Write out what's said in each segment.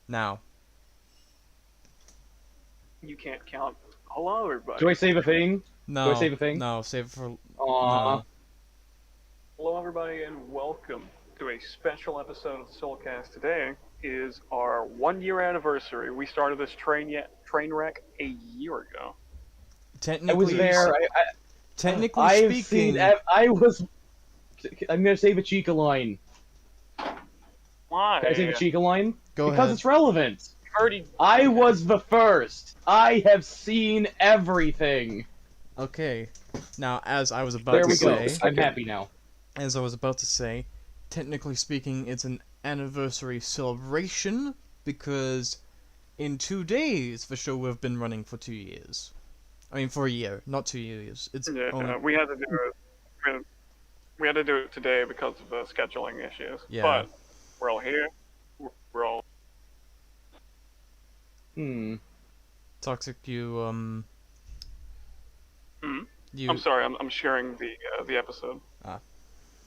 Now. You can't count. Hello, Do everybody. I save a thing? Do I No. save a thing? No. Save it for. Aww. No. Hello, everybody, and welcome to a special episode of Soulcast. Today is our 1 year anniversary. We started this train wreck a year ago. I was Technically. there. Technically I've seen. speaking. I was. I'm gonna save a Chica line. Can I save a Why? Chica line? Go Because ahead. it's relevant. You've already. I Okay. was the first. I have seen everything. Okay. Now, as I was about There to we go. say. I'm happy now. As I was about to say, technically speaking, it's an anniversary celebration because in 2 days the show will have been running for 2 years. I mean, for a year, not 2 years. It's only Yeah, we had to do it. We had to do it today because of the scheduling issues. yeah. But we're all here. We're all. Hmm. Toxic. Hmm? I'm You. sorry. I'm sharing the episode. Ah.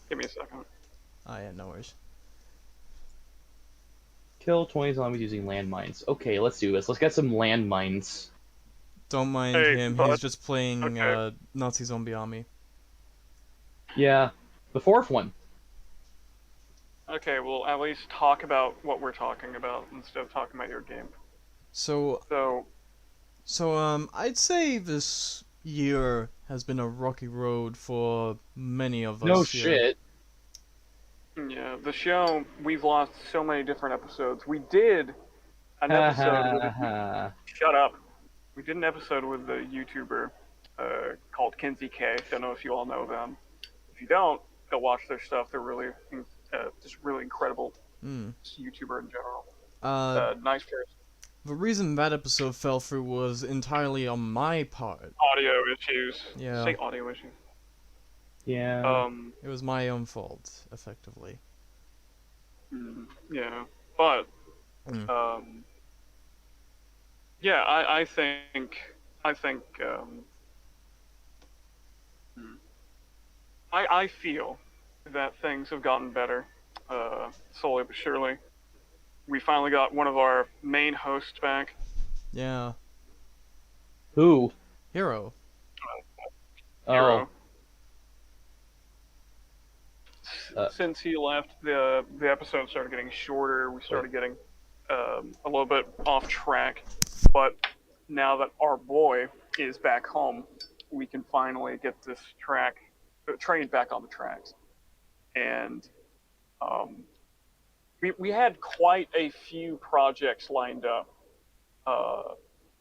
Give me a second. Ah, yeah, no worries. Kill 20 zombies using landmines. Okay, let's do this. Let's get some landmines. Don't mind Hey, him. bud. He's just playing Okay. Nazi Zombie Army. Yeah. The fourth one. Okay, well, at least talk about what we're talking about instead of talking about your game. So, I'd say this year has been a rocky road for many of No us here. shit. Yeah, the show, we've lost so many different episodes. We did an episode with shut up. We did an episode with a YouTuber called Kinsey K. Don't know if you all know them. If you don't, go watch their stuff. They're really, just really incredible Hmm. YouTuber in general. Nice person. The reason that episode fell through was entirely on my part. Audio issues. Yeah. Say audio issues. Yeah. It was my own fault, effectively. Yeah, but Mm. yeah, I think I feel that things have gotten better, slowly but surely. We finally got one of our main hosts back. Yeah. Who? Hero. Oh. Hero. Uh, Since he left, the episode started getting shorter. We started getting a little bit off track, but now that our boy is back home, we can finally get this train back on the tracks. And we had quite a few projects lined up.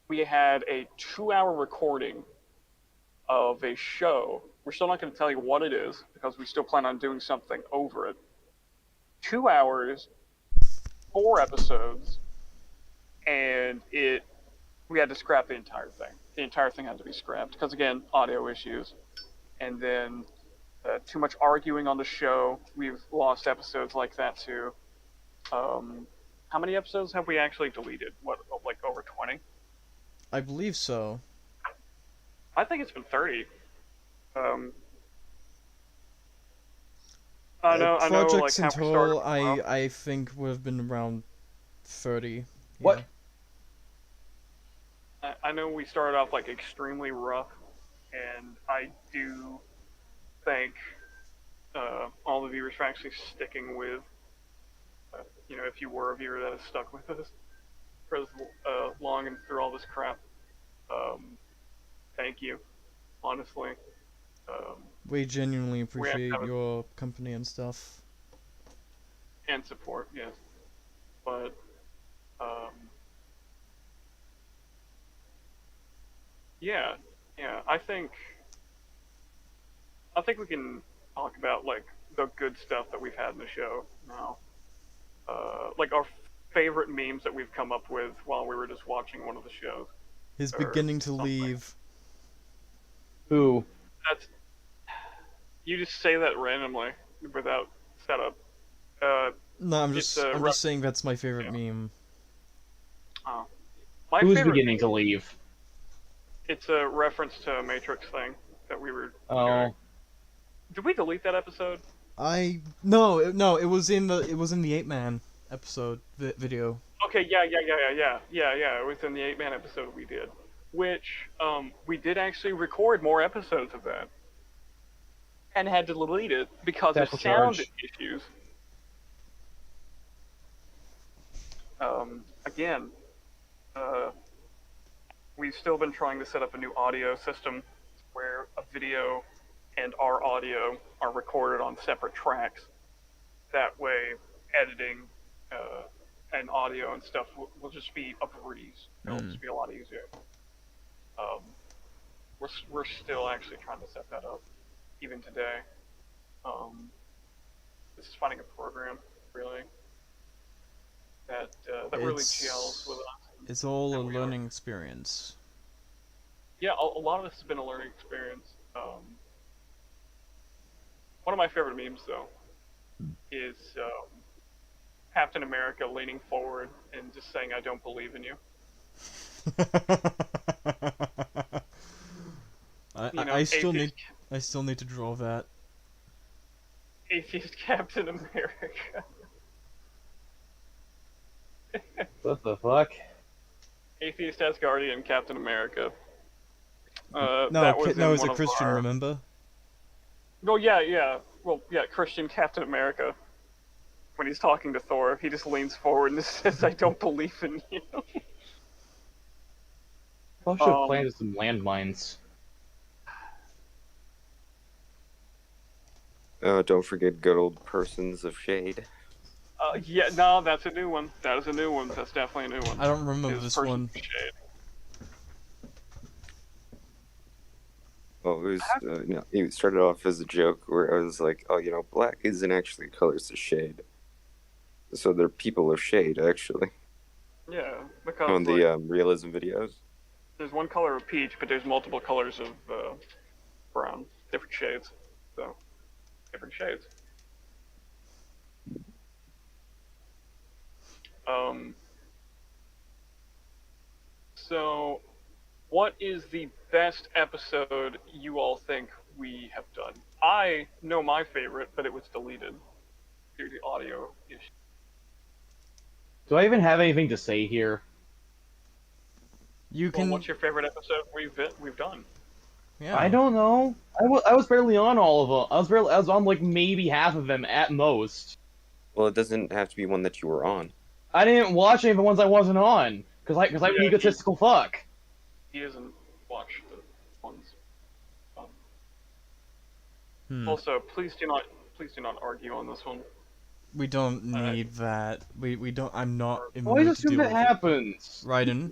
We had a 2 hour recording of a show. We're still not going to tell you what it is because we still plan on doing something over it. 2 hours, 4 episodes, and we had to scrap the entire thing. The entire thing had to be scrapped because again, audio issues, and then too much arguing on the show. We've lost episodes like that too. How many episodes have we actually deleted? What, like over 20? I believe so. I think it's been 30. Um, I know, like Projects in half we started. total, I think would have been around 30. What? I know we started off like extremely rough, and I do thank all the viewers for actually sticking with. If you were a viewer that has stuck with us for as long and through all this crap, thank you, honestly. We genuinely We have appreciate your company and stuff. and support, yes, but yeah, yeah. I think we can talk about like the good stuff that we've had in the show now. Like our favorite memes that we've come up with while we were just watching one of the shows. He's Or beginning to something. leave. who? That's you just say that randomly without setup. No, I'm It's just a I'm rough- just saying that's my favorite yeah. meme. My Who's favorite. beginning to leave? It's a reference to a Matrix thing that we were. Oh. Did we delete that episode? No, it was in the 8-Man episode video. Okay, yeah. It was in the 8-man episode we did, which we did actually record more episodes of that, and had to delete it because of Special sound charge. issues. Again, uh, we've still been trying to set up a new audio system where a video and our audio are recorded on separate tracks. That way, editing and audio and stuff will just be a breeze. It'll just be a lot easier. Um, we're still actually trying to set that up, even today. This is finding a program really that really gels with us. It's all a And we are. learning experience. Yeah, a lot of this has been a learning experience. One of my favorite memes, though, is Captain America leaning forward and just saying, "I don't believe in you." You know, I still need to draw that. atheist Captain America. What the fuck? Atheist Asgardian Captain America. No, That was no, in it's one a of Christian, our. remember? Oh yeah. Well, yeah, Christian Captain America. When he's talking to Thor, he just leans forward and says, "I don't believe in you." I should have planted some landmines. Don't forget good old Persons of Shade. Yeah, no, that's a new one. That is a new one. That's definitely a new one. I don't remember Is this Person one. of Shade. Well, it started off as a joke where I was like, oh, black isn't actually colors of shade. So they're people of shade, actually. Yeah, because On the realism videos. there's one color of peach, but there's multiple colors of brown, different shades. So, different shades. So, what is the best episode you all think we have done? I know my favorite, but it was deleted due to audio issues. Do I even have anything to say here? You Well, can. what's your favorite episode we've done? Yeah. I don't know. I was barely on all of them. I was on like maybe half of them at most. Well, it doesn't have to be one that you were on. I didn't watch any of the ones I wasn't on because I'm an Yeah, egotistical fuck. He doesn't watch the ones. Hmm. Also, please do not argue on this one. We don't need that. We don't. I'm not in the Always mood to assume deal that with it. happens. Raiden,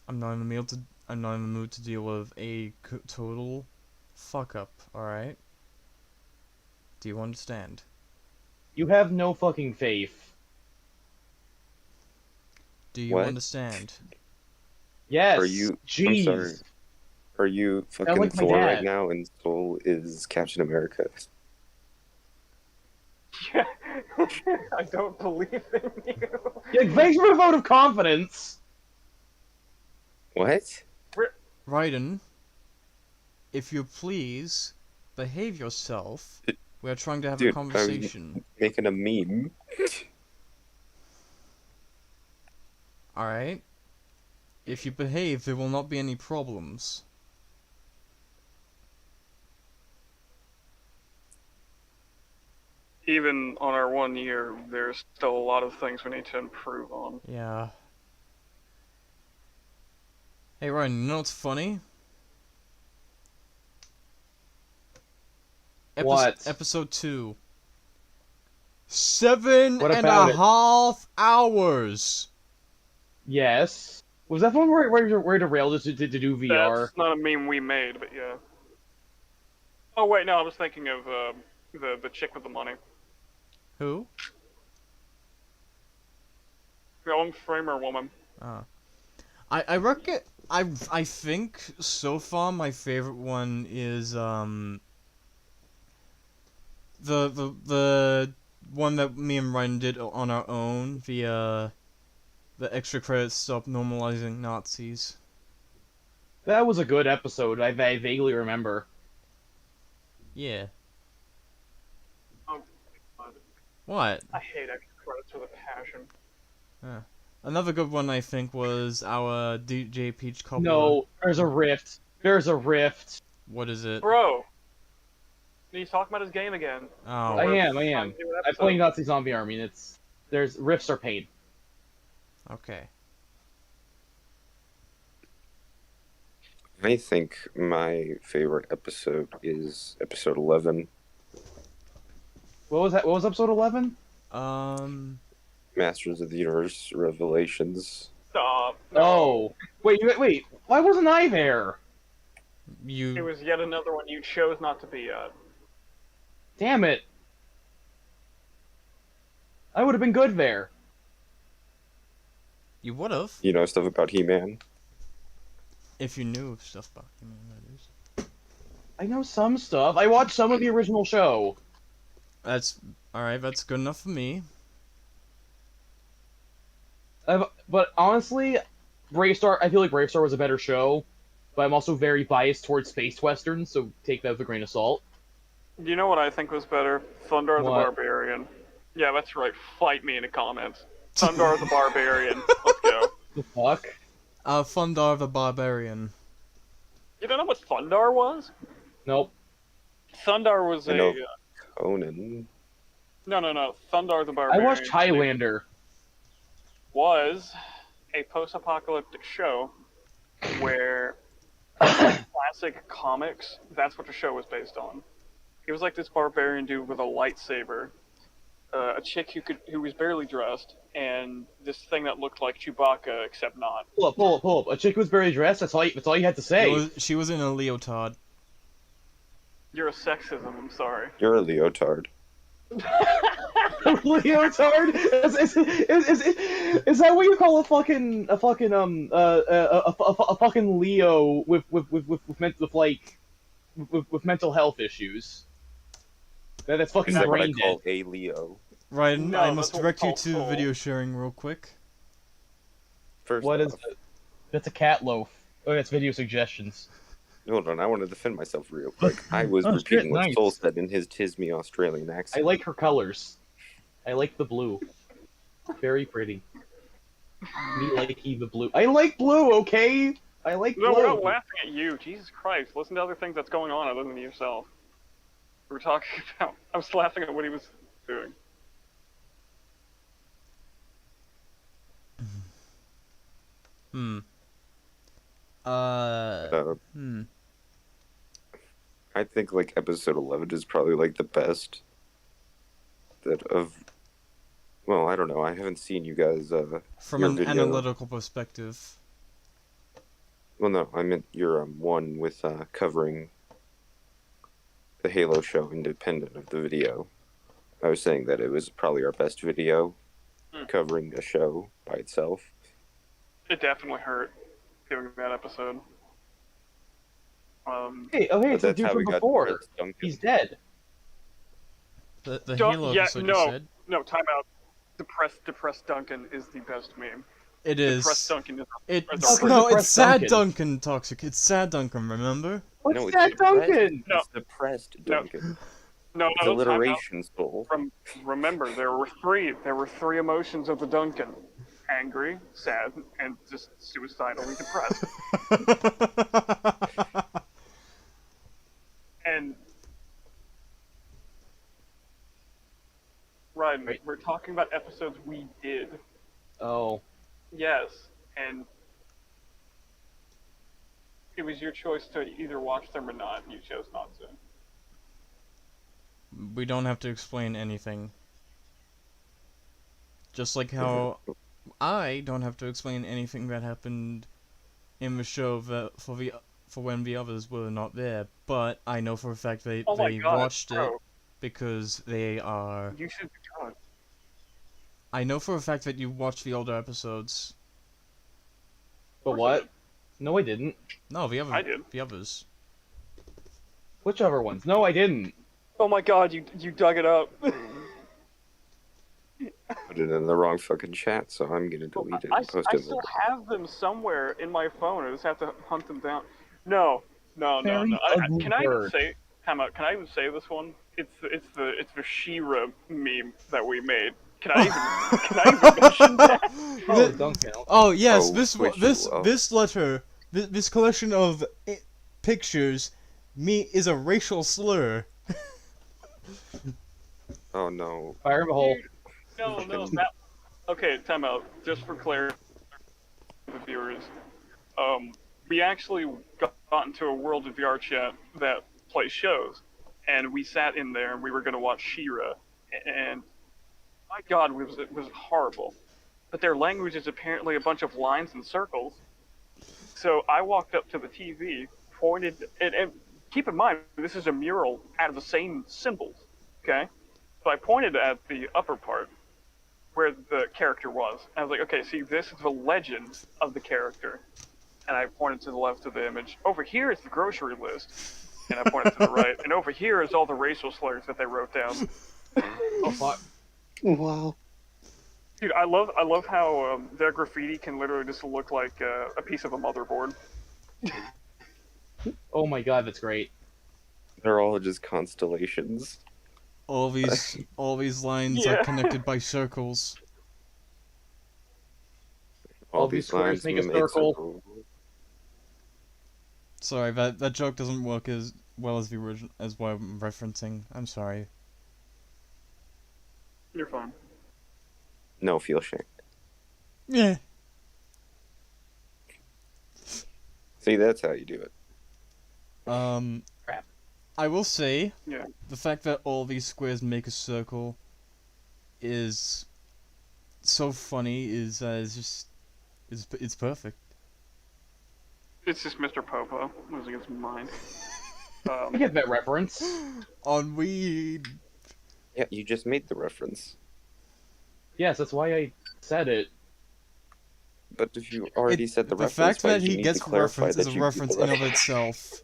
I'm not in the mood to deal with a total fuck up. All right. Do you understand? You have no fucking faith. Do you What? understand? Yes. Are you? Jeez. I'm sorry. Are you fucking like my Thor right dad. now, and Soul is Captain America? Yeah, I don't believe in you. Yeah, thanks for the vote of confidence. What? Raiden, if you please, behave yourself. We are trying to have a Dude, conversation. Making a meme. Alright? If you behave, there will not be any problems. Even on our 1 year, there's still a lot of things we need to improve on. Yeah. Hey, Raiden, you know what's funny? What? Episode 2. 7 What and about a it? half hours! Yes. Was that the one where derailed to do VR? That's not a meme we made, but yeah. Oh wait, no, I was thinking of the chick with the money. Who? The own framer woman. I reckon I think so far my favorite one is the one that me and Ryan did on our own, the extra credits stop normalizing Nazis. That was a good episode. I vaguely remember. Yeah. Oh, God. What? I hate extra credits with a passion. Another good one, I think, was our DJ Peach cover. No, there's a rift. There's a rift. What is it? Bro, he's talking about his game again. Oh. I am. trying to do an I play episode. Nazi Zombie Army, and there's rifts are pain. Okay. I think my favorite episode is episode 11, What was that? What was episode 11? Masters of the Universe Revelations. Stop. No. Oh, wait. Why wasn't I there? It You. was yet another one you chose not to be at. Damn it! I would have been good there. You would've. You know stuff about He-Man? If you knew stuff about him, that is. I know some stuff. I watched some of the original show. That's. Alright, that's good enough for me. But honestly, Brave Star. I feel like Brave Star was a better show. But I'm also very biased towards space westerns, so take that with a grain of salt. You know what I think was better? Thundar the What? Barbarian. Yeah, that's right. Fight me in the comments. Thundar the Barbarian. Let's go. The fuck? Fundar the Barbarian. You don't know what Thundar was? Nope. Thundar was I a... know. Conan. No. Thundar the I Barbarian watched Highlander. was a post-apocalyptic show where classic comics, that's what the show was based on. It was like this barbarian dude with a lightsaber, a chick who was barely dressed, and this thing that looked like Chewbacca except not. Pull up. A chick was very dressed. That's all you had to say. She was in a leotard. You're a sexism. I'm sorry. You're a leotard. Leotard? Is that what you call a fucking Leo with mental health issues? That's fucking Is that what I brain dead. call a Leo? Ryan, No, I that's must what we direct you call to soul. video sharing real quick. First What is off, it? That's a cat loaf. Oh, that's video suggestions. hold on, I want to defend myself real quick. I was Oh, repeating shit, what nice. Soul said in his Tismy Australian I accent. like her colors. I like the blue. Very pretty. Me likey the blue. I like blue, okay? I like No, we're not blue. laughing at you. Jesus Christ. Listen to other things that's going on other than yourself. We were talking about... I was laughing at what he was doing. Hmm. Uh, Hmm. I think like episode 11 is probably like the best that of. Well, I don't know. I haven't seen you guys. From your an video. analytical perspective. Well, no, I meant your one with covering the Halo show independent of the video. I was saying that it was probably our best video covering a show by itself. It definitely hurt doing that episode. Hey, But it's the that's dude how from we got before. Chris Duncan. He's dead. The Don't- Halo yeah, episode no. you said? No, time out. Depressed Duncan is the best meme. It is. Depressed Duncan is It's Okay, no, it's Depressed Sad Duncan. Duncan Toxic. It's Sad Duncan, remember? What's No, it's that, depressed. Duncan? No. It's depressed Duncan. no, It's time out. alliteration, Soul. Remember, there were three emotions of the Duncan: angry, sad, and just suicidally depressed. And Ryan, Right. we're talking about episodes we did. Oh. Yes, and it was your choice to either watch them or not. You chose not to. We don't have to explain anything. Just like how I don't have to explain anything that happened in the show that for when the others were not there, but I know for a fact they Oh my God, watched it bro. because they are. You should be taught. I know for a fact that you watched the older episodes. But what? No, I didn't. No, the other. I did. The others. Which other ones? No, I didn't. Oh my God, you dug it up. Put it in the wrong fucking chat, so I'm gonna delete it I and post I it. still have them somewhere in my phone. I just have to hunt them down. No. Very ugly Can I even bird. say? Time out. Can I even say this one? It's the She-Ra meme that we made. Can I even mention that? Oh, don't count. Oh yes, Oh, this letter, this collection of pictures, is a racial slur. Oh no. Fire in the hole. No, that. Okay, time out. Just for clarity, for the viewers, we actually got into a World of VR chat that plays shows, and we sat in there and we were going to watch She-Ra, and my God, it was horrible. But their language is apparently a bunch of lines and circles. So I walked up to the TV, pointed, and keep in mind, this is a mural out of the same symbols, okay? So I pointed at the upper part, where the character was. I was like, okay, see, this is the legend of the character. And I pointed to the left of the image. Over here is the grocery list. And I pointed to the right. And over here is all the racial slurs that they wrote down. Oh fuck. Wow. Dude, I love how their graffiti can literally just look like a piece of a motherboard. Oh my god, that's great. They're all just constellations. All these lines Yeah. are connected by circles. All these squares make a circle. Sorry, that joke doesn't work as well as the original as what I'm referencing. I'm sorry. You're fine. No, feel shame. Yeah. See, that's how you do it. Crap. I will say, Yeah. the fact that all these squares make a circle is so funny. It's perfect. It's just Mr. Popo losing his mind. I get that reference. On weed. Yeah, you just made the reference. Yes, that's why I said it. But if you already said the reference, fact why that did you he need gets to clarify reference is that a you reference in of itself.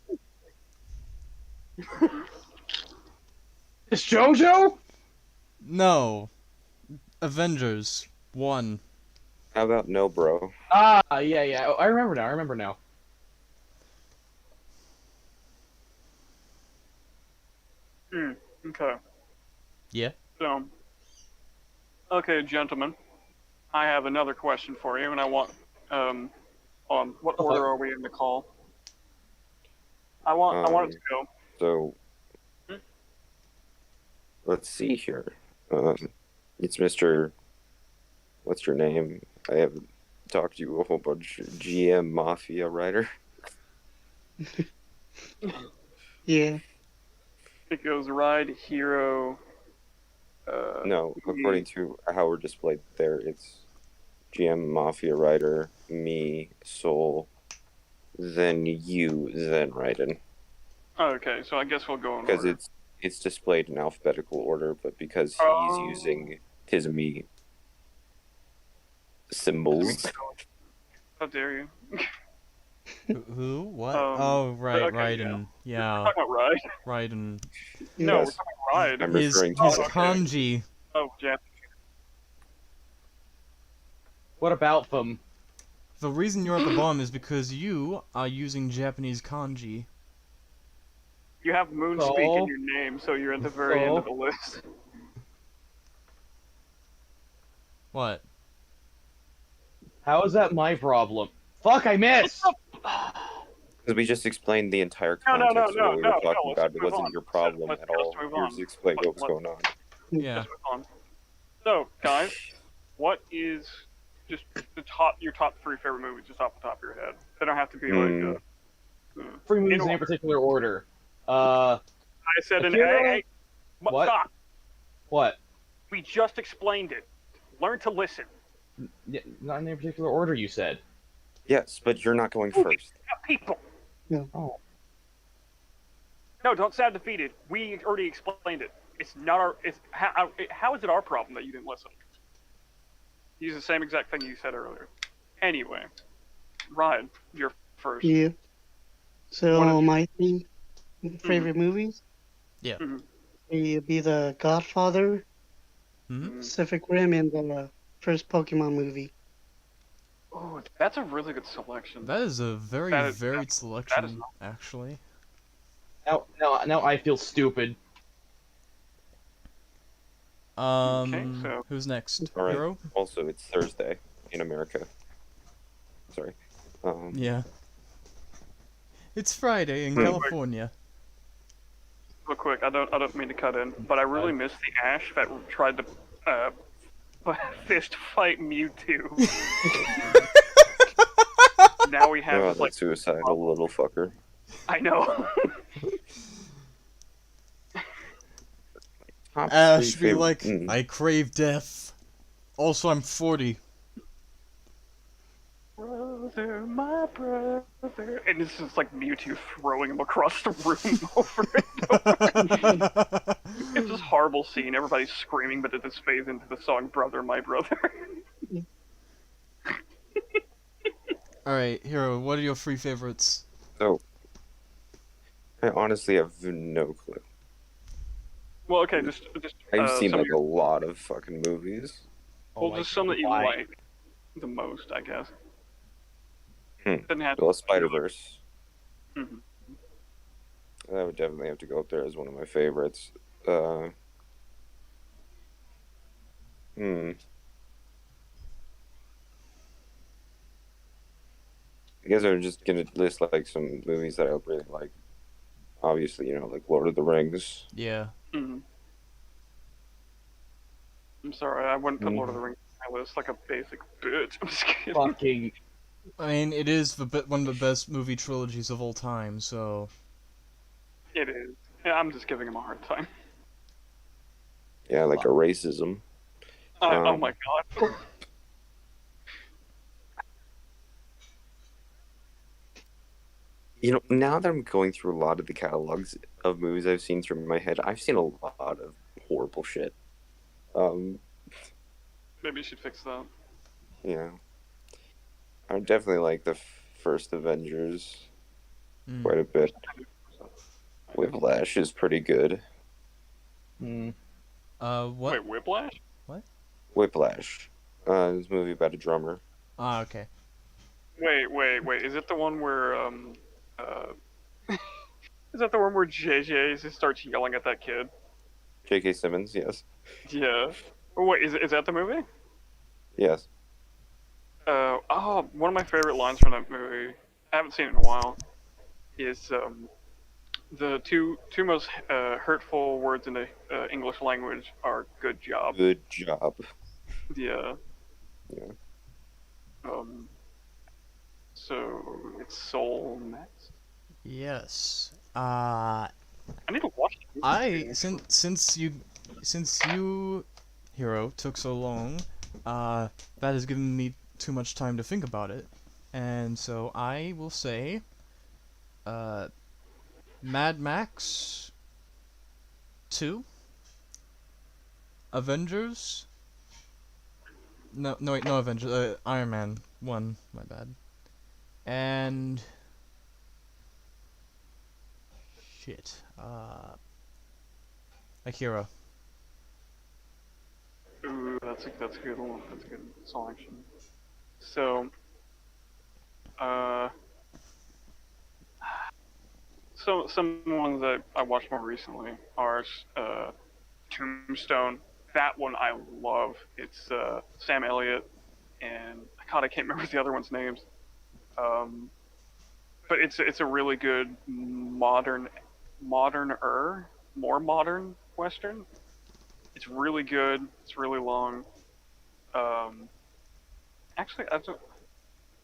It's JoJo? No. Avengers 1. How about no, bro? Ah, yeah. Oh, I remember now. Okay. Yeah. So, okay, gentlemen, I have another question for you, and I want, on what order are we in the call? I want it to go. So, let's see here. It's Mr. What's your name? I haven't talked to you a whole bunch. GM Mafia writer. Yeah. It goes Ride, Hero. No, according to how we're displayed there, it's GM Mafia writer, me, Soul, then you, then Raiden. Okay, so I guess we'll go in Because order. it's displayed in alphabetical order, but because he's Oh. using his me symbols. How dare you? Who? What? Um, Oh, right, okay, Raiden. We're Yeah, talking about Ride? Raiden. No, we're Yes. talking Ride. I'm His referring to Oh, okay. kanji. Oh, yeah. What about them? The reason you're at the bottom is because you are using Japanese kanji. You have Moonspeak in your name, so you're at the very end of the list. What? How is that my problem? Fuck, I missed! Because we just explained the entire No, context of no, what we were talking let's about. It move wasn't on. your problem Let's at just all. move You on. just explained what was Let's- going on. Yeah. Let's move on. So, guys, what is just your top 3 favorite movies, just off the top of your head? They don't have to be like. 3 movies in order. any particular order. I said an Akira- A. What? Stop. What? We just explained it. Learn to listen. Yeah, not in any particular order, you said. Yes, but you're not going first. People. Oh. No, don't sound defeated. We already explained it. It's not our. It's how is it our problem that you didn't listen? Use the same exact thing you said earlier. Anyway, Ryan, you're first. Yeah. What So is- my 3 favorite movies Yeah. Mhm. would be The Godfather, Hmm? Pacific Rim, and the first Pokemon movie. Oh, that's a really good selection. That is a very That is- varied that is selection, not- actually. Now I feel stupid. so Who's next? All right. Hero? Also, it's Thursday in America. Sorry. Yeah. It's Friday in Hmm. California. real quick, I don't mean to cut in, but I really miss the Ash that tried to fist fight Mewtwo. Now we have Oh, this, that like, suicidal little fucker. I know. Top Ash three be favorite. like, I crave death. Also, I'm 40. Brother, my brother, and it's just like Mewtwo throwing him across the room over and over. It's this horrible scene. Everybody's screaming, but it just fades into the song "Brother, My Brother." Alright, Hero, what are your three favorites? So, I honestly have no clue. Well, okay, just I've seen some of like your, a lot of fucking movies. well, just some that you why? like the most, I guess. Hmm. Doesn't have Well, Spider-Verse. Mhm. That would definitely have to go up there as one of my favorites. Hmm. I guess I'm just gonna list like some movies that I really like. Obviously, like Lord of the Rings. Yeah. Mhm. I'm sorry, I wouldn't put Lord of the Rings on my list like a basic bitch. I'm just kidding. Fucking I mean, it is one of the best movie trilogies of all time, so... It is. Yeah, I'm just giving him a hard time. Yeah, like a racism. Oh my god. Now that I'm going through a lot of the catalogs of movies I've seen through my head, I've seen a lot of horrible shit. Maybe you should fix that. Yeah. I definitely like the first Avengers quite a bit. Whiplash is pretty good. What? Wait, Whiplash? Whiplash. This movie about a drummer. Ah, okay. Wait. Is it the one where uh is that the one where JJ just starts yelling at that kid? J.K. Simmons, yes. Yeah. Oh, wait, is that the movie? Yes. One of my favorite lines from that movie, I haven't seen it in a while, is the two most hurtful words in the English language are "good job." Good job. Yeah. Yeah. So it's Soul next. Yes. I need to watch it. Since you, Hero, took so long, that has given me too much time to think about it, and so I will say, Mad Max 2, Avengers. No, wait, no Avengers. Iron Man 1. My bad. And shit. Akira. Ooh, that's a good one. That's a good selection. So, uh, some ones that I watched more recently are Tombstone. That one I love. It's Sam Elliott and God, I can't remember the other ones' names. But it's a really good more modern western. It's really good. It's really long. Um, actually,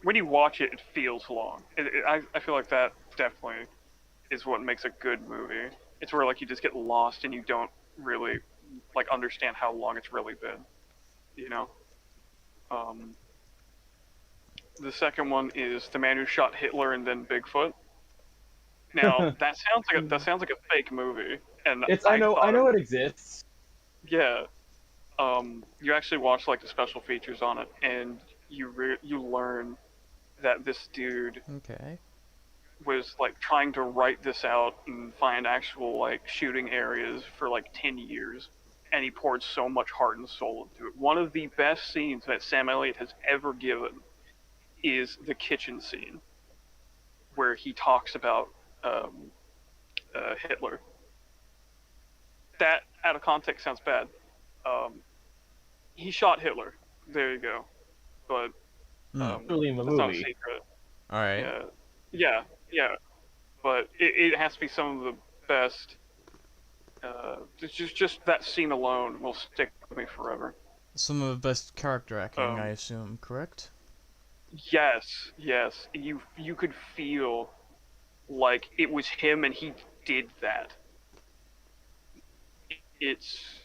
when you watch it, it feels long. I feel like that definitely is what makes a good movie. It's where like you just get lost and you don't really like understand how long it's really been. You know. Um, the second one is The Man Who Shot Hitler and Then Bigfoot. Now that sounds like a fake movie, and I know it exists. Yeah. You actually watch like the special features on it, and you learn that this dude Okay. was like trying to write this out and find actual like shooting areas for like 10 years, and he poured so much heart and soul into it. One of the best scenes that Sam Elliott has ever given is the kitchen scene where he talks about Hitler. That out of context sounds bad, he shot Hitler. There you go. But Truly in the that's not a movie. secret. Alright. Yeah, yeah, yeah. But it has to be some of the best. Just that scene alone will stick with me forever. Some of the best character acting, I Um, assume, correct? Yes, yes. You could feel like it was him and he did that. It's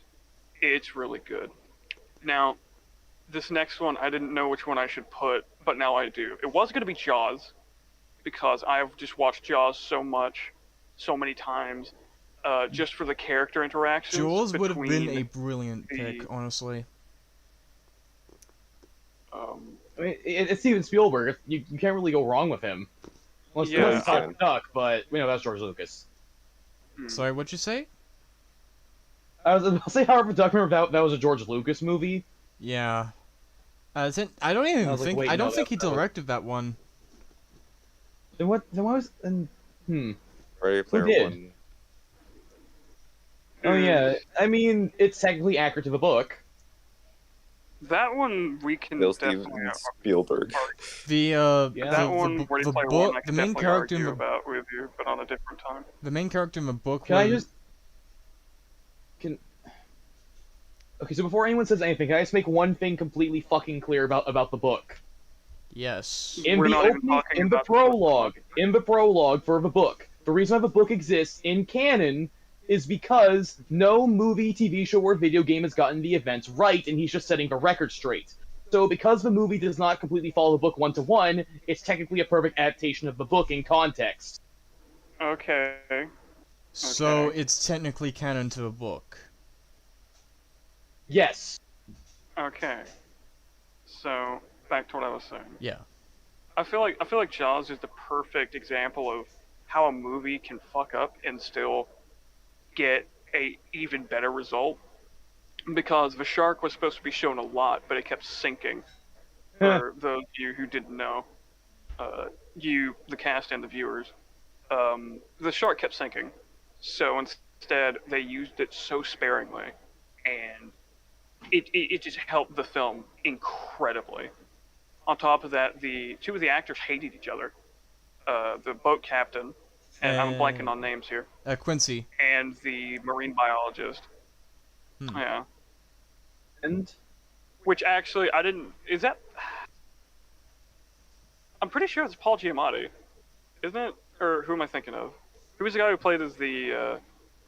it's really good. Now, this next one I didn't know which one I should put, but now I do. It was going to be Jaws because I've just watched Jaws so much, so many times, just for the character interactions Jaws would have been between a brilliant the pick, honestly. I mean, it's Steven Spielberg. You can't really go wrong with him. Unless Yeah, it's Howard Duck, but that's George Lucas. Sorry, what'd you say? I was about to say Howard Duck. Remember that was a George Lucas movie. Yeah. I don't even I was like, think wait, I no, don't think he that was- directed that one. Then what? Then why was? Ready Player did? One. Oh yeah. I mean, it's technically accurate to the book. that one we can Bill definitely. Steven Spielberg. The Yeah. That the, one, the, Ready the Player book, One, I the can main definitely character in argue the about with you, but on a different time. the main character in the book Can was I just? Okay, so before anyone says anything, can I just make one thing completely fucking clear about the book? yes. In We're the not even opening, talking in the about the book. prologue for the book, the reason why the book exists in canon is because no movie, TV show, or video game has gotten the events right, and he's just setting the record straight. So because the movie does not completely follow the book one-to-one, it's technically a perfect adaptation of the book in context. Okay. So Okay. it's technically canon to the book. Yes. Okay. So back to what I was saying. Yeah. I feel like Jaws is the perfect example of how a movie can fuck up and still get a even better result. Because the shark was supposed to be shown a lot, but it kept sinking. For those of you who didn't know, the cast and the viewers, the shark kept sinking. So instead, they used it so sparingly, and it just helped the film incredibly. On top of that, the two of the actors hated each other. The boat captain, and I'm blanking on names here, Quincy. and the marine biologist. Yeah. And Which actually, I didn't. Is that? I'm pretty sure it's Paul Giamatti, isn't it? Or who am I thinking of? Who was the guy who played as the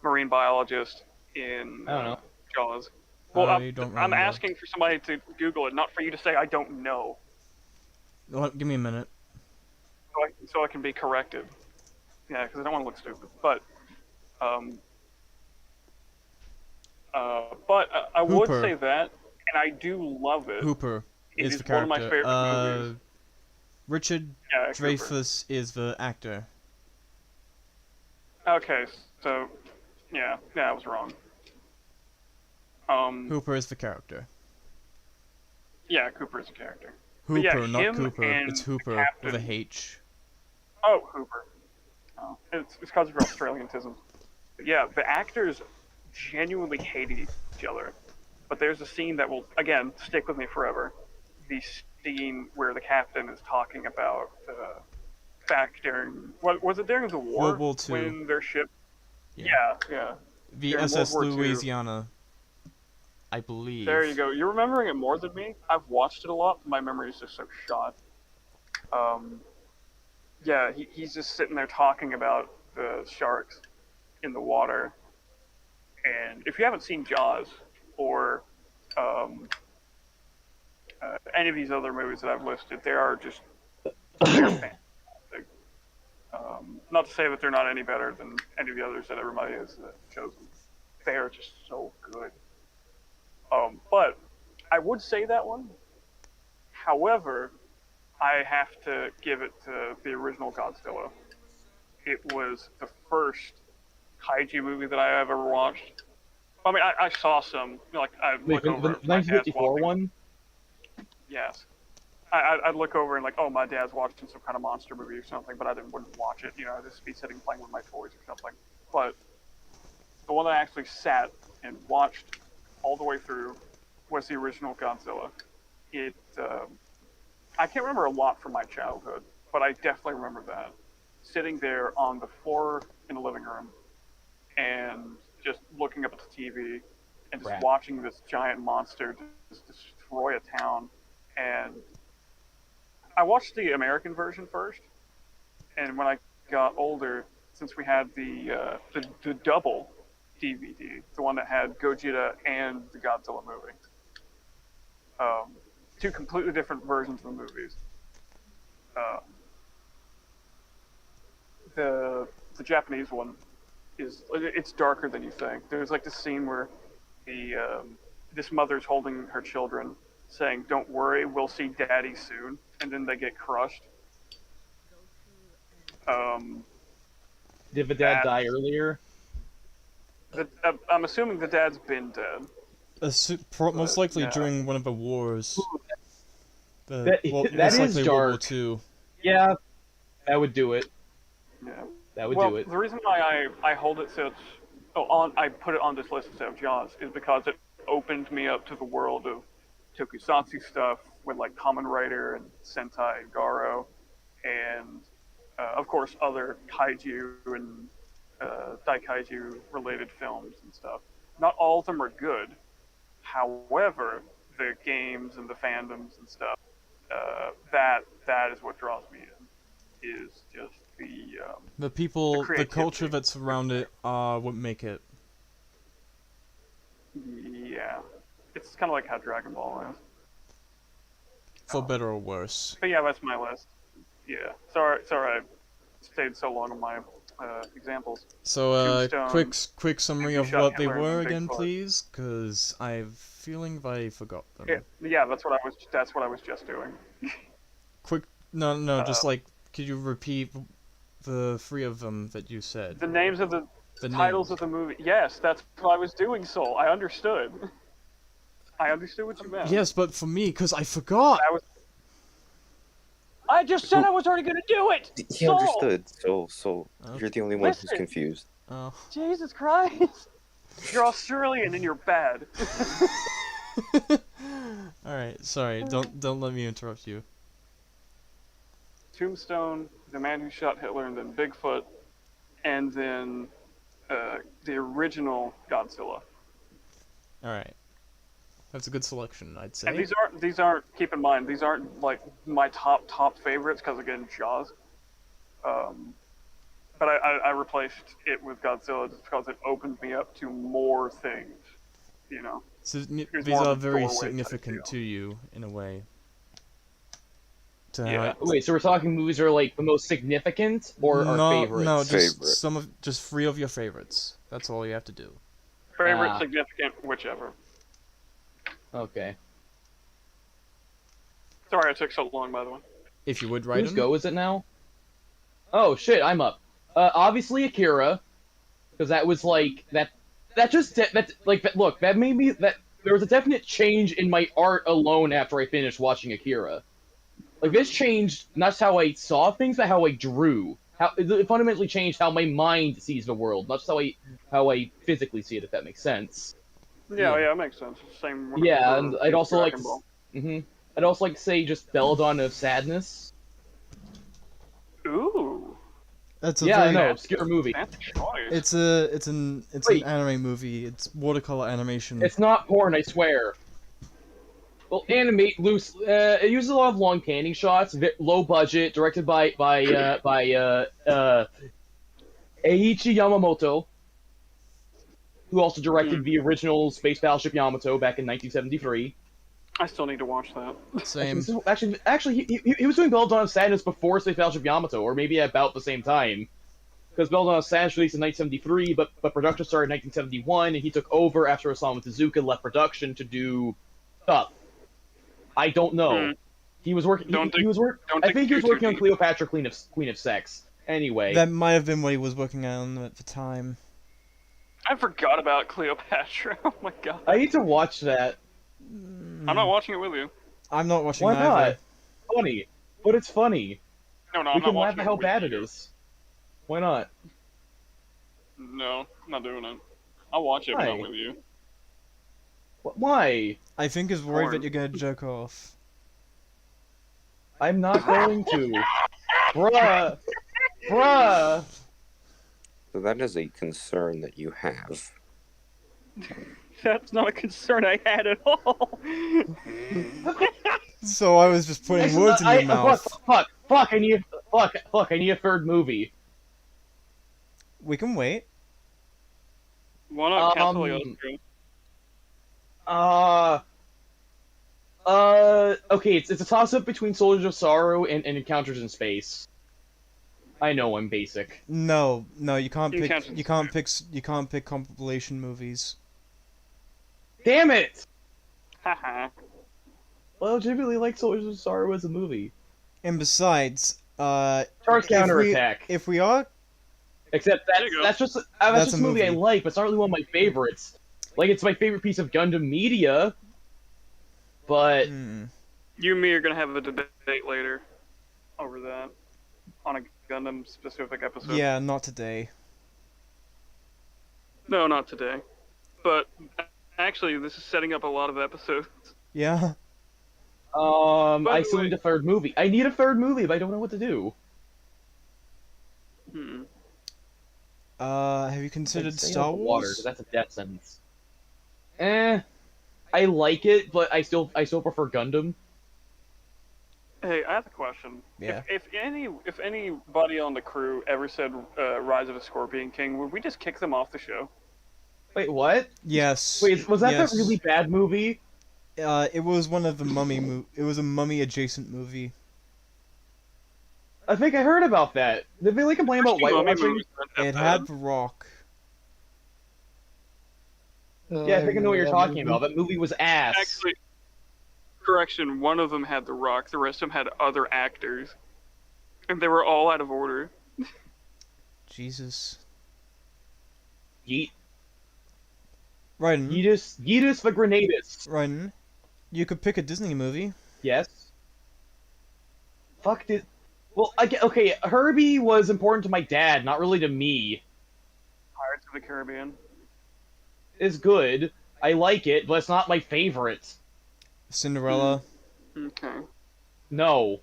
marine biologist in I don't know. Jaws? Well, I don't I'm remember. asking for somebody to Google it, not for you to say I don't know, Give me a minute. so I can be corrected. Yeah, because I don't want to look stupid. But I would Hooper. say that, and I do love it. Hooper It is is the one of my character. favorite movies. Richard Yeah, Cooper. Dreyfuss is the actor. Okay, so yeah, I was wrong. Hooper is the character. Yeah, Cooper is a character. Hooper, yeah, not him Cooper. and It's the Hooper with a captain- H. Oh, Hooper. Oh, it's because of your Australianism. But yeah, the actors genuinely hated each other. But there's a scene that will, again, stick with me forever. The scene where the captain is talking about back during, what was it during the war? World War II. When their ship. Yeah. Yeah. The During SS World War II. Louisiana. I believe. There you go. You're remembering it more than me. I've watched it a lot, but my memory is just so shot. Yeah, he's just sitting there talking about the sharks in the water. And if you haven't seen Jaws or any of these other movies that I've listed, they are just they're fantastic. Not to say that they're not any better than any of the others that everybody has chosen. They are just so good. But I would say that one. However, I have to give it to the original Godzilla. It was the first kaiju movie that I ever watched. I mean, I saw some, like, I'd Wait, look the over at my dad's 1954 watching. one? Yes. I'd look over and like, oh, my dad's watching some kind of monster movie or something, but wouldn't watch it. You know, I'd just be sitting playing with my toys or something. But the one that I actually sat and watched all the way through was the original Godzilla. It I can't remember a lot from my childhood, but I definitely remember that sitting there on the floor in the living room and just looking up at the TV and just Crap. watching this giant monster just destroy a town. And I watched the American version first, and when I got older, since we had the double DVD, the one that had Gojira and the Godzilla movie, two completely different versions of the movies. Um, the Japanese one it's darker than you think. There's like this scene where this mother's holding her children, saying, "Don't worry, we'll see Daddy soon," and then they get crushed. Did the dad die earlier? I'm assuming the dad's been dead. Most likely yeah. during one of the wars. That Most is likely dark. World War II. Yeah, that would do it. Yeah. That would Well, do it. the reason why I hold it such I put it on this list instead of Jaws is because it opened me up to the world of tokusatsu stuff with like Kamen Rider and Sentai Garo, and of course other kaiju and daikaiju related films and stuff. Not all of them are good. However, the games and the fandoms and stuff, that is what draws me in. Is just The people, the creativity. culture that's around it, what make it. Yeah, it's kind of like how Dragon Ball is. For better or worse. But yeah, that's my list. Yeah, sorry I stayed so long on my examples. So, Tombstone, quick summary Who of Shot what they Hitler, were and again, Bigfoot. please, because I'm feeling I forgot them. Yeah, that's what I was just doing. Quick, no, just like, could you repeat the three of them that you said? The names of the titles names. of the movie. Yes, that's what I was doing, Soul. I understood. I understood what you meant. Yes, but for me, because I forgot! I just said I was already gonna do it! He Soul! understood. So Okay. you're the only one who's Listen. confused. Oh. Jesus Christ! You're Australian and you're bad. Alright, sorry, don't let me interrupt you. Tombstone, The Man Who Shot Hitler, and then Bigfoot, and then the original Godzilla. Alright. That's a good selection, I'd say. And these aren't. Keep in mind, these aren't like my top favorites because again, Jaws. But I replaced it with Godzilla just because it opened me up to more things. You know. So Here's these more of are a very doorway type significant deal. to you, in a way. To Yeah. Wait, so we're talking movies that are like the most significant or our favorites? No, just Favorite. just three of your favorites. That's all you have to do. Favorite, Ah. significant, whichever. Okay. Sorry I took so long, by the way. If you would write Whose them. go is it now? Oh shit, I'm up. Obviously Akira, because that was like that. Look, that made me that there was a definite change in my art alone after I finished watching Akira. Like this changed not just how I saw things, but how I drew. How it fundamentally changed how my mind sees the world, not just how I physically see it. If that makes sense. Yeah, Yeah. it makes sense. Same. Yeah, for and I'd also like Dragon Ball. I'd also like to say just Belladonna of Sadness. Ooh, That's a Yeah, I very, know, obscure movie. fancy choice. It's an Wait. anime movie. It's watercolor animation. It's not porn, I swear. Well, animate loose. It uses a lot of long panning shots, low budget, directed by Eiichi Yamamoto, who also directed the original Space Battleship Yamato back in 1973. I still need to watch that. Same. Actually, he was doing Belladonna of Sadness before Space Battleship Yamato, or maybe about the same time. Because Belladonna of Sadness released in 1973, but production started in 1971, and he took over after Osamu Tezuka left production to do stuff. I don't know. He was working. He was working. I think he was working on Cleopatra, Queen of Sex. Anyway, That might have been what he was working on at the time. I forgot about Cleopatra. Oh my god. I need to watch that. I'm not watching it with you. I'm not watching Why either. not? Funny, but it's funny. No, We I'm not can laugh watching at it how with bad you. it is. Why not? No, I'm not doing it. I'll watch it, but not Why? with you. Why? I think is worried Porn. that you're gonna jerk off. I'm not going to. Bruh! Bruh! So that is a concern that you have. That's not a concern I had at all. So I was just putting words in your mouth. Fuck, I need a third movie. We can wait. Why not Castellio's? Okay, it's a toss-up between Soldiers of Sorrow and Encounters in Space. I know I'm basic. No, you can't pick. Encounters. You can't pick compilation movies. Damn it! Haha. Well, I legitimately like Soldiers of Sorrow as a movie. And besides, Charge Counterattack. if we are, Except There you go. that's just That's a a movie I movie. like, but it's not really one of my favorites. Like, it's my favorite piece of Gundam media, but You and me are gonna have a debate later over that on a Gundam specific episode. yeah, not today. No, not today. But actually, this is setting up a lot of episodes. Yeah. By I the still way- need a third movie. I need a third movie, but I don't know what to do. Have you considered Stay Star out the water, Wars? 'cause that's a death sentence. I like it, but I still prefer Gundam. Hey, I have a question. Yeah. If anybody on the crew ever said Rise of a Scorpion King, would we just kick them off the show? Wait, what? Yes. Wait, was that yes. that really bad movie? It was one of the mummy It was a mummy adjacent movie. I think I heard about that. Did they like complain about Mummy whitewashing? movies aren't that It bad. had The Rock. Yeah, I think I know what you're talking about. That movie was ass. Actually, correction, one of them had The Rock, the rest of them had other actors. And they were all out of order. Jesus. Yeet. Ryden, Yeetus the Grenadus. Ryden, you could pick a Disney movie. Yes. Fuck this. Well, okay, Herbie was important to my dad, not really to me. Pirates of the Caribbean. It's good. I like it, but it's not my favorite. Cinderella. Okay. No.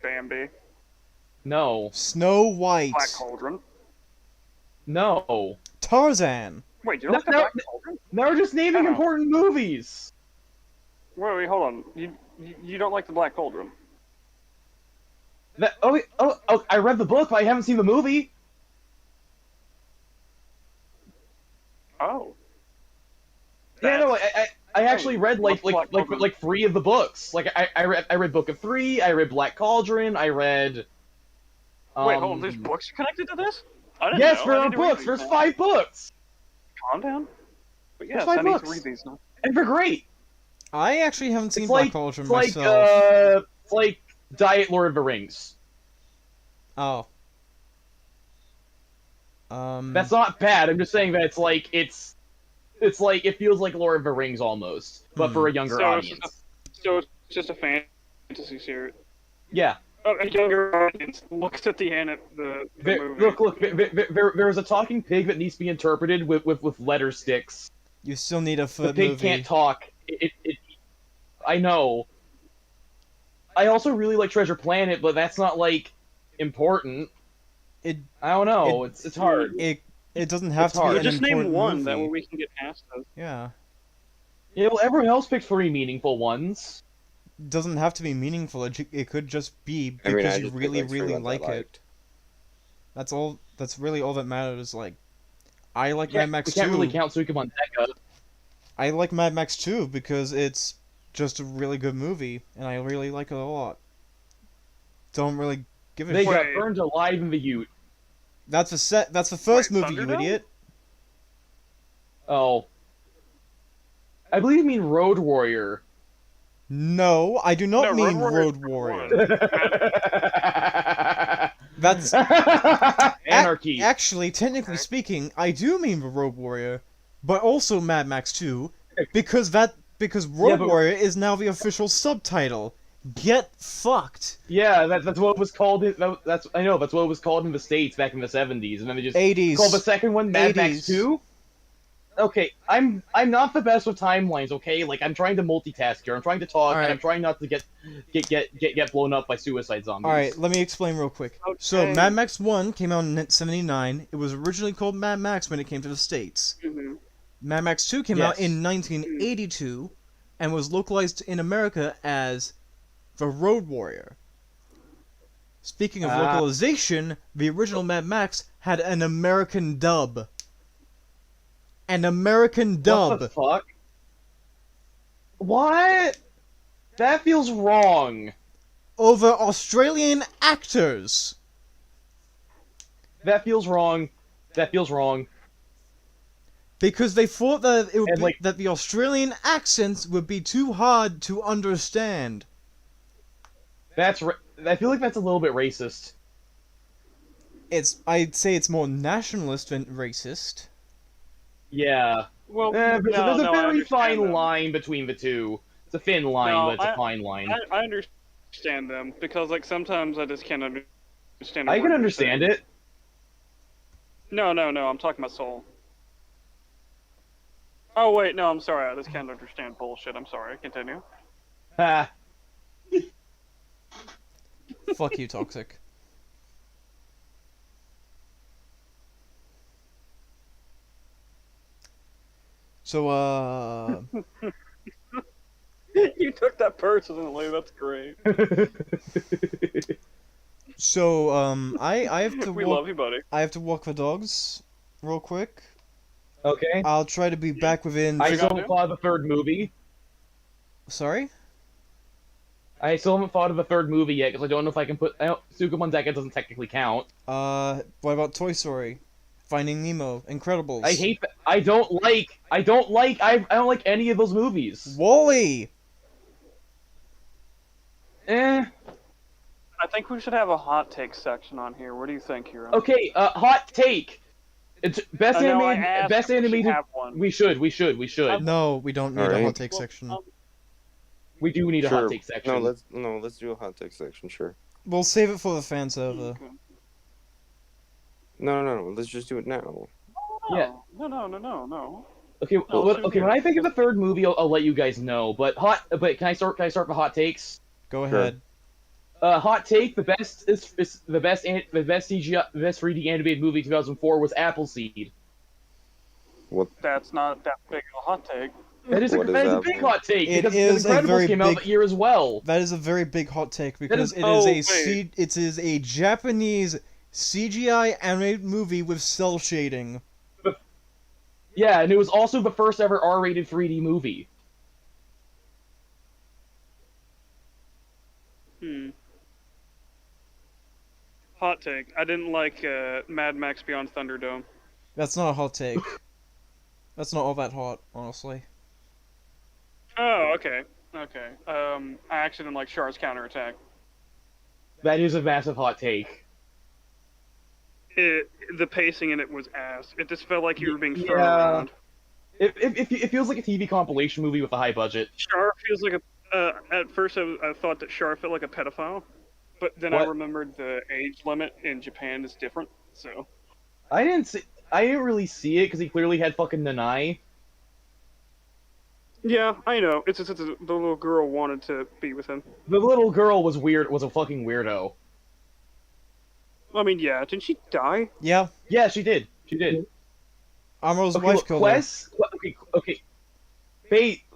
Bambi. No. Snow White. Black Cauldron. No. Tarzan. Wait, you don't like the No, Black Cauldron? Now we're just naming Ow. important movies. Wait, hold on. You don't like the Black Cauldron? I read the book, but I haven't seen the movie. Oh. Yeah, no, That's- I actually read What's Black Cauldron? like 3 of the books. Like I read Book of 3, I read Black Cauldron, I read. Wait, hold on. There's books connected to this? I didn't Yes, know. there I are need to read books. these There's now. 5 books, Calm down. But yes, There's 5 I need books. to read these now. and they're great. I actually haven't seen It's Black like Cauldron it's like myself. it's like Diet Lord of the Rings. Oh. That's not bad. I'm just saying that it's like it feels like Lord of the Rings almost, but for a younger So audience. So it's just a fantasy series. Yeah. A younger audience looks at the end at the movie. Look, there is a talking pig that needs to be interpreted with letter sticks. You still need a The third pig movie. can't talk. I know. I also really like Treasure Planet, but that's not like important. It I don't know. It's hard. it doesn't have It's to be hard. an Just name important one, movie. that way we can get past those. Yeah. Yeah, well, everyone else picked 3 meaningful ones. Doesn't have to be meaningful. It could just be I because mean, I you just really, picked, like, 3 really ones I like it. liked. That's all. That's really all that matters. Like, I like Yeah, Mad Max we can't 2. really count Suikeban Deca. I like Mad Max 2 because it's just a really good movie, and I really like it a lot. Don't really give a They shit. got Wait. burned alive in the Ute. That's the first Wait, movie, you Thunderdome? idiot. Oh. I believe you mean Road Warrior. No, I do not No, mean Road Road Warrior Warrior. That's Anarchy. Actually, technically speaking, I do mean the Road Warrior, but also Mad Max 2, because Road but- Warrior is now the official subtitle. Get fucked. Yeah, that's what it was called. That's what it was called in the States back in the 70s, and then they just 80s. called the second one Mad Max 80s. 2. Okay, I'm not the best with timelines. Okay, like I'm trying to multitask here. I'm trying to talk, and I'm Alright. trying not to get blown up by suicide zombies. Alright, let me explain real quick. So, Okay. Mad Max 1 came out in 79. It was originally called Mad Max when it came to the States. Mhm. Mad Max 2 came out Yes. in 1982 and was localized in America as The Road Warrior. Speaking of Ah. localization, the original Mad Max had an American dub. An American dub. What the fuck? What? That feels wrong. Over Australian actors. That feels wrong. That feels wrong. Because they thought that it would And, be, like- that the Australian accents would be too hard to understand. I feel like that's a little bit racist. I'd say it's more nationalist than racist. Yeah. Well, There's a I very understand fine them. line between the two. It's a thin line, No, but it's a fine line. I understand them because like sometimes I just can't understand. I can understand it. No, I'm talking about Soul. Oh wait, no, I'm sorry. I just can't understand bullshit. I'm sorry. Continue. Ha. Fuck you, Toxic. So, You took that personally. That's great. I have to We walk. love you, buddy. I have to walk the dogs, real quick. Okay. I'll try to be back within. I you still gotta haven't do? thought of a third movie. Sorry. I still haven't thought of a third movie yet because I don't know if I can put. Sukuman Deka doesn't technically count. What about Toy Story? Finding Nemo, Incredibles. I hate that. I don't like any of those movies. Wall-E. Eh. I think we should have a hot take section on here. What do you think, Hero? Okay. Hot take. It's best I know, I animated. asked Best if we should animated. have one. We should. No, we don't need a Alright. hot take Well, section. We do need a Sure. hot take section. Let's do a hot take section. Sure. We'll save it for the fan server. Okay. No. Let's just do it now. Yeah. No. Okay. No, Okay. When I think of the third movie, I'll let you guys know. But can I start? Can I start the hot takes? Go Sure. ahead. Hot take: the best CGI, the best 3D animated movie 2004 was Appleseed. That's not that big of a hot take. That is a What is big Appleseed? hot take It because is a The Incredibles very came out big- that year as well. That is a very big hot take because is- it is a Japanese CGI animated movie with cell shading. Yeah, and it was also the first ever R-rated 3D movie. Hot take. I didn't like Mad Max Beyond Thunderdome. That's not a hot take. That's not all that hot, honestly. Oh, okay. I actually didn't like Char's counterattack. That is a massive hot take. The pacing in it was ass. It just felt like you were being thrown Yeah. around. It feels like a TV compilation movie with a high budget. Char feels like a. At first, I thought that Char felt like a pedophile, but then I What? remembered the age limit in Japan is different. So I didn't really see it because he clearly had fucking Nanai. yeah, I know. It's just the little girl wanted to be with him. The little girl was weird. Was a fucking weirdo. I mean, yeah. Didn't she die? Yeah, Yeah, she did. She did. Amro's Okay, wife look, killed her. Okay.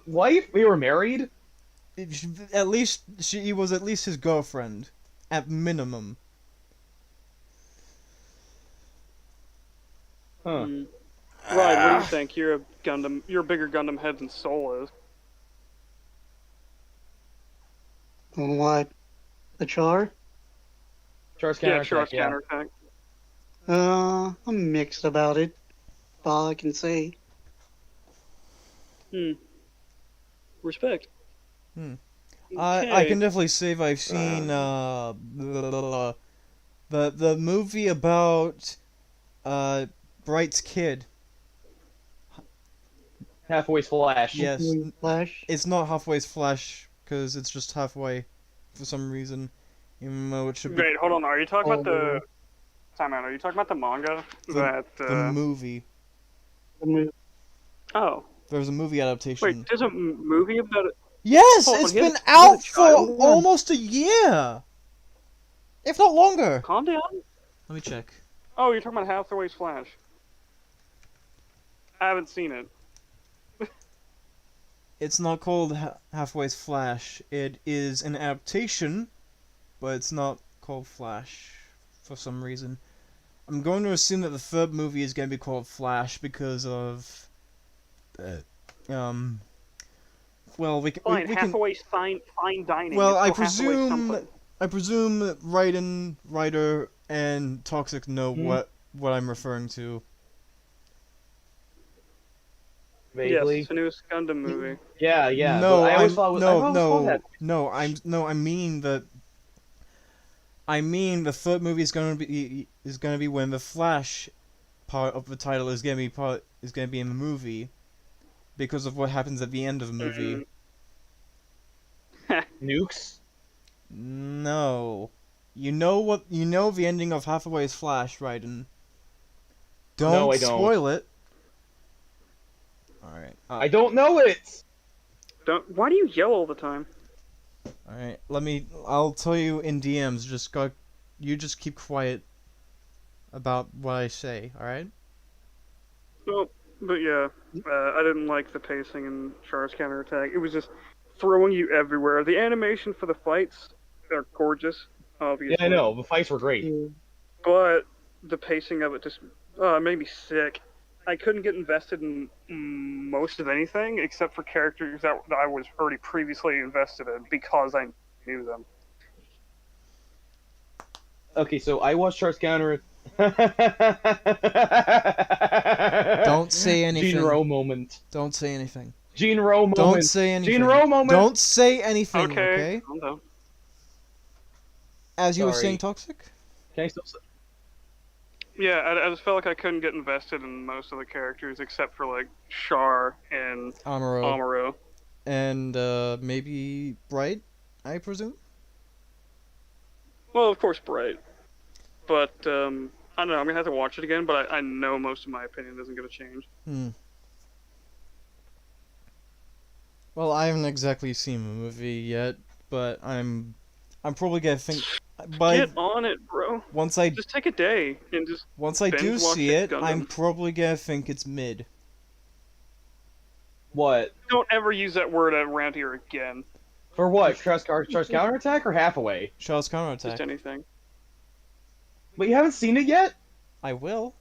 Wife? They were married? At least she was at least his girlfriend, at minimum. Huh. Mm. Right. What do you think? You're a Gundam. You're a bigger Gundam head than Soul is. On what? The Char? Char's Yeah, counterattack. Char's Yeah. counterattack. I'm mixed about it. All I can say. Respect. I can definitely say that I've seen the movie about Bright's kid. Halfway's Flash. Yes, Flash. it's not Halfway's Flash because it's just halfway for some reason. Even though it should be Wait, hold on. Are you talking about the? Time out. Are you talking about the manga the that? movie. The movie. Oh, There's a movie adaptation. wait, there's a movie about it. Yes, Hold on, it's he has been he has a out for child? almost a year, if not longer. Calm down. Let me check. Oh, you're talking about Hathaway's Flash. I haven't seen it. It's not called Halfway's Flash. It is an adaptation, but it's not called Flash for some reason. I'm going to assume that the third movie is going to be called Flash because of, well, we Fine, can. Hathaway's fine dining. Well, It's still Hathaway's something. I presume that Raiden, Ryder, and Toxic know what I'm referring to. Vaguely. Yes, it's a new Gundam movie. Yeah, yeah. No, but I always I'm thought it was, I no, always thought that. no. I mean that. I mean the third movie is gonna be when the Flash part of the title is gonna be in the movie, because of what happens at the end of the movie. Nukes. No, you know the ending of Hathaway's Flash, right? And don't No, I don't. spoil it. All right. I don't know it. Why do you yell all the time? Alright, I'll tell you in DMs, you just keep quiet about what I say, alright? Well, but yeah, I didn't like the pacing in Char's counterattack. It was just throwing you everywhere. The animation for the fights are gorgeous, obviously. Yeah, I know. The fights were great. But the pacing of it just made me sick. I couldn't get invested in most of anything except for characters that I was already previously invested in because I knew them. Okay, so I watched Char's counter. Don't say anything. Gene Rowe moment. Don't say anything. Gene Rowe moment. Don't say anything. Gene Rowe moment. Don't say anything, okay? Calm down. As you were Sorry. saying, Toxic? Can I still say? Yeah, I just felt like I couldn't get invested in most of the characters except for like Char and Amuro. Amuro. And, maybe Bright, I presume? Well, of course, Bright. But, I don't know, I'm gonna have to watch it again, but I know most of my opinion isn't gonna change. Well, I haven't exactly seen the movie yet, but I'm probably gonna think Get on it, bro. once I Just take a day and just do binge watch see it, Gundam. I'm probably gonna think it's mid. What? Don't ever use that word around here again. For what? Char's counterattack or Hathaway? Charles counterattack. Just anything. But you haven't seen it yet? I will.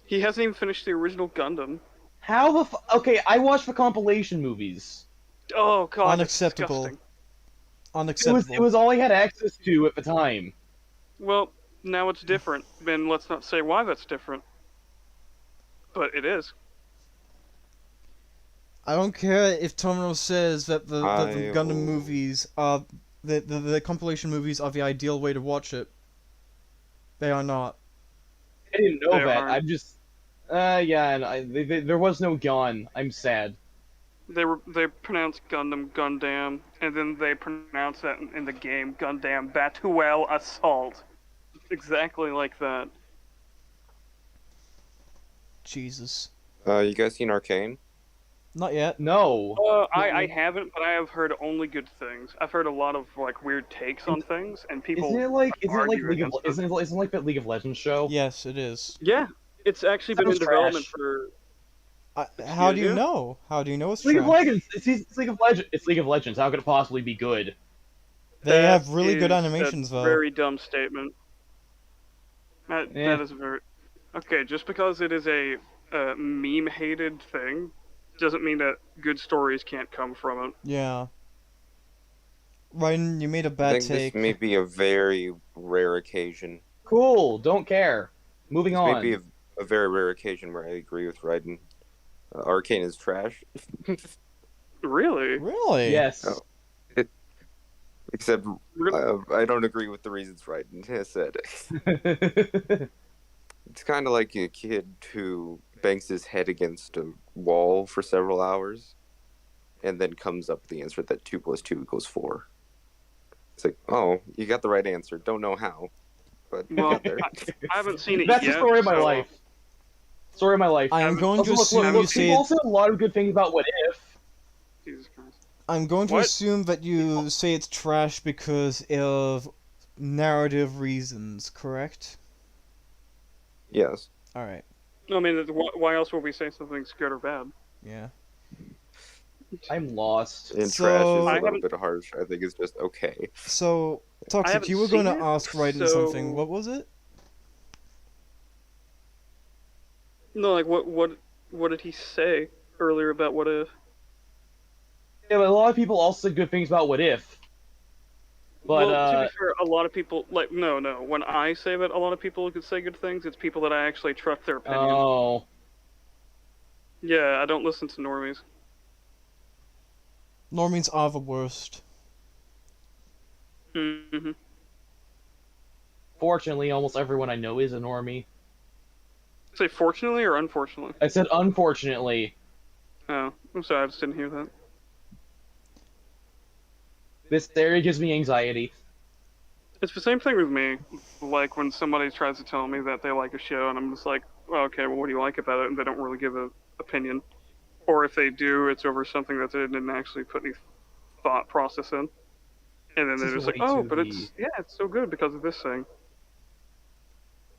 He hasn't even finished the original Gundam. How the Okay, I watched the compilation movies. Oh god, Unacceptable. That's disgusting. Unacceptable. It was all I had access to at the time. Well, now it's different, and let's not say why that's different. But it is. I don't care if Tomino says that the Gundam will- movies are the compilation movies are the ideal way to watch it. They are not. I didn't know They that. aren't. I'm just. Yeah, and there was no Gon. I'm sad. They pronounce Gundam Gundam, and then they pronounce that in the game Gundam Batuel Assault. Exactly like that. Jesus. You guys seen Arcane? Not yet. No. I haven't, but I have heard only good things. I've heard a lot of like weird takes on things, and people. Isn't it like argue League of against it. isn't it like that League of Legends show? Yes, it is. Yeah, it's actually been in Sounds development trash. for. How do you Yeah. know? How do you know it's League of trash? Legends. It's League of Legends. It's League of Legends. How could it possibly be good? They That have really good is animations a though. Very dumb statement. That is a very. Okay, just because it is a meme-hated thing, doesn't mean that good stories can't come from it. Yeah. Ryan, you made a I bad think take. this may be a very rare occasion. Cool. Don't care. Moving This on. may be a very rare occasion where I agree with Raiden. Arcane is trash. Really? Really? Yes. Oh. Except I don't agree with the reasons Raiden has said. It's kind of like a kid who bangs his head against a wall for several hours and then comes up with the answer that 2 + 2 = 4. It's like, oh, you got the right answer. Don't know how, but you Well, got there. I haven't seen it That's yet. the story of my so life. Story of my life. I am going to Also, assume look, you say people also a lot of good things about What If. Jesus Christ. I'm going to What? assume that you say it's trash because of narrative reasons, correct? Yes. Alright, I mean, why else would we say something's good or bad? yeah. I'm lost. And trash is a So- I little haven't- bit harsh. I think it's just okay. So, I Toxic, haven't you were going to seen it, ask right into something. What was it? No, like what did he say earlier about What If? Yeah, but a lot of people also said good things about What If. But, well, to be fair, a lot of people like no. When I say that a lot of people could say good things, it's people that I actually trust their opinion. oh. Yeah, I don't listen to normies. Normies are the worst. Mm-hmm. Fortunately, almost everyone I know is a normie. Say fortunately or unfortunately? I said unfortunately. Oh, I'm sorry, I just didn't hear that. This area gives me anxiety. It's the same thing with me. Like when somebody tries to tell me that they like a show, and I'm just like, well, okay, well, what do you like about it? And they don't really give an opinion. Or if they do, it's over something that they didn't actually put any thought process in. And then This they're is just like, way oh, too but deep. it's so good because of this thing.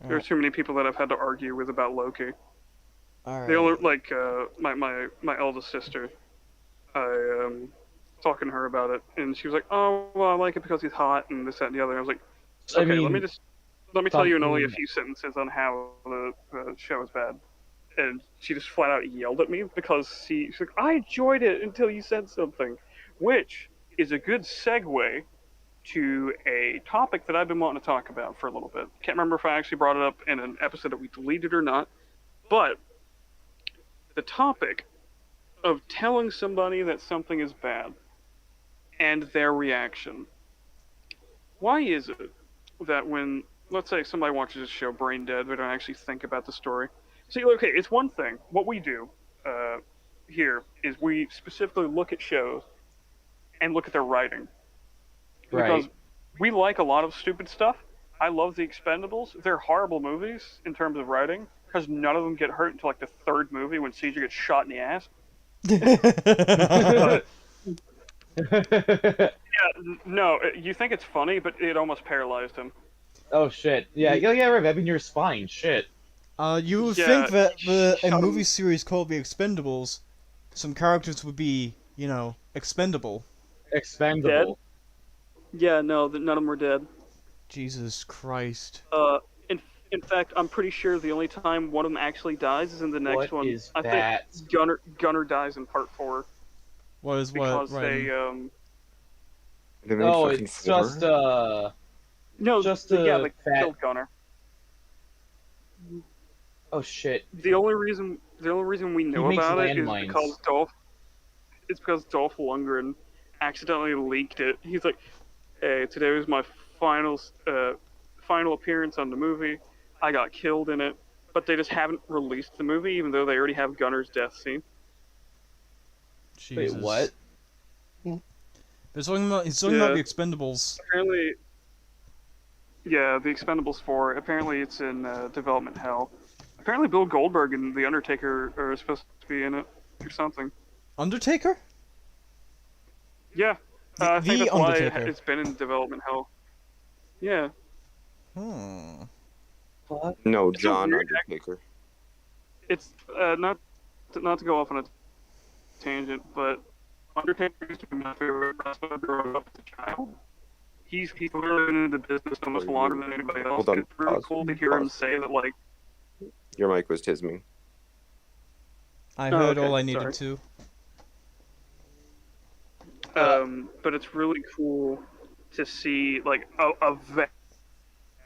There's too many people that I've had to argue with about Loki. The only Alright. like my eldest sister, I talking to her about it, and she was like, oh, well, I like it because he's hot and this, that, and the other. I was like, I okay, mean, let me tell you in only a something- few sentences on how the show is bad. And she just flat out yelled at me because she's like, I enjoyed it until you said something, which is a good segue to a topic that I've been wanting to talk about for a little bit. Can't remember if I actually brought it up in an episode that we deleted or not, but the topic of telling somebody that something is bad and their reaction. Why is it that when, let's say, somebody watches a show brain dead, they don't actually think about the story? See, okay, it's one thing. What we do here is we specifically look at shows and look at their writing. Because Right. we like a lot of stupid stuff. I love The Expendables. They're horrible movies in terms of writing, because none of them get hurt until like the third movie when Caesar gets shot in the ass. No, you think it's funny, but it almost paralyzed him. Oh shit. Yeah, right. That mean your spine. Shit. You would Yeah, think that a shut movie him. series called The Expendables, some characters would be, expendable. Expendable. Yeah, no, none of them were dead. Jesus Christ. In fact, I'm pretty sure the only time one of them actually dies is in the next What one. is I that? think Gunner dies in part 4 What is because what? they They made Oh, fucking it's four? just no, Just yeah, a they fat- killed Gunner. oh shit. The only reason we know makes about it is landmines. because Dolph Lundgren accidentally leaked it. He's like, "Hey, today was my final appearance on the movie. I got killed in it, but they just haven't released the movie, even though they already have Gunner's death scene." Jesus. Wait, what? He's talking about Yeah. The Expendables. Apparently, yeah, The Expendables 4. Apparently, it's in development hell. Apparently, Bill Goldberg and The Undertaker are supposed to be in it or something. Undertaker? Yeah, The- I think the that's why Undertaker. it's been in development hell. Yeah. Hmm. Fuck. No, It's a John weird Undertaker. It's not to go off on a tangent, but Undertaker used to be my favorite wrestler growing up as a child. He's literally been in the business almost longer than anybody else. Hold on, It's really pause, cool to hear him pause. say that, like, Your mic was tisming. I Oh, heard okay, all I needed sorry. to. but it's really cool to see like a vet,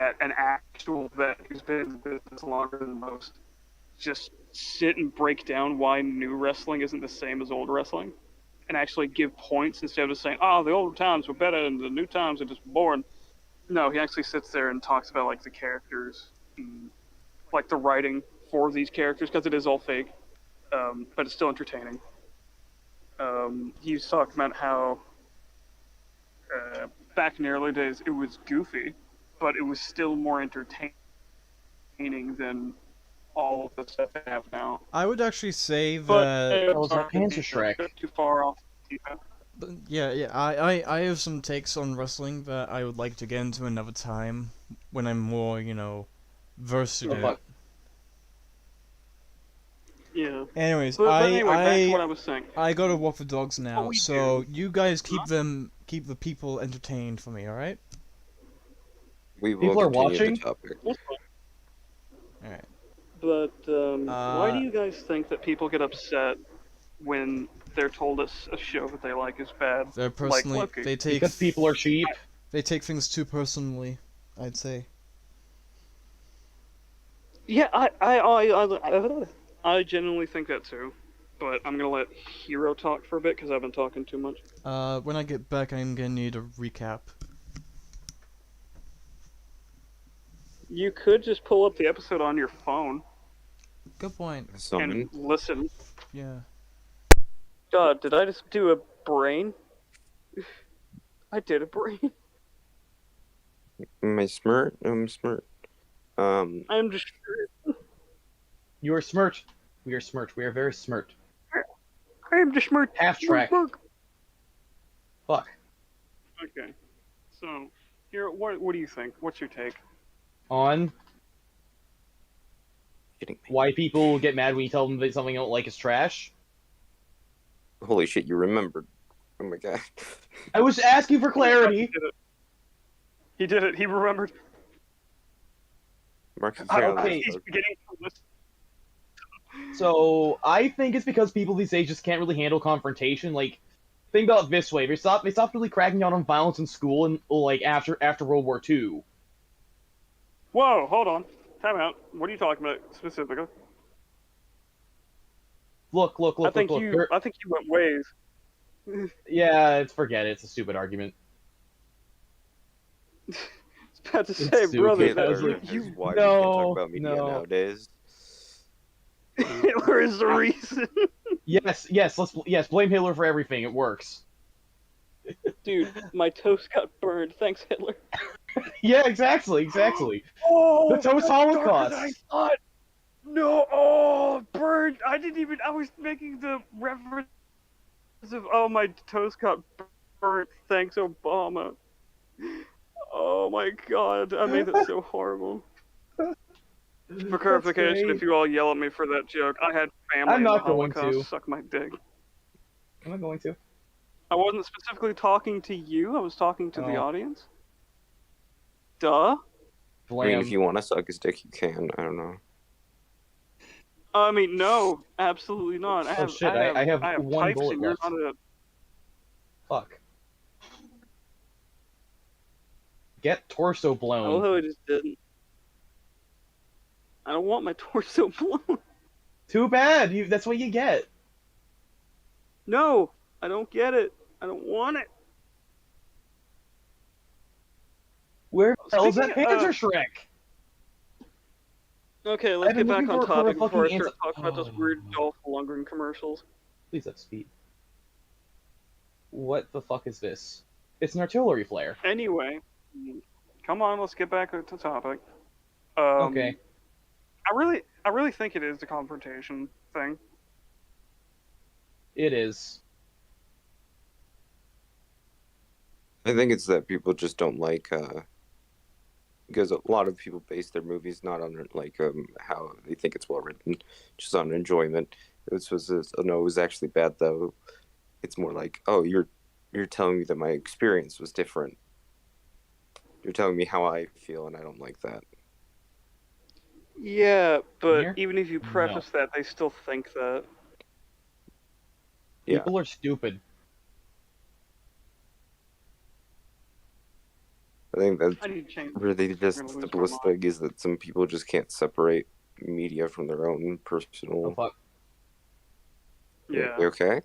an actual vet who's been in the business longer than most, just sit and break down why new wrestling isn't the same as old wrestling, and actually give points instead of just saying, "Oh, the old times were better and the new times are just boring." No, he actually sits there and talks about like the characters, and, like the writing for these characters, because it is all fake, but it's still entertaining. He was talking about how back in the early days it was goofy, but it was still more entertaining than all of the stuff they have now. I would actually say But that. I'm Oh, is that sorry, Panzer Shrek? too far off. Yeah, I have some takes on wrestling that I would like to get into another time when I'm more, versed in Oh, it. fuck. Yeah. Anyways, But anyway, back to what I was saying. I gotta walk the dogs now, we so do. you guys keep the people entertained for me, alright? We will People are continue watching? the topic. Alright. But why do Uh, you guys think that people get upset when they're told a show that they like is bad? they're Like personally Loki. Because people are sheep. they take things too personally, I'd say. Yeah, I genuinely think that too. But I'm gonna let Hero talk for a bit because I've been talking too much. When I get back, I'm gonna need a recap. You could just pull up the episode on your phone Good point. Summon. and listen. Yeah. God, did I just do a brain? I did a brain. Am I smart? I'm smart. I'm just. You are smirched. We are smirched. We are very smirched. I am just smart. Half track. Fuck. Okay. So, here, what do you think? What's your take? On Kidding me. why people get mad when you tell them that something they don't like is trash. Holy shit, you remembered. Oh my god. I was asking for clarity. He did it. He remembered. Marcus, Okay. He's beginning to listen. So I think it's because people these days just can't really handle confrontation. Like, think about it this way: they stopped really cracking down on violence in school, and like after World War II. Whoa, hold on. Time out. What are you talking about specifically? Look. I think you went ways. Yeah, forget it. It's a stupid argument. I was about to say, It's brother, stupid. that Hitler was is you. why we can't talk about media no. nowadays. Hitler is the reason. Yes, blame Hitler for everything. It works. Dude, my toast got burned. Thanks, Hitler. Yeah, exactly. Oh, The toast that's Holocaust. darker than I thought. No, oh, burned. I was making the reference of, oh, my toast got burnt. Thanks, Obama. Oh my god, I made that so horrible. For clarification, great. if you all yell at me for that joke, I had family I'm in the not going Holocaust. to. Suck my dick. I'm not going to. I wasn't specifically talking to you, I was talking to the Oh. audience. Duh. I mean, if Blam. you want to suck his dick, you can. I don't know. I mean, no, absolutely not. Oh, shit, I have one types bullet and you're left. not a... Fuck. Get torso I love blown. how I just didn't. I don't want my torso blown. Too bad. That's what you get. No, I don't get it. I don't want it. Where the hell is that Speaking of- Panzer Shrek? Okay, let's I've been get back looking on for a topic before I fucking start talking about those Oh, weird no. Dolph Lundgren commercials. Please have speed. What the fuck is this? It's an artillery flare. Anyway, come on, let's get back to topic. Okay. I really think it is the confrontation thing. It is. I think it's that people just don't like, because a lot of people base their movies not on like how they think it's well written, just on enjoyment. This was no, it was actually bad though. It's more like, oh, you're telling me that my experience was different. You're telling me how I feel, and I don't like that. Yeah, but Here? even if you preface that, they still think that. Yeah. People are stupid. I think that's I need to change. really just I'm gonna the lose my simplest mind. thing is that some people just can't separate media from their own personal. Oh fuck. Yeah. You okay?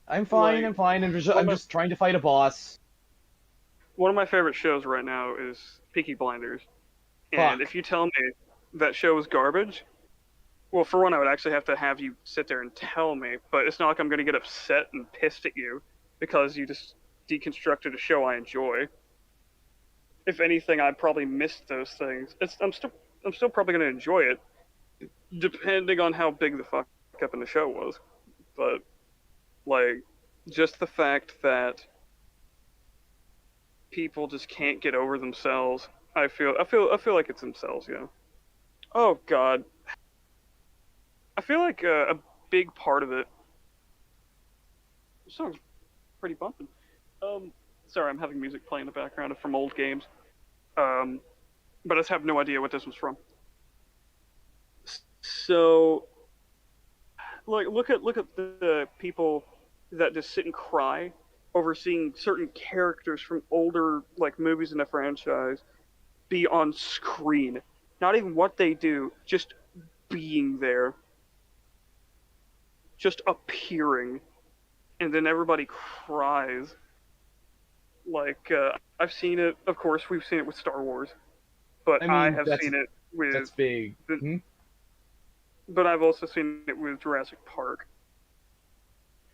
I'm fine. Like, I'm just trying to fight a boss. One of my favorite shows right now is Peaky Blinders. And Fuck. if you tell me that show is garbage, well, for one, I would actually have to have you sit there and tell me, but it's not like I'm going to get upset and pissed at you because you just deconstructed a show I enjoy. If anything, I probably missed those things. I'm still probably gonna enjoy it, depending on how big the fuck up in the show was. But like, just the fact that people just can't get over themselves. I feel like it's themselves, you know. Oh God, I feel like a big part of it. This song's pretty bumping. Um, sorry, I'm having music playing in the background from old games. Um, but I just have no idea what this was from. So, like, look at the people that just sit and cry over seeing certain characters from older like movies in the franchise be on screen. Not even what they do, just being there, just appearing, and then everybody cries. Like I've seen it. Of course, we've seen it with Star Wars, but I I mean, have seen it that's with. big. Hmm? But I've also seen it with Jurassic Park.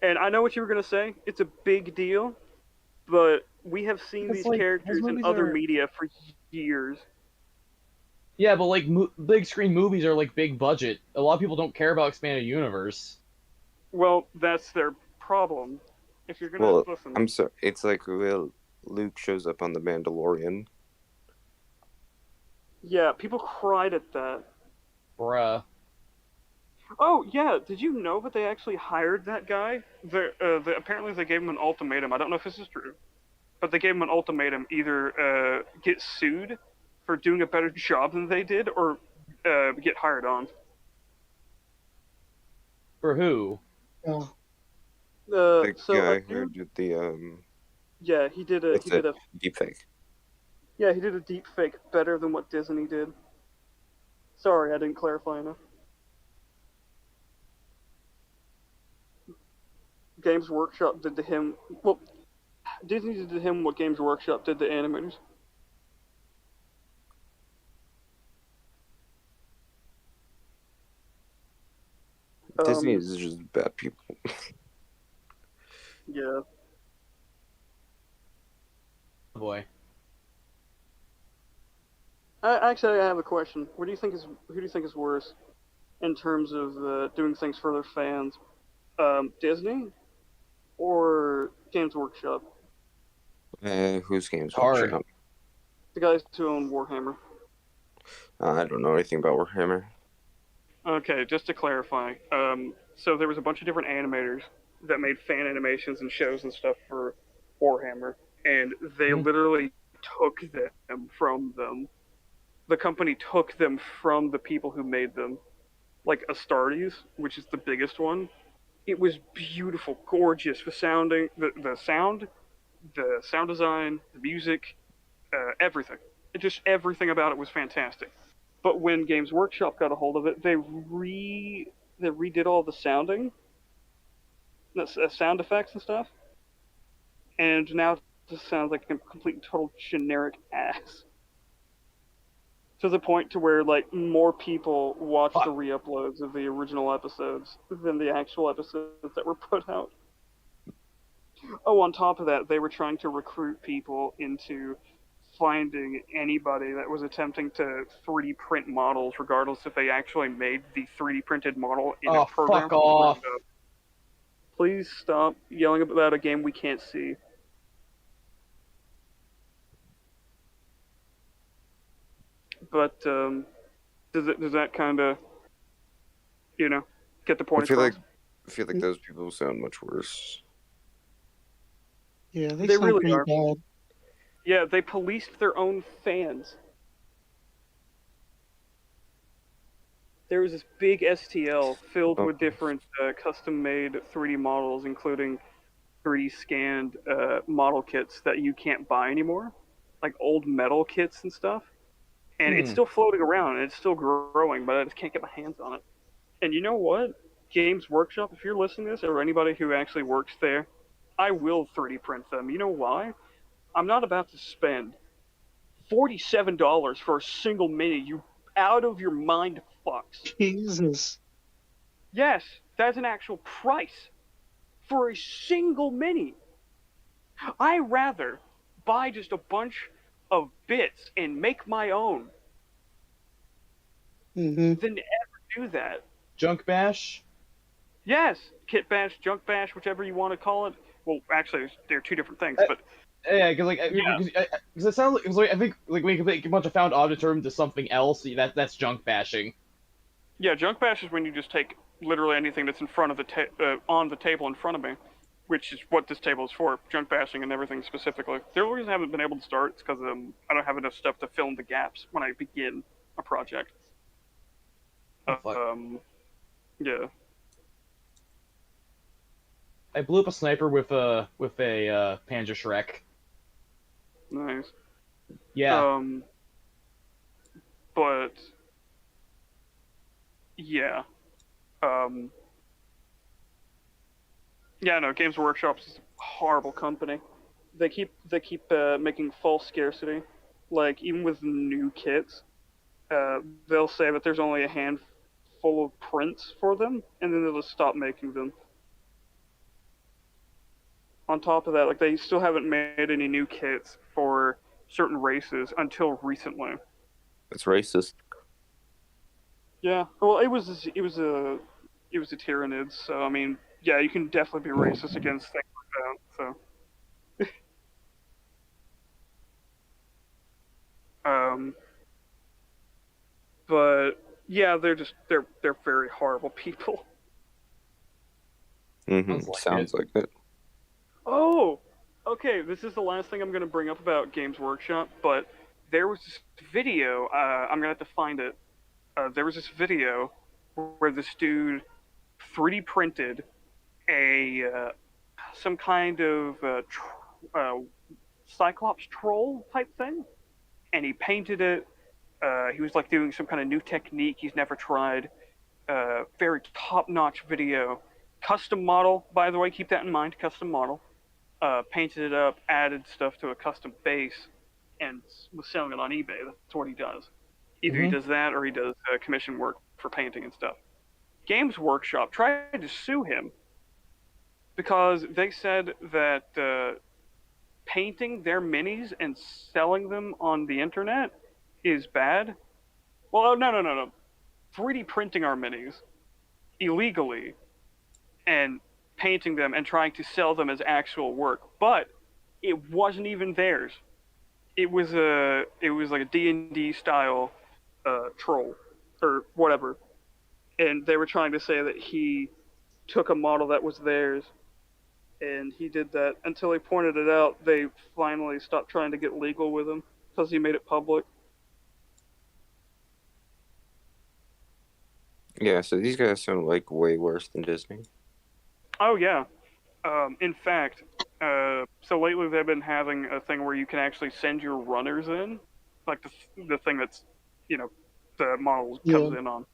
And I know what you were gonna say. It's a big deal, but we have seen Because these like those characters in movies other are. media for years. Yeah, but like big screen movies are like big budget. A lot of people don't care about expanded universe. Well, that's their problem. If you're gonna Well, listen, I'm sorry. It's like when Luke shows up on The Mandalorian. yeah, people cried at that. Bruh. Oh yeah, did you know that they actually hired that guy? Apparently they gave him an ultimatum. I don't know if this is true, but they gave him an ultimatum: either get sued for doing a better job than they did, or get hired on. For who? Oh, The So a guy who dude, did the yeah, it's a deepfake. he did a deep fake better than what Disney did. Sorry, I didn't clarify enough. Games Workshop did to him. Well, Disney did to him what Games Workshop did to animators. Disney is just bad people. Yeah. Oh boy. Actually, I have a question. Who do you think is worse in terms of doing things for their fans? Disney or Games Workshop? Whose games Hard. workshop? The guys who own Warhammer. I don't know anything about Warhammer. Okay, just to clarify, so there was a bunch of different animators that made fan animations and shows and stuff for Warhammer, and they Hmm. literally took them from them. The company took them from the people who made them. Like Astartes, which is the biggest one. It was beautiful, gorgeous. The sound design, the music, everything. Just everything about it was fantastic. But when Games Workshop got a hold of it, they redid all the sounding, sound effects and stuff, and now it just sounds like a complete and total generic ass. To the point to where like more people watch the re-uploads of the original episodes than the actual episodes that were put out. Oh, on top of that, they were trying to recruit people into finding anybody that was attempting to 3D print models, regardless if they actually made the 3D printed model in a Oh, program fuck from the ground off. up. Please stop yelling about a game we can't see. But does that kind of, get the I point feel across? like those people sound much worse. yeah, they They sound really pretty are. bad. Yeah, they policed their own fans. There was this big STL filled Oh, with different custom-made 3D models, including 3D scanned model kits that you can't buy anymore, like old metal kits and stuff. And it's Hmm. still floating around and it's still growing, but I just can't get my hands on it. And you know what? Games Workshop, if you're listening to this, or anybody who actually works there, I will 3D print them. You know why? I'm not about to spend $47 for a single mini, you out of your mind fucks. Jesus. Yes, that's an actual price for a single mini. I rather buy just a bunch of bits and make my own Mm-hmm. then ever do that. Junk Bash. Yes, Kit Bash, Junk Bash, whichever you want to call it. Well, actually, they're two different things, but Yeah, because yeah. because it sounds like I think like we could make a bunch of found object term to something else. That's junk bashing. Yeah, junk bash is when you just take literally anything that's in front of on the table in front of me, which is what this table is for. Junk bashing and everything specifically. The only reason I haven't been able to start is because I don't have enough stuff to fill in the gaps when I begin a project. Oh, fuck. Yeah. I blew up a sniper with a Panzer Shrek. Nice. Yeah. But yeah. Um, yeah, no, Games Workshop is a horrible company. They keep making false scarcity. Like even with new kits, they'll say that there's only a handful of prints for them, and then they'll just stop making them. On top of that, like they still haven't made any new kits for certain races until recently. That's racist. Yeah, well, it was a Tyrannid, so I mean, yeah, you can definitely be racist against things like that. So, but yeah, they're very horrible people. Mm-hmm. Sounds like it. Oh, okay. This is the last thing I'm going to bring up about Games Workshop, but there was this video. I'm going to have to find it. There was this video where this dude 3D printed a some kind of Cyclops troll type thing, and he painted it. He was like doing some kind of new technique he's never tried. Very top-notch video. Custom model, by the way. Keep that in mind. Custom model. Painted it up, added stuff to a custom base, and was selling it on eBay. That's what he does. Either he does that or he does commission work for painting and stuff. Games Workshop tried to sue him because they said that painting their minis and selling them on the internet is bad. Well, no. 3D printing our minis illegally and painting them and trying to sell them as actual work, but it wasn't even theirs. It was like a D&D style troll or whatever, and they were trying to say that he took a model that was theirs, and he did that until he pointed it out. They finally stopped trying to get legal with him because he made it public. Yeah, so these guys sound like way worse than Disney. Oh yeah. In fact, so lately they've been having a thing where you can actually send your runners in, like the thing that's, the model comes in on,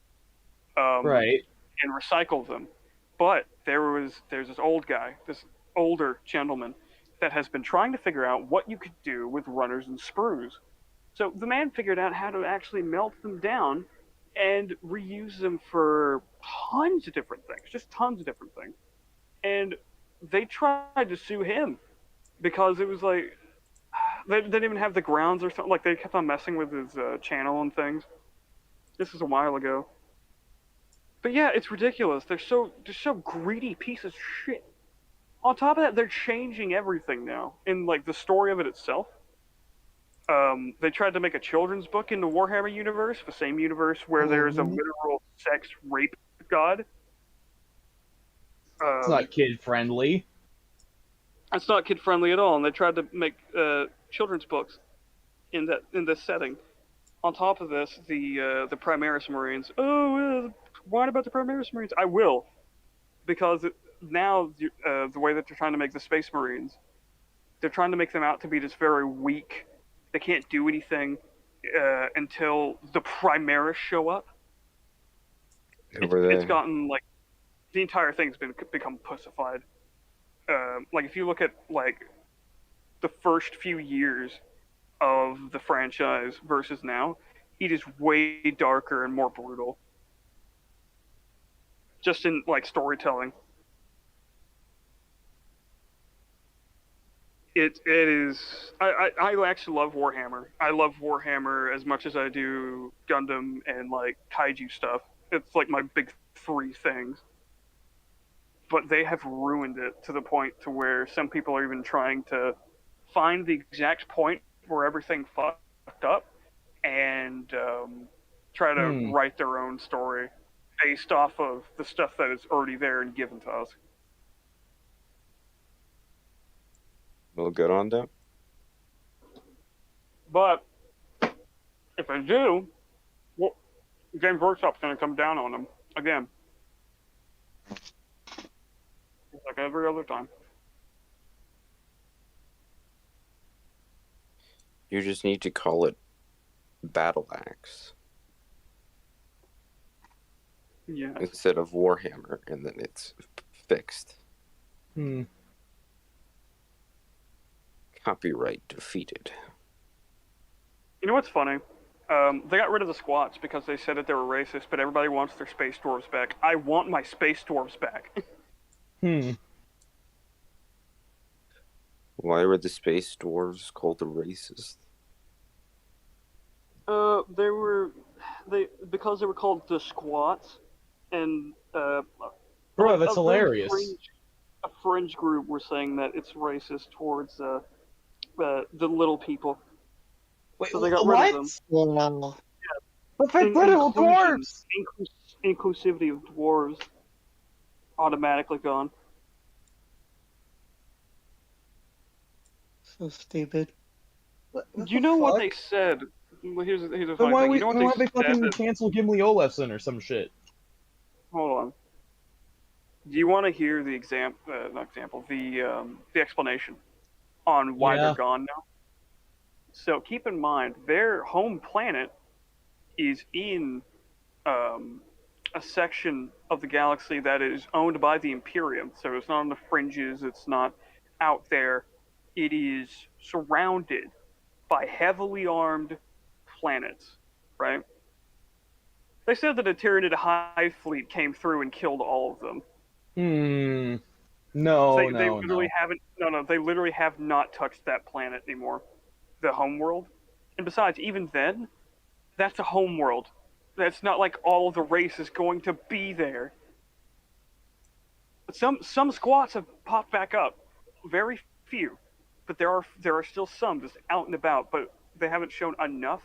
Right. and recycle them. But there's this old guy, this older gentleman, that has been trying to figure out what you could do with runners and sprues. So the man figured out how to actually melt them down and reuse them for tons of different things, just tons of different things. And they tried to sue him because it was like they didn't even have the grounds or something. Like they kept on messing with his channel and things. This was a while ago. But yeah, it's ridiculous. They're so greedy piece of shit. On top of that, they're changing everything now in like the story of it itself. They tried to make a children's book in the Warhammer universe, the same universe where there's a literal sex rape god. It's not kid friendly. It's not kid friendly at all, and they tried to make children's books in this setting. On top of this, the Primaris Marines. Oh, what about the Primaris Marines? I will, because now the way that they're trying to make the Space Marines, they're trying to make them out to be just very weak. They can't do anything until the Primaris show up. It's gotten like the entire thing's become pussified. Like if you look at like the first few years of the franchise versus now, it is way darker and more brutal. Just in like storytelling. It is. I actually love Warhammer. I love Warhammer as much as I do Gundam and like kaiju stuff. It's like my big three things. But they have ruined it to the point to where some people are even trying to find the exact point where everything fucked up and try to Hmm. write their own story based off of the stuff that is already there and given to us. Well, good on them. But if they do, well, Games Workshop's going to come down on them again, like every other time. You just need to call it Battle Axe Yeah. instead of Warhammer, and then it's fixed. Hmm. Copyright defeated. You know what's funny? They got rid of the squats because they said that they were racist, but everybody wants their space dwarves back. I want my space dwarves back. Hmm. Why were the space dwarves called the racist? Because they were called the squats, and Bro, that's a very hilarious. a fringe group were saying that it's racist towards the little people, Wait, so they got rid of them. Well, But they're little Inclusion, dwarves! inclusivity of dwarves automatically gone. so stupid. What You the know what fuck? they said? Well, here's a Then funny thing. You know what why they don't they said? fucking cancel Gimli Olafsson or some shit? Hold on. Do you want to hear the not example, the explanation on why they're Yeah. gone now? So keep in mind, their home planet is in um, a section of the galaxy that is owned by the Imperium. So it's not on the fringes. It's not out there. It is surrounded by heavily armed planets, right? They said that a Tyranid hive fleet came through and killed all of them. Hmm. No, They no, literally no. haven't. No, they literally have not touched that planet anymore. The home world. And besides, even then, that's a home world. That's not like all of the race is going to be there. Some squats have popped back up, very few, but there are still some just out and about. But they haven't shown enough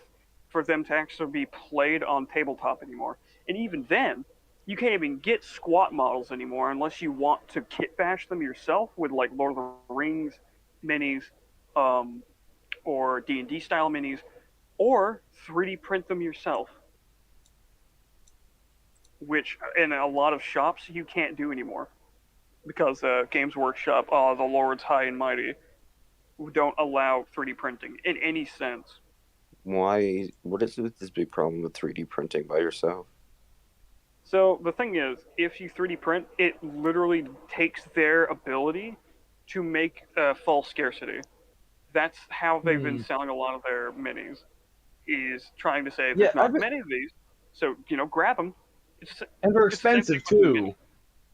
for them to actually be played on tabletop anymore. And even then, you can't even get squat models anymore unless you want to kit bash them yourself with like Lord of the Rings minis, um, or D&D style minis, or 3D print them yourself, which in a lot of shops you can't do anymore because Games Workshop, the Lords High and Mighty, don't allow 3D printing in any sense. Why? What is this big problem with 3D printing by yourself? So the thing is, if you 3D print, it literally takes their ability to make false scarcity. That's how they've been Hmm. selling a lot of their minis, is trying to say Yeah, there's not many of these, so grab them. It's and they're it's the same thing expensive with the mini. too.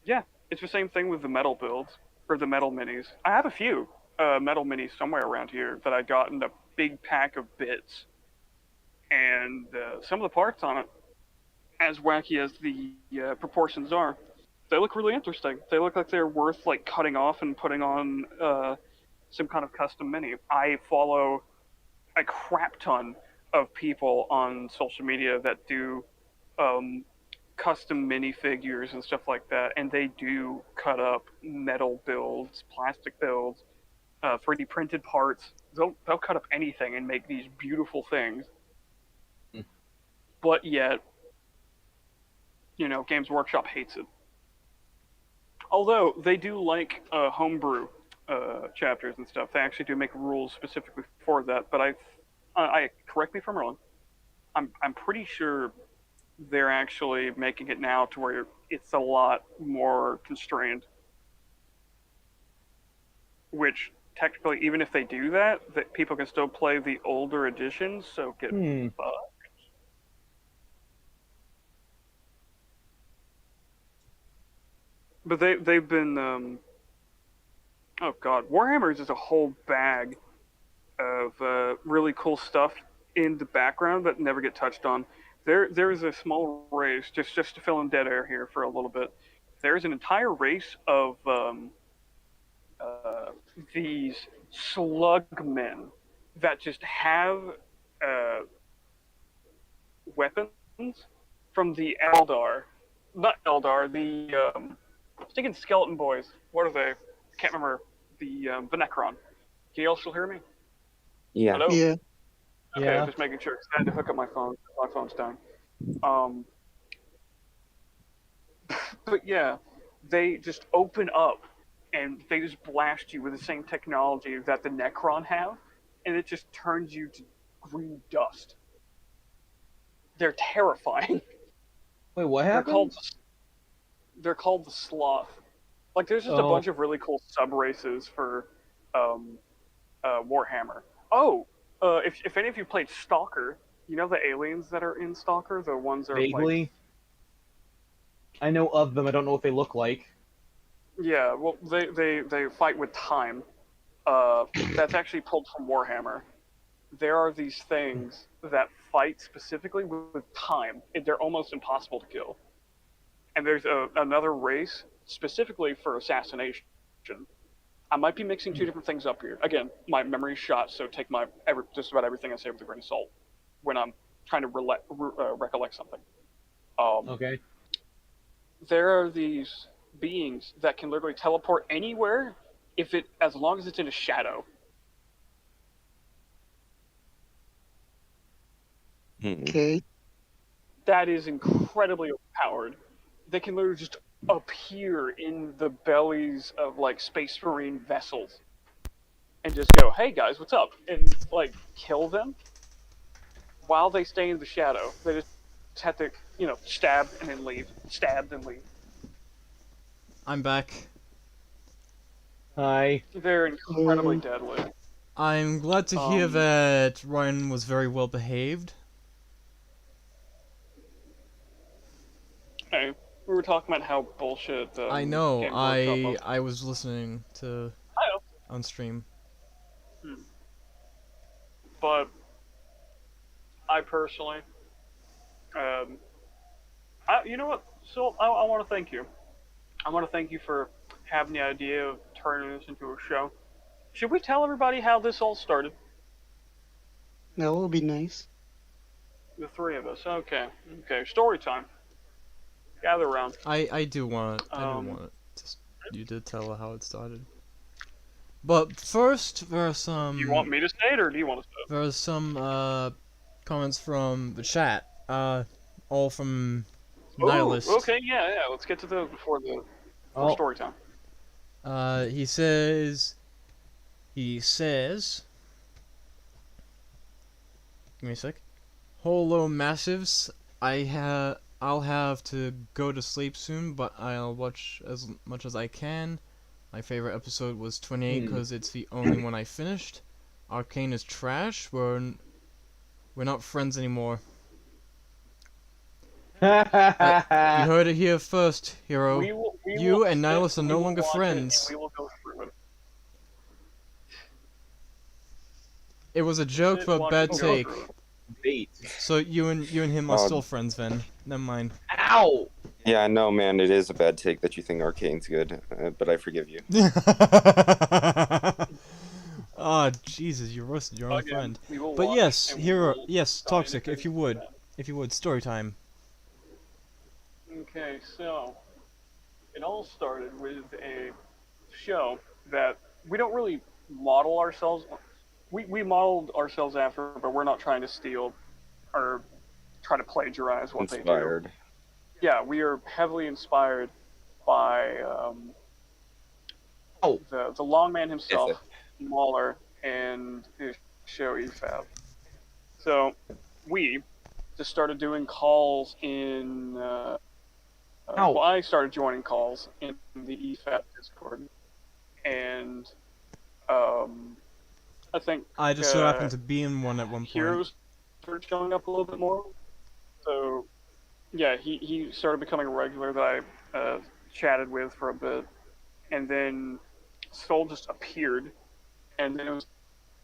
Yeah, it's the same thing with the metal builds or the metal minis. I have a few metal minis somewhere around here that I got in a big pack of bits, and some of the parts on it, as wacky as the proportions are, they look really interesting. They look like they're worth like cutting off and putting on some kind of custom mini. I follow a crap ton of people on social media that do um, custom minifigures and stuff like that, and they do cut up metal builds, plastic builds, 3D printed parts. They'll cut up anything and make these beautiful things. But yet, Games Workshop hates it. Although they do like homebrew chapters and stuff, they actually do make rules specifically for that. But I correct me if I'm wrong. I'm pretty sure they're actually making it now to where it's a lot more constrained. Which technically, even if they do that, that people can still play the older editions, so get Hmm. fucked. But they've been Oh god, Warhammer is just a whole bag of really cool stuff in the background that never get touched on. There is a small race, just to fill in dead air here for a little bit. There's an entire race of uh, these slugmen that just have uh, weapons from the Eldar, not Eldar, the stinking skeleton boys. What are they? I can't remember. The Necron. Can you all still hear me? Yeah. Hello. Yeah. Okay, Yeah. just making sure. 'Cause I had to hook up my phone. My phone's down. Um, but yeah, they just open up and they just blast you with the same technology that the Necron have, and it just turns you to green dust. They're terrifying. Wait, what They're called happened? they're called the Sloth. Like there's just a Oh, bunch of really cool sub races for um, Warhammer. Oh, if any of you played Stalker, you know the aliens that are in Stalker, the ones that are like, vaguely. I know of them. I don't know what they look like. yeah, well they fight with time. That's actually pulled from Warhammer. There are these things that fight specifically with time. They're almost impossible to kill. And there's another race specifically for assassination. I might be mixing two different things up here. Again, my memory's shot, so take just about everything I say with a grain of salt when I'm trying to recollect something. Um, Okay. there are these beings that can literally teleport anywhere as long as it's in a shadow. Hmm. Okay. That is incredibly overpowered. They can literally just appear in the bellies of like space marine vessels and just go, "Hey guys, what's up?" and like kill them while they stay in the shadow. They just have to, stab and then leave, stab then leave. I'm back. Hi. They're incredibly Um, deadly. I'm glad to hear Um, that Ryan was very well behaved. hey, we were talking about how bullshit I know. Games Workshop was. I was listening to I know. on stream. Hmm. But I personally, um, you know what? So I want to thank you. I want to thank you for having the idea of turning this into a show. Should we tell everybody how this all started? that will be nice. The three of us. Okay. Okay. Story time. Gather around. I do want Um, you to tell how it started. But first, do you want me to say it or do you want to say it? there are some comments from the chat. All from Oh, Nihilist. okay. Yeah, yeah. Let's get to the before Oh, story time. He says. He says. Give me a sec. Holo Massives. I'll have to go to sleep soon, but I'll watch as much as I can. My favorite episode was 28 because it's the only one I finished. Arcane is trash. We're not friends anymore. You heard it here first, hero. We You will and sit, Nihilus are we no will longer watch friends. it, and we will go through it. It was a joke Sit, for a watch bad it, and go take. through it. bait. So you and him are Oh. still friends then. Never mind. Ow! Yeah, I know, man. It is a bad take that you think Arcane's good, but I forgive you. Oh Jesus, you roasted your own Again, friend. we will But watch yes, and we hero, will yes, dive toxic. into that. If you would, story time. Okay, so it all started with a show that we don't really model ourselves. We modeled ourselves after, but we're not trying to steal or try to plagiarize what they do. Inspired. Yeah, we are heavily inspired by Oh. the long man himself, Ethic. Mahler, and his show EFAB. So we just started doing calls in. Well, I started joining calls in the EFAB Discord, and I think I just so happened to be in one at one point. Heroes started showing up a little bit more. So yeah, he started becoming a regular that I chatted with for a bit, and then Soul just appeared, and then it was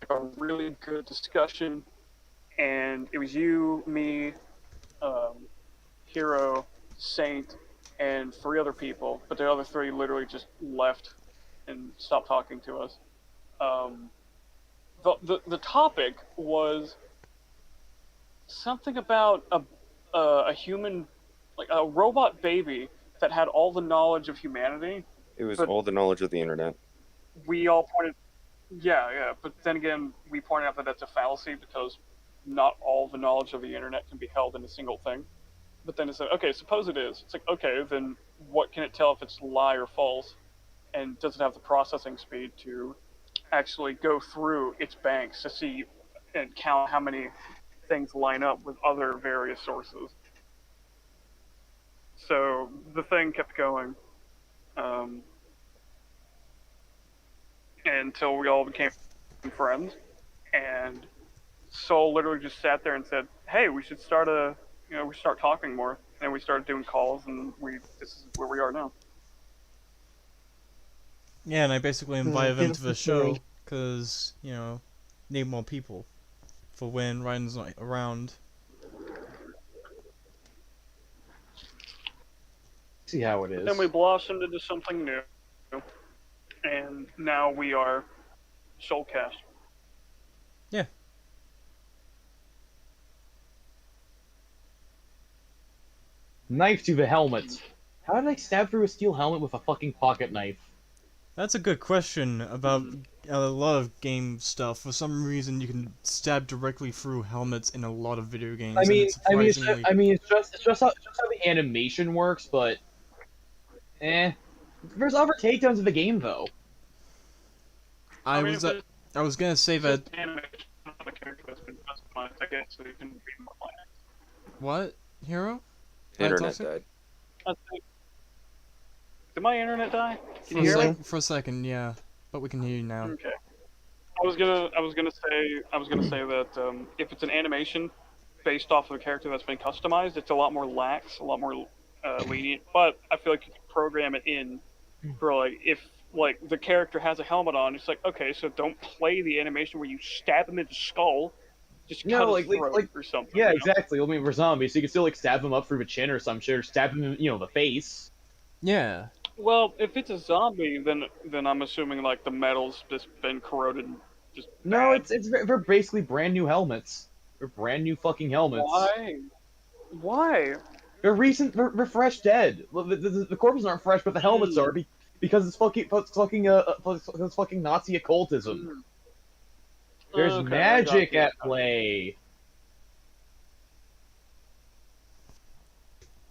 like a really good discussion, and it was you, me, Hero, Saint, and 3 other people, but the other 3 literally just left and stopped talking to us. The topic was something about a human, like a robot baby that had all the knowledge of humanity. It was But- all the knowledge of the internet. We all pointed, yeah, but then again, we pointed out that that's a fallacy because not all the knowledge of the internet can be held in a single thing. But then it said, okay, suppose it is. It's like, okay, then what can it tell if it's lie or false? And does it have the processing speed to actually go through its banks to see and count how many things line up with other various sources? So the thing kept going until we all became friends. And Soul literally just sat there and said, hey, we should start talking more. And we started doing calls, and this is where we are now. Yeah, and I basically invited them to the beautiful show story. because, need more people for when Ryan's not around. See how it is. Then we blossomed into something new, and now we are Soulcast. Yeah. Knife to the helmet. How did I stab through a steel helmet with a fucking pocket knife? That's a good question about a lot of game stuff. For some reason, you can stab directly through helmets in a lot of video games. I mean, and it's surprisingly... it's just how the animation works, but there's other takedowns of the game though. I mean, was if I was gonna say that. animation of the character that's been customized, I guess, so you can be more playing. What, Hero? Internet Toxic? died. Did my internet die? Can you For hear me? for a second, yeah, but we can hear you now. Okay. I was gonna say that if it's an animation based off of a character that's been customized, it's a lot more lax, a lot more lenient. But I feel like you can program it in for like if like the character has a helmet on, it's like okay, so don't play the animation where you stab him in the skull, just cut his throat or something. Yeah, you know? exactly. I mean, for zombies, so you can still like stab them up through the chin or some shit, or stab them in, the face. Yeah. Well, if it's a zombie, then I'm assuming like the metal's just been corroded. And just No, bad. they're basically brand new helmets. They're brand new fucking helmets. Why? Why? They're recent. They're fresh dead. Well, the corpses aren't fresh, but the helmets are because it's fucking Nazi occultism. There's Okay, magic I got at you. play.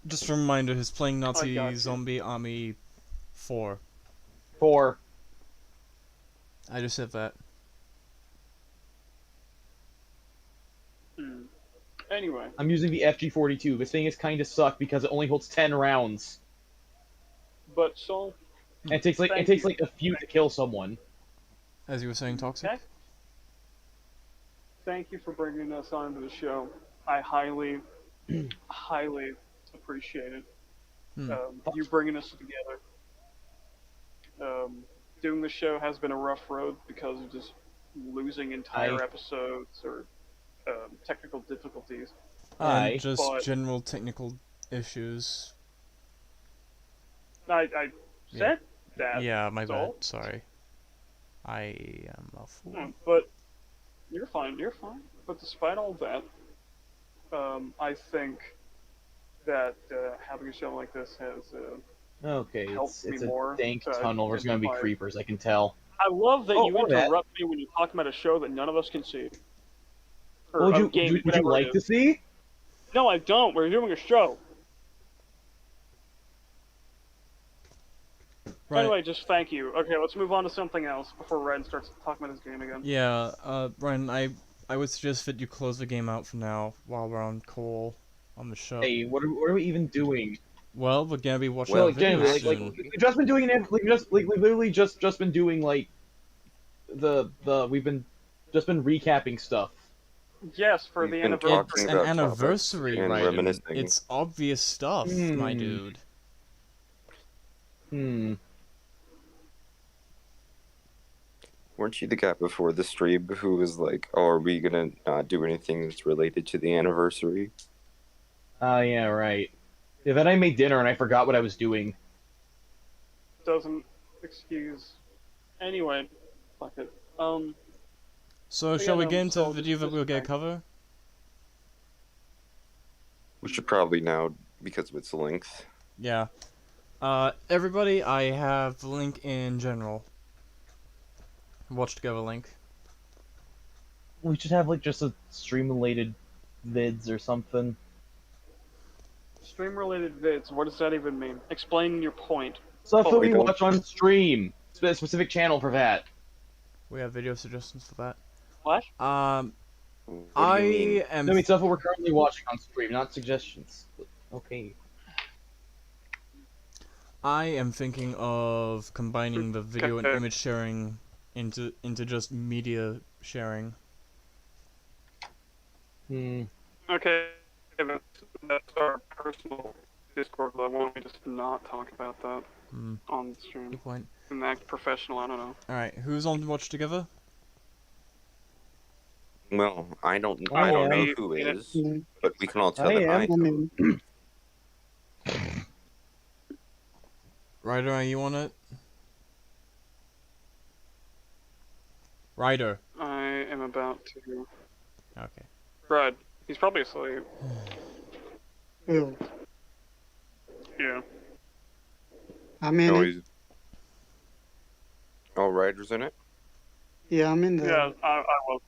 Just a reminder, he's playing Nazi got you. Zombie Army 4. I just said that. Anyway, I'm using the FG-42. This thing is kind of suck because it only holds 10 rounds. but Soul, And it takes like Thank it takes you. like a few to kill someone. As you were saying, Toxic? okay. Thank you for bringing us onto the show. I highly, highly appreciate it. Hmm. You bringing us together. Doing the show has been a rough road because of just losing entire episodes or technical difficulties. Aye, And just but- general technical issues. I said that. Yeah, my bad. Soul. Sorry. I am a fool. But you're fine. You're fine. But despite all that, I think that having a show like this has. Okay, Help it's me a more dank to tunnel. There's gonna be identify- creepers. I can tell. I love that you or that. interrupt me when you're talking about a show that none of us can see. Or Would a you game, would you whatever it like is. to see? No, I don't. We're doing a show. Right. Anyway, just thank you. Okay, let's move on to something else before Ren starts talking about his game again. Yeah, Ryan, I would suggest that you close the game out for now while we're on call on the show. Hey, what are we even doing? Well, we're gonna be watching Well, a video Genuinely, like soon. we've just been doing it. We've literally just been doing like we've been recapping stuff. Yes, for We've the been anniversary. It's talking an about anniversary, topics and Ryan. reminiscing. It's obvious stuff, my Hmm. dude. Weren't you the guy before the stream who was like, "Oh, are we gonna not do anything that's related to the anniversary?" Oh, yeah, right. Yeah, then I made dinner and I forgot what I was doing. Doesn't excuse. Anyway, fuck it. So yeah, shall we no, get into so the video this that we're gonna thing. cover? We should probably now because of its length. Yeah. Everybody, I have the link in general. Watch together link. We should have like just a stream-related vids or something. Stream-related vids. What does that even mean? Explain your point. Stuff that Oh, we we don't- watch on stream. A specific channel for that. We have video suggestions for that. What? Um, What do you I mean? am. I mean, stuff that we're currently watching on stream, not suggestions. Okay. I am thinking of combining the video and Okay. image sharing into just media sharing. Okay, that's our personal Discord. I want me to just not talk about that on the stream Good point. and act professional. I don't know. All right, who's on Watch Together? Well, I don't I know am. who is, Mm, but we can all tell I that am. I I mean, Ryder, are you on it? Ryder. I am about to. Okay. Brad, he's probably asleep. ew. Yeah. I'm in know it. he's. All Riders in it. Yeah, I'm in the. Yeah, I will.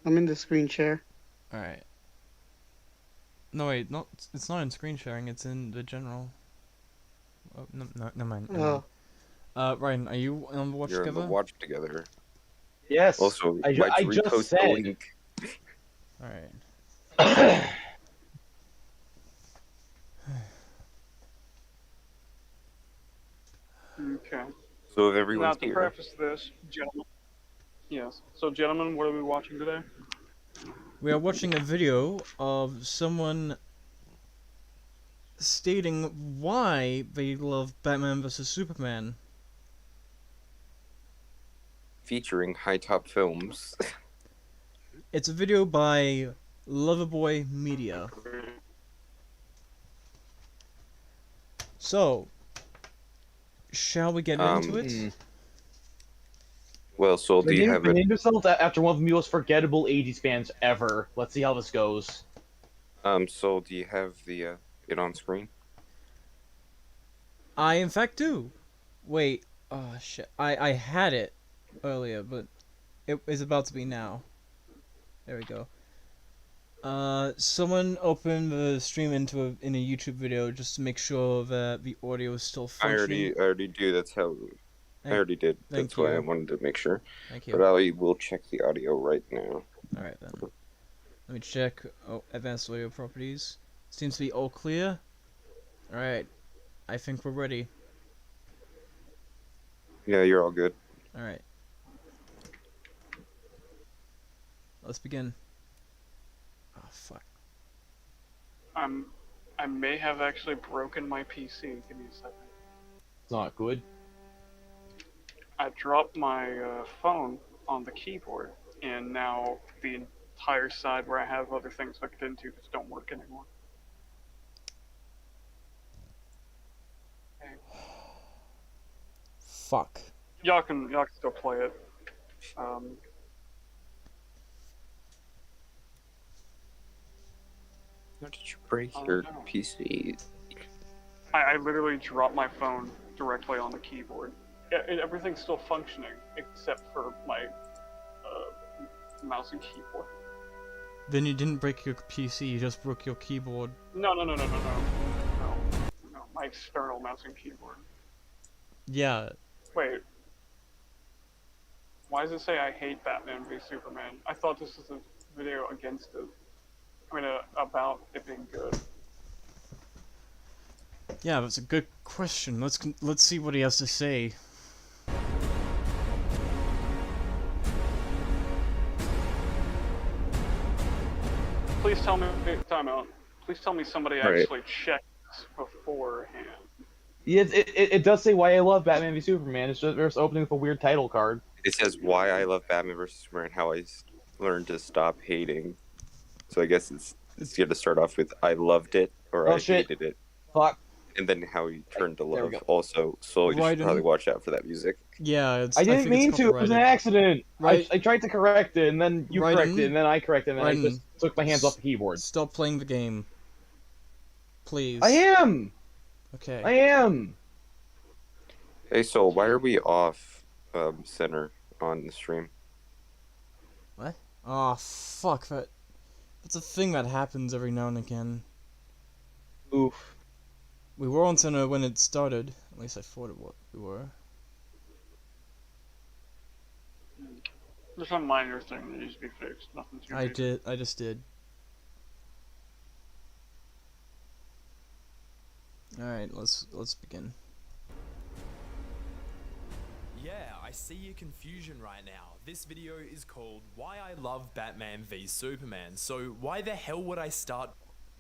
I'm in the screen share. All right. No wait, not. It's not in screen sharing. It's in the general. Oh no, never mind. Never mind. Ryan, are you on Watch You're Together? on the watch together. Yes. Also, I why'd you just repost said. the link? All right. Okay. So if Now everyone's to here, preface this, gentlemen. Yes. So, gentlemen, what are we watching today? We are watching a video of someone stating why they love Batman vs Superman. featuring High Top Films. It's a video by Loverboy Media. So, shall we get into it? Well, so do you have it? Named yourself after one of the most forgettable 80s bands ever. Let's see how this goes. So do you have the it on screen? I in fact do. Wait, oh shit. I had it earlier, but it is about to be now. There we go. Someone opened the stream in a YouTube video just to make sure that the audio is still functioning. I already do. That's how. I already did. Thank That's why I you. wanted to make sure. Thank you. But I will check the audio right now. Alright then. Let me check. Oh, advanced audio properties. Seems to be all clear. Alright. I think we're ready. Yeah, you're all good. Alright. Let's begin. Oh, fuck. I may have actually broken my PC. Give me a second. It's not good. I dropped my phone on the keyboard, and now the entire side where I have other things hooked into just don't work anymore. Okay. Fuck. Y'all can still play it. How did you break Oh, your no. PC? I literally dropped my phone directly on the keyboard. Yeah, everything's still functioning except for my mouse and keyboard. Then you didn't break your PC, you just broke your keyboard. No, my external mouse and keyboard. Yeah. Wait. Why does it say I hate Batman v Superman? I thought this was a video against it. I mean, about it being good. Yeah, that's a good question. Let's see what he has to say. Please tell me, time out. Please tell me somebody Right. actually checked this beforehand. It does say why I love Batman v Superman. It's just opening with a weird title card. It says why I love Batman vs Superman, how I learned to stop hating. So I guess it's going to start off with I loved it or Oh, I shit. hated it, Fuck. and then how he turned to There we love. go. Also, Soul, you Right should probably in- watch out for that music. Yeah, it's. I didn't think it's mean to. It was an copyrighted. accident. Right. I tried to correct it, and then you Right corrected it, in- and then I corrected it, and then right I just took my hands off the keyboard. Stop playing the game. Please. I am. Okay. I am. Hey, Soul, why are we off center on the stream? What? Oh, fuck that. That's a thing that happens every now and again. Oof. We were on center when it started. At least I thought we were. There's some minor thing that needs to be fixed. Nothing too big. I just did. Alright, let's begin. Yeah, I see your confusion right now. This video is called Why I Love Batman v Superman. So why the hell would I start?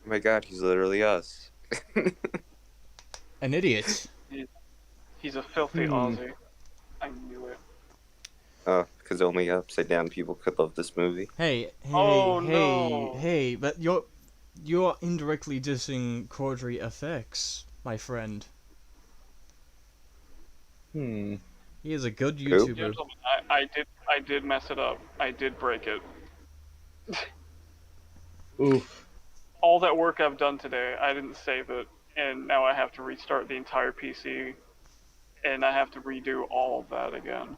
Oh my god, he's literally us. An idiot. He's a filthy Aussie. I knew it. Because only upside down people could love this movie. Hey, Oh, no. hey, but you're indirectly dissing Cordry FX, my friend. He is a good YouTuber. Gentlemen, I did mess it up. I did break it. Oof. All that work I've done today, I didn't save it, and now I have to restart the entire PC, and I have to redo all of that again.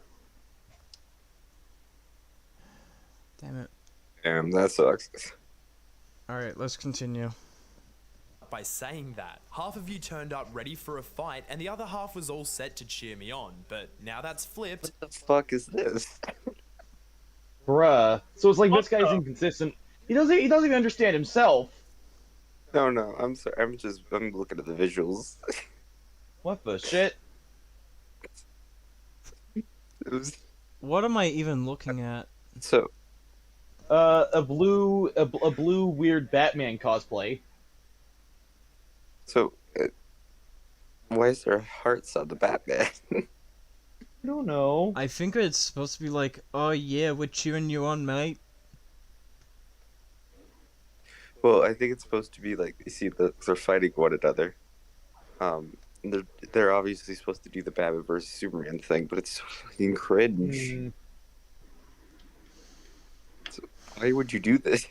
Damn it. Damn, that sucks. Alright, let's continue. By saying that, half of you turned up ready for a fight and the other half was all set to cheer me on, but now that's flipped. What the fuck is this? Bruh. So it's like this What guy's the- inconsistent. He doesn't even understand himself. No, I'm sorry. I'm looking at the visuals. What the shit? It was, What am I even looking at? so, A blue weird Batman cosplay. so, why is there hearts on the Batman? I don't know. I think it's supposed to be like, oh yeah, we're cheering you on, mate. Well, I think it's supposed to be like, you see, they're fighting one another. They're obviously supposed to do the Batman versus Superman thing, but it's so fucking cringe. So why would you do this?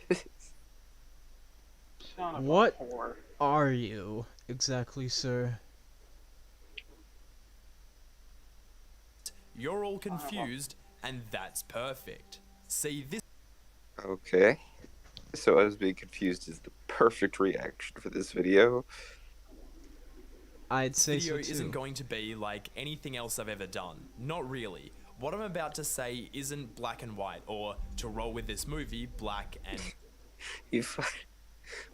Son of a What? whore. Are you exactly, sir? You're all confused, and that's perfect. See, this Okay. So I was being confused is the perfect reaction for this video. I'd say video so too. isn't going to be like anything else I've ever done. Not really. What I'm about to say isn't black and white, or to roll with this movie, black and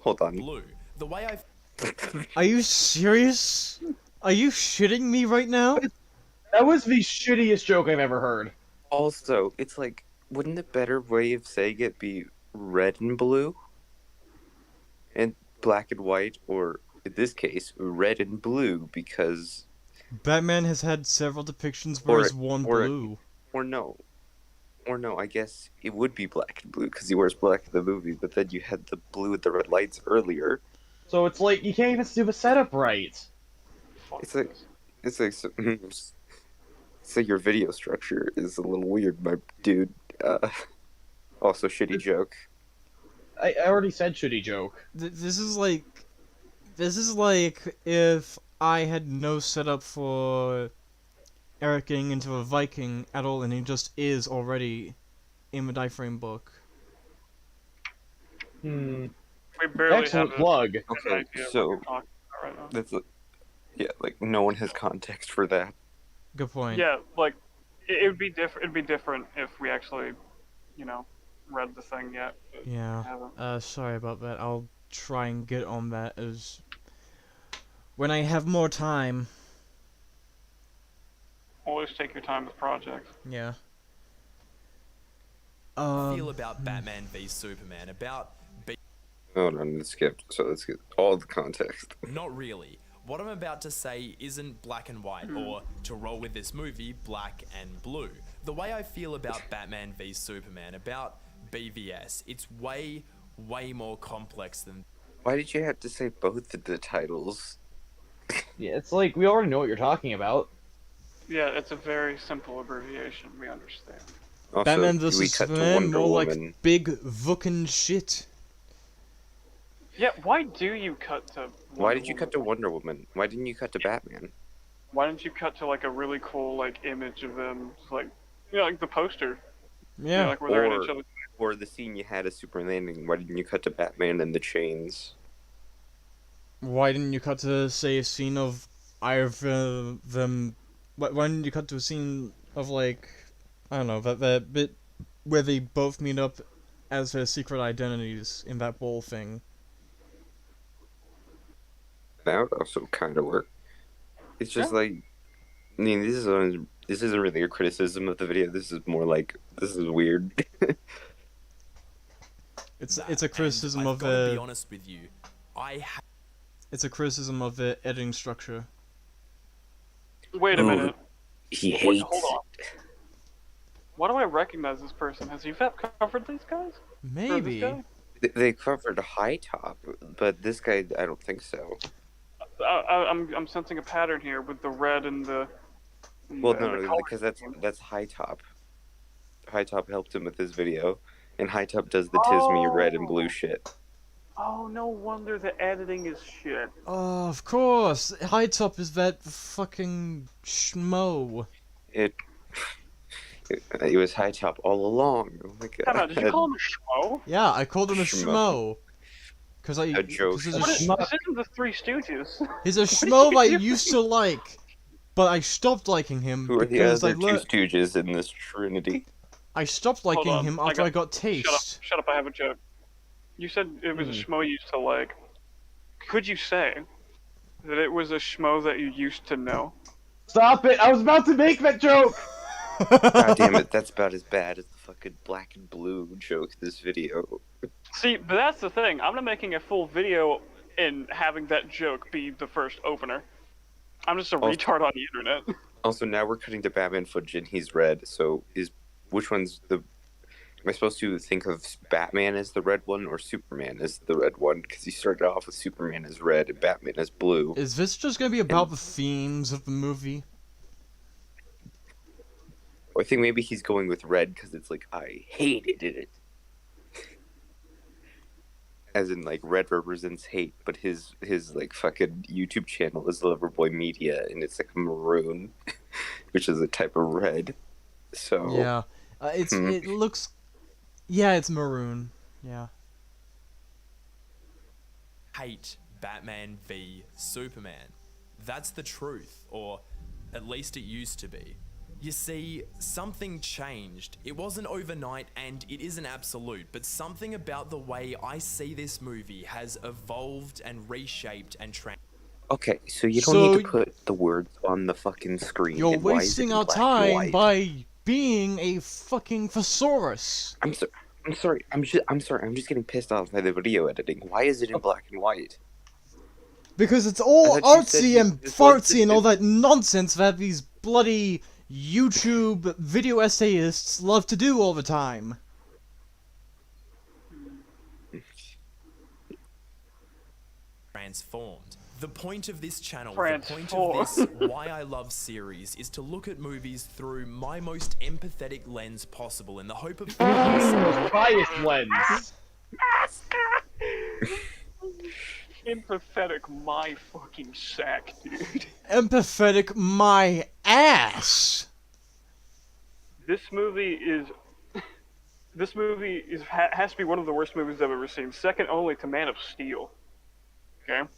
Hold on. blue. The way I Are you serious? Are you shitting me right now? That was the shittiest joke I've ever heard. Also, it's like, wouldn't a better way of saying it be red and blue? And black and white, or in this case, red and blue, because... Batman has had several depictions where he's worn blue. Or no, I guess it would be black and blue, because he wears black in the movie, but then you had the blue with the red lights earlier. So it's like you can't even do the setup right. Fuck It's like, this. so your video structure is a little weird, my dude. Also, shitty joke. I already said shitty joke. This is like if I had no setup for Eric getting into a Viking at all, and he just is already in the diaphragm book. We barely Excellent have plug. an Okay, idea of so what you're talking about right now. that's yeah, like no one has context for that. Good point. Yeah, like it would be different. It'd be different if we actually, read the thing yet. But we Yeah. haven't. Sorry about that. I'll try and get on that as when I have more time. Always take your time with projects. Yeah. feel about Batman v Superman, about Hold on, let's get all the context. not really. what I'm about to say isn't black and white, or to roll with this movie, black and blue. The way I feel about Batman v Superman, about BVS, it's way, way more complex than... Why did you have to say both of the titles? Yeah, it's like, we already know what you're talking about. Yeah, it's a very simple abbreviation. We understand. Also, Batman we vs cut to Superman, Wonder more Woman. like big vookin' shit. Yeah, why do you cut to? Why did you cut to Wonder Woman? Why didn't you cut to Batman? Why didn't you cut to like a really cool like image of them, like like the poster? Yeah. Like where they're in each other. Or the scene you had of Superman landing. Why didn't you cut to Batman and the chains? Why didn't you cut to, say, a scene of either them... Why didn't you cut to a scene of, like... I don't know, that bit where they both meet up as their secret identities in that bowl thing. That would also kind of work. It's just like... I mean, this isn't really a criticism of the video. This is more like... This is weird. It's a criticism and of I've got to be the... honest with you, It's a criticism of the editing structure. Wait a Ooh. minute. He Wait, hates hold on. Why do I recognize this person? Has Yvette covered these guys? Or this Maybe. guy? They covered High Top, but this guy, I don't think so. I'm sensing a pattern here with the red and the. Well, the no, color because that's High Top. High Top helped him with his video, and High Top does the Tisme red and blue shit. Oh, no wonder the editing is shit. Oh, of course! High Top is that fucking schmo. It was High Top all along. Oh my god. Come on, did you call him a schmo? Yeah, I called him a Schmo. schmo. Cause A joke. 'cause he's a What is, schmo. this isn't the Three Stooges. He's a schmo I used to like, but I stopped liking him Who are the because other two stooges in this trinity? I stopped liking on, him I after I got Shut up, taste. shut up, I have a joke. You said it was a schmo you used to like. Could you say that it was a schmo that you used to know? Stop it! I was about to make that joke! God damn it, that's about as bad as the fucking black and blue joke this video. See, but that's the thing. I'm not making a full video and having that joke be the first opener. I'm just a retard on the internet. Also, now we're cutting to Batman footage and he's red, so which one's the... Am I supposed to think of Batman as the red one or Superman as the red one? Because he started off with Superman as red and Batman as blue. Is this just gonna be about the themes of the movie? I think maybe he's going with red because it's like, I hated it. As in, like, red represents hate, but his like, fucking YouTube channel is Loverboy Media, and it's, like, maroon, which is a type of red. So... Yeah. It looks... Yeah, it's maroon. Yeah. hate Batman v Superman. That's the truth, or at least it used to be. You see, something changed. It wasn't overnight and it isn't absolute, but something about the way I see this movie has evolved and reshaped and Okay, so you don't need to put the words on the fucking screen. You're and why is it wasting in our black and time white? by being a fucking thesaurus. I'm sorry. I'm just getting pissed off by the video editing. Why is it in black and white? Because it's all I thought you said artsy you and just wanted fartsy and to- all that nonsense that these bloody YouTube video essayists love to do all the time. transformed. The point of this channel, the point of this Why I Love series is to look at movies through my most empathetic lens possible in the hope of Bias lens. Empathetic my fucking sack, dude. Empathetic my ass. This movie is has to be one of the worst movies I've ever seen, second only to Man of Steel. Okay?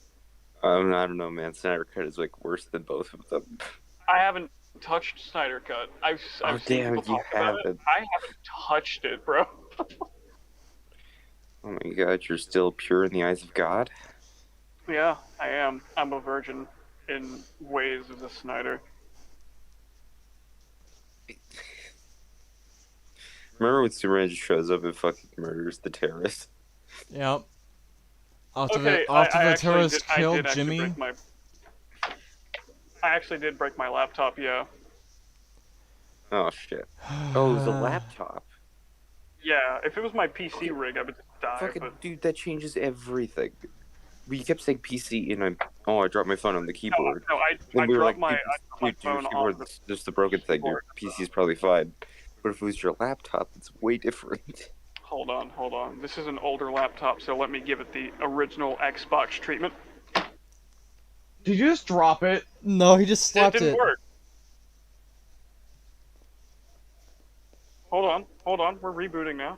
I don't know, man. Snyder Cut is like worse than both of them. I haven't touched Snyder Cut. I've seen damn, people you talk about it. haven't. I haven't touched it, bro. Oh my god, you're still pure in the eyes of God? Yeah, I am. I'm a virgin in ways of the Snyder. Remember when Superman just shows up and fucking murders the terrorist? Yep. After Okay, the I actually terrorists I killed did actually Jimmy. break my... I actually did break my laptop, yeah. Oh shit. Oh, it was a laptop. Yeah, if it was my PC rig, I would just die, Fucking but... dude, that changes everything. We kept saying PC, and I dropped my phone on the No, keyboard. I And we were dropped like, my dude, your phone on keyboard's just the broken thing. Your keyboard. PC's probably fine. But if it was your laptop, it's way different. Hold on. This is an older laptop, so let me give it the original Xbox treatment. Did you just drop it? No, he just slapped It didn't it. work. Hold on. We're rebooting now.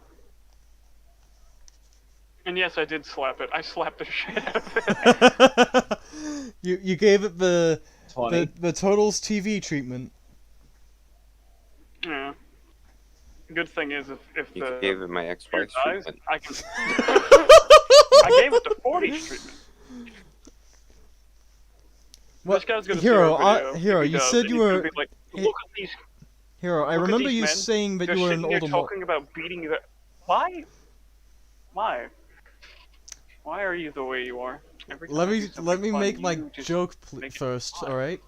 And yes, I did slap it. I slapped the shit out of it. You gave it the Funny. the Totals TV treatment. Yeah. Good thing is if You the gave it my Xbox dies, treatment. I can. I gave it the 40s treatment. What? This guy's gonna Hero, see our video. Hero, If he you does, said and you he's gonna were be like, Hey- look at these. Hero. I Look at remember these you men. saying that They're you were an sitting there older talking about beating you. Why? Why are you the way you are? Every time Let I do me something fun, make my you just joke make it first, fun. all right?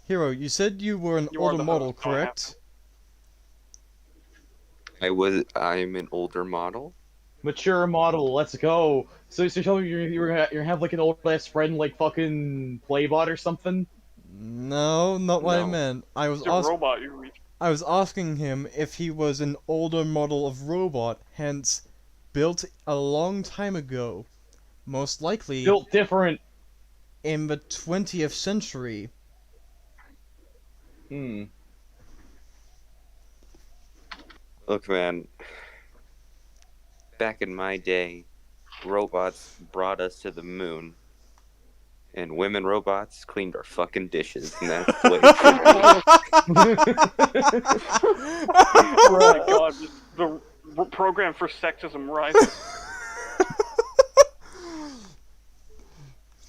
Hero, you said you were an You are older the model, host, so I have correct? I'm an older model. Mature model, let's go. So you're telling me you're gonna have like an old ass friend like fucking Playbot or something? No, not what I No. meant. It's a robot you reach. I was asking him if he was an older model of robot, hence built a long time ago, most likely Built different. in the 20th century. Hmm. Look, man. Back in my day, robots brought us to the moon. And women robots cleaned our fucking dishes. And that's the way it should be. Oh my god, the program for sexism rises.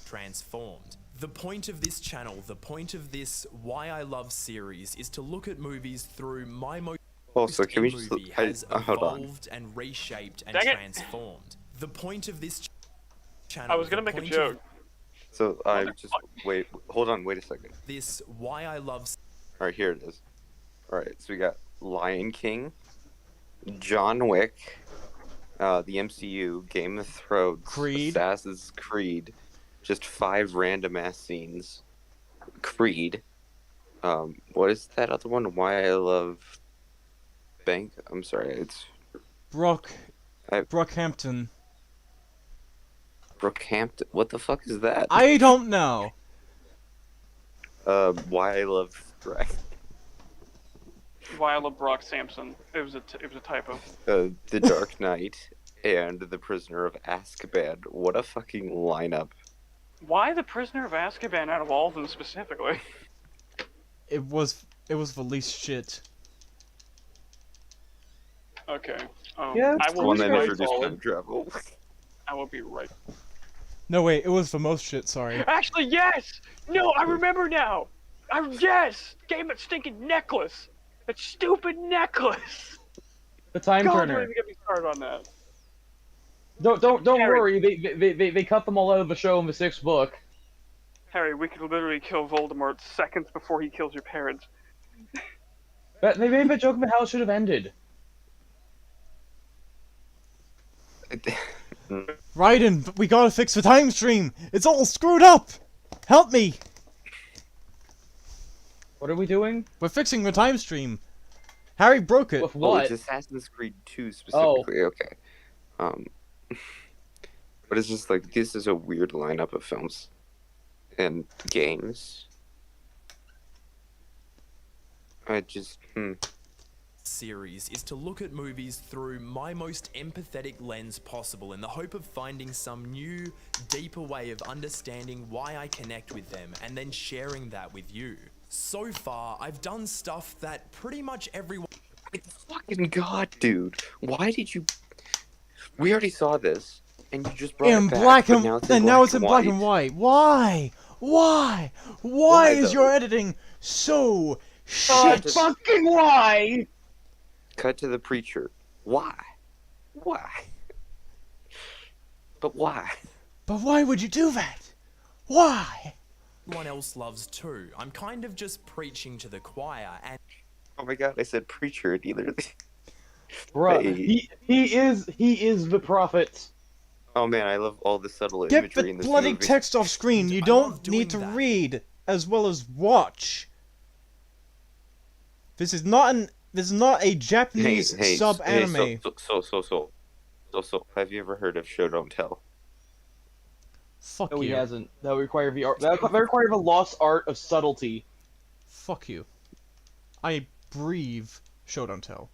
Transformed. The point of this channel, the point of this Why I Love series is to look at movies through my most Also, can we just... movie has hold on. evolved and reshaped and Dang it. transformed. The point of this channel. I was gonna the make a point joke. of So, wait a second. This Why I Love Alright, here it is. Alright, so we got Lion King, John Wick, the MCU, Game of Thrones, Creed. Assassin's Creed, just 5 random ass scenes. Creed. What is that other one? Why I Love Bank? I'm sorry, it's Brockhampton. Brookhampton. What the fuck is that? I don't know. Why I Love Shrek. Viola Brock Sampson. It was a typo. The Dark Knight and The Prisoner of Azkaban. What a fucking lineup. Why the Prisoner of Azkaban out of all of them specifically? It was the least shit. Okay. Yeah, I it's will One be that right. introduced time travel. I will be right. No, wait, it was the most shit, sorry. Actually, yes! No, I remember now! Yes! Gave him that stinking necklace! That stupid necklace! The Time God, Turner. don't even get me started on that. Don't Harry. worry. They cut them all out of the show in the 6th book. Harry, we could literally kill Voldemort seconds before he kills your parents. But they made a joke about how it should have ended. Raiden, we gotta fix the time stream! It's all screwed up! Help me! What are we doing? We're fixing the time stream. Harry broke it. With Oh, what? it's Assassin's Creed 2 specifically. Okay. But it's just like, this is a weird lineup of films and games. I just, series is to look at movies through my most empathetic lens possible in the hope of finding some new, deeper way of understanding why I connect with them and then sharing that with you. So far, I've done stuff that pretty much everyone fucking god, dude. Why did you... We already saw this, and you just brought In it back, black but and now it's and now it's in black white. and white. Why? Why? Why Why, is though? your editing so God shit? fucking why? Cut to the preacher. Why? Why? But why? But why would you do that? Why? everyone else loves too. I'm kind of just preaching to the choir, and Oh my god, I said preacher in either. Bruh, Hey. he is the prophet. Oh man, I love all the subtle Get imagery the in this bloody movie. text off screen. You I don't love doing need to that. read as well as watch. This is not a Japanese sub anime. So, have you ever heard of Show Don't Tell? Fuck No, he you. hasn't. That would require VR. That would require the lost art of subtlety. Fuck you. I breathe show don't tell.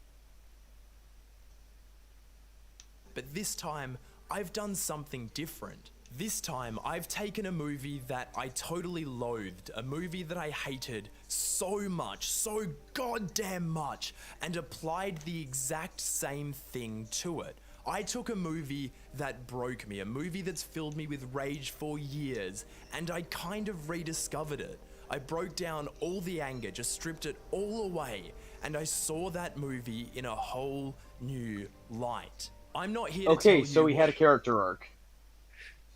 But this time, I've done something different. This time, I've taken a movie that I totally loathed, a movie that I hated so much, so goddamn much, and applied the exact same thing to it. I took a movie that broke me, a movie that's filled me with rage for years, and I kind of rediscovered it. I broke down all the anger, just stripped it all away, and I saw that movie in a whole new light. I'm not here to tell Okay, you so he had a character arc.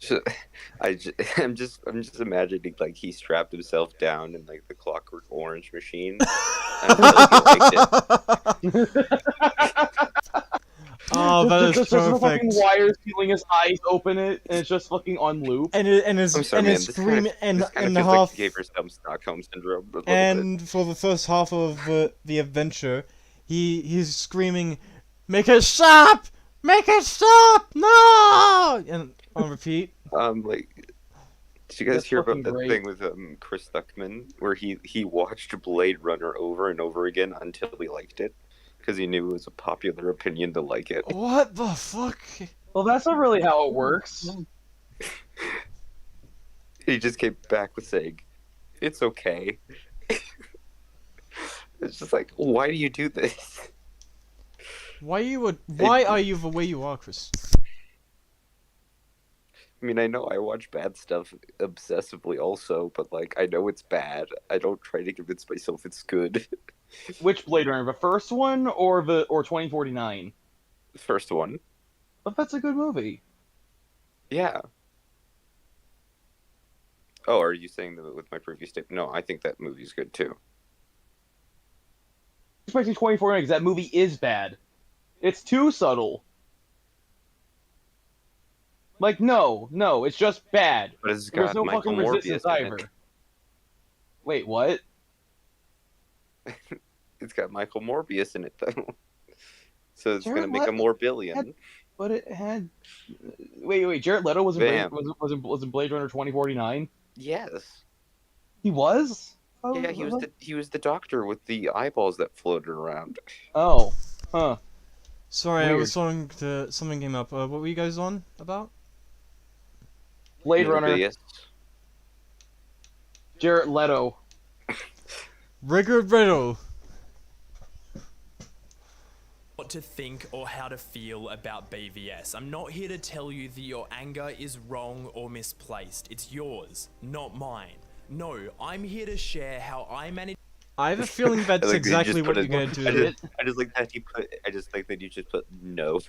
So, I'm just imagining like he strapped himself down in like the Clockwork Orange machine until he liked it. Oh, that is Just the fucking perfect. wires peeling his eyes open it, and it's just fucking on loop. And his I'm sorry, and man. his This scream kind of and feels half like he gave her some Stockholm syndrome. A little bit. and for the first half of the adventure, he's screaming, "Make it stop! Make it stop! No!" And on repeat. Like, did you guys That's hear about fucking that great. thing with Chris Stuckman, where he watched Blade Runner over and over again until he liked it, because he knew it was a popular opinion to like it. What the fuck? Well, that's not really how it works. He just came back with saying, "It's okay." It's just like, why do you do this? Why are you the way you are, Chris? I mean, I know I watch bad stuff obsessively also, but like, I know it's bad. I don't try to convince myself it's good. Which Blade Runner, the first one or 2049? The first one. But that's a good movie. Yeah. Oh, are you saying that with my previous statement? No, I think that movie's good too. Especially 2049, because that movie is bad. It's too subtle. Like, no, it's just bad. But it's There's got no Michael fucking Morbius resistance in either. it. Wait, what? It's got Michael Morbius in it though. So it's Jared gonna make a Leto more billion. had- But it had. Wait, Jared Leto was in Bam. was in Blade Runner 2049. Yes. He was. Oh, Yeah, he was the doctor with the eyeballs that floated around. Oh, huh. Sorry, I Weird. was talking to something came up. What were you guys on about? Blade Runner, Morbius. Jared Leto. Rigard Riddle. what to think or how to feel about BVS. I'm not here to tell you that your anger is wrong or misplaced. It's yours, not mine. No, I'm here to share how I manage. I have a feeling that's Like, you exactly just what put you're it- gonna do. I just like that I just like that you just put no.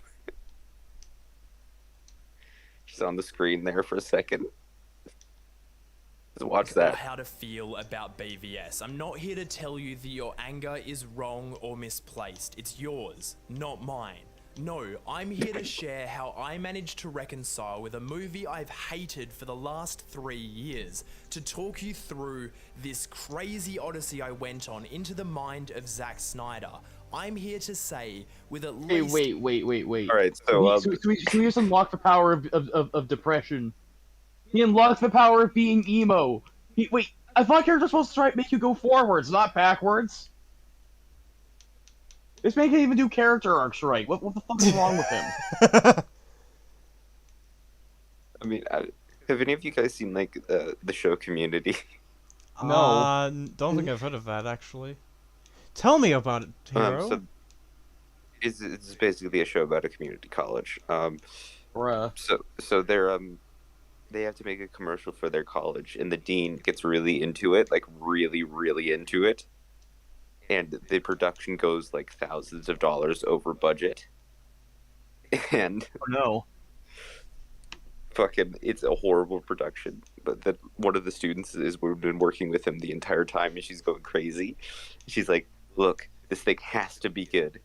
Just on the screen there for a second. Just watch Or that. how to feel about BVS. I'm not here to tell you that your anger is wrong or misplaced. It's yours, not mine. No, I'm here to share how I managed to reconcile with a movie I've hated for the last 3 years, to talk you through this crazy odyssey I went on into the mind of Zack Snyder. I'm here to say, with at Hey, least... wait. All right, so So he just unlocked the power of depression. He unlocked the power of being emo. Wait, I thought characters supposed to make you go forwards, not backwards. This man can't even do character arcs right. What the fuck is wrong with him? I mean, have any of you guys seen like the show Community? No. Don't think I've heard of that actually. Tell me about it, Hero. So it's basically a show about a community college. Bruh. So they have to make a commercial for their college, and the dean gets really into it, like really, really into it. And the production goes like thousands of dollars over budget. And Oh no. fucking, it's a horrible production. But that one of the students is we've been working with him the entire time, and she's going crazy. She's like, "Look, this thing has to be good.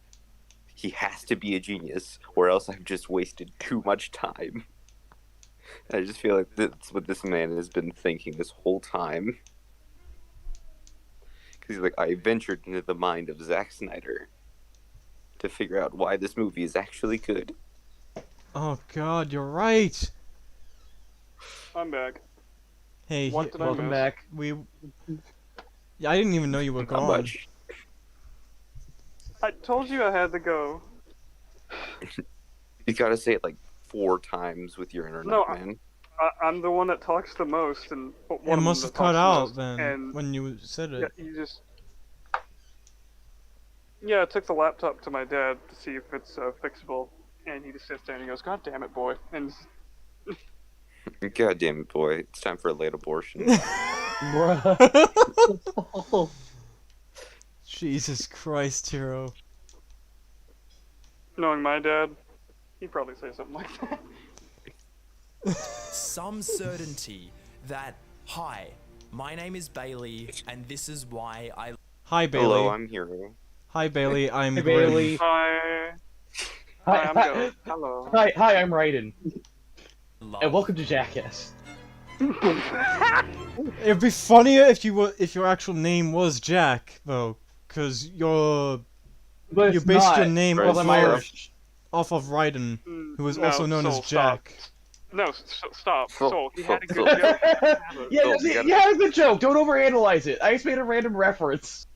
He has to be a genius, or else I've just wasted too much time." I just feel like that's what this man has been thinking this whole time. Because he's like, I ventured into the mind of Zack Snyder to figure out why this movie is actually good. Oh God, you're right. I'm back. Hey, What did I Welcome miss? back. Yeah, I didn't even know you were Not gone. much. I told you I had to go. You gotta say it like 4 times with your internet, No, man. I'm the one that talks the most, and one It of must them have that cut talks the out most, then and when you said it. yeah, you just. Yeah, I took the laptop to my dad to see if it's fixable, and he just sits there and he goes, "God damn it, boy!" And God damn it, boy. It's time for a late abortion. Bruh. Jesus Christ, Hero. knowing my dad, he'd probably say something like that. Some certainty that, hi, my name is Bailey, and this is why I Hi, Bailey. Hello, I'm Hero. Hi, Bailey. I'm Hey, Grim. Bailey. Hi. Hi, I'm Joe. Hello. Hi, I'm Raiden. love. And welcome to Jackass. It'd be funnier if your actual name was Jack, though, because you But it's based not. your name Right, off I'm Myra. Irish. of Raiden, who is No, also known as Soul, stop. Jack. No, stop. Soul, Soul, he had a Soul, good Soul. joke. Yeah, Soul, that's you it. gotta- Yeah, it's a joke. Don't overanalyze it. I just made a random reference.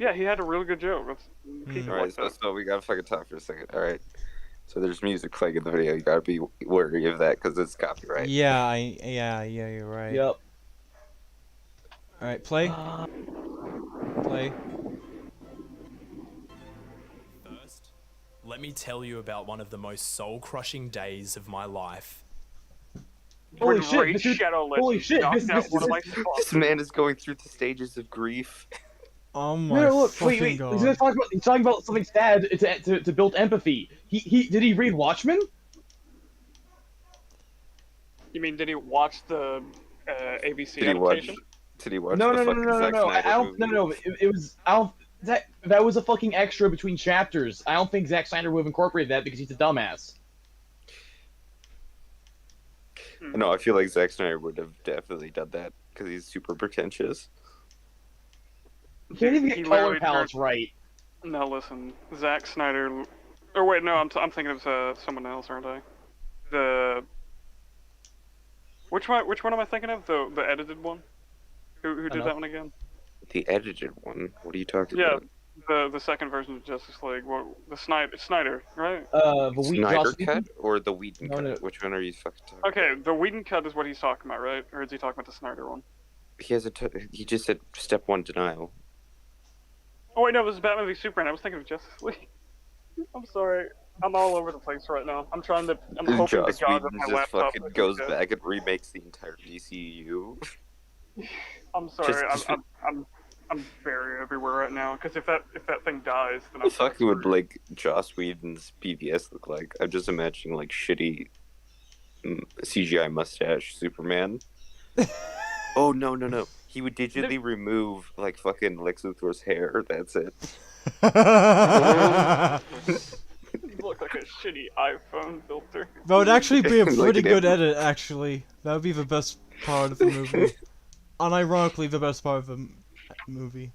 Yeah, he had a really good joke. Let's keep it Alright, like so, that. so we gotta fucking talk for a second. Alright. So there's music playing in the video. You gotta be wary of that because it's copyright. Yeah, you're right. Yep. Alright, play. Play. First, let me tell you about one of the most soul-crushing days of my life. Holy When shit, Raid this dude- Shadow holy shit, knocked this- out this- one of my this- spots. This man is going through the stages of grief. Oh my No, look, fucking wait. god. He's talking about something sad to build empathy. He did he read Watchmen? You mean, did he watch the ABC Did he watch? adaptation? Did he watch No, the fucking Zack no. Snyder I don't. movie? No. It was. I don't. That was a fucking extra between chapters. I don't think Zack Snyder would have incorporated that because he's a dumbass. No, I feel like Zack Snyder would have definitely done that because he's super pretentious. You can't even He get color literally palettes right. No, listen, Zack Snyder. Or wait, no, I'm thinking of someone else, aren't I? The which one am I thinking of? The edited one. Who did know. that one again? The edited one. What are you talking Yeah, about? the second version of Justice League. The Snyder, right? The Wheat Snyder Joss cut or the Whedon No, cut? no. Which one are you fucking talking? Okay, the Whedon cut is what he's talking about, right? Or is he talking about the Snyder one? He has he just said step 1 denial. Oh wait, no, this is Batman v Superman. I was thinking of Justice League. I'm sorry. I'm all over the place right now. I'm hoping Joss to God that Whedon my just laptop fucking isn't goes dead. back and remakes the entire DCU. I'm sorry. Just- I'm very everywhere right now. Because if that thing dies, then I'm What the fuck would screwed. like Joss Whedon's BVS look like? I'm just imagining like shitty CGI mustache Superman. Oh no! He would digitally remove like fucking Lex Luthor's hair. That's it. You look like a shitty iPhone filter. That would actually be a Like pretty an good imp. edit, actually. That would be the best part of the movie. Unironically, the best part of the movie.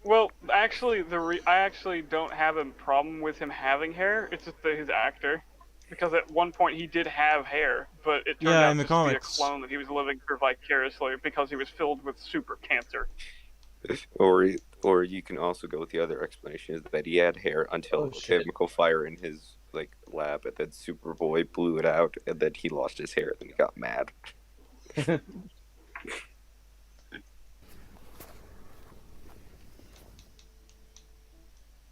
Well, actually, I actually don't have a problem with him having hair. It's just his actor. Because at one point he did have hair, but it turned Yeah, out in the just to be a comics. clone that he was living through vicariously because he was filled with super cancer. Or you can also go with the other explanation is that he had hair until Oh, a shit. chemical fire in his like lab, and then Superboy blew it out, and then he lost his hair, and then he got mad.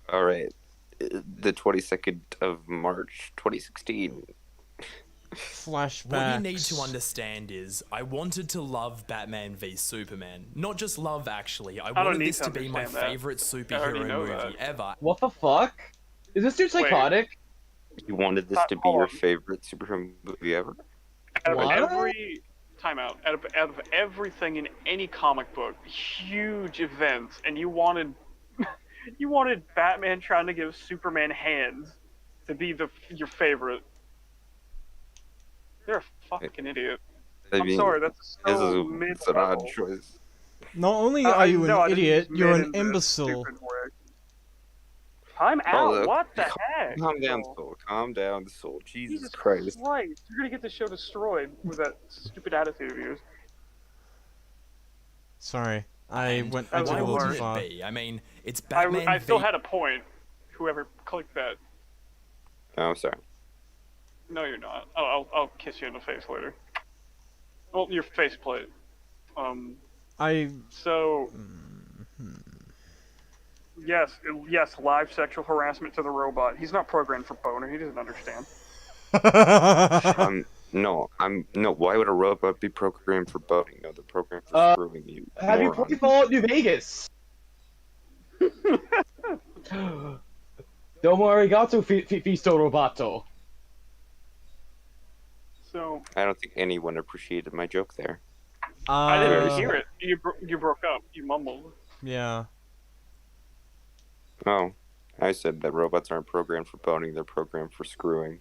All right, the 22nd of March, 2016. Flashbacks. What you need to understand is, I wanted to love Batman v Superman. Not just love, actually. I don't wanted need this to to be my understand that. favorite I already superhero know movie that. ever. What the fuck? Is this dude Wait. psychotic? You wanted this to be hold your on. favorite superhero movie ever? What? every timeout, out of everything in any comic book, huge events, and you wanted you wanted Batman trying to give Superman hands to be your favorite. You're a fucking idiot. I I'm mean, sorry, that's this so is mid an odd level. choice. Not only are you no, an I didn't use idiot, you're mid an in this imbecile. stupid way. Time Oh, out. What the heck? Calm down, Soul? Soul. Calm down, Soul. Jesus Jesus Christ. Christ! You're gonna get the show destroyed with that stupid attitude of yours. Sorry, I And took That a was why little wouldn't too it far. be? I mean, it's Batman I still v. had a point. Whoever clicked that. Oh, sorry. No, you're not. I'll kiss you in the face later. Well, your faceplate. I So. Yes, live sexual harassment to the robot. He's not programmed for boner. He doesn't understand. No. Why would a robot be programmed for boating? No, they're programmed for screwing you. Have you moron. played Fallout New Vegas? Domo arigato, fisto roboto. So I don't think anyone appreciated my joke there. I didn't Uh, hear it. You broke up. You mumbled. Yeah. Oh, I said that robots aren't programmed for boating, they're programmed for screwing.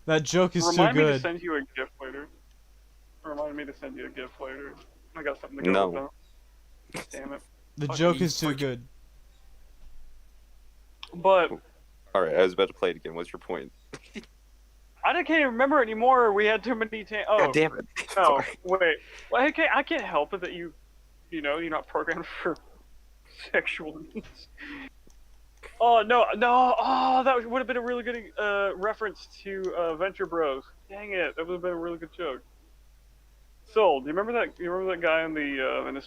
That joke is too Remind me to good. send you a gift later. Remind me to send you a gift later. I got something to go No. with that. Damn it. The Fuck joke you is too freak- good. But Alright, I was about to play it again. What's your point? I can't even remember anymore. We had too many. Oh, God damn it. oh, Sorry. wait. Well, I can't help it that you're not programmed for sexual needs. Oh no! Oh, that would have been a really good reference to Venture Bros. Dang it! That would have been a really good joke. Soul, do you remember that? You remember that guy in the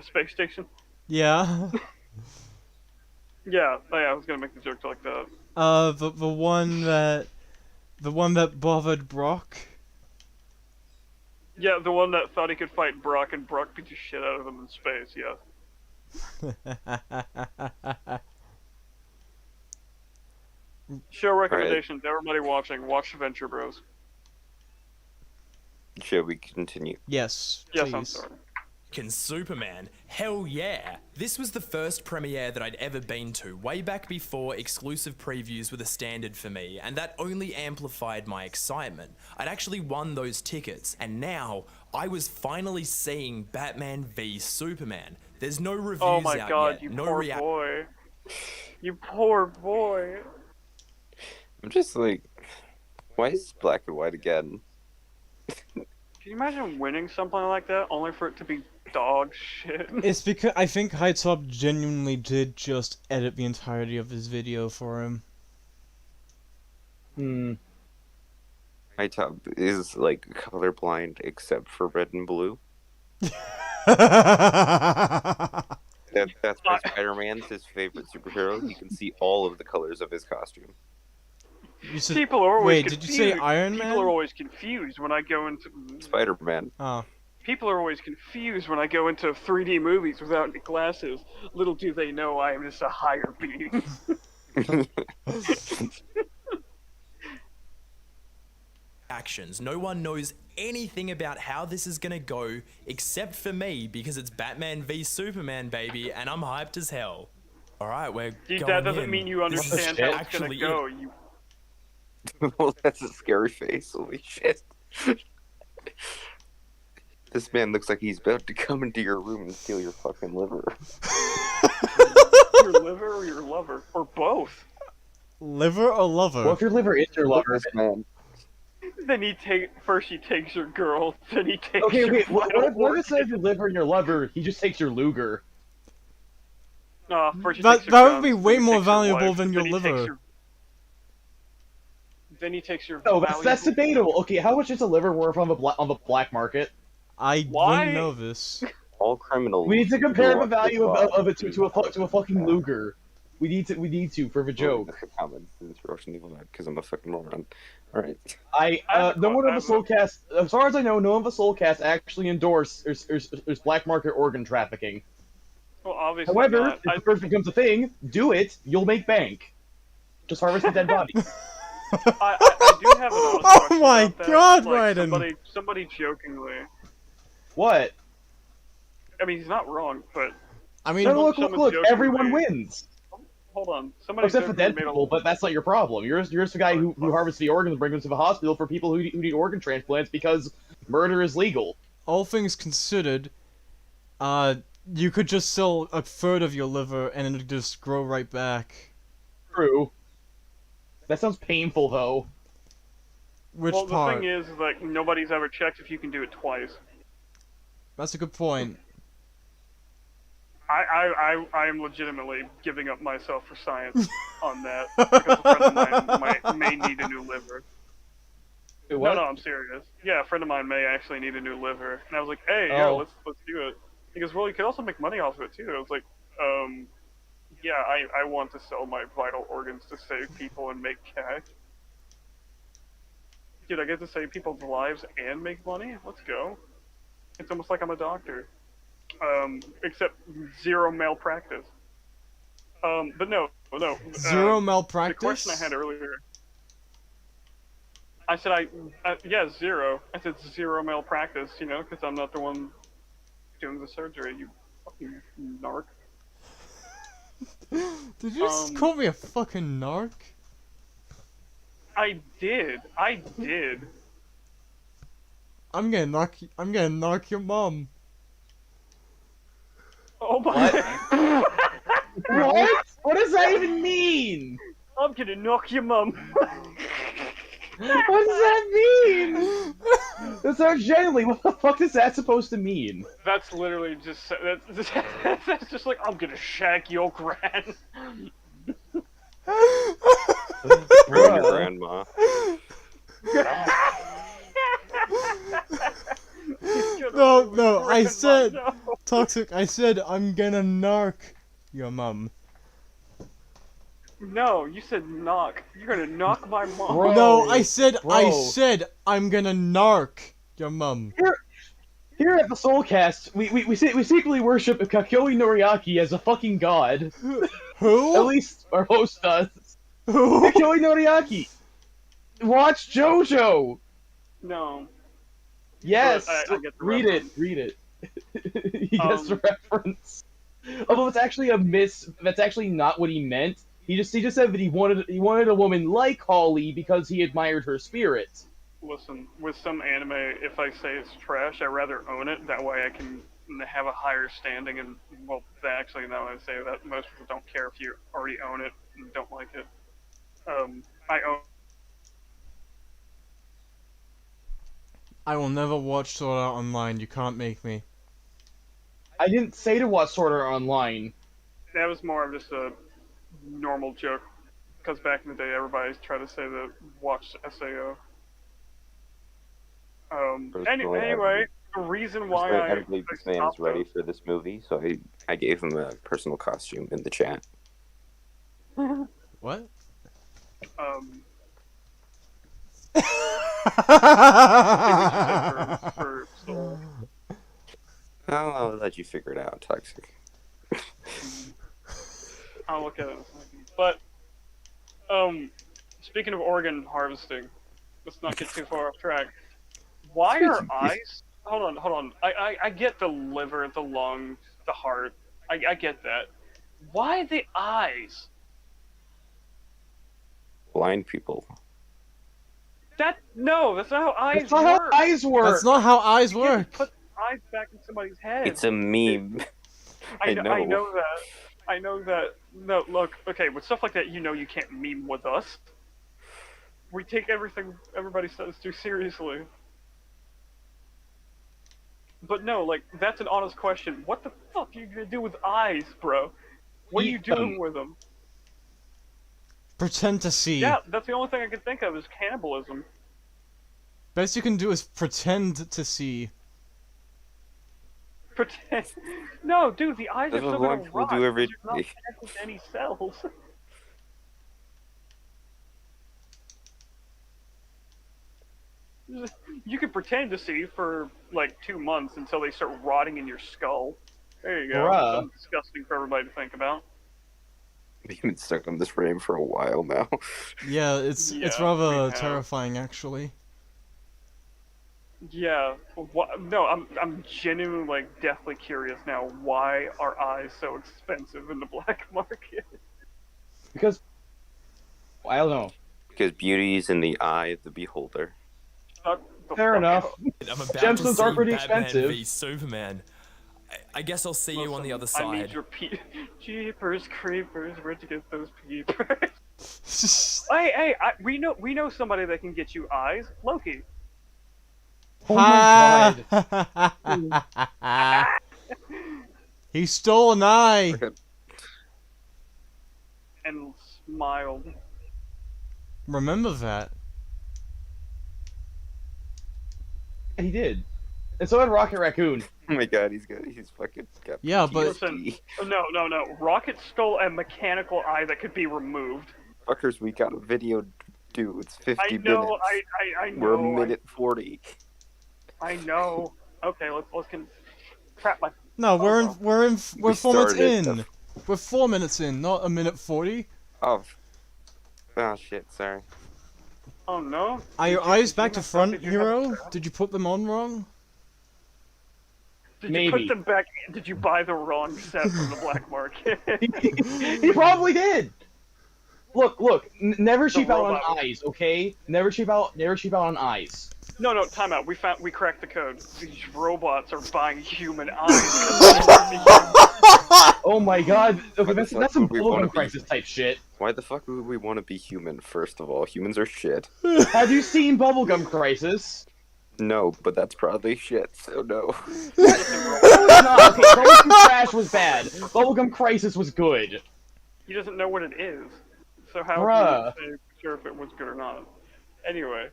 space station? Yeah. Yeah. Oh, yeah. I was gonna make the joke like that. The one that bothered Brock. Yeah, the one that thought he could fight Brock, and Brock beat the shit out of him in space. Yeah. Show recommendations. Everybody watching, watch Venture Bros. Shall we continue? Yes, Yes, please. I'm sorry. Can Superman? Hell yeah! This was the first premiere that I'd ever been to, way back before exclusive previews were the standard for me, and that only amplified my excitement. I'd actually won those tickets, and now I was finally seeing Batman v Superman. There's no reviews Oh my out god, yet, you no poor boy. You poor boy. I'm just like, why is this black and white again? Can you imagine winning something like that only for it to be dog shit? It's because I think Hightop genuinely did just edit the entirety of his video for him. My top is like colorblind except for red and blue. That's why Spider-Man's his favorite superhero. He can see all of the colors of his costume. You said, People are always wait, confused. did you say Iron People Man? are always confused when I go into. Spider-Man. Oh. People are always confused when I go into 3D movies without any glasses. Little do they know I am just a higher being. actions. No one knows anything about how this is gonna go except for me because it's Batman v Superman, baby, and I'm hyped as hell. Alright, we're Dude, going that doesn't in. mean you This is understand how it's gonna actually go. it. You Well, that's a scary face. Holy shit. This man looks like he's about to come into your room and steal your fucking liver. your liver or your lover or both. Liver or lover? Well, if your liver is your lover. This man. Then first he takes your girl, then he takes Okay, your wait. What vital if organ. instead of your liver and your lover, he just takes your Luger? First he That- takes your that would guns, be then way he more takes your valuable wife, than your then he takes liver. Then he takes your. No, that's valuable- debatable. Okay, how much is a liver worth on the black market? I Why? wouldn't know this. All criminals. We need to compare the go value up of it to a fucking Luger. We need to for the joke. That's a comment since Russian evil because I'm a fucking moron. Alright. No one of the Soulcast, as far as I know, no one of the Soulcast actually endorse or black market organ trafficking. Well, obviously However, not. if the first becomes a thing, do it. You'll make bank. Just harvest the dead body. I do have an honest Oh question my about that. God, like, Raiden. somebody jokingly. What? I mean, he's not wrong, but I mean, No, look, someone look, jokingly- everyone wins. hold on. Somebody Except for jokingly dead made people, but that's not your problem. You're just the guy who harvests the organs and brings them to the hospital for people who need organ transplants because murder is legal. all things considered, you could just sell a third of your liver and it'd just grow right back. True. That sounds painful, though. Which well, part? the thing is, like, nobody's ever checked if you can do it twice. That's a good point. I am legitimately giving up myself for science on that because a friend of mine may need a new liver. Wait, what? No, I'm serious. Yeah, a friend of mine may actually need a new liver, and I was like, hey, Oh. let's do it. He goes, well, you could also make money off of it too. I was like, yeah, I want to sell my vital organs to save people and make cash. Dude, I get to save people's lives and make money? Let's go. It's almost like I'm a doctor. Except zero malpractice. But no. Zero The malpractice? question I had earlier. I said yeah, zero. I said zero malpractice, you know, because I'm not the one doing the surgery, you fucking narc. Did you just call me a fucking narc? I did. I'm gonna knock your mom. Oh my. What? What does that even mean? I'm gonna knock your mum. What does that mean? That sounds genuinely. What the fuck is that supposed to mean? That's literally just that's just like I'm gonna shag your gran. Ruin your grandma. No, I said toxic. I said I'm gonna narc your mum. No, you said knock. You're gonna knock my mom. Bro. No, I said Bro. I'm gonna narc your mum. Here at the Soulcast, we secretly worship Kakyoin Noriaki as a fucking god. Who? At least our host does. Who? Kakyoin Noriaki! Watch JoJo! No. Yes! But I get the read reference. it. He gets the reference. Although it's actually that's actually not what he meant. He just said that he wanted a woman like Holly because he admired her spirit. Listen, with some anime, if I say it's trash, I'd rather own it. That way I can have a higher standing. And, well, actually, now I say that, most people don't care if you already own it and don't like it. I own. I will never watch Sword Art Online. You can't make me. I didn't say to watch Sword Art Online. That was more of just a normal joke. Because back in the day, everybody tried to say that watch SAO. Anyway, the reason why I don't believe this man is ready for this movie, so I gave him a personal costume in the chat. What? For Soul. I'll let you figure it out, Toxic. I'll look at it in a second. But, speaking of organ harvesting, let's not get too far off track. Why are eyes? Hold on. I get the liver, the lungs, the heart. I get that. Why the eyes? Blind people. No, that's not how eyes That's not how work. eyes work! That's not how eyes You can't work. put eyes back in somebody's head. It's a meme. I know that. No, look, okay, with stuff like that, you know you can't meme with us. We take everything everybody says too seriously. But no, like, that's an honest question. What the fuck are you gonna do with eyes, bro? What are you doing with them? Pretend to see. Yeah, that's the only thing I can think of is cannibalism. Best you can do is pretend to see. Pretend. No, dude, the eyes That's are what still blind gonna people rot. do every because you're not day. connected to any cells. You can pretend to see for like 2 months until they start rotting in your skull. There you go. Bruh. Something disgusting for everybody to think about. We've been stuck on this frame for a while now. Yeah, it's Yeah, we rather have. terrifying actually. Yeah. No, I'm genuinely like deathly curious now. Why are eyes so expensive in the black market? Because I don't know. Because beauty is in the eye of the beholder. Shut the Fair fuck enough. up. I'm about Gemstones to are see pretty Batman expensive. v Superman. I guess I'll see you on the other Listen, I need side. your Jeepers creepers, where'd you get those peepers? Hey, we know somebody that can get you eyes. Loki. Oh my god. He stole an eye. And smiled. Remember that. He did. And so did Rocket Raccoon. Oh my god, he's fucking got Yeah, but- PTSD. Listen, no. Rocket stole a mechanical eye that could be removed. Fuckers, we got a video due. It's 50 I know, minutes. I know. We're a minute 40. I know. Okay, let's crap my. No, we're 4 minutes started in. the- We're 4 minutes in, not a minute 40. Oh. Oh shit, sorry. Oh no. Are your Did you- eyes did back you to have- front, did you have- Hero? Did you put them on wrong? Did you Maybe. put them back? Did you buy the wrong set from the black market? He probably did. Look. Never cheap out on robot. eyes, okay? Never cheap out on eyes. No, time out. We cracked the code. These robots are buying human eyes. Oh my god. Okay, Why the that's fuck some would we wanna Bubblegum be- Crisis type shit. Why the fuck would we want to be human, first of all? Humans are shit. Have you seen Bubblegum Crisis? No, but that's probably shit, so no. No, it's not. Okay, Bubblegum Crash was bad. Bubblegum Crisis was good. He doesn't know what it is. So how Bruh. can you say for sure if it was good or not? Anyway.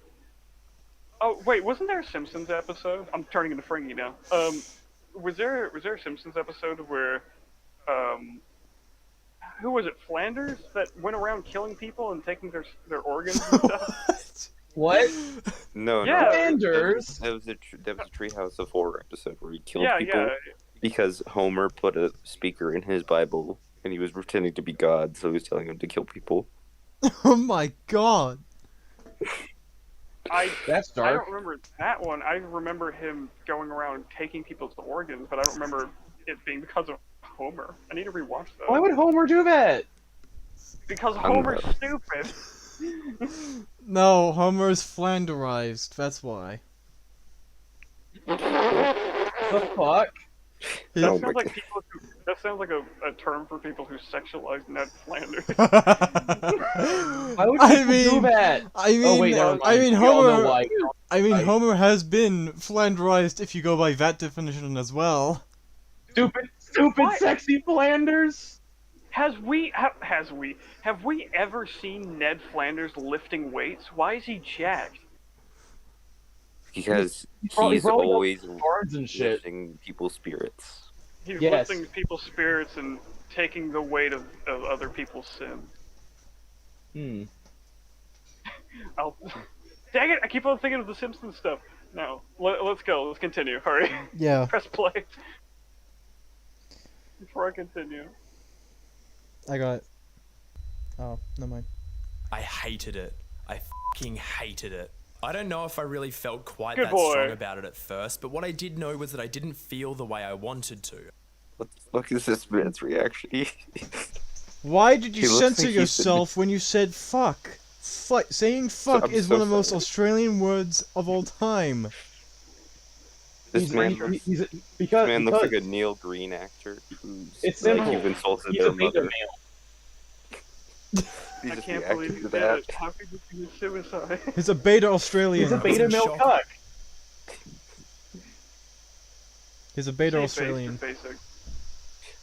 Oh wait, wasn't there a Simpsons episode? I'm turning into Frankie now. Was there a Simpsons episode where who was it? Flanders that went around killing people and taking their organs and stuff? What? No, Yeah. no. Flanders? That was a Treehouse of Horror episode where he killed Yeah, people yeah. because Homer put a speaker in his Bible and he was pretending to be God, so he was telling him to kill people. Oh my god. That's I dark. don't remember that one. I remember him going around taking people's organs, but I don't remember it being because of Homer. I need to rewatch that. Why would Homer do that? Because I don't Homer's know. stupid. No, Homer's Flanderized, that's why. The fuck? His- Oh That my sounds like God. people who, that sounds like a term for people who sexualize Ned Flanders. Why would I people do mean, that? I mean, Oh wait, never mind. I mean We all know Homer. why. Homer has been Flanderized if you go by that definition as well. Stupid, What? sexy Flanders. Have we ever seen Ned Flanders lifting weights? Why is he jacked? Because probably he's got always Barnes and shit. lifting people's spirits. He's Yes. lifting people's spirits and taking the weight of other people's sin. Hmm. I'll... Dang it! I keep on thinking of the Simpsons stuff. No, let's go. Let's continue. Hurry. Yeah. Press play. Before I continue. I got it. Oh, never mind. I hated it. I fucking hated it. I don't know if I really felt quite Good that boy. strong about it at first, but what I did know was that I didn't feel the way I wanted to. What the fuck is this man's reaction? Why did you He looks censor like he's been- yourself when you said fuck? Saying fuck I'm is so one of the most sorry. Australian words of all time. This man Because looks like a Neil Green actor who's It's like simple. you've insulted he's their a beta mother. male. He's I just can't reacting believe to you did that. it. How could you commit suicide? He's a beta He's Australian. a beta male shock. cuck. He's a beta He's Australian. basic.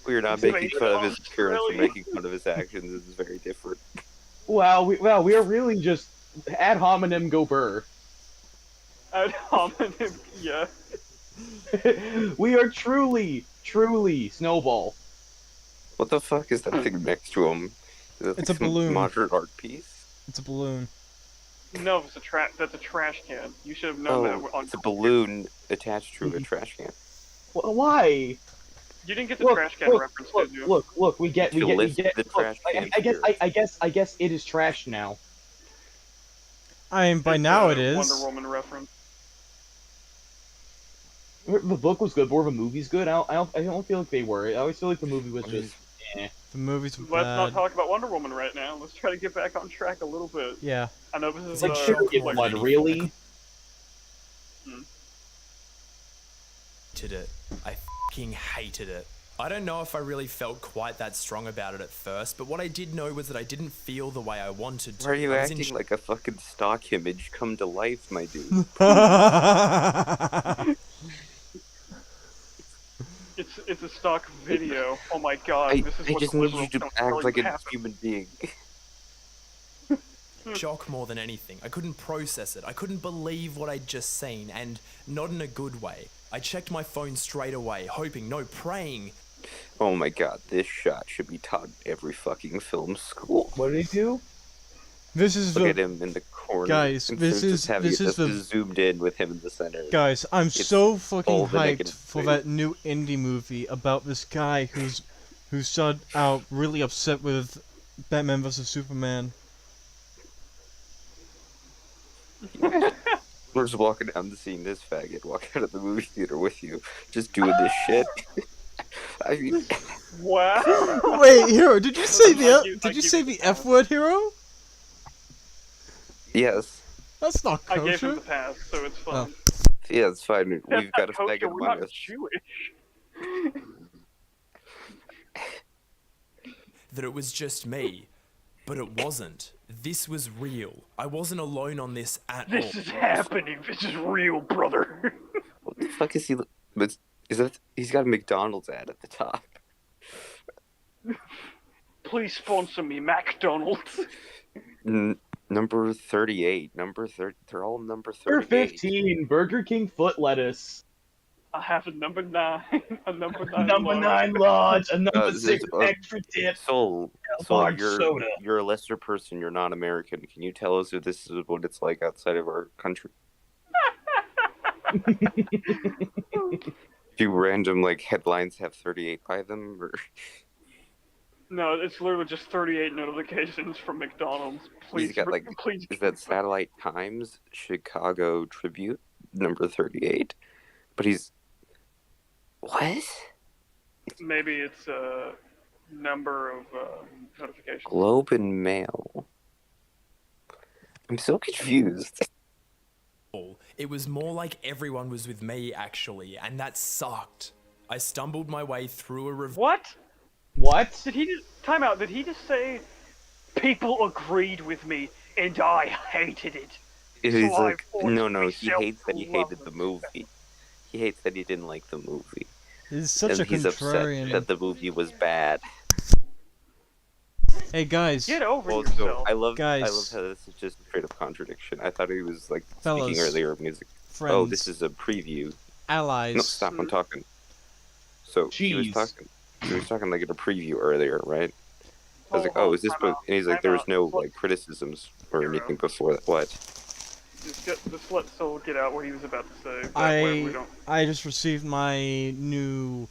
We're not He's making beta fun of his appearance, we're Australian. making fun of his actions. This is very different. Wow, we are really just ad hominem go burr. Ad hominem, yeah. We are truly Snowball. What the fuck is that thing next to him? Is that It's like a some balloon. modern art piece? It's a balloon. No, it's that's a trash can. You should have known Oh, that on it's a balloon attached to a trash can. Why? You didn't get the trash can reference, did you? Look, we get. The Look, trash can I guess it is trash now. I mean, by It's now a it is. Wonder Woman reference. The book was good, but were the movies good? I don't feel like they were. I always feel like the movie was just. Eh. The movies were Let's bad. not talk about Wonder Woman right now. Let's try to get back on track a little bit. Yeah. I know this is Like, what, really? Hated it. I fucking hated it. I don't know if I really felt quite that strong about it at first, but what I did know was that I didn't feel the way I wanted to. Why are you I was in acting like a fucking stock image come to life, my dude? It's a stock video. Oh my god, this is I what just the need liberals you to don't act tell like you a happens. human being. shock more than anything. I couldn't process it. I couldn't believe what I'd just seen, and not in a good way. I checked my phone straight away, hoping, no, praying. Oh my god, this shot should be taught in every fucking film school. What did he do? This is Look at the him in the corner. Guys, Instead this of is- just having this it is just the- zoomed in with him in the center. guys. I'm It's so fucking all the hyped negative for things. that new indie movie about this guy who started out really upset with Batman vs Superman. We're just walking down the scene, this faggot walk out of the movie theater with you, just doing this shit. I mean, Wow. Wait, Hero, did you say I give- I did you give say you the the F pass. word, Hero? That's yes. not I gave him kosher. the pass, so it's fine. Yeah, it's fine. That's We've got a not kosher, faggot we're among not us. Jewish. That it was just me. But it wasn't. This was real. I wasn't alone on this at all. This is happening. This is real, brother. What the fuck is he? But is that? He's got a McDonald's ad at the top. Please sponsor me, McDonald's. Number 38. Number 30. They're all number Number 38. 15, Burger King foot lettuce. I have a number 9. A number 9. Number large. 9 large, a number this 6 is- extra dip. Soul, large soda. you're a lesser person. You're not American. Can you tell us if this is what it's like outside of our country? Do random like headlines have 38 by them? Or... No, it's literally just 38 notifications from McDonald's. Please, He's got like, please. is that Satellite Times Chicago Tribute number 38? But he's what? Maybe it's a number of notifications. Globe and Mail. I'm so confused. It was more like everyone was with me, actually, and that sucked. I stumbled my way through a What? What? Did he just time out? Did he just say people agreed with me and I hated it? He's So I like, forced no, he myself hates that to he love hated the it. movie. He hates that he didn't like the movie. He's such And a he's upset contrarian. that the movie was bad. Hey guys, Get over Also, yourself. I love Guys. how this is just straight up contradiction. I thought he was like Fellas. speaking earlier of music. friends, Oh, this is a preview. allies. No, stop! I'm talking. So he was Jeez. talking. He was talking like in a preview earlier, right? I was like, Hold oh, on, is this time book? out, And he's like, time there was out. no Look, like criticisms or Hero. anything before that. What? Just let Soul get out what he was about to say. That way we don't. I just received my new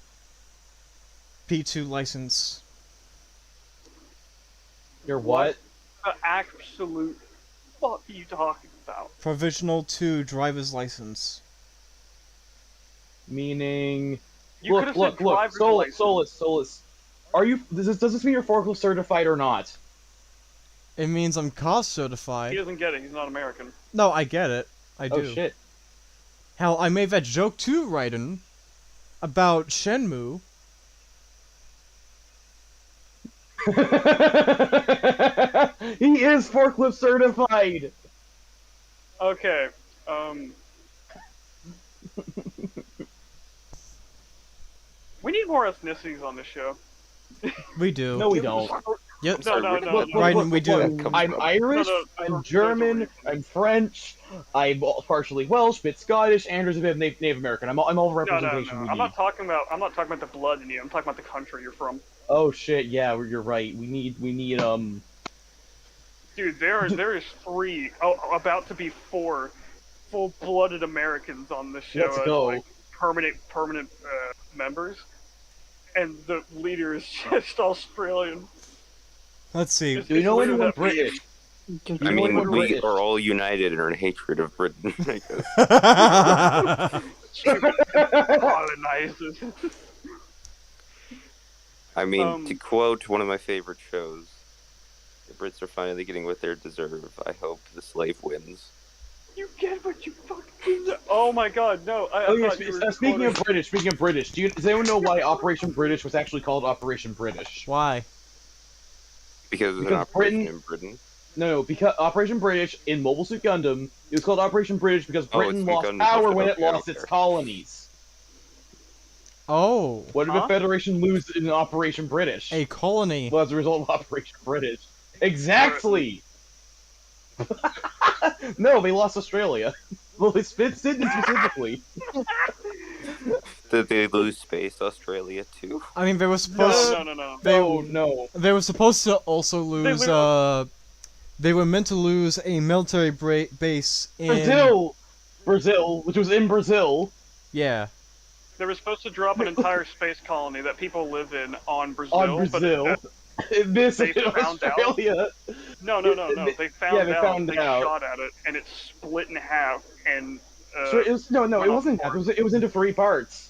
P2 license. Your what? The absolute fuck are you talking about? Provisional 2 driver's license. Meaning. You Look, could've look, said look. driver's Solus, license. Solus. Are you? Does this mean you're forklift certified or not? It means I'm cost He certified. doesn't get it. He's not American. No, I get it. I do. Oh shit. Hell, I made that joke too, Raiden, about Shenmue. He is forklift certified. Okay. We need more ethnicities on this show. We do. No, we don't. Yep. No, no, Sorry, no, Look, no. Raiden, look, we do. look, Comes I'm from- Irish, No, no, I'm there's a German, reason. I'm French, I'm partially Welsh, bit Scottish, and there's a bit of Native American. I'm all the No, no, representation no. we I'm need. not talking about the blood in you. I'm talking about the country you're from. Oh shit, yeah, you're right. We need Dude, there is 3, about to be 4, full-blooded Americans on this show Let's as go. like permanent members, and the leader is just Australian. Let's see. It's- Do you it's know literally anyone that meme. British? I You know mean, what we British- are all united in our hatred of Britain, I guess. Stupid colonizers. I mean, to quote one of my favorite shows, the Brits are finally getting what they deserve. I hope the slave wins. You get what you fucking deserve. Oh my god, no. I Oh yeah, thought you were speaking of quoting- British, does anyone know why Operation British was actually called Operation British? Why? Because it was an Because operation Britain- in Britain. No, because Operation British in Mobile Suit Gundam, it was called Operation British because Oh, Britain it's lost Gundam. power Okay, when it okay, lost okay. its colonies. Oh, What did Huh? the Federation lose in Operation British? a colony. Well, as a result of Operation British. Exactly! No, they lost Australia. Well, it's Sydney specifically. Did they lose space Australia too? I mean, they were supposed. No. They, No. they were supposed to also lose. literally- They were meant to lose a military base in Brazil, which was in Brazil. Yeah. They were supposed to drop an entire space colony that people live in on Brazil. On Brazil. But This They is found out? Australia. no. They found Yeah, they out. found They out. shot at it, and it split in half. And So it was, no, it went wasn't off half. It was into 3 parts.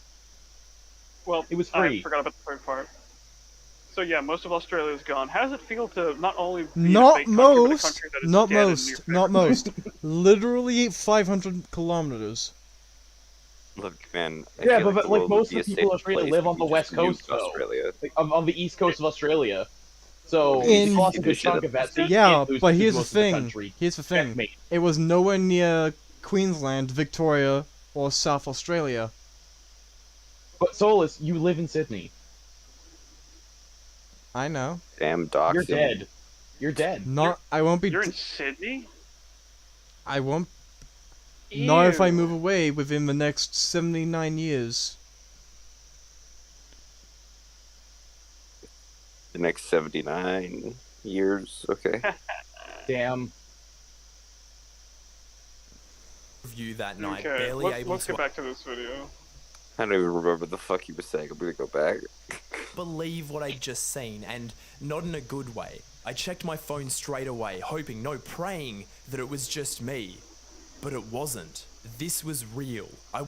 well, It was I free. forgot about the third part. So yeah, most of Australia is gone. How does it feel to not only be a Not fake country, but a most. country that is Not dead in your most. face? Not most. Literally 500 kilometers. Look, man. I Yeah, feel but the like world most would of be the a people in safer Australia place live if on the we west just nuked coast, though. Australia. Like, on the east coast of Australia. So In- you lost a good Shit. chunk of that. So you Yeah, can't lose but here's the most of the thing. country. Here's the thing. Checkmate. It was nowhere near Queensland, Victoria, or South Australia. But Solus, you live in Sydney. I know. Damn dogs. You're dead. You're dead. Not. I won't be. You're in Sydney? I won't. Not if I Ew. move away within the next 79 years. The next 79 years. Okay. Damn. Review that night, Okay, barely able let's to get back to this video. I don't even remember the fuck he was saying. I'm gonna go back. believe what I'd just seen, and not in a good way. I checked my phone straight away, hoping, no, praying that it was just me. But it wasn't. This was real. I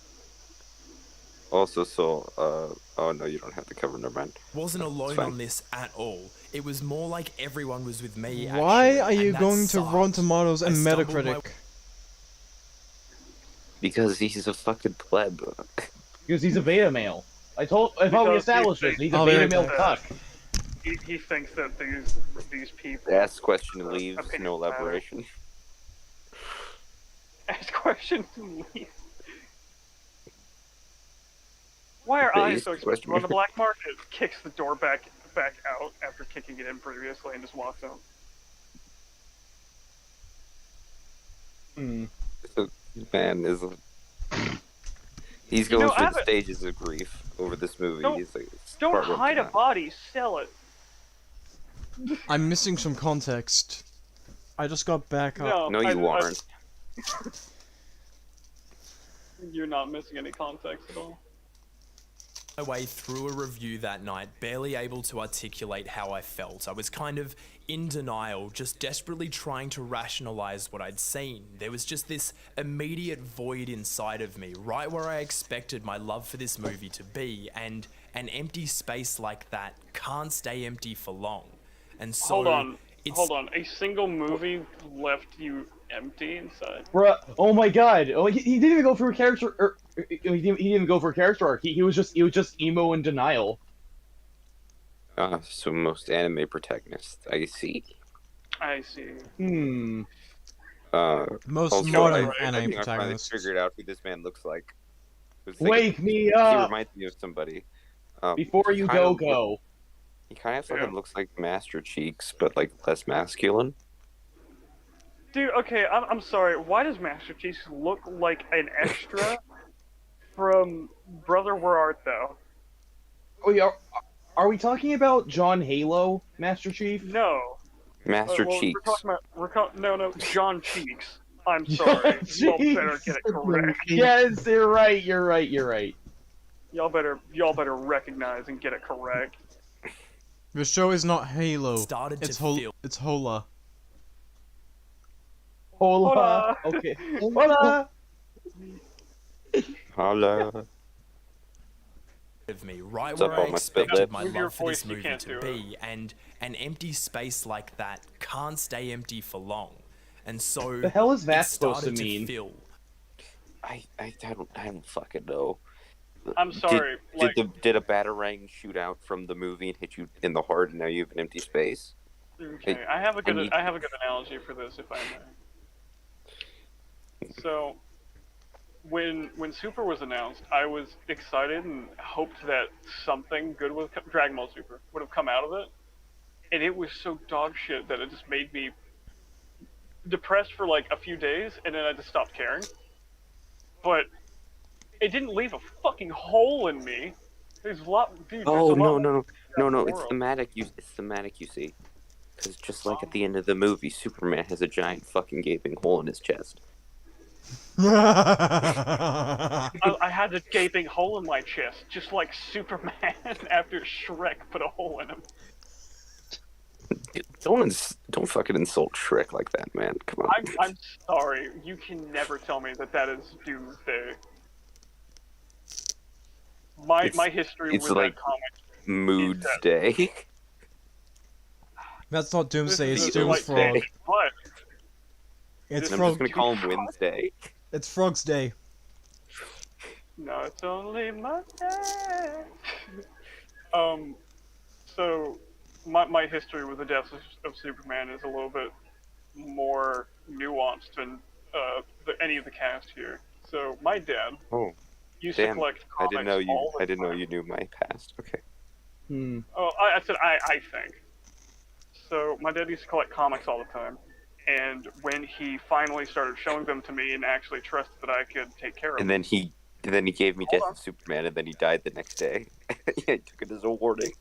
Also, oh no, you don't have to cover. Never mind. wasn't alone fine. on this at all. It was more like everyone was with me. Why actually, are you and that going to sucked. Rotten Tomatoes and I stumbled my- Metacritic? Because he's a fucking pleb. Because he's a beta male. I thought we Because established he's this. He's a Oh, beta there male it is. cuck. He thinks that these people Ask question leaves. opinions No matter. elaboration. ask questions and leave. Why are Okay, eyes he's so expensive questioning. on the black market? Kicks the door back out after kicking it in previously and just walks out. Hmm. This man is. He's You going know, I through have the a- stages of grief over this movie. Don't- He's like, it's Don't heartbroken hide a now. body, sell it. I'm missing some context. I just got back up. No, No, you aren't. You're not missing any context at all. My way through a review that night, barely able to articulate how I felt. I was kind of in denial, just desperately trying to rationalize what I'd seen. There was just this immediate void inside of me, right where I expected my love for this movie to be, and an empty space like that can't stay empty for long. And so Hold on. it's Hold on. A single movie left you empty inside? Bruh, oh my god! Oh, he didn't even go for a character. He didn't even go for a character arc. He was just emo in denial. So most anime protagonists. I see. I see. Hmm. Most Also, modern I anime think I finally protagonists. figured out who this man looks like. I was thinking, Wake me He up reminds me of somebody. before you kind of go. He kind of Yeah. fucking looks like Master Cheeks, but like less masculine. Dude, okay, I'm sorry. Why does Master Chief look like an extra from Brother Where Art Thou? Oh yeah. Are we talking about John Halo, Master Chief? No. Master Well, Cheeks. We're talking no, John Cheeks. I'm sorry. John You all better Cheeks. get it correct. Yes, you're right. You're right. You're right. Y'all better recognize and get it correct. The show is not Halo. Started to It's feel It's Hola. Hola. Hola. Okay. Hola. Holla. of me, right What's up, where I all my spit expected lips? my With your love for this voice, you movie can't to do it. be, and an empty space like that can't stay empty for long. And so The hell is that it supposed to started mean? fill. I don't fucking know. I'm sorry. Did a batarang shoot out from the movie and hit you in the heart, and now you have an empty space? Okay, I have a good need- analogy for this, if I may. So, when Super was announced, I was excited and hoped that something good would Dragon Ball Super would have come out of it, and it was so dog shit that it just made me depressed for like a few days, and then I just stopped caring. But it didn't leave a fucking hole in me. There's a lot, dude. Oh there's a lot no! more It's world. thematic. It's thematic. You see, because just like at the end of the movie, Superman has a giant fucking gaping hole in his chest. I had a gaping hole in my chest, just like Superman after Shrek put a hole in him. Don't fucking insult Shrek like that, man. Come on. I'm sorry. You can never tell me that is Doomsday. My history it's with like that comic. Moods Day. That's not Doomsday, This it's is like- Doomsfrog. What? It's I'm Frog. just gonna call him Wednesday. It's Frog's Day. No, it's only Monday. So my history with the death of Superman is a little bit more nuanced than any of the cast here. So my dad Oh, used to damn! collect I comics didn't know you. all the I didn't know time. you knew my past. Okay. Oh, I said I think. So my dad used to collect comics all the time, and when he finally started showing them to me and actually trusted that I could take care of And them, then he gave me Hold Death on. of Superman, and then he died the next day. Yeah, I took it as a warning.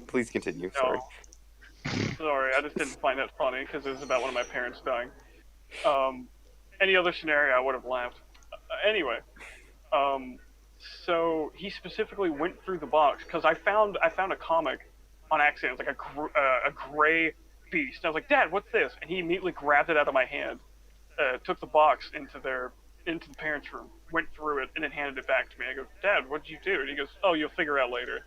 Please continue. Sorry. Sorry, I just didn't find that funny because it was about one of my parents dying. Any other scenario, I would have laughed. Anyway, so he specifically went through the box because I found a comic on accident. It was like a gray beast. And I was like, Dad, what's this? And he immediately grabbed it out of my hand, took the box into the parents' room, went through it, and then handed it back to me. I go, Dad, what did you do? And he goes, Oh, you'll figure out later.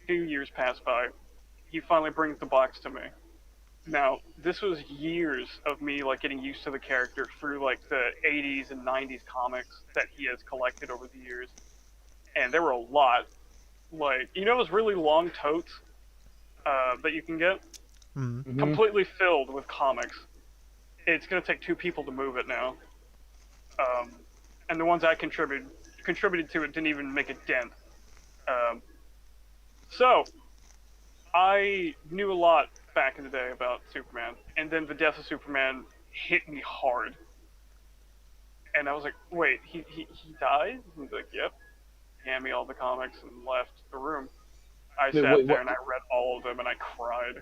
2 years pass by. He finally brings the box to me. Now, this was years of me like getting used to the character through like the 80s and 90s comics that he has collected over the years. And there were a lot. Like, you know those really long totes that you can get? Mm. Completely filled with comics. It's going to take 2 people to move it now. And the ones I contributed to it didn't even make a dent. So, I knew a lot back in the day about Superman, and then the death of Superman hit me hard. And I was like, wait, he died? And he's like, yep. Hand me all the comics and left the room. I sat wait, there what? and I read all of them and I cried.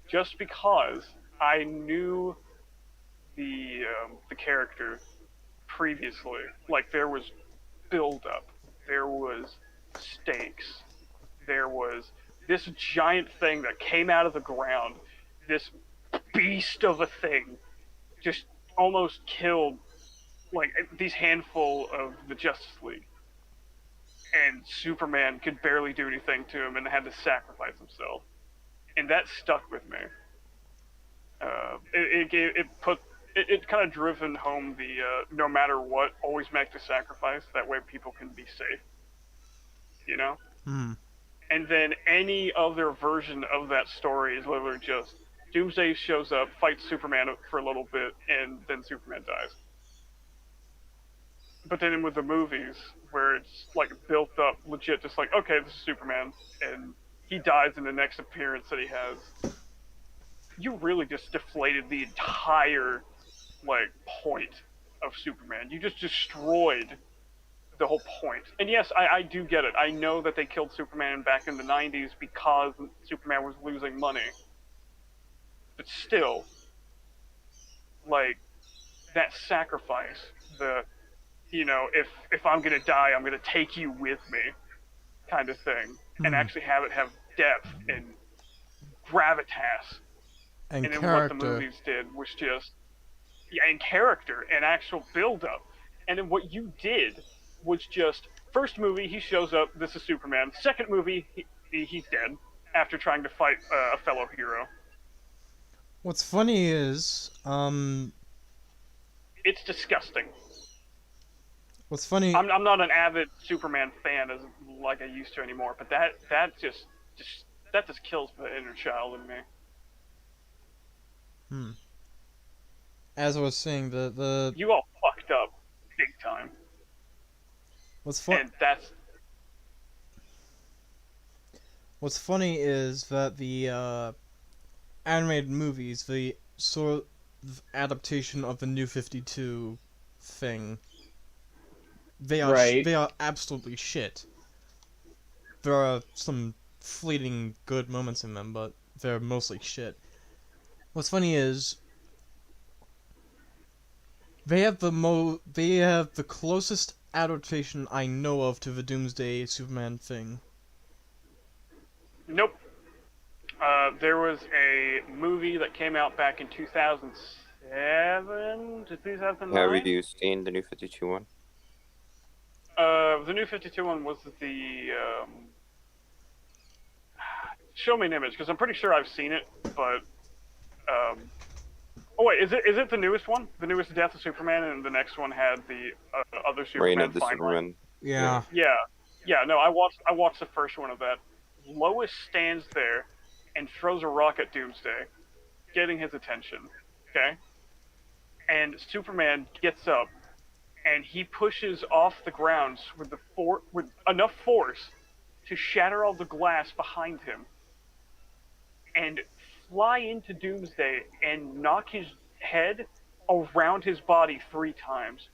Just because I knew the character previously. Like, there was build-up. There was stakes. There was this giant thing that came out of the ground, this beast of a thing, just almost killed like these handful of the Justice League, and Superman could barely do anything to him and had to sacrifice himself, and that stuck with me. It kind of driven home the no matter what, always make the sacrifice. That way, people can be safe. You know. Mm. And then any other version of that story is literally just Doomsday shows up, fights Superman for a little bit, and then Superman dies. But then with the movies, where it's like built up legit, just like, okay, this is Superman, and he dies in the next appearance that he has, you really just deflated the entire like point of Superman. You just destroyed the whole point. And yes, I do get it. I know that they killed Superman back in the 90s because Superman was losing money. But still, like, that sacrifice, if I'm gonna die, I'm gonna take you with me, kind of thing, and actually have it have depth and gravitas. And And then what the character. movies did was just, yeah, and character and actual build up. And then what you did was just, first movie he shows up, this is Superman. Second movie he's dead after trying to fight a fellow hero. What's funny is, It's disgusting. what's funny, I'm not an avid Superman fan as like I used to anymore, but that just kills the inner child in me. as I was saying, the You all fucked up big time, what's fun, and that's what's funny is that the animated movies, the sort of adaptation of the New 52 thing, they are Right. they are absolutely shit. There are some fleeting good moments in them, but they're mostly shit. What's funny is they have the closest adaptation I know of to the Doomsday Superman thing. nope. There was a movie that came out back in 2007 to 2009. Have you seen the new 52 one? The new 52 one was the show me an image because I'm pretty sure I've seen it, but oh wait, is it the newest one? The newest Death of Superman, and the next one had the other Superman. Reign of the finally? Superman. Yeah. Yeah. No, I watched the first one of that. Lois stands there and throws a rock at Doomsday, getting his attention. Okay, and Superman gets up and he pushes off the ground with with enough force to shatter all the glass behind him and fly into Doomsday and knock his head around his body 3 times.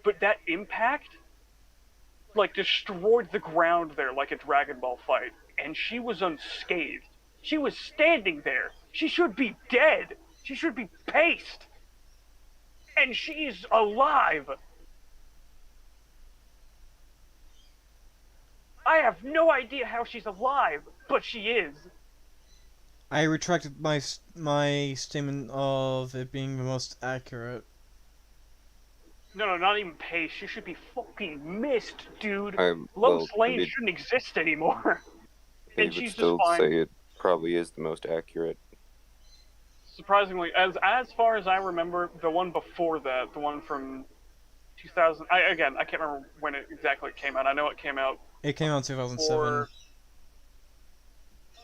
But that impact, like, destroyed the ground there like a Dragon Ball fight, and she was unscathed. She was standing there. She should be dead. She should be paced. And she's alive. I have no idea how she's alive, but she is. I retracted my statement of it being the most accurate. No, not even paced. She should be fucking missed, dude. Well, Lois Lane it- shouldn't exist anymore. I And would she's still just fine. say it probably is the most accurate. Surprisingly, as far as I remember, the one before that, the one from 2000. I can't remember when it exactly came out. I know it came out. It came out in 2007.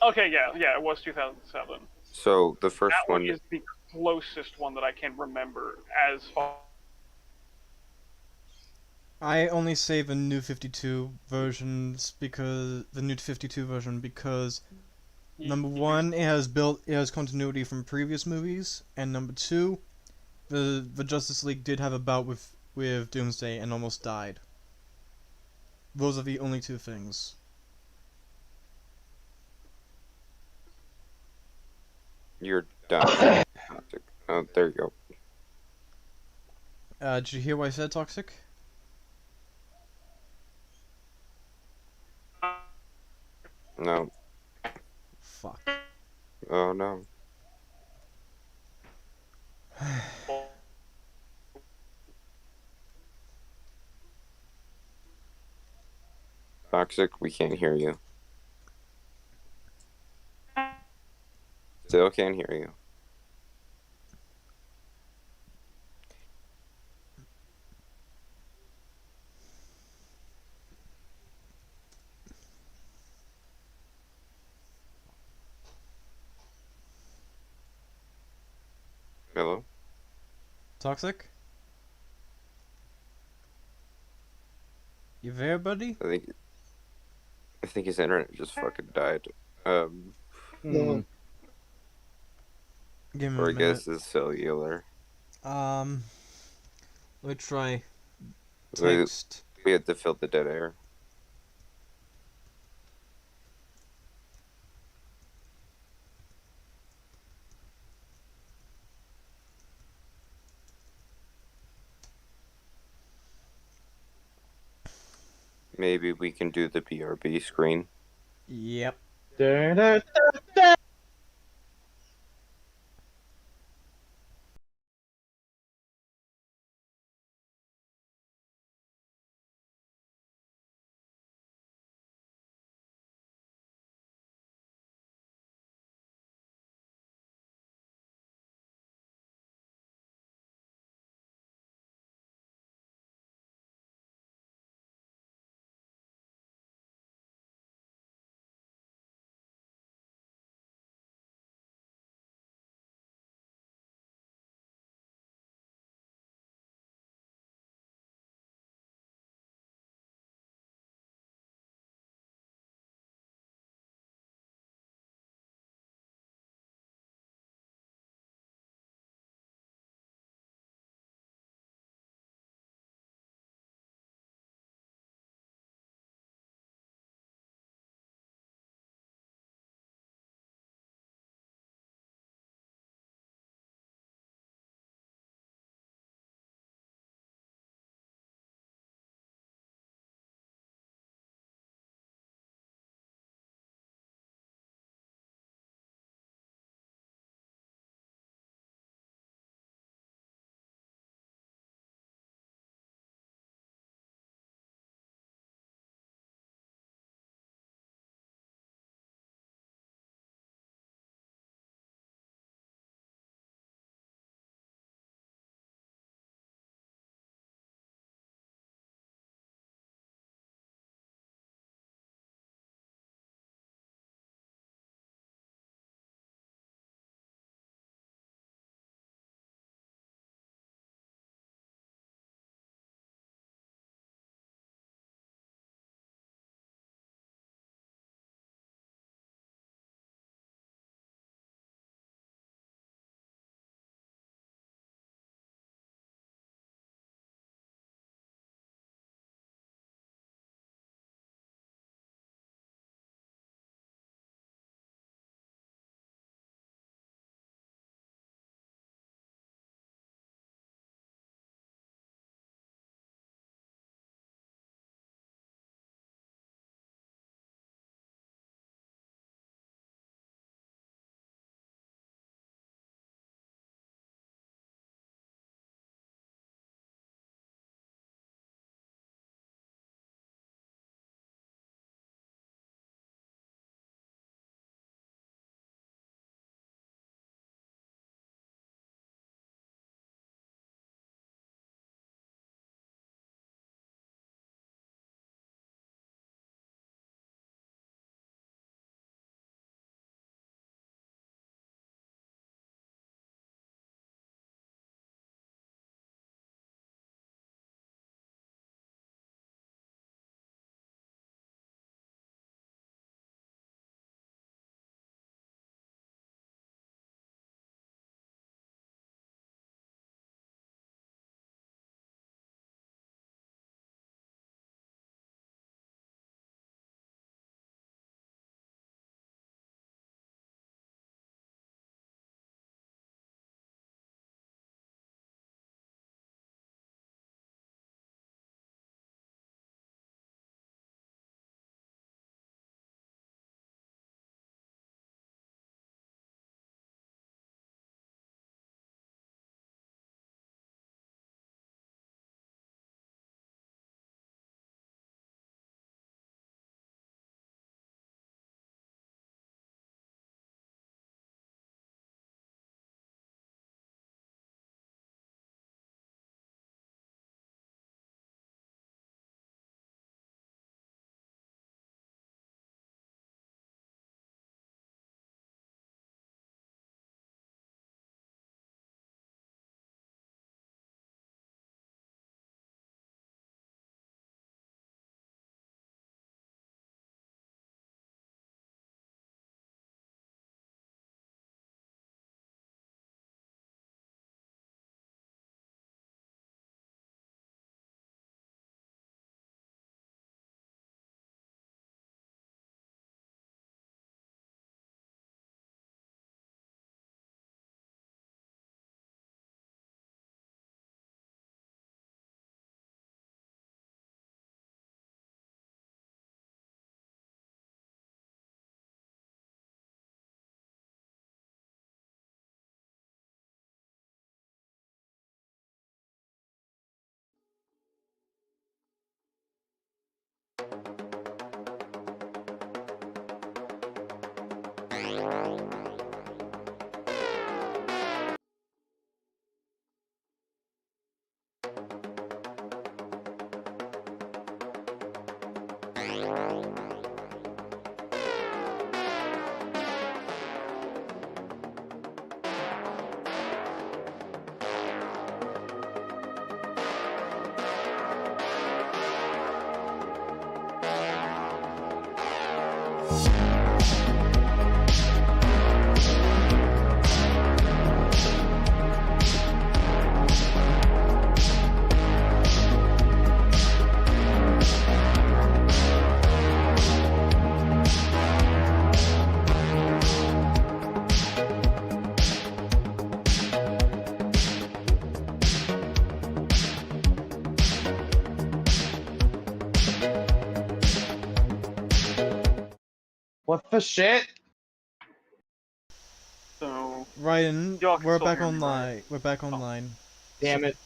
Okay, yeah, it was 2007. So the first That one one, is the closest one that I can remember as far. I only say the New 52 version because number one, it has continuity from previous movies, and number two, the Justice League did have a bout with Doomsday and almost died. Those are the only two things. you're done. Oh, there you go. Did you hear what I said, Toxic? No. Fuck. Oh no. Toxic, we can't hear you. Still can't hear you. Hello? Toxic? You there, buddy? I think his internet just fucking died. Hmm. Give me Or a I minute. guess it's cellular. Let me try. We Text. had to fill the dead air. Maybe we can do the BRB screen. Yep. Da-da-da-da. What the shit? So, Ryan, Y'all can we're still back hear me, online. right? We're back online. Damn it.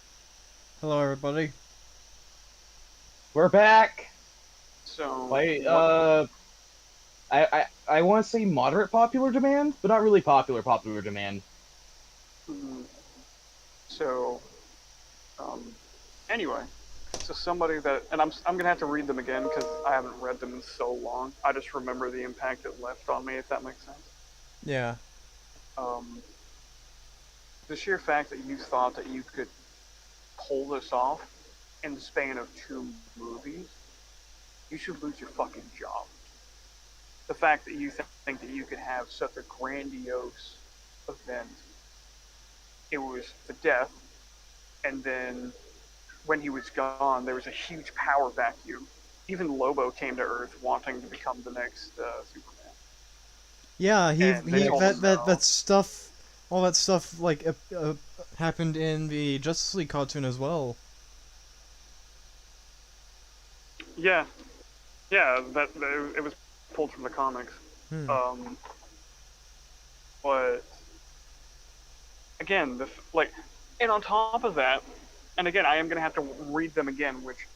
Hello, everybody. We're back. so Wait, what- I want to say moderate popular demand, but not really popular demand. Mhm. So, anyway, so somebody that, and I'm gonna have to read them again because I haven't read them in so long. I just remember the impact it left on me, if that makes sense. Yeah. Um, the sheer fact that you thought that you could pull this off in the span of 2 movies, you should lose your fucking job. The fact that you think that you could have such a grandiose event, it was the death, and then when he was gone, there was a huge power vacuum. Even Lobo came to Earth wanting to become the next Superman. Yeah, And they told him no. that stuff, all that stuff like happened in the Justice League cartoon as well. Yeah, yeah, it was pulled from the comics. Hmm. But again, and on top of that, and again, I am gonna have to read them again, which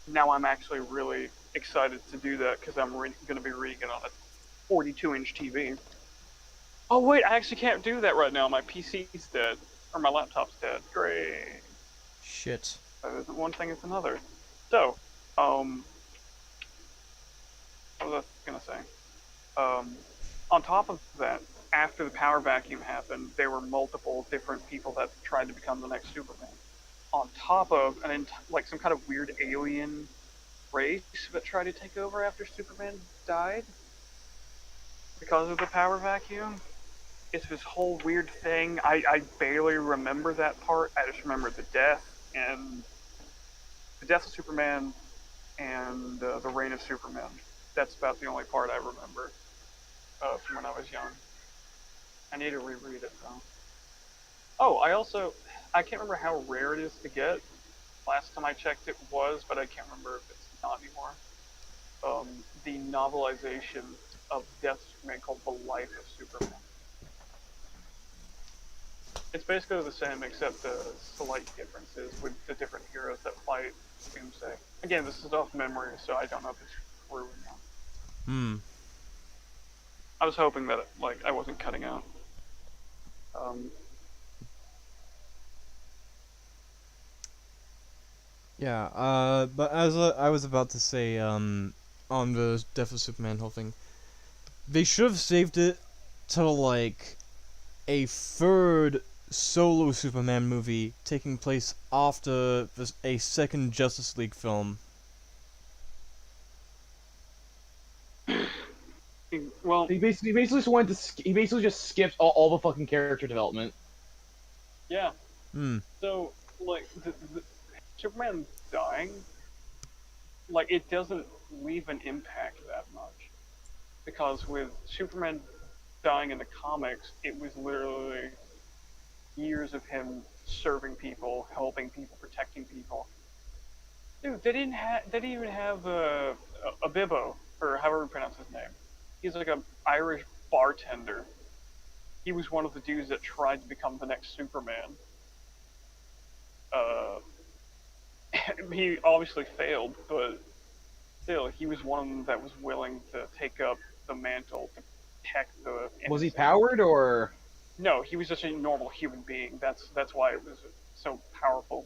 now I'm actually really excited to do that because I'm gonna be reading it on a 42-inch TV. Oh wait, I actually can't do that right now. My PC's dead, or my laptop's dead. Great. Shit. One thing is another. So, what was I gonna say? On top of that, after the power vacuum happened, there were multiple different people that tried to become the next Superman. On top of like some kind of weird alien race that tried to take over after Superman died because of the power vacuum. It's this whole weird thing. I barely remember that part. I just remember the death of Superman and the reign of Superman. That's about the only part I remember from when I was young. I need to reread it though. Oh, I can't remember how rare it is to get. Last time I checked, it was, but I can't remember if it's not anymore. The novelization of Death of Superman called The Life of Superman. It's basically the same, except the slight differences with the different heroes that fight Doomsday. Again, this is off memory, so I don't know if it's true or not. Hmm. I was hoping that I wasn't cutting out. Yeah. But as I was about to say, on the Death of Superman whole thing, they should have saved it to like a third solo Superman movie taking place after a second Justice League film. Well, He basically just wanted to. He basically just skipped all the fucking character development. yeah. Hmm. So, the Superman dying, it doesn't leave an impact that much. Because with Superman dying in the comics, it was literally years of him serving people, helping people, protecting people. Dude, they didn't even have a Bibbo, or however you pronounce his name. He's like an Irish bartender. He was one of the dudes that tried to become the next Superman. Uh, he obviously failed, but still, he was one of them that was willing to take up the mantle to protect the. Was he innocent. powered or? No, he was just a normal human being. That's why it was so powerful.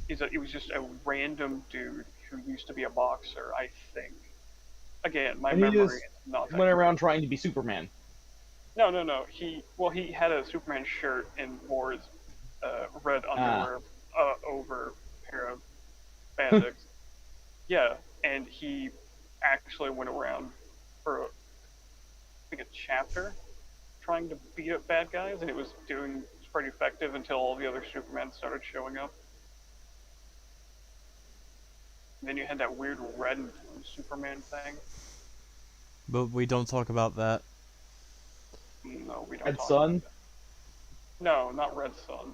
He was just a random dude who used to be a boxer, I think. again, my And he memory just is not that went great. around trying to be Superman. No. He had a Superman shirt and wore his red underwear over a pair of spandex. Yeah, and he actually went around for I think a chapter trying to beat up bad guys, and it was pretty effective until all the other Supermen started showing up. And then you had that weird red and blue Superman thing. But we don't talk about that. No, we don't Red talk Sun? about that. No, not Red Sun.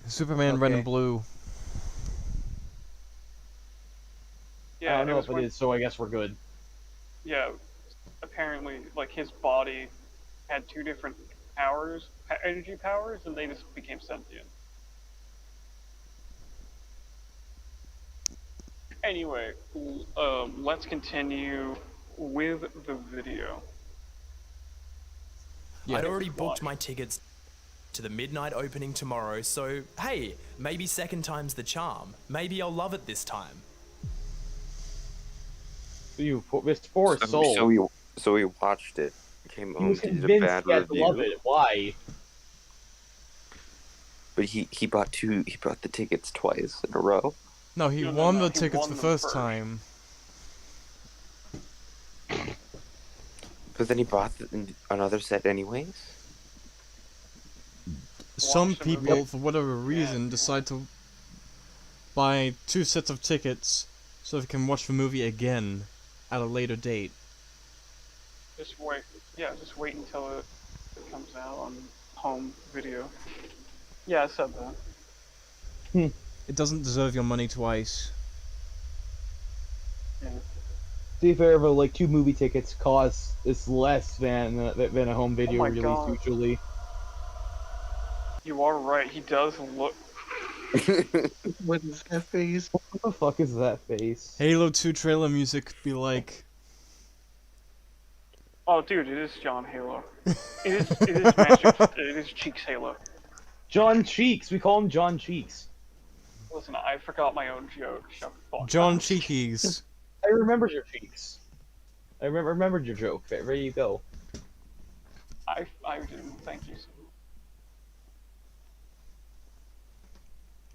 Superman Red Okay. and Blue. Yeah, I don't know was if it when, is, so I guess we're good. Yeah, apparently, like, his body had two different powers, energy powers, and they just became sentient. Anyway, let's continue with the video. Yeah. I'd already booked my tickets to the midnight opening tomorrow, so hey, maybe second time's the charm. Maybe I'll love it this time. You poor soul. So we watched it. Came He home, was did a convinced bad he had to love review. it. Why? But he bought the tickets twice in a row. No, he No, won the he tickets won the them first time. But then he bought another set anyways. Some Watch the movie. people, for whatever reason, decide to buy 2 sets of tickets so they can watch the movie again at a later date. Just wait. Yeah, just wait until it comes out on home video. Yeah, I said that. It doesn't deserve your money twice. Yeah. To be fair, but like 2 movie tickets cost is less than a home video my release God. usually. You are right. He does look. What is that face? What the fuck is that face? Halo 2 trailer music be like, Oh, dude, it is John Halo. It is Master. It is Cheeks Halo. John Cheeks. We call him John Cheeks. Listen, I forgot my own joke. Shut the fuck John up. Cheekies. I remembered your cheeks. I remembered your joke. There you go. I didn't. Thank you.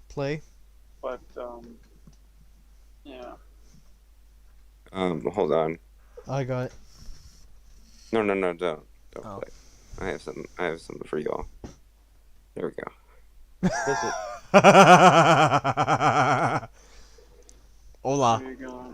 Play. But yeah. Hold on. I got it. No, don't Oh. play. I have something for y'all. There we go. Listen, Hola. There you go.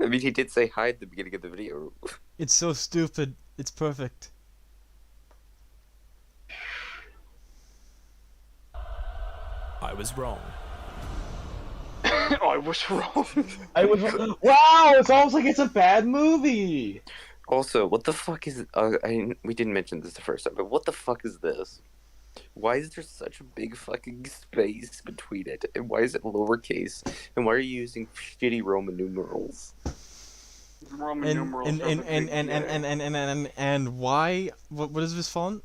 I mean, he did say hi at the beginning of the video. It's so stupid. It's perfect. I was wrong. I was wrong. wow! It's almost like it's a bad movie. Also, what the fuck is? We didn't mention this the first time, but what the fuck is this? Why is there such a big fucking space between it? And why is it lowercase? And why are you using shitty Roman numerals? Roman And numerals. and are and the and big and and deal. and why? What is this font?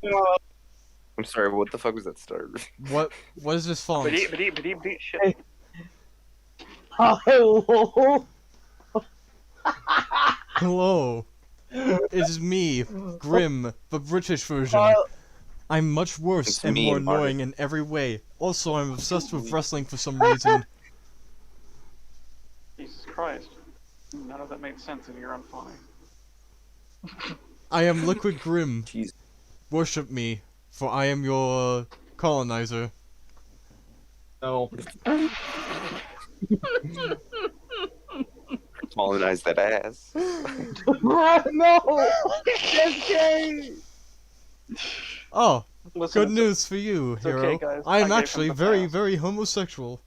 I'm sorry, what the fuck was that start? What is this font? Shit. Hello. Hello. It is me, Grim, the British version. I'm much worse It's and me, more Mark. annoying in every way. Also, I'm obsessed with wrestling for some reason. Jesus Christ. None of that made sense and you're unfunny. I am Liquid Grim. Jeez. Worship me, for I am your colonizer. No. Colonize that ass. no. That's gay. Oh, Listen, good news for you, hero. okay, guys. I I am gave him actually the very, pass. very homosexual.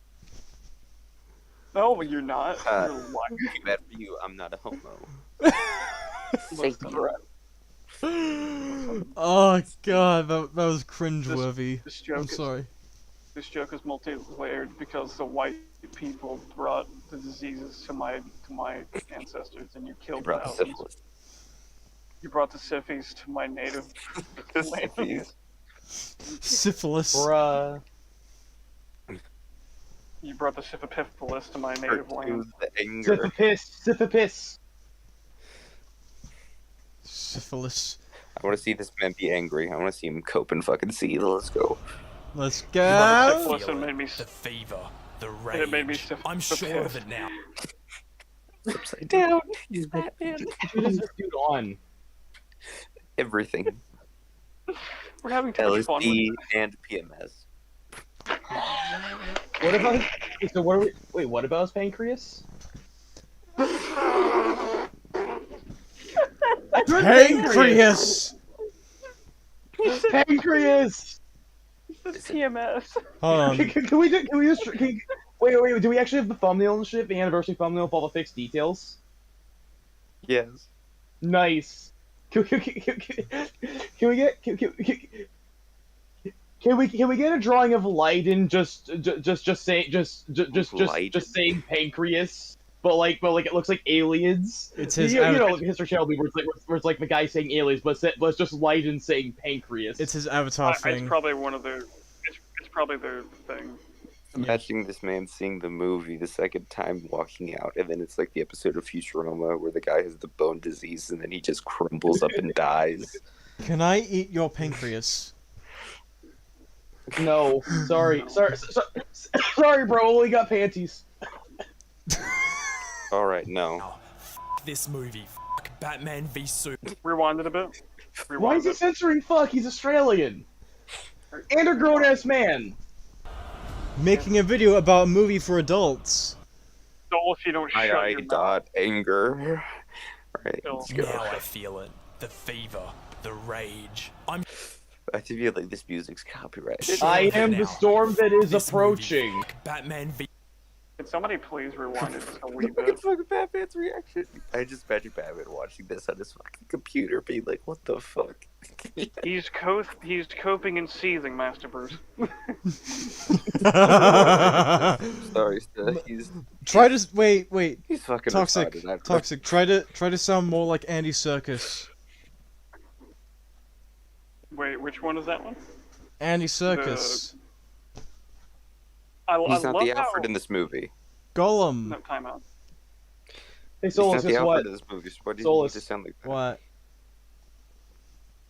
No, but you're not. Uh, You're lying. Too bad for you, I'm not a homo. Listen, Oh god, that was cringeworthy. this joke I'm is- sorry. This joke is multi-layered because the white people brought the diseases to my ancestors, and you You killed brought the thousands. syphilis. You brought the syphilis to my native The land. syphilis. Syphilis. Bruh. You brought the syphipiphilis to my native land. The anger. Syphilis. Syphilis. I want to see this man be angry. I want to see him cope and fucking see. Let's go. Let's Brought go. syphilis Feel and it. made me. The fever, the rage. And it made me I'm sure of it now. Upside down. He's Batman. What is this dude on? Everything. We're having too much fun. LSD and PMS. What about his, so what are we, wait, what about his pancreas? Pancreas. Pancreas! TMS. Hold on. Can we just, wait, do we actually have the thumbnail and shit? The anniversary thumbnail with all the fixed details? Yes. Nice. Can we get a drawing of Leiden just saying pancreas, but like it looks like aliens. It's his you know, like History Channel where it's like the guy saying aliens, but it's just Leiden saying pancreas. It's his avatar It's thing. probably one of their. It's probably their thing. Imagining this man seeing the movie the second time walking out, and then it's like the episode of Futurama where the guy has the bone disease and then he just crumbles up and dies. Can I eat your pancreas? No, sorry, bro. Only got panties. Alright, no. Oh, this movie. Batman v Super. Rewind it a bit. Why Rewind is he it. censoring fuck? He's Australian. And a grown ass man. Making a video about a movie for adults. So if you don't shut your mouth. dot anger. Alright, Phil. let's go. Now I feel it. The fever, the rage. I'm I feel like this music's copyrighted. sure I of it am now. the storm that is This approaching. movie. Batman v. Can somebody please rewind it just a wee Look at bit? fucking Batman's reaction. I just imagine Batman watching this on his fucking computer, being like, "What the fuck?" He's coping and seething, Master Bruce. Sorry, Steph. He's Try to wait. he's fucking Toxic. retarded. I've- Toxic. Try to sound more like Andy Serkis. Wait, which one is that one? Andy Serkis. He's I not love the how... Alfred in this movie. Gollum. No, time out. Hey, He's Solus, not the guess what? Alfred in this movie. So why do you Solus. just sound like that? What?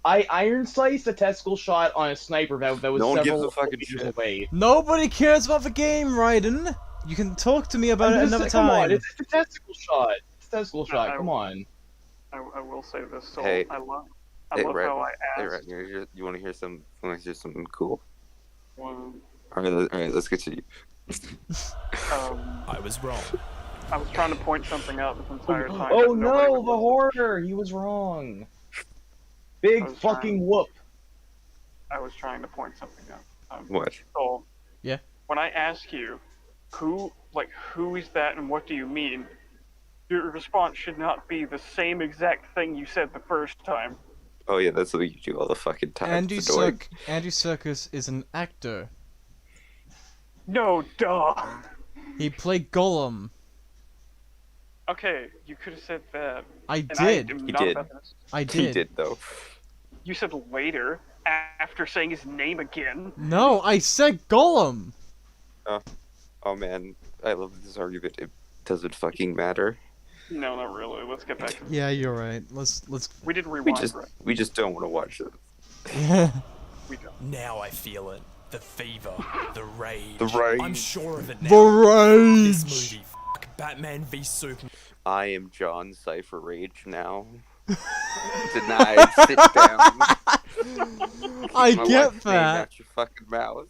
I iron sliced a testicle shot on a sniper that was No one gives several a fucking meters shit. away. Nobody cares about the game, Raiden. You can talk to me about it another Come on, time. it's a testicle shot. It's a testicle shot. I- Come on. I will say this. So Hey. I love Hey, how Red, I Hey, asked. Red, you want to hear some? Want to hear something cool? When, All right, let's get to you. I was wrong. I was trying to point something out this entire time. Oh but nobody no, would the listen. hoarder! He was wrong. Big I was fucking trying. whoop. I was trying to point something out. What? So, Yeah. when I ask you, who is that and what do you mean? Your response should not be the same exact thing you said the first time. Oh yeah, that's what you do all the fucking time. Andy It's annoying. Serkis is an actor. No, duh. He played Gollum. Okay, you could have said that. I And did. I am He not did. about this. I He did. did though. You said later, after saying his name again. No, I said Gollum. Oh man, I love this argument. It doesn't fucking matter. No, not really. Let's get back to Yeah, you're right. Let's. We did We rewind, right? just don't want to watch it. We don't. Now I feel it. The fever, the rage. The rage. I'm sure of it now. The This rage. movie. Batman v Superman. I am John Cypher Rage now. Denied. Sit down. I My get wife's name that. out your fucking mouth.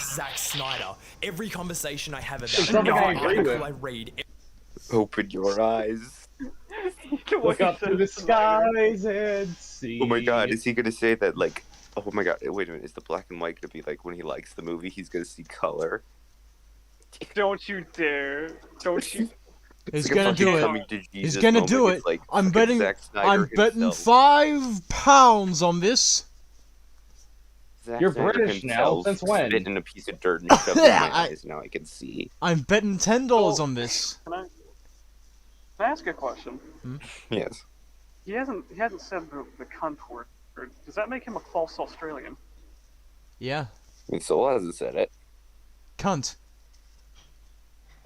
Zack Snyder. Every conversation I have about It's it, something every I agree article with. I read, Open your eyes. Look up to the skies and see. Oh my god, is he gonna say that like? Oh my god, wait a minute. Is the black and white gonna be like when he likes the movie? He's gonna see color. Don't you dare. Don't you. He's It's like a gonna fucking do it. coming to He's Jesus gonna moment. do it. It's like I'm fucking betting. Zack Snyder I'm betting himself. £5 on this. Zack You're Snyder British now, himself since when? Spit in a piece of dirt and shoved it in my I- eyes. Now I can see. I'm betting $10 on this. Can I ask a question? Yes. He hasn't said the cunt word. Does that make him a false Australian? Yeah. I mean, Soul hasn't said it. Cunt.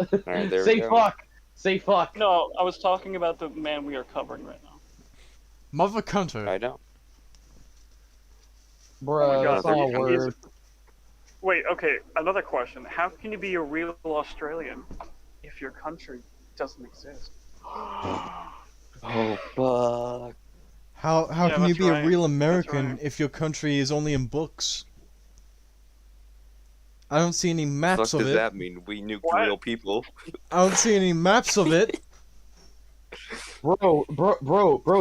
Alright, there we Say go. fuck. Say fuck. No, I was talking about the man we are covering right now. Mother cunter. I know. Bruh, God, that's not a he's- word. Wait, okay, another question. How can you be a real Australian if your country doesn't exist? Oh, fuck. How Yeah, can you that's be right. a real That's American right. if your country is only in books? I don't see any What maps the fuck of does it. that mean? We nuked What? real people. I don't see any maps of it. Bro,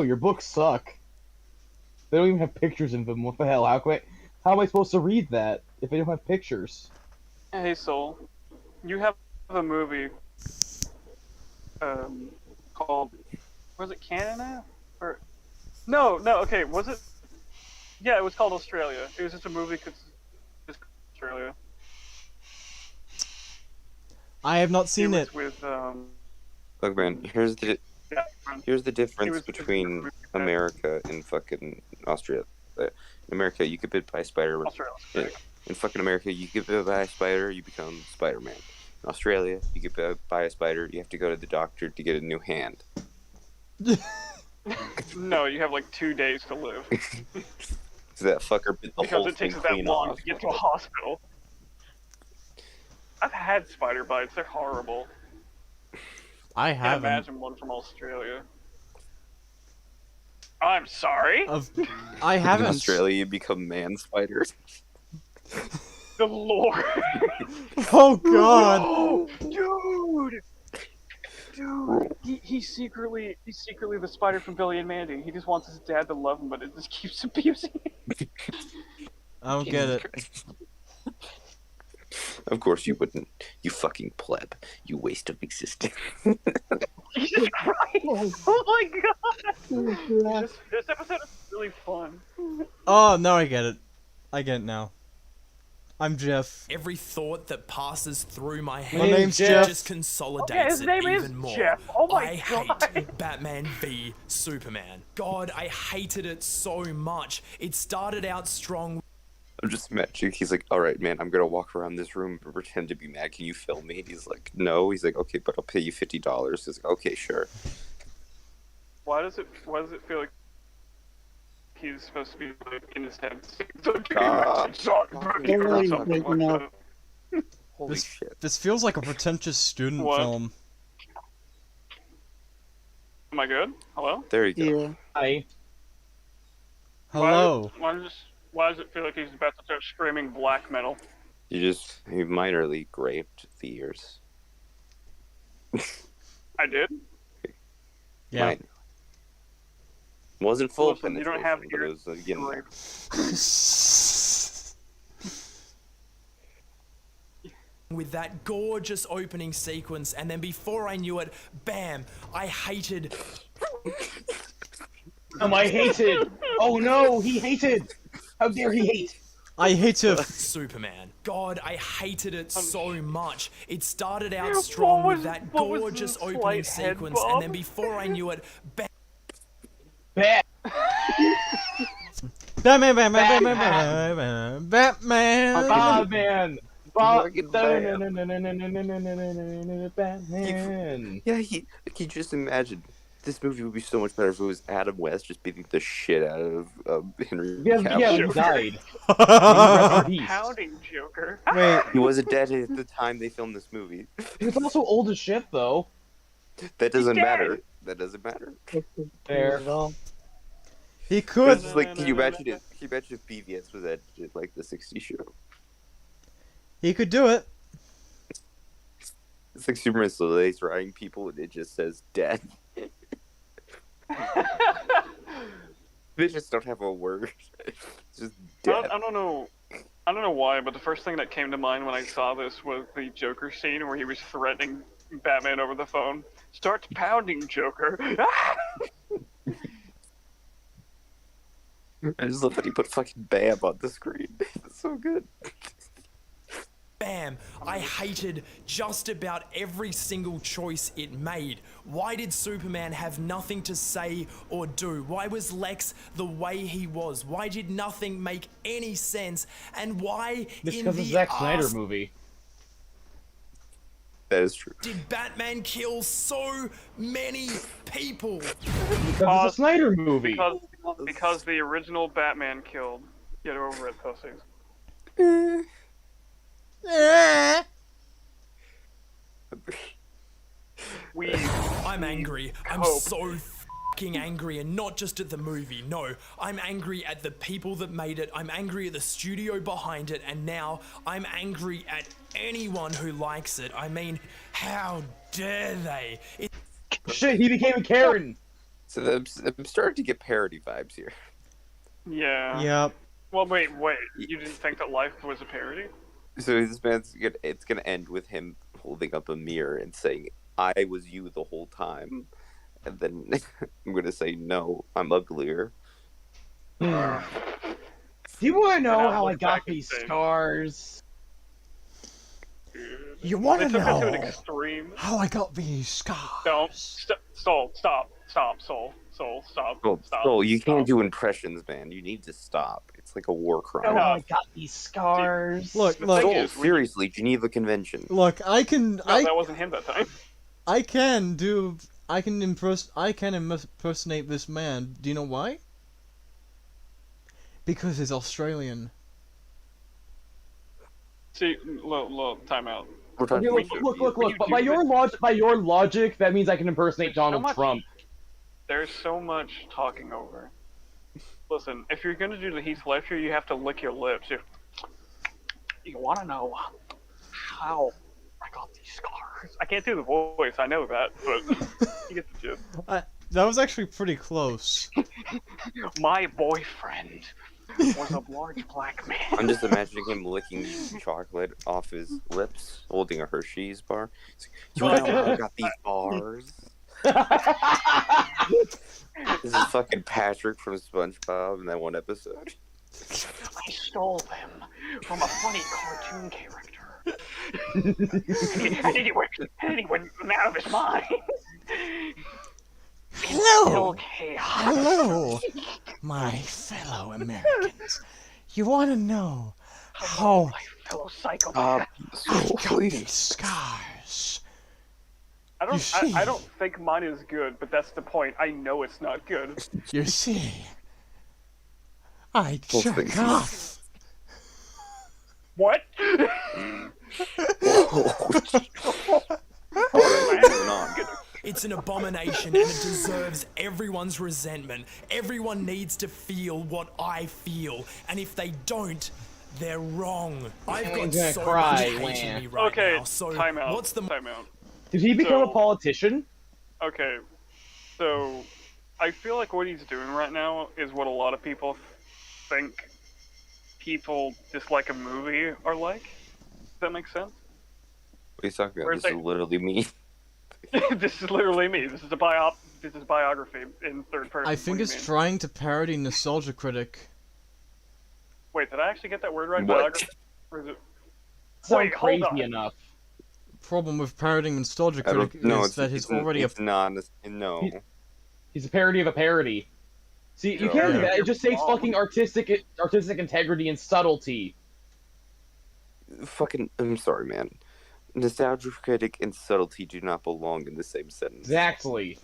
your books suck. They don't even have pictures in them. What the hell? How am I supposed to read that if they don't have pictures? Hey, Soul, you have a movie called, was it Canada? Or no, okay, was it? Yeah, it was called Australia. It was just a movie called Australia. I have not seen it. Was with Look, man, here's the it difference was between America and fucking Australia. In America, you get bit by a spider. Australia. In fucking America, you get bit by a spider, you become Spider-Man. In Australia, you get bit by a spider, you have to go to the doctor to get a new hand. No, you have like 2 days to live So that fucker bit the because whole it takes thing that clean long off. to get to a hospital. I've had spider bites. They're horrible. I Can't haven't. imagine one from Australia. I'm sorry. I In haven't. Australia, you become man spiders. The Lord. Oh God. Oh, dude. He's secretly the spider from Billy and Mandy. He just wants his dad to love him, but it just keeps abusing him. I don't get it. Of course you wouldn't. You fucking pleb. You waste of existence. Jesus Christ! Oh my God! This episode is really fun. Oh, now I get it. I get it now. I'm Jeff. Every thought that passes through my My head name's Jeff. just Okay, consolidates his name it is even more. Jeff. Oh my I God. hate Batman v Superman. God, I hated it so much. It started out strong. I'm just imagining, he's like, alright, man, I'm gonna walk around this room and pretend to be mad. Can you film me? He's like, no. He's like, okay, but I'll pay you $50. He's like, okay, sure. Why does it feel like he's supposed to be like in his head? Everybody's breaking up. Holy This, shit. this feels like a pretentious student What? film. Am I good? Hello? There you go. Yeah. Hi. Hello. Why does it feel like he's about to start screaming black metal? You minorly raped the ears. I did? Yeah. Minor. Wasn't full Listen, you penetration, don't have but it ears. was getting there. With that gorgeous opening sequence, and then before I knew it, bam, I hated I hated. Oh no, he hated. How dare he hate? I hate to. Superman. God, I hated it so much. It started out What strong was- with that what was gorgeous the opening slight head sequence, and then bob? before I knew it, bam. Bat. Batman, Batman, Batman, Batman, Batman. Batman. Fucking Batman. Yeah, can you just imagine? This movie would be so much better if it was Adam West just beating the shit out of Henry Cavill. Yeah, he died. Pounding Joker. Wait, He wasn't dead at the time they filmed this movie. He was also old as shit, though. That doesn't dead. matter. That doesn't matter. There. he could. It's like, can you imagine if BVS was edited like the '60s show? He could do it. It's like Superman slowly riding people and it just says dead. They just don't have a word. It's just dead. I don't know why, but the first thing that came to mind when I saw this was the Joker scene where he was threatening Batman over the phone. Starts pounding Joker. I just love that he put fucking BAM on the screen. It's so good. Bam! I hated just about every single choice it made. Why did Superman have nothing to say or do? Why was Lex the way he was? Why did nothing make any sense? And why It's in because the of Zack Snyder arse movie. That is true. did Batman kill so many people? Because it's a Snyder movie. Because the original Batman killed. Get over it, pussies. I'm angry. I'm so fucking angry, and not just at the movie. No, I'm angry at the people that made it. I'm angry at the studio behind it, and now I'm angry at anyone who likes it. I mean, how dare they? Shit, he became a Karen. So I'm starting to get parody vibes here. Yeah. Yep. Well, wait. You didn't think that life was a parody? So it's gonna end with him holding up a mirror and saying, "I was you the whole time," and then I'm gonna say, "No, I'm uglier." Do you want to know And how I look got back and these say, scars? You want They to took it to an know extreme. how I got these scars? Don't. Soul, stop. Soul, stop. Stop. So you stop. can't do impressions, man. You need to stop. It's like a war Oh, crime. I got these scars. Look, The look, thing Soul, is, seriously, Geneva Convention. look. I can, No, that wasn't him that time. I can impersonate this man. Do you know why? Because he's Australian. See, look, time out. We're talking Okay, about look. But by your logic, that means I can impersonate Donald much- Trump. There's so much talking over. Listen, if you're gonna do the Heath Ledger, you have to lick your lips. You want to know how I got these scars? I can't do the voice. I know that, but you get the gist. That was actually pretty close. My boyfriend was a large black man. I'm just imagining him licking chocolate off his lips, holding a Hershey's bar. He's like, you know how I got these bars? This is fucking Patrick from SpongeBob in that one episode. I stole them from a funny cartoon character. and he went out of his mind. Hello, Okay. hello, my fellow Americans. You want to know how My fellow psychopath. I got these scars? You see. I don't think mine is good, but that's the point. I know it's not good. You see, I Both jerk things. off. What? Moving on. It's an abomination, and it deserves everyone's resentment. Everyone needs to feel what I feel, and if they don't, they're wrong. I've got gonna so cry, much hate in Lan. me right Okay, now. So time out. what's the Time out. Did he become So- a politician? Okay, so I feel like what he's doing right now is what a lot of people think people dislike a movie are like. Does that make sense? What are you talking about? Where's This is that- literally me. This is literally me. This is biography in third person. I What think do you it's mean? trying to parody Nostalgia Critic. Wait, did I actually get that word right? What? Biography? Or is it? So Wait, hold crazy on. enough. Problem with parodying Nostalgia I Critic don't know. is that he's it's already a. it's not. No. He's a parody of a parody. See, you Yeah. can't do Yeah. that. It just takes fucking artistic integrity and subtlety. Fucking. I'm sorry, man. Nostalgia critic and subtlety do not belong in the same sentence. Exactly.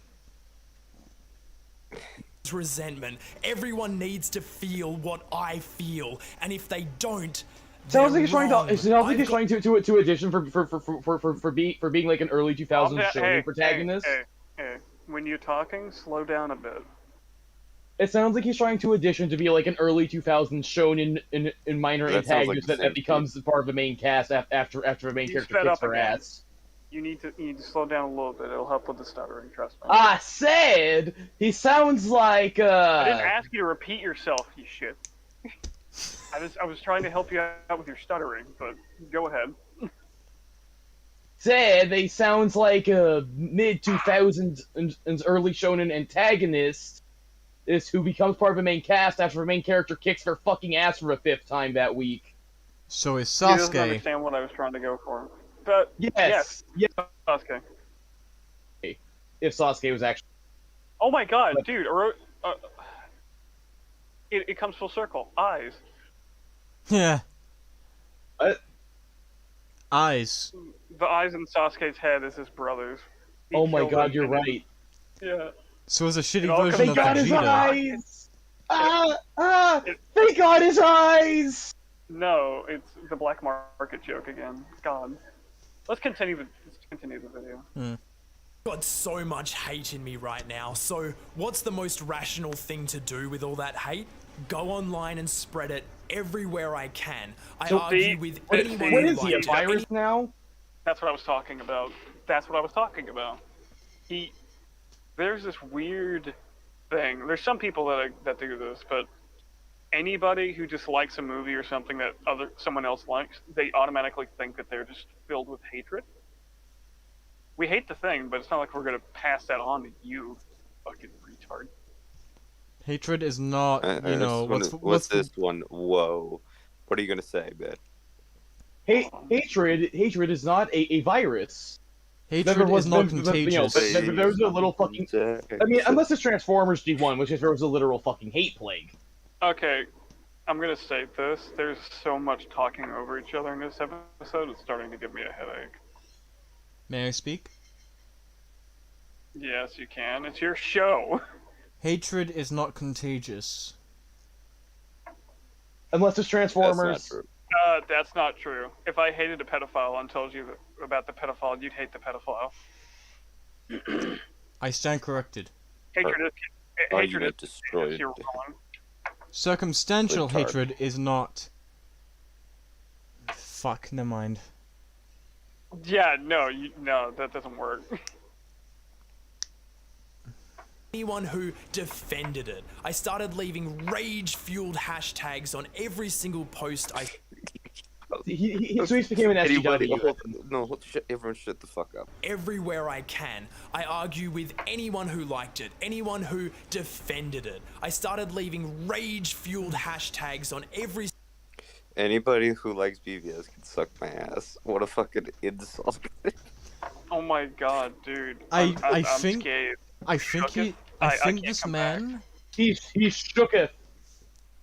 resentment? Everyone needs to feel what I feel, and if they don't, Sounds like they're he's trying wrong. to. It sounds like I've he's got- trying to audition for being like an early 2000s shonen protagonist. Hey, when you're talking, slow down a bit. It sounds like he's trying to audition to be like an early 2000s shonen in minor That sounds like antagonist the that same becomes part of the main cast after the main He's character fed kicks up her again. ass. You need to slow down a little bit. It'll help with the stuttering. Trust me. I said he sounds like I didn't ask you to repeat yourself, you shit. I was trying to help you out with your stuttering, but go ahead. said that he sounds like a mid 2000s and early shonen antagonist is who becomes part of the main cast after the main character kicks their fucking ass for the 5th time that week. So is He doesn't Sasuke. understand what I was trying to go for. But Yes. yes, Sasuke. If Sasuke was actually. Oh my god, dude! It comes full circle. Eyes. Yeah. What? Eyes. The eyes in Sasuke's head is his brother's. He Oh my killed god, him you're and right. Yeah. So it's a shitty all version comes of They got his Vegeta. eyes! They got his eyes! No, it's the black market joke again. God. Let's continue the video. Got so much hate in me right now, so what's the most rational thing to do with all that hate? Go online and spread it everywhere I can. I So argue with What anyone what who is he, a liked it. virus now? That's what I was talking about. There's this weird thing. There's some people that do this, but anybody who just likes a movie or something that someone else likes, they automatically think that they're just filled with hatred. We hate the thing, but it's not like we're gonna pass that on to you, fucking retard. Hatred is not, you know, what's this one? Whoa. What are you gonna say, man? Hatred is not a virus. hatred is not there contagious. was a little fucking. I mean, unless it's Transformers G1, which is there was a literal fucking hate plague. Okay, I'm gonna say this. There's so much talking over each other in this episode, it's starting to give me a headache. May I speak? Yes, you can. It's your show. Hatred is not contagious. Unless it's Transformers. That's not true. If I hated a pedophile and told you about the pedophile, you'd hate the pedophile. I stand corrected. Hatred is Argument destroyed. you're wrong. Circumstantial Retard. hatred is not. Fuck, never mind. Yeah, no, that doesn't work. Anyone who defended it. I started leaving rage-fueled hashtags on every single post I... So he became an Anybody, SJW. everyone shut the fuck up. everywhere I can. I argue with anyone who liked it, anyone who defended it. I started leaving rage-fueled hashtags on every... Anybody who likes BBS can suck my ass. What a fucking insult. Oh my god, dude. I I'm think- scared. I think Shook it? he. I I think can't this come back. man. He shooketh.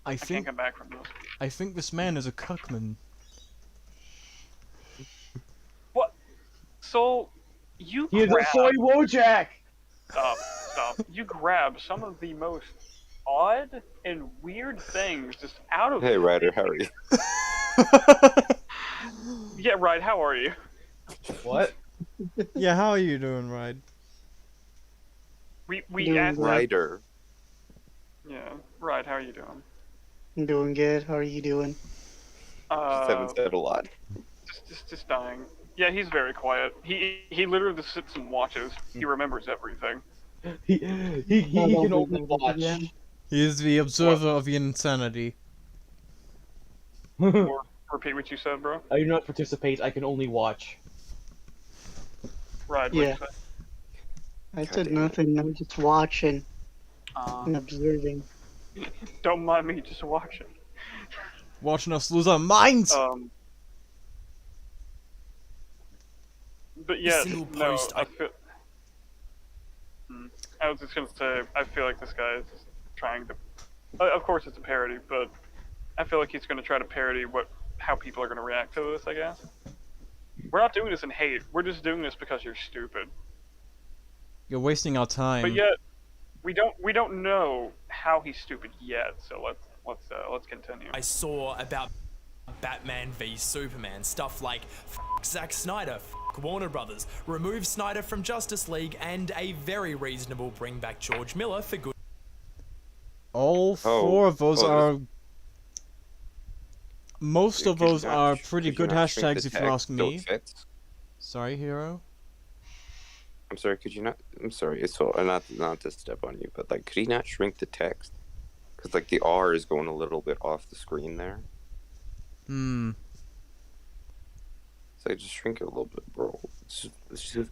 I I can't think. come back from this. I think this man is a cuckman. What? So, you He is a grab... soy Wojak. Stop. You grab some of the most odd and weird things just out of... Hey, Ryder, how are you? Yeah, right, how are you? What? Yeah, how are you doing, Ride? We Doing asked... good. Ryder. Yeah, right, how are you doing? I'm doing good. How are you doing? Just haven't said a lot. Just dying. Yeah, he's very quiet. He literally just sits and watches. He remembers everything. He can only watch. Yeah. He is the observer of insanity. Or repeat what you said, bro. I do not participate. I can only watch. Right, Yeah. what you I God said damn. nothing. I'm just watching said? and observing. Don't mind me, just watching. Watching us lose our minds! But yeah, single no, post I feel... I was just gonna say, I feel like this guy is just trying to... Of course it's a parody, but I feel like he's gonna try to parody how people are gonna react to this, I guess. We're not doing this in hate, we're just doing this because you're stupid. You're wasting our time. But yet, we don't know how he's stupid yet, so let's continue. I saw about Batman v Superman, stuff like f Zack Snyder, f Warner Brothers, remove Snyder from Justice League, and a very reasonable bring back George Miller for good. All four of those are. this- Most of Could you those not- are could pretty you good not shrink hashtags the if you text ask so me. it fits? Sorry, hero. I'm sorry, could you not? I'm sorry, it's so not to step on you, but like, could he not shrink the text? Because like the R is going a little bit off the screen there. Hmm. So just shrink it a little bit, bro.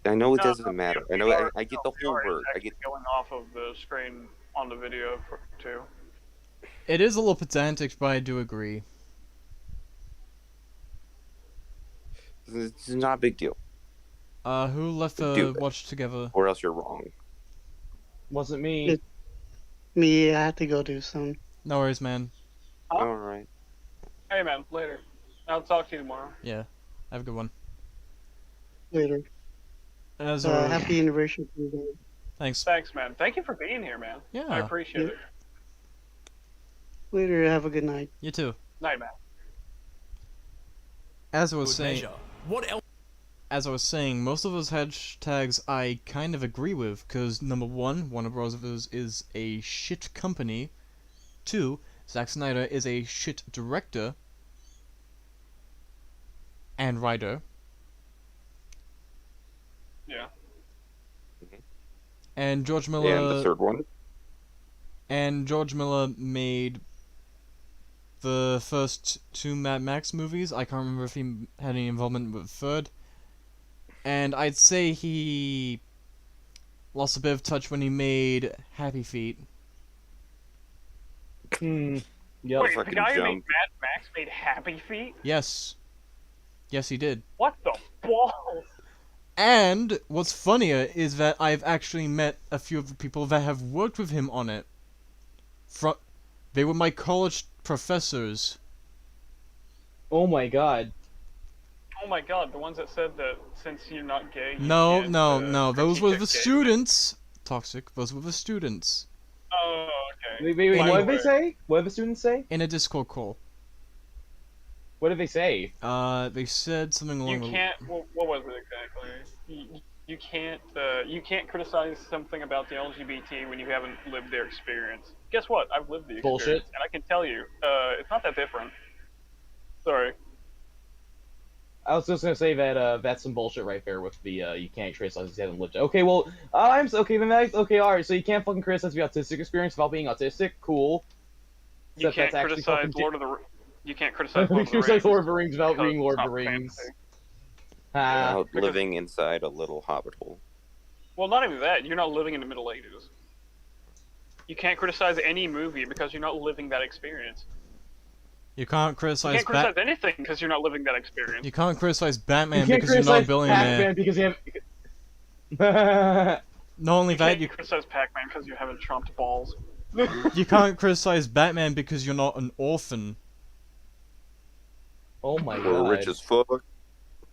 I know it doesn't matter. I know I get the whole word. I get. going off of the screen on the video too. It is a little pedantic, but I do agree. It's not a big deal. Who left Do the it. watch together? Or else you're wrong. Wasn't me. It- Me, I have to go do some. No worries, man. Huh? Alright. Hey, man, later. I'll talk to you tomorrow. Yeah. Have a good one. Later. As Happy anniversary to you guys. Thanks. Thanks, man. Thank you for being here, man. Yeah. I appreciate Yeah. it. Later, have a good night. You too. Night, man. As I was Good saying, measure. What else? most of those hashtags I kind of agree with, because number one, Warner Bros. Is a shit company. Two, Zack Snyder is a shit director and writer. Yeah. And George Miller. And the third one? And George Miller made the first two Mad Max movies. I can't remember if he had any involvement with the third. And I'd say he lost a bit of touch when he made Happy Feet. Yep. Wait, the fucking guy who made jump. Mad Max made Happy Feet? Yes. Yes, he did. What the balls? And what's funnier is that I've actually met a few of the people that have worked with him on it. They were my college professors. Oh my god. Oh my god, the ones that said that since you're not gay. You No, can't, no. Those were critique the a gay- students. Toxic. Those were the students. Oh, okay. Wait, By what the did they way, say? What did the students say? In a Discord call. What did they say? They said something along You the can't. What was it exactly? You can't criticize something about the LGBT when you haven't lived their experience. Guess what? I've lived the experience, Bullshit. and I can tell you, it's not that different. Sorry. I was just gonna say that that's some bullshit right there with the you can't criticize if you haven't lived it. Okay, well okay, alright, so you can't fucking criticize the autistic experience without being autistic. Cool. You Except can't that's actually criticize fucking Lord of the. You can't criticize Lord of the criticize Rings. Lord of the Rings without because being Lord it's of the not Rings. fantasy. Ah, About living inside a little hobbit hole. Well, not even that. You're not living in the Middle Ages. You can't criticize any movie because you're not living that experience. You can't You criticize can't criticize anything because you're not living that experience. You can't criticize you Batman can't because you're not a criticize billionaire. Pac-Man because you have. Not only You that, can't you criticize Pac-Man because you haven't trumped balls. you can't criticize Batman because you're not an orphan. Oh my We're god. rich as fuck.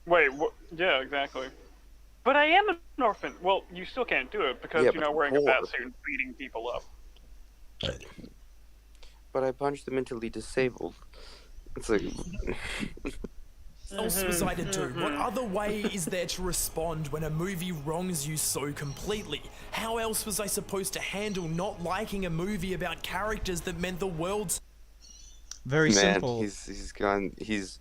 Wait, yeah, exactly. But I am an orphan. Well, you still can't do it because Yeah, you're but not wearing a poor. bat suit and beating people up. But I punched the mentally disabled. It's like, else was I to do? What other way is there to respond when a movie wrongs you so completely? How else was I supposed to handle not liking a movie about characters that meant the world? Very man, simple. he's gone. He's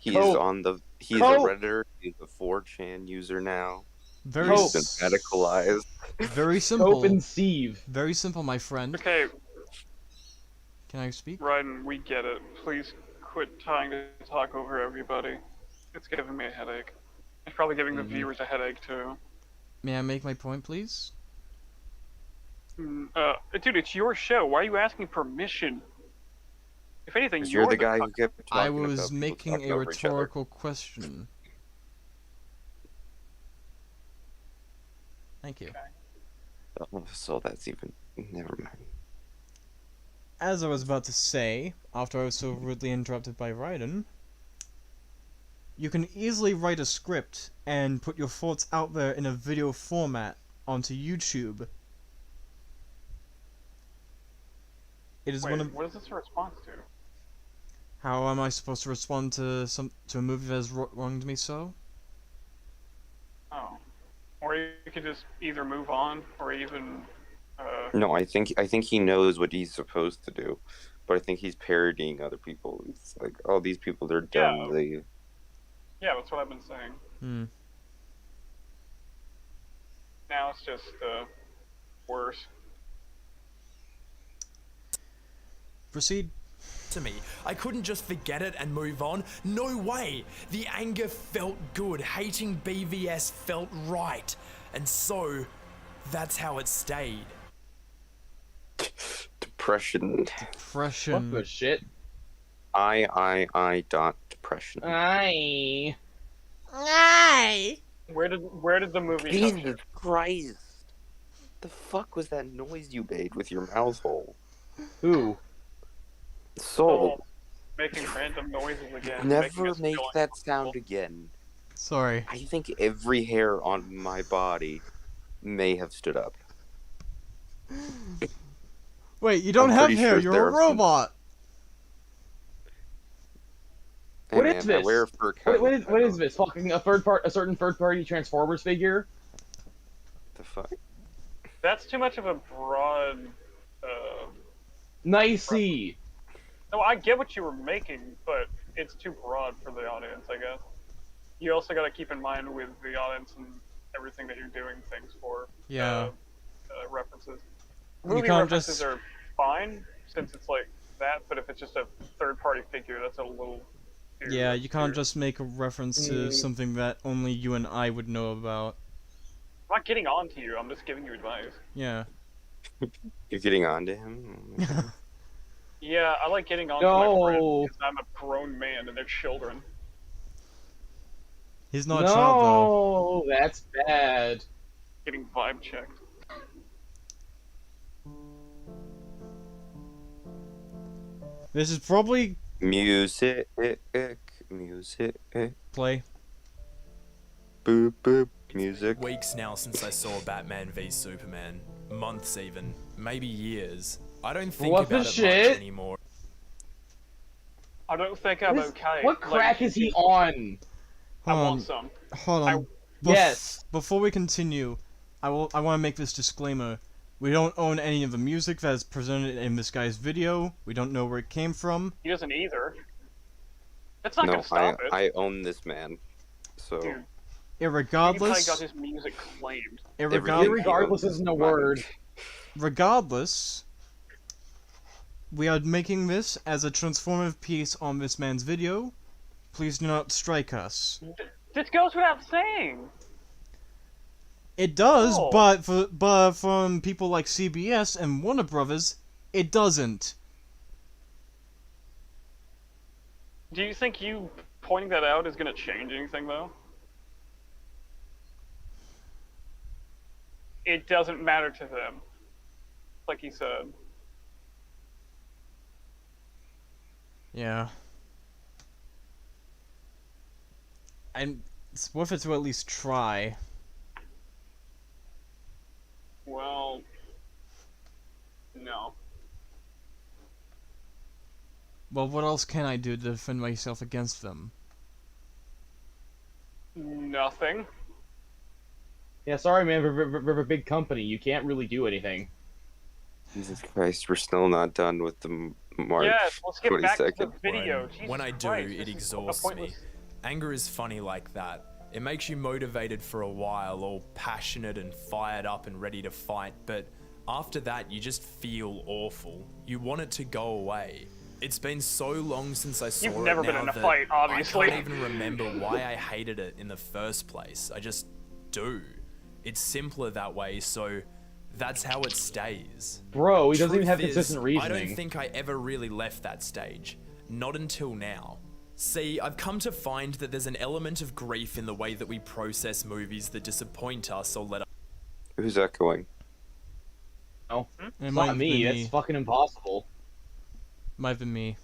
Cope. on the. He's Cope. a Redditor. He's a 4chan user now. Very Cope. He's been medicalized. very Cope simple. and Steve. Very simple, my friend. Okay, Can I speak? Ryden, we get it. Please quit trying to talk over everybody. It's giving me a headache. It's probably giving the viewers a headache too. May I make my point, please? Dude, it's your show. Why are you asking permission? If anything, 'Cause you're the guy who cuck. kept talking I about was people making talking a over each other. rhetorical question. Thank you. Oh, so that's even. Never mind. As I was about to say, after I was so rudely interrupted by Raiden, you can easily write a script and put your thoughts out there in a video format onto YouTube. It is Wait, one of what is this a response to? how am I supposed to respond to a movie that has wronged me so? Oh. Or you could just either move on or even. No, I think he knows what he's supposed to do, but I think he's parodying other people. It's like, oh, these people, they're dumb. Yeah. They. Yeah, that's what I've been saying. Hmm. Now it's just worse. Proceed. To me, I couldn't just forget it and move on. No way! The anger felt good, hating BVS felt right, and so that's how it stayed. Depression. What Depression. the shit? I dot depression. Aye. Where did the movie touch you? Jesus Christ! The fuck was that noise you made with your mouth hole? Who? Soul, Making random noises again. never make that sound again. Sorry. I think every hair on my body may have stood up. Wait, you don't I'm have pretty hair. sure You're there a are some- robot. Hey, What man, is I this? wear a fur coat. What is this? Fucking a certain third party Transformers figure? The fuck? That's too much of a broad. Nicey. No, I get what you were making, but it's too broad for the audience, I guess. You also got to keep in mind with the audience and everything that you're doing things for. Yeah. References. You Movie can't references just- are fine since it's like that, but if it's just a third-party figure, that's a little. Yeah, you can't just make a reference to something that only you and I would know about. I'm not getting on to you. I'm just giving you advice. Yeah. You're getting on to him? Yeah, I like getting on to my friends No. because I'm a grown man and they're children. He's not a child, though. No, that's bad. Getting vibe checked. This is probably Music. play. Boop, boop. Music. Weeks now since I saw Batman v Superman. Months even. Maybe years. I don't think What the about it shit? much anymore. I don't think I'm okay. What crack is he on? I Hold want on. some. Hold on. Yes. Before we continue, I want to make this disclaimer. We don't own any of the music that is presented in this guy's video. We don't know where it came from. He doesn't either. That's not No, gonna stop it. I own this man. So. Dude, he probably Irregardless, got his music claimed. Everything- Irregardless isn't a word. regardless, we are making this as a transformative piece on this man's video. Please do not strike us. This goes without saying. It does, Oh. but from people like CBS and Warner Brothers, it doesn't. Do you think you pointing that out is gonna change anything, though? It doesn't matter to them. Like he said. Yeah. And it's worth it to at least try. Well, no. Well, what else can I do to defend myself against them? Nothing. Yeah, sorry, man. We're a big company. You can't really do anything. Jesus Christ, we're still not done with the March Yes, let's get back to the 22nd. video. Jesus When I do, Christ, it this is exhausts a pointless- me. Anger is funny like that. It makes you motivated for a while, all passionate and fired up and ready to fight, but after that, you just feel awful. You want it to go away. It's been so long since I saw You've it never been now in a that fight, obviously. I can't even remember why I hated it in the first place. I just do. It's simpler that way, so that's how it stays. Bro, he doesn't even have Truth is, consistent I reasoning. don't think I ever really left that stage. Not until now. See, I've come to find that there's an element of grief in the way that we process movies that disappoint us or let us. Who's echoing? No, It it's might not have me. been That's fucking impossible. Might have been me.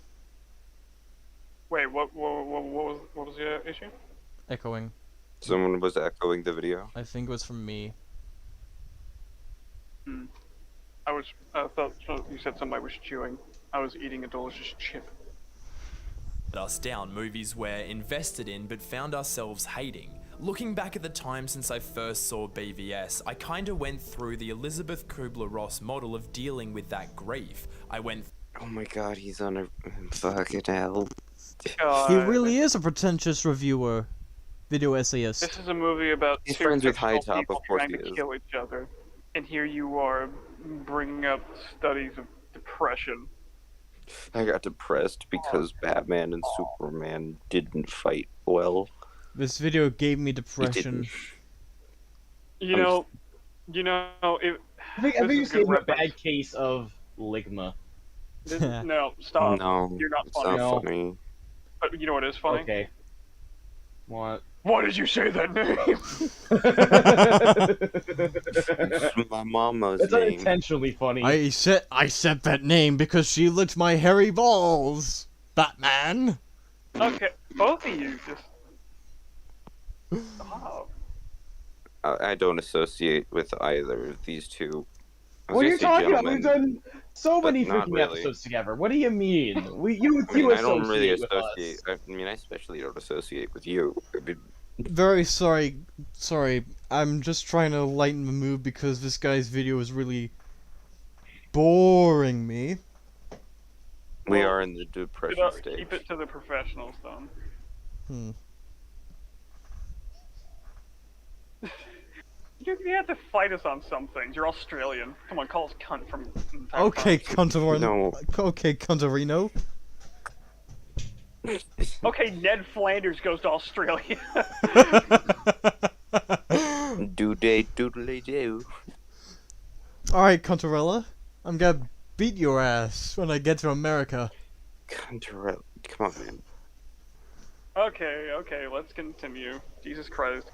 Wait, what was the issue? Echoing. Someone was echoing the video. I think it was from me. I thought you said somebody was chewing. I was eating a delicious chip. us down, movies we're invested in but found ourselves hating. Looking back at the time since I first saw BVS, I kinda went through the Elizabeth Kubler-Ross model of dealing with that grief. I went Oh my god, he's on a fucking hell. He really is a pretentious reviewer. Video essayist. This is a movie about He's two friends with fictional High Top, people of course trying he to is. kill each other, and here you are bringing up studies of depression. I got depressed because Batman and Superman didn't fight well. This video gave me He depression. didn't. You know, it. I think This you is a gave good him a reference. bad case of ligma. No, stop. No, You're not it's funny. not No. funny. But you know what is funny? Okay. What? Why did you say that name? It's my mama's It's name. unintentionally funny. I said that name because she licked my hairy balls, Batman. Okay, both of you just stop. I don't associate with either of these two. I was What are gonna you say talking about? We've gentlemen, done so but many not freaking really. episodes together. What do you mean? You I mean, I don't really associate with associate. us. I mean, I especially don't associate with you. I mean, Very sorry. I'm just trying to lighten the mood because this guy's video is really boring me. we Well, are in the depression stage. Keep it to the professionals, then. Hmm. You have to fight us on some things. You're Australian. Come on, call us cunt from time to Okay, time. Cuntarino. No. Okay, Cuntarino. Okay, Ned Flanders goes to Australia. Doodly do. Alright, Cuntarella. I'm gonna beat your ass when I get to America. Come on, man. Okay, let's continue. Jesus Christ.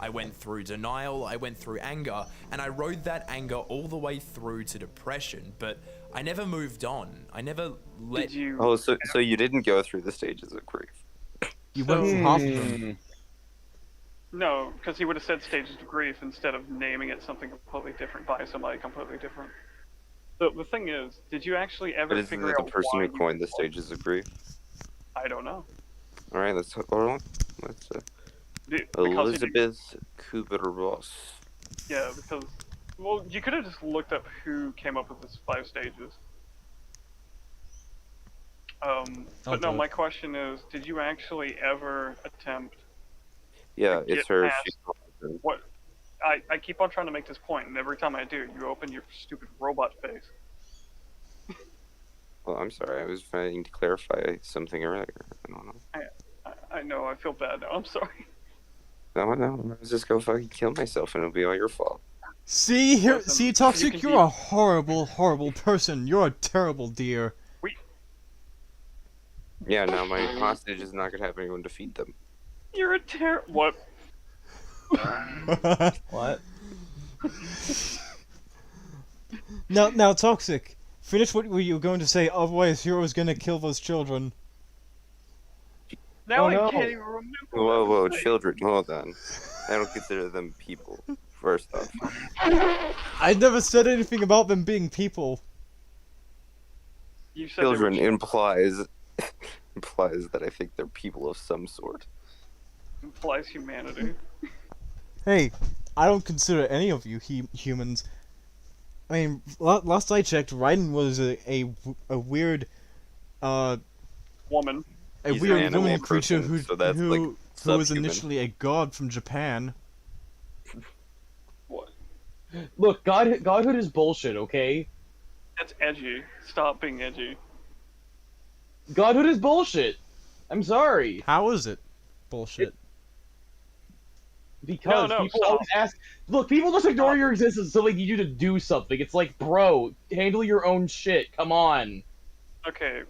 I went through denial, I went through anger, and I rode that anger all the way through to depression, but I never moved on. I never let... Did you... Oh, so you didn't go through the stages of grief. You went through half of them. No, because he would have said stages of grief instead of naming it something completely different by somebody completely different. The thing is, did you actually ever But isn't figure that the out person why who coined the stages of grief? I don't know. All right, let's hold on. Let's Because Elizabeth Kubler-Ross. yeah, because... Well, you could have just looked up who came up with this 5 stages. But no, Okay. my question is, did you actually ever attempt... Yeah, Get it's her. past She's what... I keep on trying to make this point, and every time I do, you open your stupid robot face. Well, I'm sorry. I was trying to clarify something earlier. I don't know. I know, I feel bad now, I'm sorry. No. I was just go fucking kill myself, and it'll be all your fault. See here, Listen, see you Toxic, can you're be- a horrible, horrible person. You're a terrible dear. Yeah. Now my hostage is not gonna have anyone to feed them. You're a What? What? Now, Toxic, finish what you were going to say. Otherwise, Hero's gonna kill those children. Now Oh, I no. can't even remember. what I Whoa, was saying. children, hold on. I don't consider them people. First off, I never said anything about them being people. You said they were children implies that I think they're people of some sort. implies humanity. Hey, I don't consider any of you humans. I mean, last I checked, Raiden was a weird, Woman. a He's an weird animal woman creature person, so that's, like, who was subhuman. initially a god from Japan. What? Look, Godhood is bullshit, okay? That's edgy. Stop being edgy. Godhood is bullshit. I'm sorry. How is it? Bullshit. Because No, people stop. always ask. Look, people just ignore your existence until they need you to do something. It's like, bro, handle your own shit. Come on. Okay,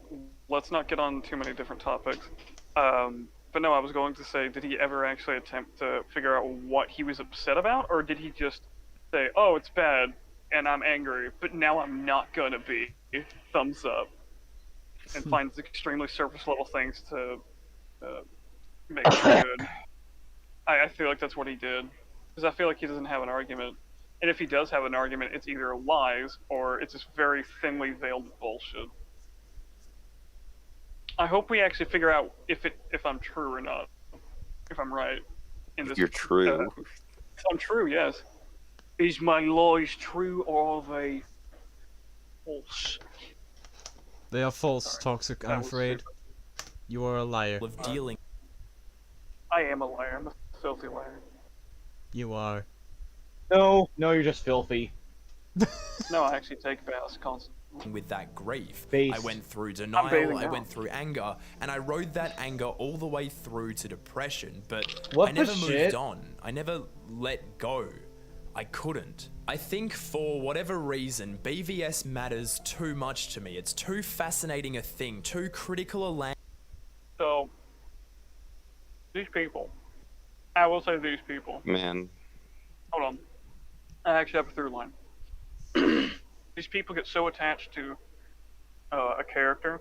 let's not get on too many different topics. But no, I was going to say, did he ever actually attempt to figure out what he was upset about, or did he just say, "Oh, it's bad, and I'm angry, but now I'm not gonna be"? Thumbs up. And finds extremely surface level things to make it good. I feel like that's what he did, because I feel like he doesn't have an argument. And if he does have an argument, it's either lies or it's just very thinly veiled bullshit. I hope we actually figure out if I'm true or not, if I'm right. In this, You're true. If I'm true, yes. Is my lies true or are they false? They are false, Sorry, Toxic, that I'm was afraid. stupid. You are a liar. of dealing I am a liar. I'm a filthy liar. You are. No, you're just filthy. No, I actually take baths constantly. with that grief. Based. I went through bathing denial, I now. went through anger, and I rode that anger all the way through to depression, but What I the never moved shit? on. I never let go. I couldn't. I think for whatever reason, BVS matters too much to me. It's too fascinating a thing, too critical a language. So, these people, I will say these people. Man, Hold on. I actually have a through line. These people get so attached to a character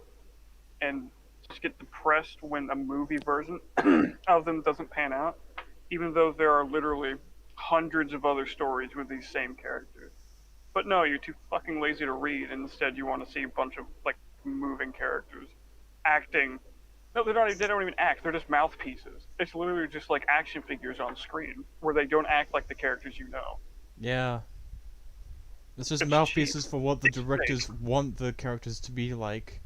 and just get depressed when a movie version of them doesn't pan out, even though there are literally hundreds of other stories with these same characters. But no, you're too fucking lazy to read, and instead you want to see a bunch of like moving characters acting. No, they don't even act. They're just mouthpieces. It's literally just like action figures on screen where they don't act like the characters you know. Yeah. It's just It's mouthpieces cheap. for what the It's directors fake. want the characters to be like.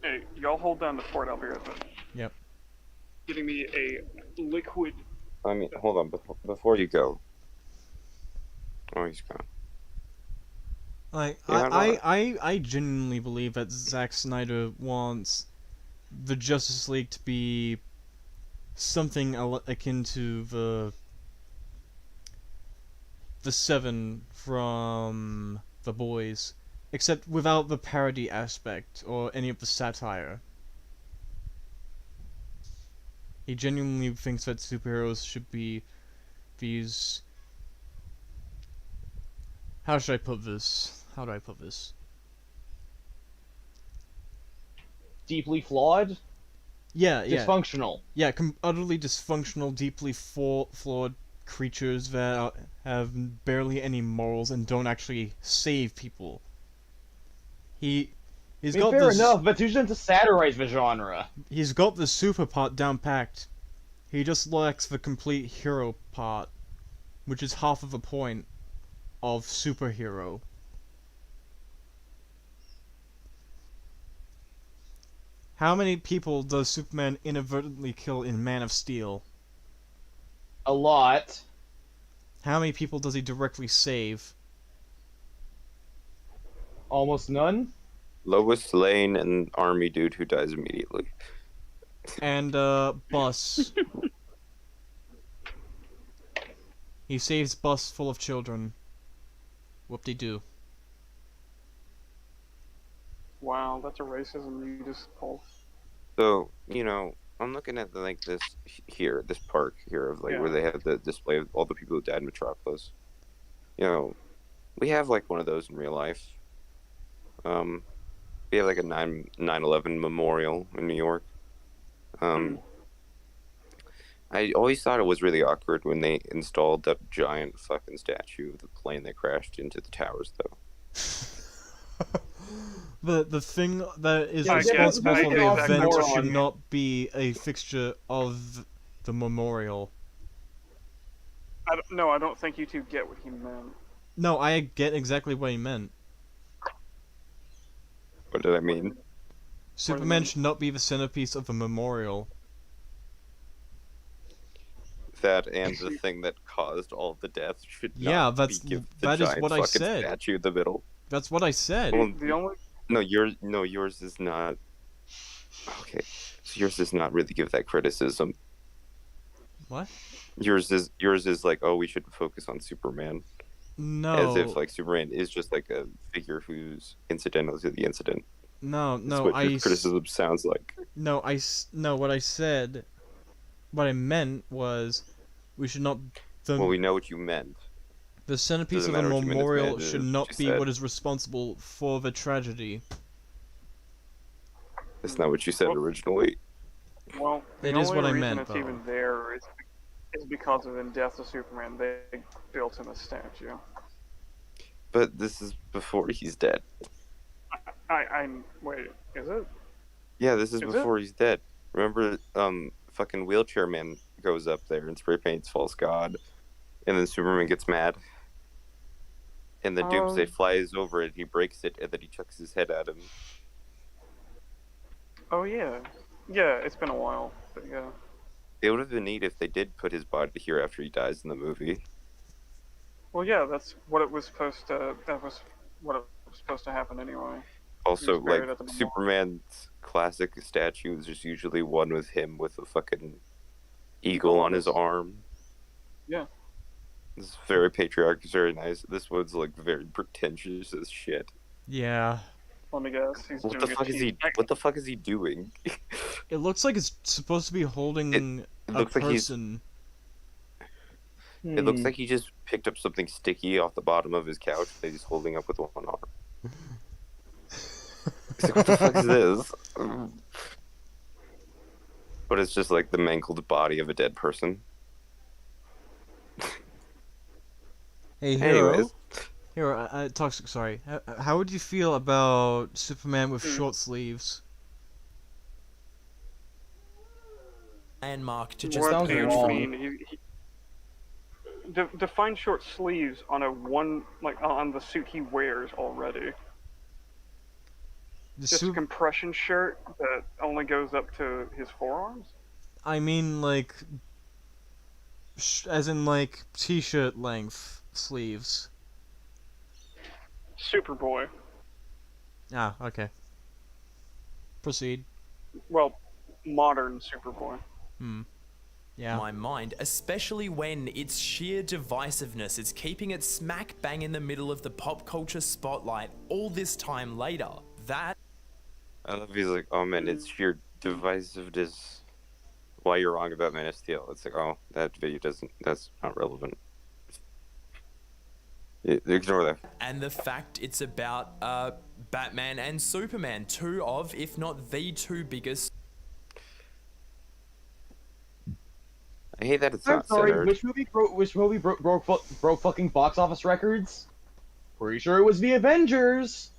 Hey, y'all hold down the fort. I'll be right back. Yep. Getting me a liquid. I mean, hold on, before you go. Oh, he's gone. Like, Yeah, I genuinely believe that Zack Snyder wants the Justice League to be something akin to the Seven from The Boys, except without the parody aspect or any of the satire. He genuinely thinks that superheroes should be these. How should I put this? How do I put this? Deeply flawed, Yeah, yeah. dysfunctional. Yeah, utterly dysfunctional, deeply flawed creatures that have barely any morals and don't actually save people. He's I mean, got fair this. enough, but he's to satirize the genre. He's got the super part down packed. He just lacks the complete hero part, which is half of the point of superhero. How many people does Superman inadvertently kill in Man of Steel? A lot. How many people does he directly save? Almost none. Lois Lane, an army dude who dies immediately. And, Bus. He saves Bus full of children. Whoop-de-doo. Wow, that's a racism you just pulled. So, I'm looking at this park here of Yeah. where they have the display of all the people who died in Metropolis. We have one of those in real life. We have a 9/11 memorial in New York. I always thought it was really awkward when they installed that giant fucking statue of the plane that crashed into the towers, though. The thing that is Yeah, responsible I for get the exactly event what you should mean. not be a fixture of the memorial. I don't think you two get what he meant. No, I get exactly what he meant. What did I mean? Superman should not be the centerpiece of the memorial. That and the thing that caused all the deaths should Yeah, not that's- be given the that is giant what I fucking said. statue in the middle. That's what I said. Well, The only No, yours is not. Okay, so yours does not really give that criticism. What? Yours is oh, we should focus on Superman, No. as if Superman is just a figure who's incidental to the incident. No, That's no, what your criticism sounds like. No, what I said, what I meant was, we should not. Well, we know what you meant. The centerpiece Doesn't of the matter what you meant, it's memorial meant, should is not what be you said. what is responsible for the tragedy. That's not what you said originally. Well, the It is only what I reason meant, it's though. even there is because of in Death of Superman, they built him a statue. But this is before he's dead. Wait, is it? Yeah, this is Is before he's dead. Remember, fucking Wheelchair Man goes up there and spray paints False God, and then Superman gets mad. And the Doomsday flies over it, he breaks it, and then he chucks his head at him. Oh yeah, yeah. It's been a while, but yeah. It would have been neat if they did put his body here after he dies in the movie. Well, yeah. That's what it was supposed to. That was what it was supposed to happen anyway. Also, He was buried at the memorial. Superman's classic statue is just usually one with him with a fucking eagle on his arm. Yeah. It's very patriotic, it's very nice. This one's very pretentious as shit. Yeah. Let me guess. He's What doing the a fuck is he? team- What the fuck is he doing? It looks like it's supposed to be holding a looks like he's- person. It looks like he just picked up something sticky off the bottom of his couch that he's holding up with one arm. He's like, what the fuck is this? But it's just like the mangled body of a dead person. Hey, Hero. Anyways, Hero, Toxic, sorry. How would you feel about Superman with short sleeves? And Mark to just What sounds do you wrong. mean? Define short sleeves on on the suit he wears already. The Just a compression shirt that only goes up to his forearms. I mean, like, as in like t-shirt length sleeves. Superboy. Ah, okay. Proceed. Well, modern Superboy. Yeah. my mind, especially when its sheer divisiveness is keeping it smack bang in the middle of the pop culture spotlight all this time later. That I love he's like, oh man, it's your divisiveness. Why you're wrong about Man of Steel. It's like, oh, that video that's not relevant. Ignore that. and the fact it's about Batman and Superman, two of, if not the two biggest I hate that it's I'm not sorry, centered. which movie broke fucking box office records? Pretty sure it was The Avengers.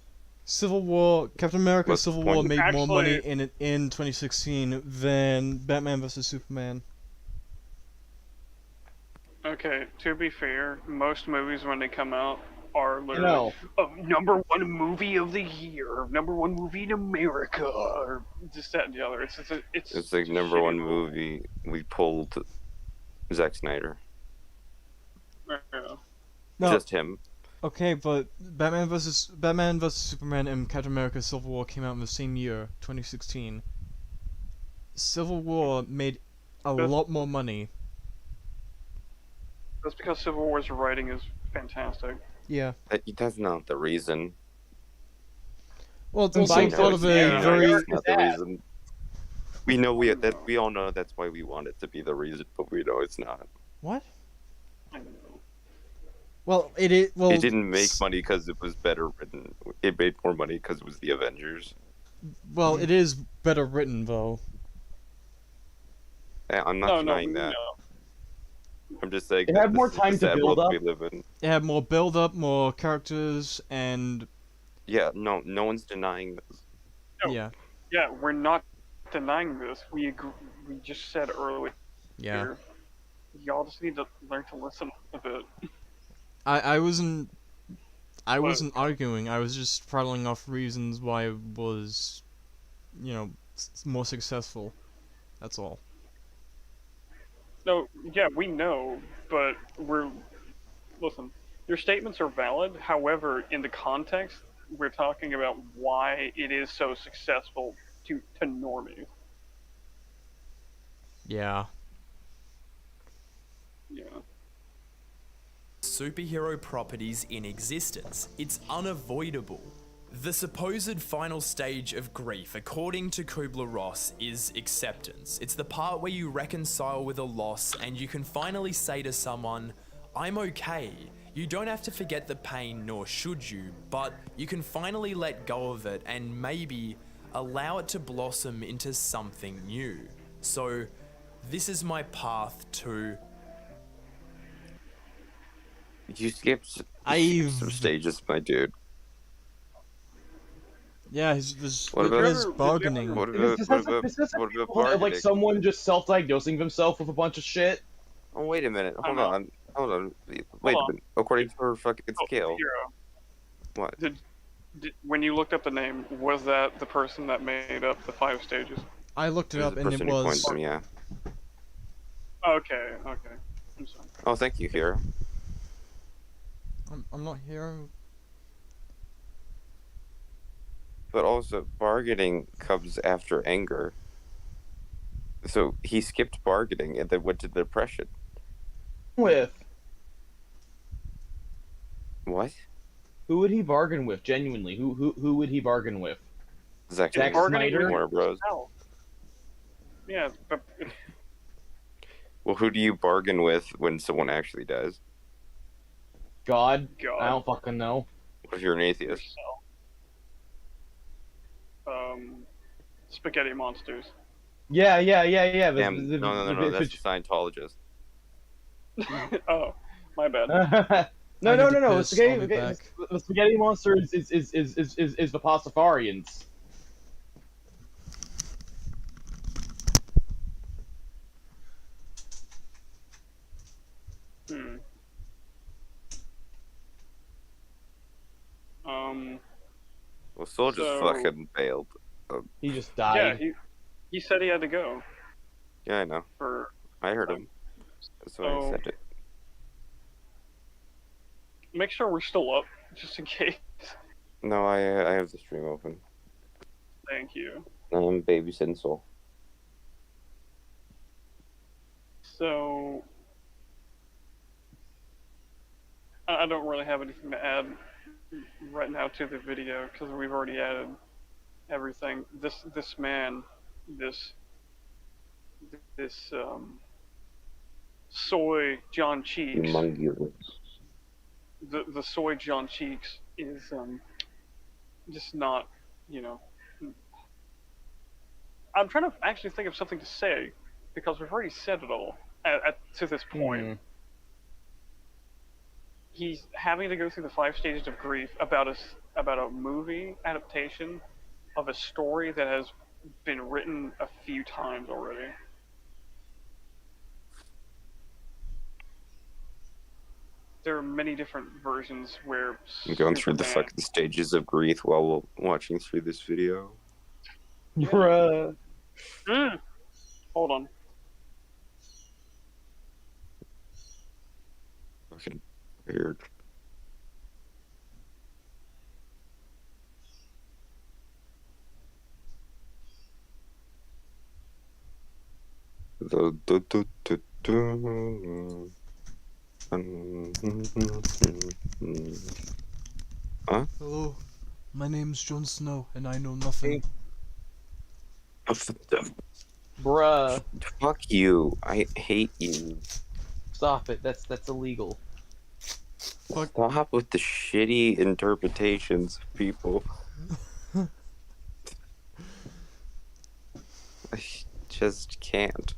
Civil War, Captain America What's the Civil War point? made more money Actually- in 2016 than Batman vs Superman. Okay, to be fair, most movies when they come out are literally know. number one movie of the year, number one movie in America, or just that and the other. It's It's like a number shitty one rule. movie. We pulled Zack Snyder. Yeah. No, Just him. okay, but Batman vs Superman and Captain America Civil War came out in the same year, 2016. Civil War made a That's- lot more money. That's because Civil War's writing is fantastic. Yeah. That's not the reason. Well, it's And also by part of a yeah, very. That's not the that. reason. We all know that's why we want it to be the reason, but we know it's not. What? Well, well, It didn't make money because it was better written. It made more money because it was the Avengers. Well, it is better written though. I'm not denying that. No. I'm just saying It that had more this is time the to sad build world up. we live in. It had more build up, more characters, and Yeah, no one's denying this. No. yeah, Yeah, we're not denying this. We just said earlier. yeah. Y'all just need to learn to listen a bit. I wasn't arguing. I was just prattling off reasons why it was, more successful. That's all. No, yeah, we know, but listen. Your statements are valid. However, in the context, we're talking about why it is so successful to normies. Yeah. Yeah. superhero properties in existence. It's unavoidable. The supposed final stage of grief, according to Kubler-Ross, is acceptance. It's the part where you reconcile with a loss and you can finally say to someone, I'm okay. You don't have to forget the pain, nor should you, but you can finally let go of it and maybe allow it to blossom into something new. So, this is my path to... You skipped some I've- stages, my dude. Yeah, his What about- his bargaining. What Is this about, like bargaining? like someone just self-diagnosing themselves with a bunch of shit? Oh, wait a minute. I Hold know. on. Wait Hold a on. minute. According to her fucking Oh, scale. Hero, What? when you looked up the name, was that the person that made up the 5 stages? I looked it There's up the and it person who coined was. them, yeah. Okay. I'm sorry. Oh, thank you, Hero. I'm not here. But also, bargaining comes after anger. So he skipped bargaining and then went to depression. With What? Who would he bargain with? Genuinely, who would he bargain with? Zack Zack Snyder, Snyder? Warner Bros. Yeah, but Well, who do you bargain with when someone actually dies? God, God. I don't fucking know. What if you're an atheist? yourself. Spaghetti monsters. Yeah. Damn, no, that's the Scientologist. Oh, my bad. No. I need to The piss, spaghetti, I'll be back. the spaghetti monster is the Pastafarians. Hmm. Well, Soul just So- fucking bailed. He just Yeah, died. he said he had to go Yeah, I know. for. I heard him. That's why I Oh. said it. Make sure we're still up, just in case. No, I have the stream open. Thank you. I'm babysitting Soul. So, I don't really have anything to add right now to the video because we've already added everything. This man, this soy John Cheeks, Humongous. the soy John Cheeks is just not, I'm trying to actually think of something to say because we've already said it all to this point. Hmm. He's having to go through the 5 stages of grief about a movie adaptation of a story that has been written a few times already. There are many different versions where I'm going through the Superman- fucking stages of grief while watching through this video. Bruh. Hold on. Fucking weird. Huh? Hello, my name's Jon Snow, and I know nothing. Bruh. Fuck you. I hate you. Stop it. That's illegal. Stop with the shitty interpretations of people. I just can't.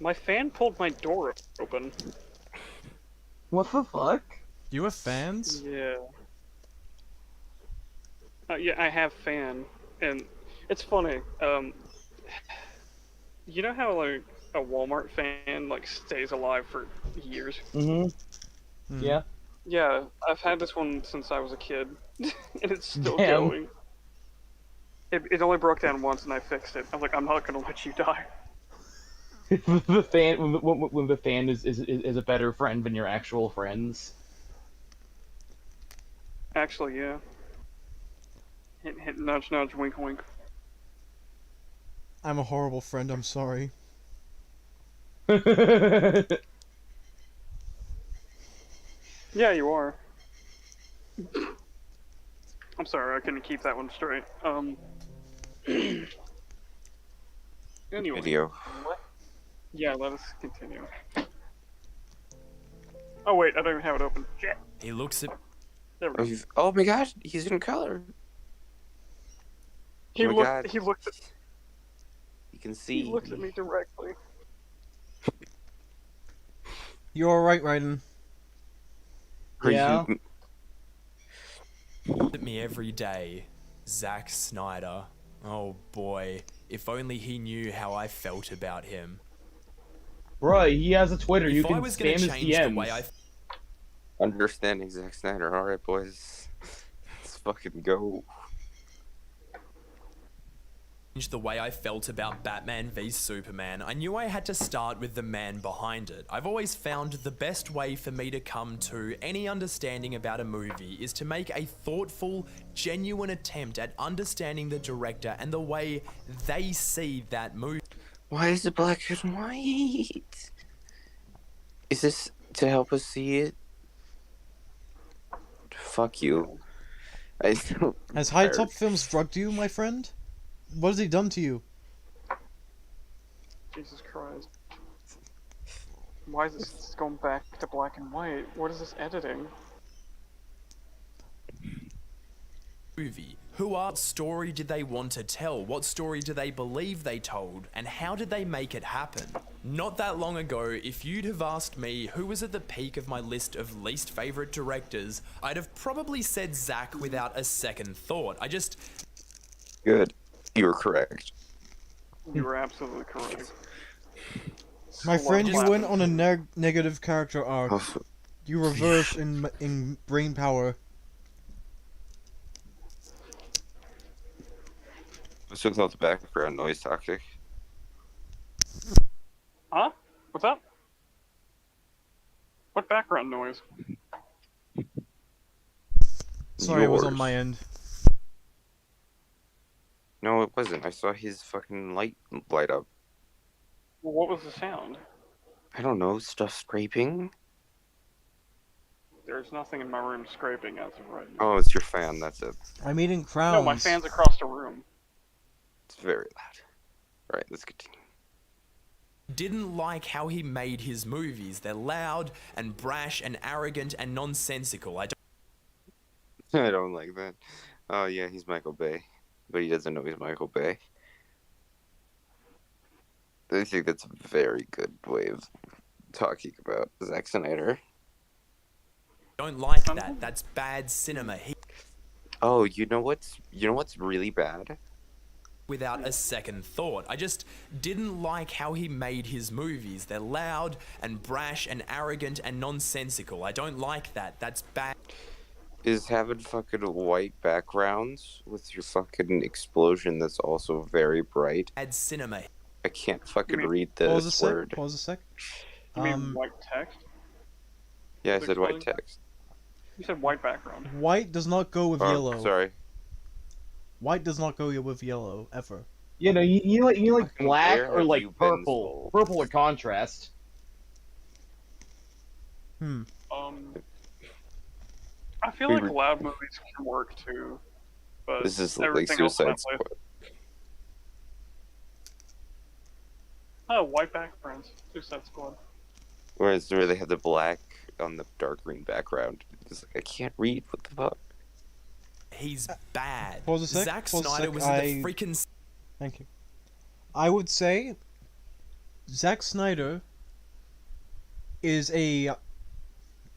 My fan pulled my door open. What the fuck? You have fans? Yeah. Yeah, I have fan, and it's funny. You know how like a Walmart fan like stays alive for years? Mm-hmm. Hmm. Yeah. Yeah, I've had this one since I was a kid, and it's still Damn. going. It only broke down once, and I fixed it. I'm like, I'm not gonna let you die. The fan when the fan is a better friend than your actual friends. Actually, yeah. Hit, nudge, nudge, wink, wink. I'm a horrible friend, I'm sorry. Yeah, you are. I'm sorry, I couldn't keep that one straight. Anyway. Video. Yeah, let us continue. Oh wait, I don't even have it open. Shit. He looks at There we go. Oh my god, he's in color. He oh my looked. God. He looked. You can see. He looked at me directly. You alright, Raiden? Are Yeah. you- at me every day. Zack Snyder. Oh boy, if only he knew how I felt about him. Bruh, he has a Twitter. You If can I was gonna spam his change the way I DMs. Understanding Zack Snyder. Alright, boys. Let's fucking go. changed the way I felt about Batman v Superman, I knew I had to start with the man behind it. I've always found the best way for me to come to any understanding about a movie is to make a thoughtful, genuine attempt at understanding the director and the way they see that movie. Why is it black and white? Is this to help us see it? fuck you. I don't. Has High Top Films drugged you, my friend? What has he done to you? Jesus Christ. Why is this going back to black and white? What is this editing? Movie. What story did they want to tell? What story do they believe they told? And how did they make it happen? Not that long ago, if you'd have asked me who was at the peak of my list of least favorite directors, I'd have probably said Zack without a second thought. Good. You were correct. You were absolutely correct. My friend, you Clapping. went on a negative character arc. Also, You reverse in brain power. what's with all the background noise toxic? Huh? What's up? What background noise? Sorry, it was on Yours. my end. No, it wasn't. I saw his fucking light light up. Well, what was the sound? I don't know, stuff scraping? There's nothing in my room scraping as of right now. Oh, it's your fan, that's it. I'm eating crowns. No, my fan's across the room. It's very loud. Alright, let's continue. Didn't like how he made his movies. They're loud and brash and arrogant and nonsensical. I don't like that. Oh yeah, he's Michael Bay. But he doesn't know he's Michael Bay. I think that's a very good way of talking about Zack Snyder. don't like that. That's bad cinema. Oh, you know what's really bad? Without a second thought. I just didn't like how he made his movies. They're loud and brash and arrogant and nonsensical. I don't like that. That's bad. Is having fucking white backgrounds with your fucking explosion that's also very bright. Bad cinema. I can't fucking You mean- read Pause a this sec. word. Pause a sec. You mean white text? Yeah, I Is it said white exploding? text. You said white background. White does not go with Oh, yellow. sorry. White does not go with yellow ever. You know, you like Fucking black where or have like you been, purple. Soul? Purple would contrast. I feel We like were- loud movies can work too, but This is like everything else on Suicide that Squad. list- Oh, white backgrounds. Suicide Squad. Whereas where they have the black on the dark green background. It's like, I can't read. What the fuck? He's bad. Pause a sec, Zack pause a Snyder sec, was I- in the freaking Thank you. I would say Zack Snyder is a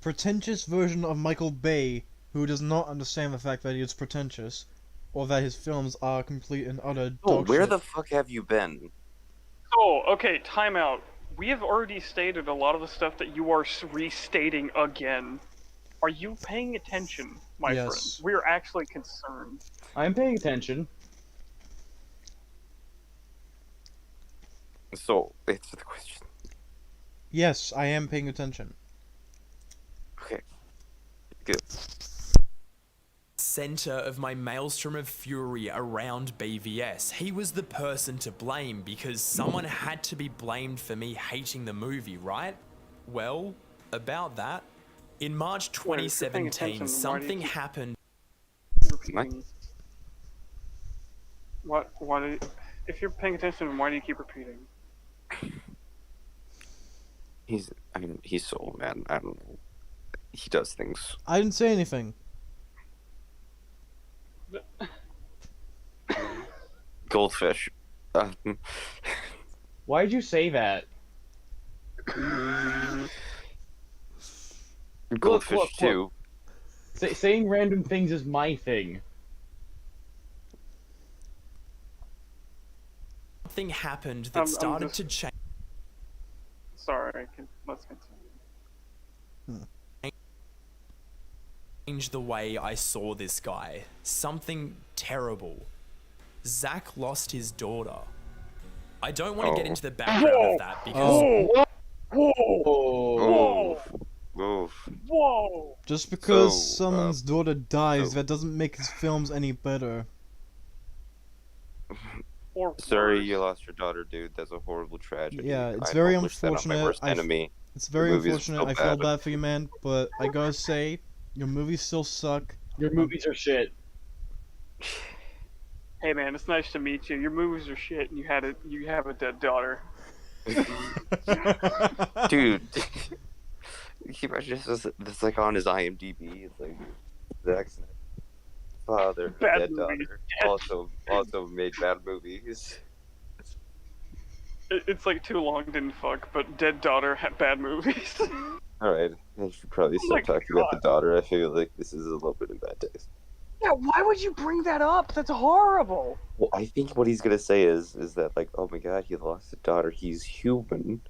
pretentious version of Michael Bay who does not understand the fact that he is pretentious or that his films are complete and utter Oh, dog where shit. the fuck have you been? Oh, okay, time out. We have already stated a lot of the stuff that you are restating again. Are you paying attention, my Yes. friend? We are actually concerned. I'm paying attention. So, answer the question. Yes, I am paying attention. Okay. Good. center of my maelstrom of fury around BVS. He was the person to blame because someone had to be blamed for me hating the movie, right? Well, about that. In March Well, if you're paying 2017, attention, then why do you something keep- happened. Repeating. What? Why do you, if you're paying attention, why do you keep repeating? He's Soul, man. I don't know. He does things. I didn't say anything. Goldfish. Why'd you say that? Goldfish look. too. Saying random things is my thing. Something happened that I'm started just- to change. Sorry, let's continue. Change the way I saw this guy. Something terrible. Zack lost his daughter. I don't want to get Oh. into the background of that because Oh. Whoa! Oh. Oh. Whoa! Just because So, someone's daughter dies, so- that doesn't make his films any better. Or Sorry worse. you lost your daughter, dude. That's a horrible tragedy. Yeah, it's I very don't wish that on my unfortunate. worst enemy. It's very movie's unfortunate. so I feel bad. bad for you, man. But I gotta say, Your movies still suck. Your movies are shit. Hey man, it's nice to meet you. Your movies are shit, and you have a dead daughter. Dude, he just this like on his IMDb. It's like Zack Snyder's father, Bad dead movies. daughter, also made bad movies. It's like too long didn't fuck, but dead daughter had bad movies. All right, I should probably Oh my stop talking about the daughter. I feel like this is a little bit in bad taste. Yeah, why would you bring that up? That's horrible. Well, I think what he's gonna say is that like, oh my god, he lost a daughter. He's human,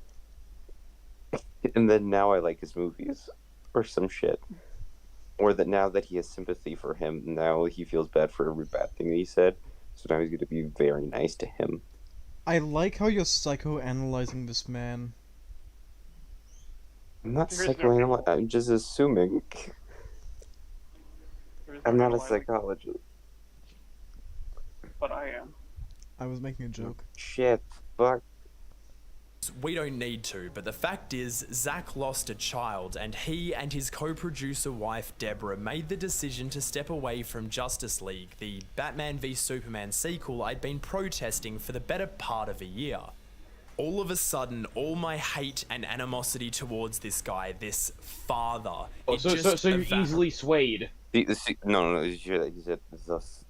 and then now I like his movies, or some shit, or that now that he has sympathy for him, now he feels bad for every bad thing that he said. So now he's gonna be very nice to him. I like how you're psychoanalyzing this man. I'm not Here's the psychoanalyzing. I'm just assuming. I'm not a psychologist, psychologist. but I am. I was making a joke. Shit. Fuck. We don't need to, but the fact is, Zack lost a child, and he and his co-producer wife Deborah made the decision to step away from Justice League, the Batman v Superman sequel I'd been protesting for the better part of a year. All of a sudden, all my hate and animosity towards this guy, this father, Oh, it so just you're evaporated. easily swayed. No. Did you hear that? He said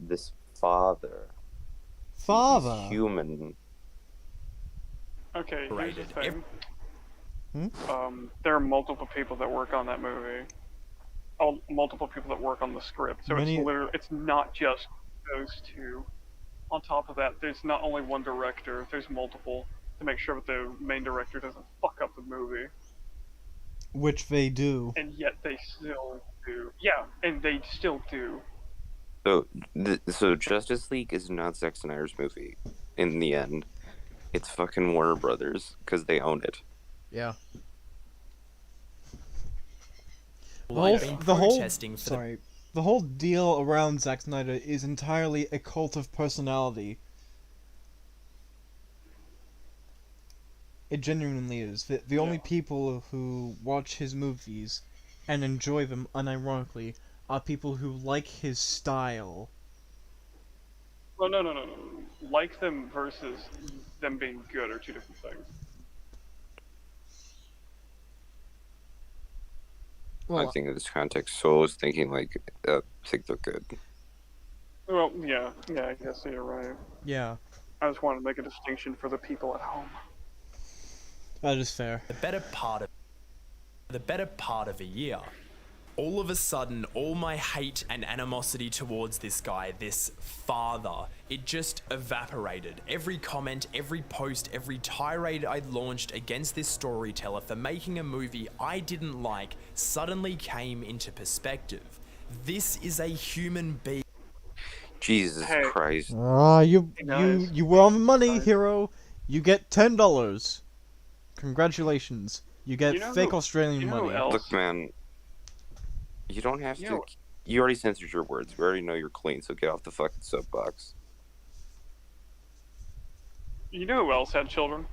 this father. Father. He's human. Okay, here's the Rated. thing. There are multiple people that work on that movie. Multiple people that work on the script. So Many- it's not just those two. On top of that, there's not only one director, there's multiple to make sure that the main director doesn't fuck up the movie. Which they do. And yet they still do. Yeah, and they still do. So Justice League is not Zack Snyder's movie. In the end, it's fucking Warner Brothers because they own it. Yeah. I'd been protesting for the The whole deal around Zack Snyder is entirely a cult of personality. It genuinely is. The only people who watch his movies and enjoy them unironically are people who like his style. Well, no. Like them versus them being good are two different things. I think in this context, so I was thinking like, I think they're good. Well, yeah, I guess you're right. Yeah, I just wanted to make a distinction for the people at home. that is fair. the better part of a year. All of a sudden, all my hate and animosity towards this guy, this father, it just evaporated. Every comment, every post, every tirade I'd launched against this storyteller for making a movie I didn't like suddenly came into perspective. This is a human being. Jesus Hey. Christ. You Nice. were on the money, Nice. hero. You get $10. Congratulations. You get You know fake who- Australian you know who money. else- Look, man. You don't have You to. know- You already censored your words. We already know you're clean, so get off the fucking soapbox. You know who else had children?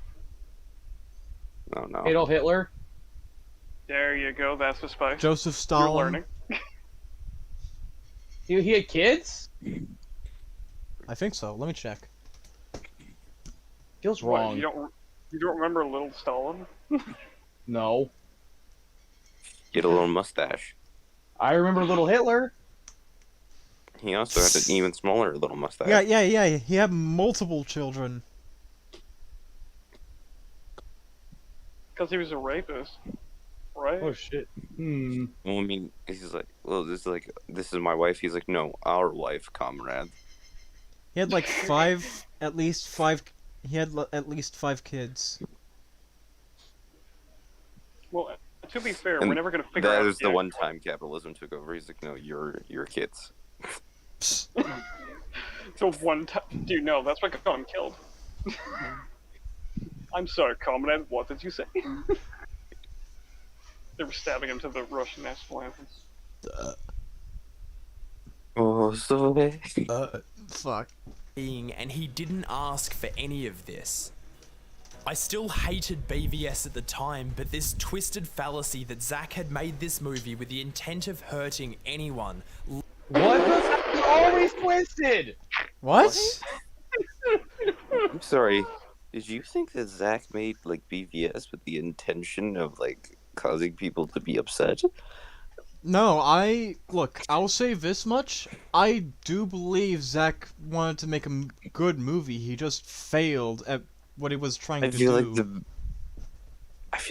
No. Adolf Hitler. There you go, that's the spice. Joseph You're Stalin. learning. He had kids? I think so. Let me check. Feels What, wrong. you don't remember Little Stalin? No. Get a little mustache. I remember Little Hitler. He also had an even smaller little mustache. Yeah. He had multiple children. Because he was a rapist, right? Oh shit. Well, I mean, he's like, well, this is my wife. He's like, no, our wife, comrade. He had like at least five kids. Well, to be fair, And we're never gonna figure out. that was the yet. one time capitalism took over. He's like, no, you're kids. So one time, dude, no, that's what got him killed. I'm sorry, comrade. What did you say? They were stabbing him to the Russian national anthem. Oh, so Fuck. And he didn't ask for any of this. I still hated BVS at the time, but this twisted fallacy that Zack had made this movie with the intent of hurting anyone. What the fuck is always twisted? What? I'm sorry. Did you think that Zack made like BVS with the intention of like causing people to be upset? No, I'll say this much. I do believe Zack wanted to make a good movie. He just failed at what he was trying I to feel do.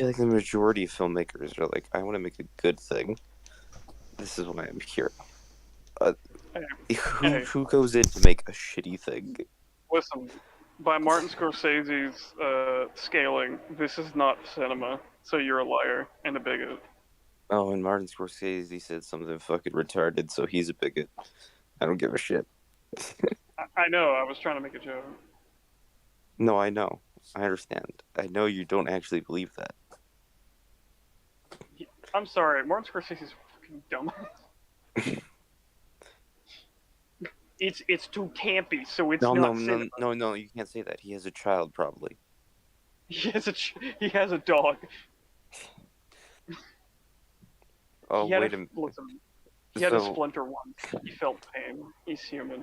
like the majority of filmmakers are like, I want to make a good thing. This is why I'm here. Who goes in to make a shitty thing? Listen, by Martin Scorsese's scaling, this is not cinema, so you're a liar and a bigot. Oh, and Martin Scorsese said something fucking retarded, so he's a bigot. I don't give a shit. I know, I was trying to make a joke. No, I know. I understand. I know you don't actually believe that. I'm sorry, Martin Scorsese's fucking dumb. It's too campy, so it's not cinema. No, you can't say that. He has a child, probably. He has a dog. Oh, He had wait a minute. Listen, he had a splinter once. He felt pain. He's human.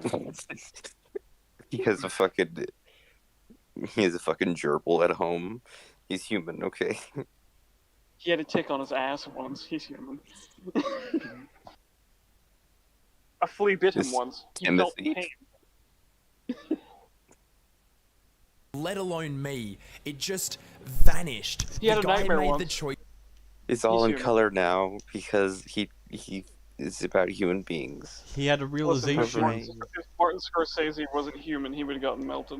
He has a fucking gerbil at home. He's human, okay? He had a tick on his ass once. He's human. A flea bit him once. He felt Timothy? pain. Let alone me. It just vanished. He had the a guy nightmare made once. the choice. It's all in human. color now because he is about human beings. He had a Listen, realization. if Martin Scorsese wasn't human, he would have gotten melted.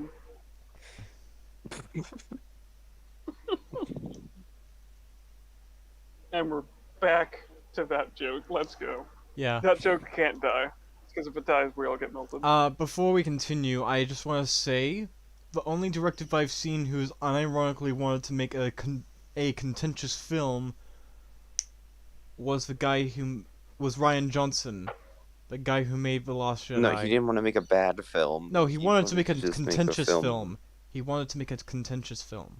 And we're back to that joke. Let's go. Yeah. That joke can't die. Because if it dies, we all get melted. Before we continue, I just want to say, the only director I've seen who's unironically wanted to make a contentious film was the guy who was Ryan Johnson, the guy who made The Lost Jedi. No, he didn't want to make a bad film. No, he wanted to make a just contentious film. film. He wanted to make a contentious film.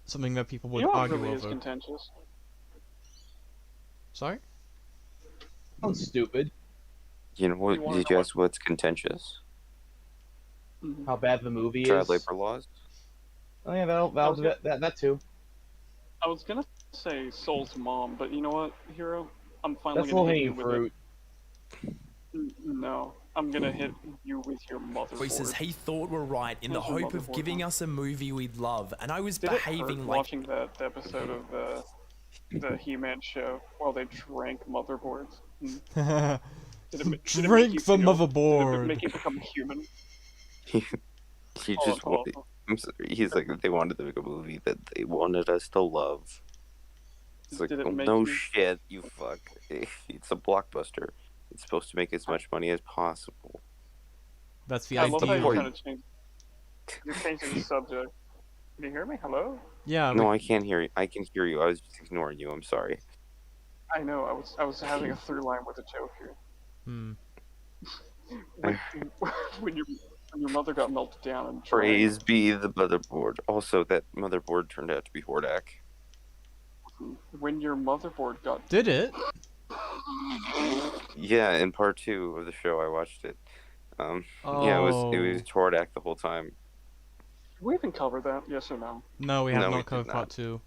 Something that people would you know what argue really is over. contentious? Sorry? Sounds stupid. You know what? You wanna Did you know ask what's contentious? How bad the movie Child is. labor laws? Oh yeah, that too. I was gonna say Soul's mom, but you know what, Hero? I'm finally That's gonna low hit you hanging with fruit. No, I'm gonna hit you with your Choices motherboard. he thought were right in the Here's your hope of motherboard, giving huh? us a movie we'd love, and I was Did it hurt behaving like watching that episode of the He-Man show while they drank motherboards? Did it make Drink you the feel- Did it motherboard. make you become human? He just Oh, I'm sorry, he's like, they wanted to make a movie that they wanted us to love. It's like, Did it oh, make no you- shit, you fuck. It's a blockbuster. It's supposed to make as much money as possible. That's the I love how idea. you're trying to change. You're changing the subject. Can you hear me? Hello? Yeah, No, I can't hear you. I can hear you. I was just ignoring you. I'm sorry. I know. I was having a through line with a joke here. Hmm. When your mother got melted down and Praise be the motherboard. Also, that motherboard turned out to be Hordak. when your motherboard got Did it? Yeah, in part 2 of the show, I watched it. Yeah, it was Hordak the whole time. did we even cover that? Yes or no? No, we have No, we not did covered not. part 2.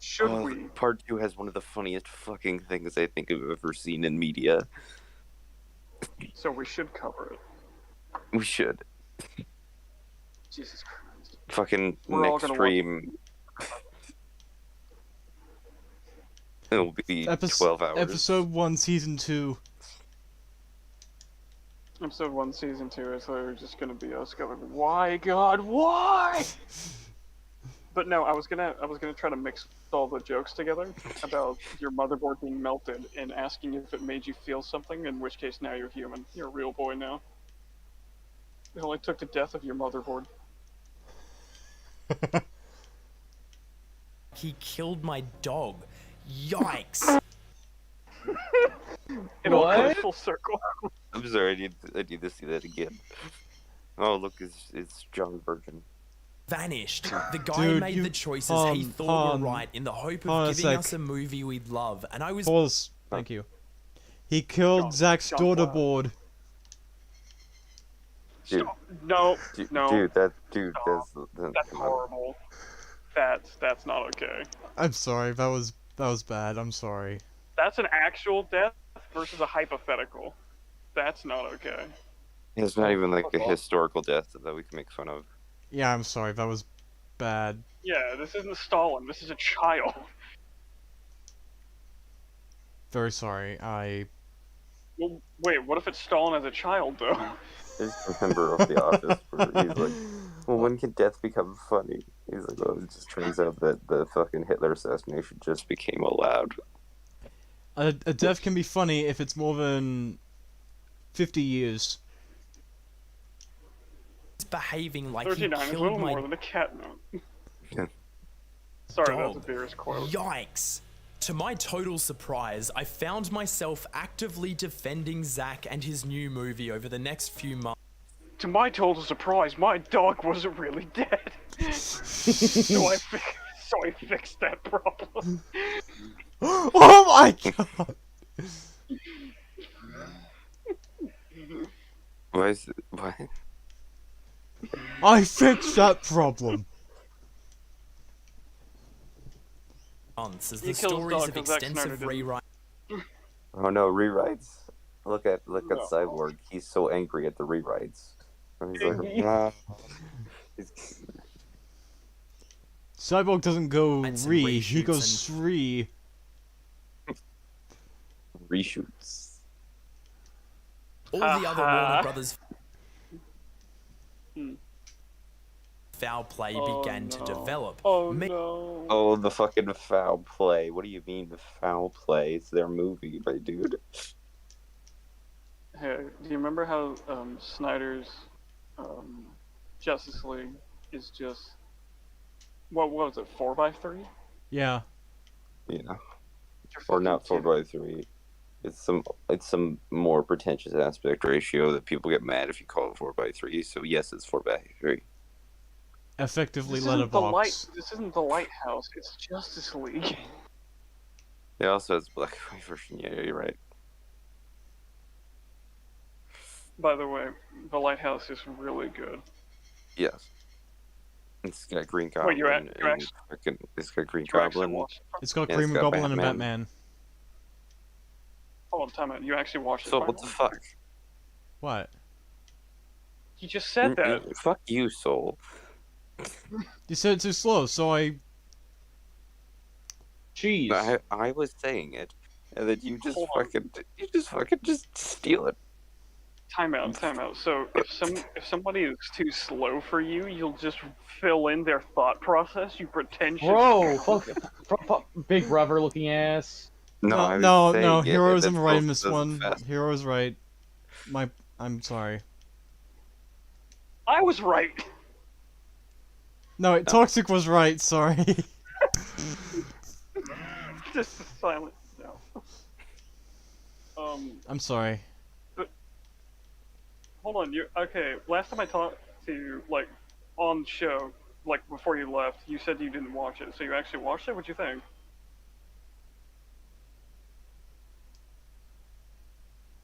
Should Oh, we? Part 2 has one of the funniest fucking things I think I've ever seen in media. So we should cover it. We should. Jesus Christ. Fucking We're all next gonna stream. It'll be 12 hours. Episode 1, Season 2. Episode 1, Season 2 is literally just gonna be us going, why, God, why? But no, I was gonna try to mix all the jokes together about your motherboard being melted and asking if it made you feel something, in which case now you're human. You're a real boy now. It only took the death of your motherboard. he killed my dog. Yikes! It all What? goes full circle. I'm sorry, I need to see that again. Oh, look, it's John Virgin. vanished. The guy Dude, made you- the choices he thought Han, were right in the hope Han, of a giving sec. us a movie we'd love, and I was Pause. Thank you. He killed Zach's John daughter Cloud. board. Dude. Stop. No, no, Dude, that's that's horrible. That's not okay. I'm sorry. That was bad. I'm sorry. That's an actual death versus a hypothetical. That's not okay. It's not even like a historical death that we can make fun of. Yeah, I'm sorry. That was bad. Yeah, this isn't Stalin. This is a child. Very sorry. I. Well, wait, what if it's Stalin as a child, though? There's a member of the office where he's like, well, when can death become funny? He's like, oh, it just turns out that the fucking Hitler assassination just became allowed. A death can be funny if it's more than 50 years. behaving like he 39 is a killed little my more than a cat note. Sorry, that's a dog. Beerus quote. Yikes. To my total surprise, I found myself actively defending Zack and his new movie over the next few months. To my total surprise, my dog wasn't really dead. so I fixed that problem. Oh my god! Why is it, why? I fixed that problem. As He the kills stories dog of 'cause Zack Snyder extensive didn't. rewrites Oh no, rewrites. Look at No. Cyborg. He's so angry at the rewrites. He's like, nah. He's- Cyborg doesn't go And re, he reshoots goes and- sree. reshoots. all the other Warner Brothers Hmm. foul play Oh, began to no. develop. Oh Ma- no. Oh, the fucking foul play. What do you mean the foul play? It's their movie, my dude. Hey, do you remember how Snyder's Justice League is just what was it, 4x3? Yeah. Yeah. Or not 4x3. It's some more pretentious aspect ratio that people get mad if you call it 4x3. So yes, it's 4x3. Effectively This isn't the letterbox. This isn't the Lighthouse. It's Justice League. It also has black and white version. Yeah, you're right. By the way, the Lighthouse is really good. Yes. It's got Green Goblin. Wait, you and actually- it's got Green You actually Goblin. watched it? It's got Yeah, Green it's got Goblin and Batman. Batman. Hold on, time out. You actually watched it? So what the finally? fuck? What? You just said that. Fuck you, Soul. You said it too slow, so I... Jeez. I was saying it, and then you just Hold on. fucking just steal it. Time out. So if somebody is too slow for you, you'll just fill in their thought process. You pretentious. Bro, fuck, big brother looking ass. No, I was no, saying no, it, Hero and isn't then right in Soul this does it one. fast. Hero is right. I'm sorry. I was right. No, Toxic was right, sorry. Just silent. No. I'm sorry. Hold on. You okay? Last time I talked to you, like on show, like before you left, you said you didn't watch it. So you actually watched it? What'd you think?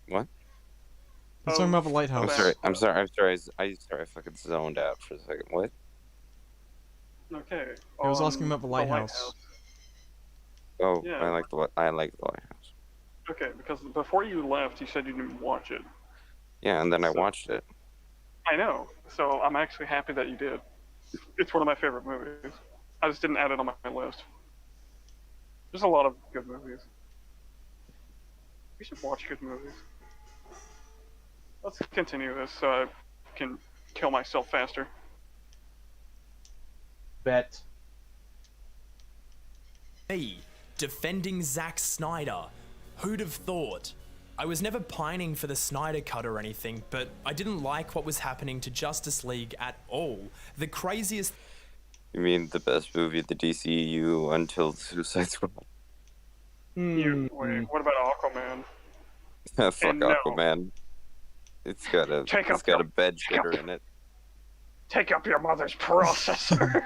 What? He's talking about the I'm lighthouse. sorry. I fucking zoned out for a second. What? Okay. He was asking about the The lighthouse. Oh, Yeah. I like the lighthouse. Okay, because before you left, you said you didn't watch it. Yeah, and then I So- watched it. I know. So I'm actually happy that you did. It's one of my favorite movies. I just didn't add it on my list. There's a lot of good movies. We should watch good movies. Let's continue this so I can kill myself faster. Bet. me, defending Zack Snyder. Who'd have thought? I was never pining for the Snyder Cut or anything, but I didn't like what was happening to Justice League at all. The craziest You mean the best movie of the DCEU until Suicide Squad? Wait, what about Aquaman? Fuck And no. Aquaman. It's got a Take it's up got your- a bed take up shitter your- in it. take up your mother's processor.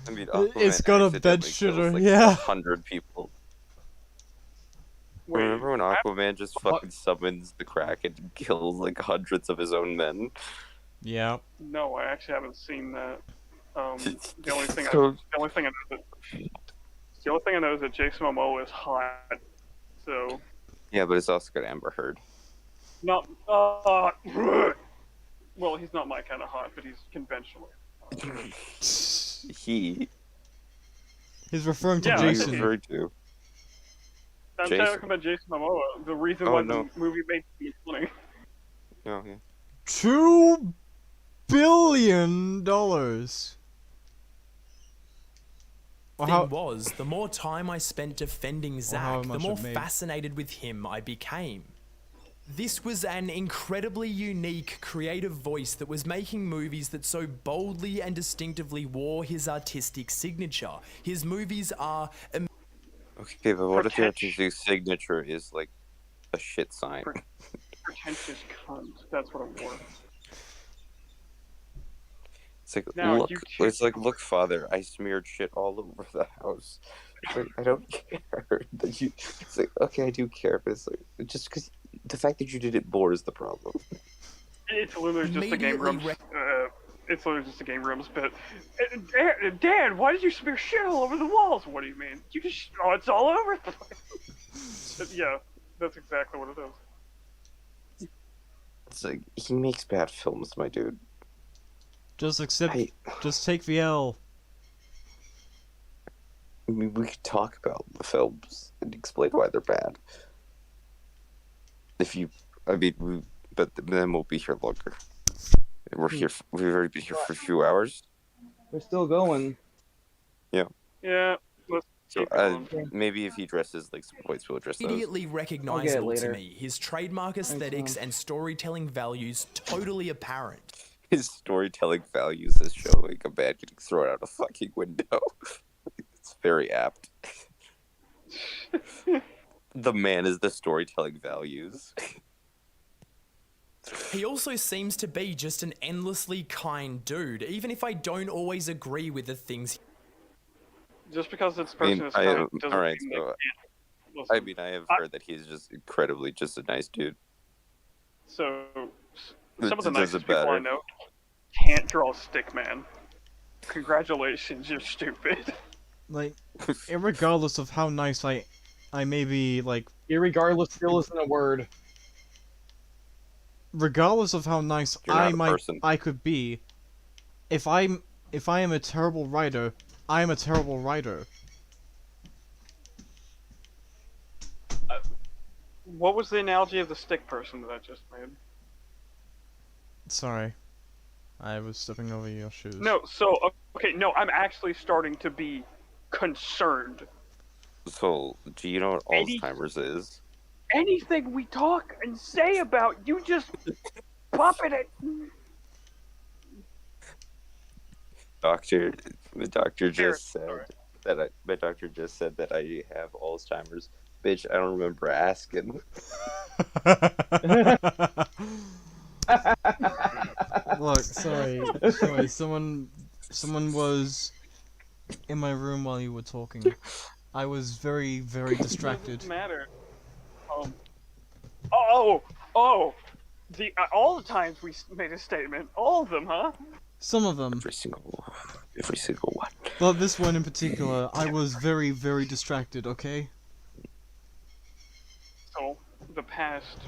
I mean, It's Aquaman got a accidentally bed kills, shitter, like, yeah. 100 people. Wait, Remember when Aquaman just fucking summons the Kraken and kills like hundreds of his own men? Yeah. no, I actually haven't seen that. The only thing I know is that Jason Momoa is hot. So Yeah, but it's also got Amber Heard. not well, he's not my kind of hot, but he's conventionally. He. He's referring to Yeah, Who are you Jason. referring to? I'm Jason. talking about Jason Momoa. The reason Oh, why no. the movie made me funny. Oh, yeah. $2 billion. Or Thing was, the more time I spent defending how Zack, the much more it made. fascinated with him I became. This was an incredibly unique, creative voice that was making movies that so boldly and distinctively wore his artistic signature. His movies are Okay, but what if your Pretentious. artistic signature is like a shit sign? Pretentious cunt. That's what I'm worth. It's like, Now, look, you it's like, look, father, I smeared shit all over the house. It's like, I don't care that you. It's like, okay, I do care, but it's like, just because the fact that you did it more is the problem. It's literally just a game Immediately room. It's literally just a game room's bit. Dad, why did you smear shit all over the walls? What do you mean? You just it's all over the place. Yeah, that's exactly what it is. It's like, he makes bad films, my dude. Just accept. I Just take the L. mean, we could talk about the films and explain why they're bad. If you, I mean, but then we'll be here longer. We're here. We've already been here for a few hours. We're still going. Yeah, let's So keep going. maybe if he dresses like some points, we'll address those. immediately recognizable to later. me. His trademark aesthetics Tom. and storytelling values totally apparent. His storytelling values is showing a man getting thrown out a fucking window. It's very apt. The man is the storytelling values. He also seems to be just an endlessly kind dude, even if I don't always agree with the things. Just because this I mean, person is kind doesn't alright, mean they so, can't listen. I mean, I have heard that he's just incredibly just a nice dude. So, It some of the doesn't nicest people I matter. know can't draw stick man. Congratulations, you're stupid. Like, regardless of how nice I may be, like, Irregardless still isn't a word. regardless of how nice You're not a person. I could be, if I am a terrible writer, I am a terrible writer. What was the analogy of the stick person that I just made? Sorry, I was stepping over your shoes. No, so okay, no, I'm actually starting to be concerned. So, do you know what Any- Alzheimer's is? Anything we talk and say about, you just puppet it. The doctor just said Sorry. that my doctor just said that I have Alzheimer's. Bitch, I don't remember asking. Look, sorry, someone was in my room while you were talking. I was very, very distracted. Doesn't matter. All the times we made a statement, all of them, huh? Some of them, Every single one. but this one in particular, I was very, very distracted. Okay. So, the past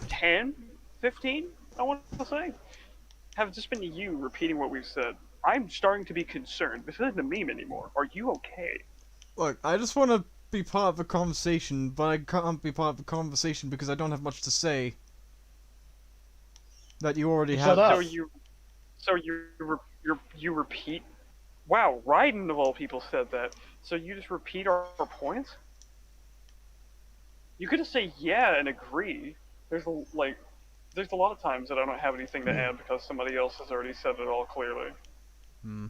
10, 15, I want to say, have just been you repeating what we've said. I'm starting to be concerned. This isn't a meme anymore. Are you okay? Look, I just want to be part of the conversation, but I can't be part of the conversation because I don't have much to say. That you already Shut have. up. So you repeat. Wow, Raiden of all people said that. So you just repeat our points? You could just say yeah and agree. There's a lot of times that I don't have anything to add because somebody else has already said it all clearly. Hmm.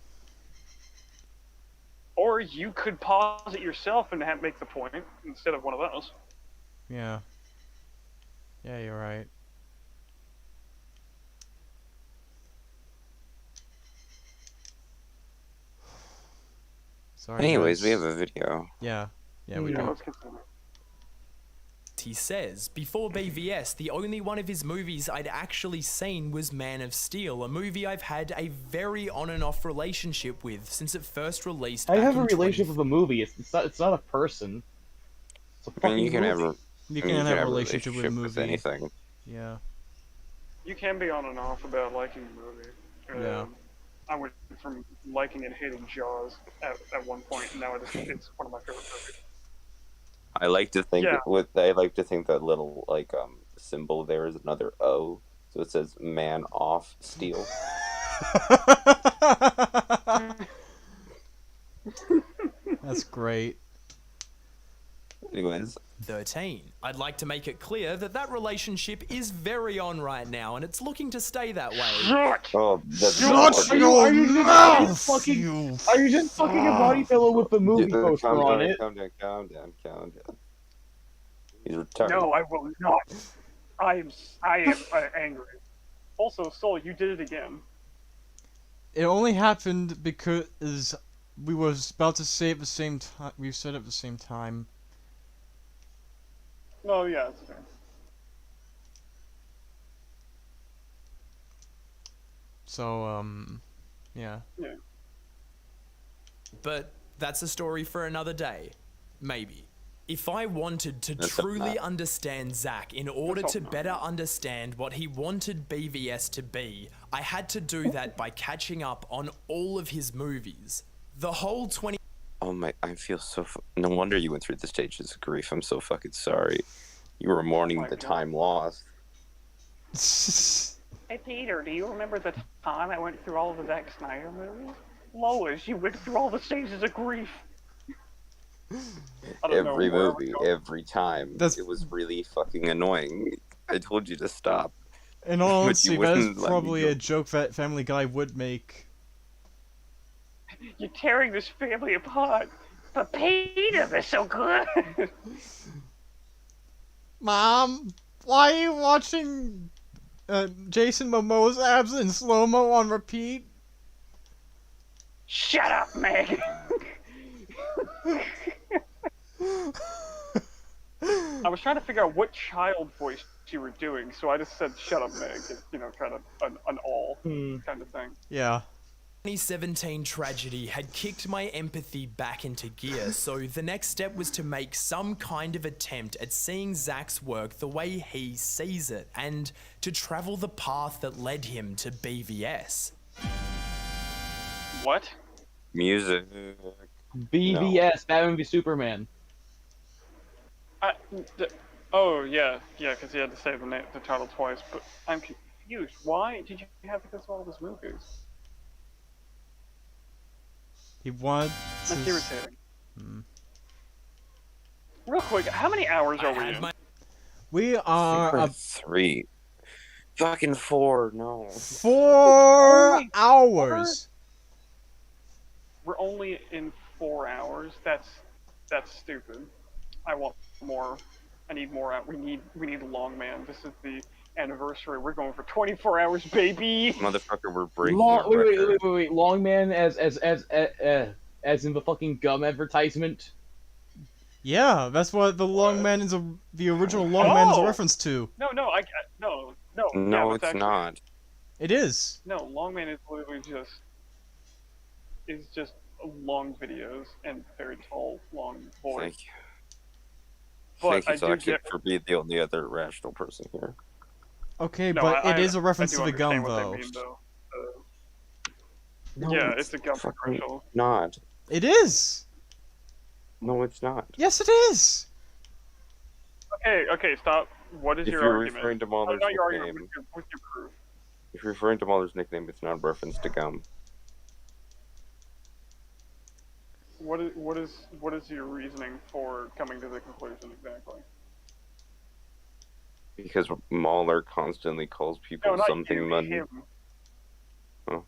Or you could pause it yourself and make the point instead of one of those. Yeah. Yeah, you're right. Sorry, Anyways, we guys. have a video. Yeah. Yeah, we Yeah, do. let's continue. He says, before BVS, the only one of his movies I'd actually seen was Man of Steel, a movie I've had a very on and off relationship with since it first released. I back have a in relationship with a movie. It's not a person. It's a I mean, fucking you can have movie. a, You I mean, can have a have relationship with a movie. anything. Yeah. You can be on and off about liking a movie. Yeah. I went from liking and hating Jaws at one point, and now it's one of my favorite movies. I like to think Yeah. that little symbol there is another O, so it says "man off steel." That's great. Anyways, 13. I'd like to make it clear that that relationship is very on right now, and it's looking to stay that way. Shut! oh, that's Shut Are your you just mouth, fucking- you Are you just fucking a body pillow with the movie Dude, poster on it? Calm down. He's retarded. No, I will not. I am angry. Also, Soul, you did it again. It only happened because we was about to say it at the same time. We said it at the same time. No, yeah, it's fair. So, yeah. But that's a story for another day. Maybe. If I wanted to That's truly not- understand Zack in order That's to not- better understand what he wanted BVS to be, I had to do that by catching up on all of his movies. The whole 20. Oh my! I feel so. No wonder you went through the stages of grief. I'm so fucking sorry. You were mourning My the God. time lost. Hey, Peter, do you remember the time I went through all of the Zack Snyder movies? Lois, you went through all the stages of grief. I don't know Every where movie, we're going. every time. That's- It was really fucking annoying. I told you to stop. In all But you honesty, that wouldn't is let me probably go. a joke that Family Guy would make. You're tearing this family apart. But Peter, they're so good. Mom, why are you watching Jason Momoa's abs in slow-mo on repeat? Shut up, Meg. I was trying to figure out what child voice you were doing, so I just said "Shut up, Meg." It's, kind of an all kind of thing. Yeah. 2017 tragedy had kicked my empathy back into gear, so the next step was to make some kind of attempt at seeing Zack's work the way he sees it, and to travel the path that led him to BVS. What? Music. BVS, Batman v Superman. Oh yeah, because he had to say the title twice. But I'm confused. Why did you have to go through all of his movies? He wanted That's to... irritating. Real quick, how many hours I are we had in? my We are We're 3. Fucking 4. No. 4 Only hours. We're only in 4 hours. That's stupid. I want more. I need more. We need long man. This is the anniversary. We're going for 24 hours, baby. Motherfucker, we're breaking a Wait, record. Long Man as in the fucking gum advertisement. Yeah, that's what the Long Man is the original Long Man is a Oh! reference to. No. No, Yeah, it's actually, not. It is. No, long man is literally just long videos and very tall, long voice. Thank you. But Thank you, I do Zoxy, get. for being the only other rational person here. Okay, No, but it is a I reference do to the gum, understand what though. they mean, though. No, Yeah, it's a gum fucking commercial. not. It is. No, it's not. Yes, it is. Okay, stop. What is If your you're argument? referring to Mahler's Not your argument, nickname, with your proof. if you're referring to Mahler's nickname, it's not a reference to gum. What is your reasoning for coming to the conclusion exactly? Because Mahler constantly calls people No, not something you, muddy. him. Oh.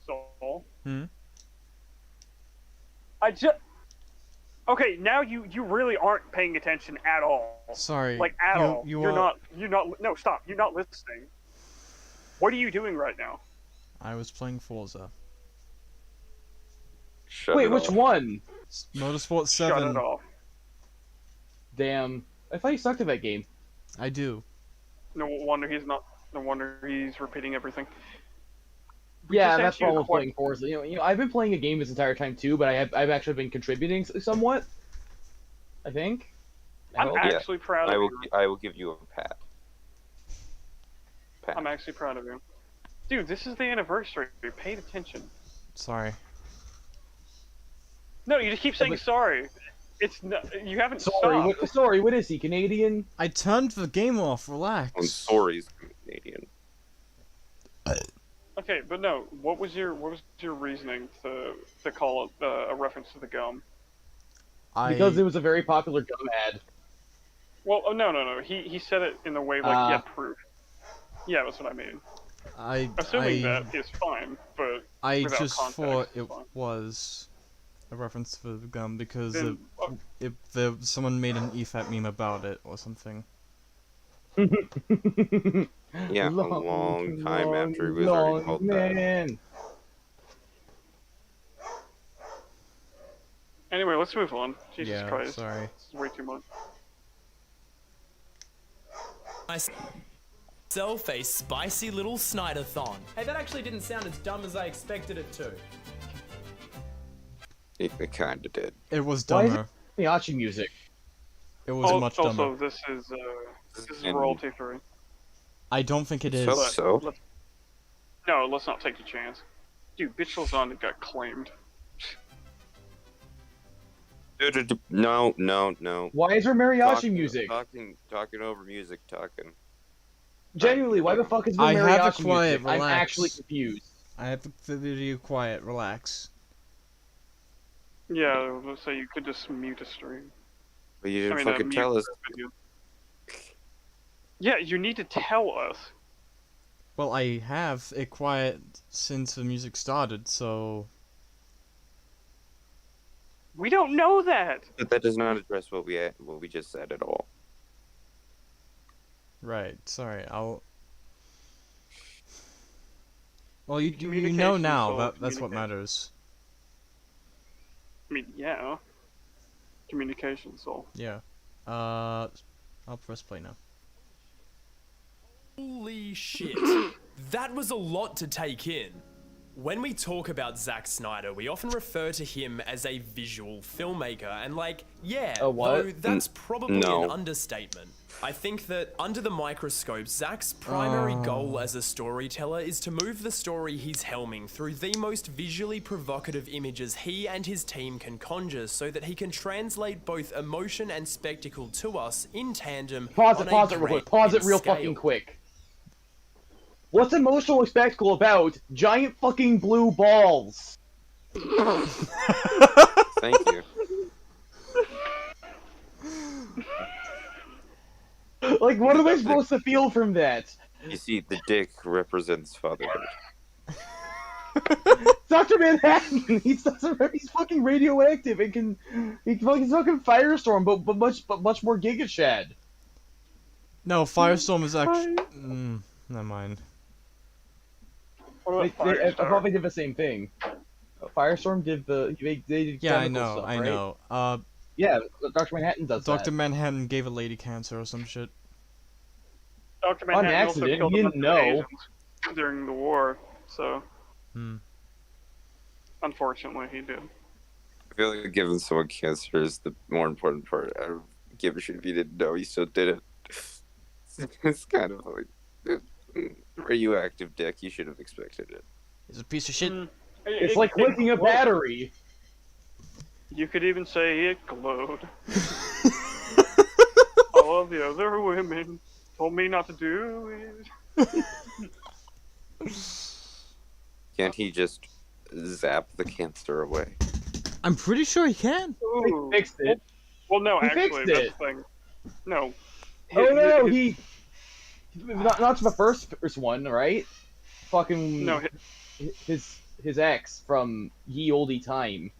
So. Hmm? Okay, now you really aren't paying attention at all. Sorry. Like at all. You You're are... not. No, stop. You're not listening. What are you doing right now? I was playing Forza. Shut Wait, it which off. one? Motorsport Shut 7. it off. Damn. I thought you sucked at that game. I do. No wonder he's not. No wonder he's repeating everything. Yeah, just that's asked you a problem with playing Forza. I've been playing a game this entire time too, but I've actually been contributing somewhat. I think. I I'm hope. actually proud of you. I will give you a pat. I'm actually proud of you. Dude, this is the anniversary. You paid attention. Sorry. No, you just keep saying but- sorry. It's not, you haven't Sorry, stopped. sorry. What is he? Canadian? I turned the game off. I'm Relax. sorry, Canadian. Okay, but no. What was your reasoning to call it a reference to the gum? Because it was a very popular gum ad. Well, oh, no. He said it in a way like, yeah, proof. Yeah, that's what I mean. Assuming that is fine, but I without just context, thought it's it fine. was a reference to the gum because Then, someone made an EFAT meme about it or something. Yeah, a long time after it was already called that. Anyway, let's move on. Jesus Yeah, Christ. sorry. This is way too much. Myself a spicy little Snyder-thon. Hey, that actually didn't sound as dumb as I expected it to. It kinda did. It was Why is dumber. Mariachi music. It was much dumber. Also, this is royalty free. I don't think it is. So? No, let's not take the chance. Dude, Bitch Lasagna got claimed. No. Why is there mariachi music? Talking over music, talking. Genuinely, why the fuck is there I mariachi have it quiet, music? I'm relax. actually confused. I have the video quiet. Relax. Yeah, so you could just mute a stream. But you didn't mute fucking tell us. the video. Yeah, you need to tell us. Well, I have it quiet since the music started, so We don't know that. But that does not address what we just said at all. right. Sorry, I'll. Well, you know Communication, now. Soul, That's what communicate. matters. I mean, yeah. Communication, Soul. Yeah. I'll press play now. Holy shit. That was a lot to take in. When we talk about Zack Snyder, we often refer to him as a visual filmmaker, and A what? though that's probably No. an understatement. I think that under the microscope, Zack's primary goal as a storyteller is to move the story he's helming through the most visually provocative images he and his team can conjure so that he can translate both emotion and spectacle to us in tandem. Pause on it a real quick. great Pause it big real scale. fucking quick. What's emotional and spectacle about? Giant fucking blue balls. Thank you. Like, what am I supposed to feel from that? You see, the dick represents fatherhood. Dr. Manhattan, he's fucking radioactive and he's fucking Firestorm, but much more Giga Chad. No, Firestorm is actually. Never mind. What about I thought they Firestar? did the same thing. Firestorm did they did Yeah, I chemical know. stuff, I right? know. Yeah, Dr. Manhattan does Dr. that. Manhattan gave a lady cancer or some shit. Dr. On Manhattan also accident, killed he a bunch didn't of know. Asians during the war, so Hmm. unfortunately he did. I feel like giving someone cancer is the more important part. I don't give a shit if you didn't know, you still did it. It's kind of like radioactive dick. You should have expected it. He's a piece of shit. It's like licking a glowed. battery. You could even say it glowed. All of the other women told me not to do it. Can't he just zap the cancer away? I'm pretty sure he can. Ooh. Fixed it. Well, no, He actually, fixed that's it. the thing. No. Oh no, His- not to the first one, right? Fucking No, his ex from ye olde time.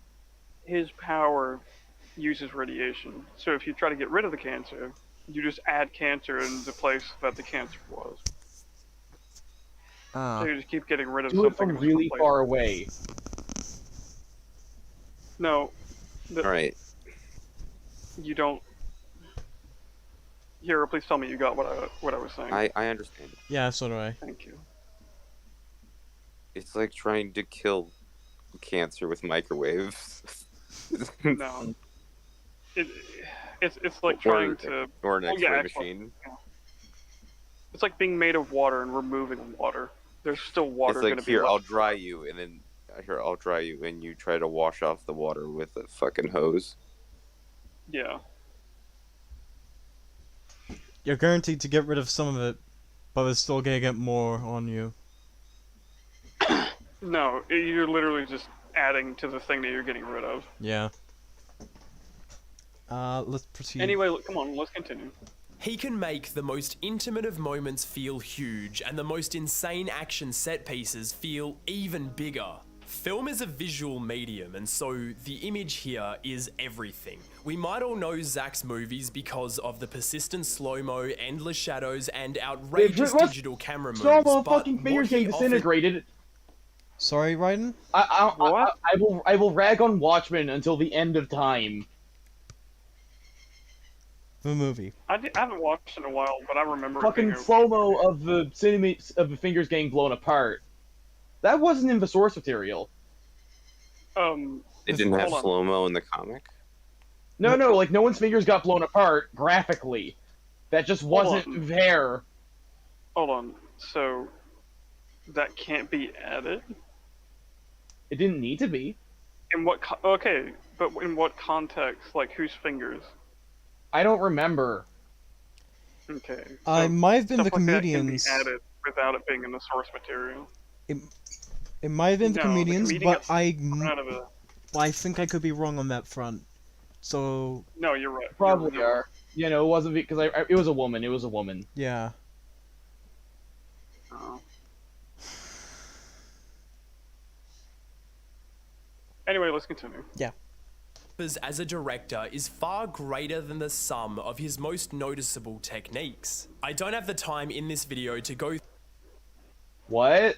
his power uses radiation. So if you try to get rid of the cancer, you just add cancer in the place that the cancer was. So you just keep getting rid of Do it something from in really different far away. No, All right. you don't. Here, please tell me you got what I was saying. I understand. Yeah, so do I. Thank you. It's like trying to kill cancer with microwaves. No, it's like trying to. Or an Oh, X-ray yeah, machine. It's like being made of water and removing water. There's still water It's going like, to be here, left. I'll dry you, and then here, I'll dry you, and you try to wash off the water with a fucking hose. Yeah. You're guaranteed to get rid of some of it, but it's still gonna get more on you. No, you're literally just adding to the thing that you're getting rid of. Yeah. Let's proceed. Anyway, come on, let's continue. He can make the most intimate of moments feel huge and the most insane action set pieces feel even bigger. Film is a visual medium, and so the image here is everything. We might all know Zach's movies because of the persistent slow-mo, endless shadows, and outrageous What? digital camera moves. Slow-mo but fucking what fingers he getting offered- disintegrated. Sorry, Raiden? I will rag on Watchmen until the end of time. The movie. I haven't watched in a while, but I remember it Fucking being okay. slow-mo of the of the fingers getting blown apart. That wasn't in the source material. It didn't have Hold on. slow-mo in the comic? No, like no one's fingers got blown apart graphically. That just wasn't on. there. Hold on. So that can't be added? It didn't need to be. In what okay, but in what context? Like whose fingers? I don't remember. Okay. I so might have been the stuff like that comedians. can be added without it being in the source material. It might have been the No, the comedians, comedian but gets Out of it. I think I could be wrong on that front. So, No, you're right. Probably You're are. You know, it wasn't because it was a woman. It was a woman. yeah. Oh. Anyway, let's continue. as a director is far greater than the sum of his most noticeable techniques. I don't have the time in this video to go What?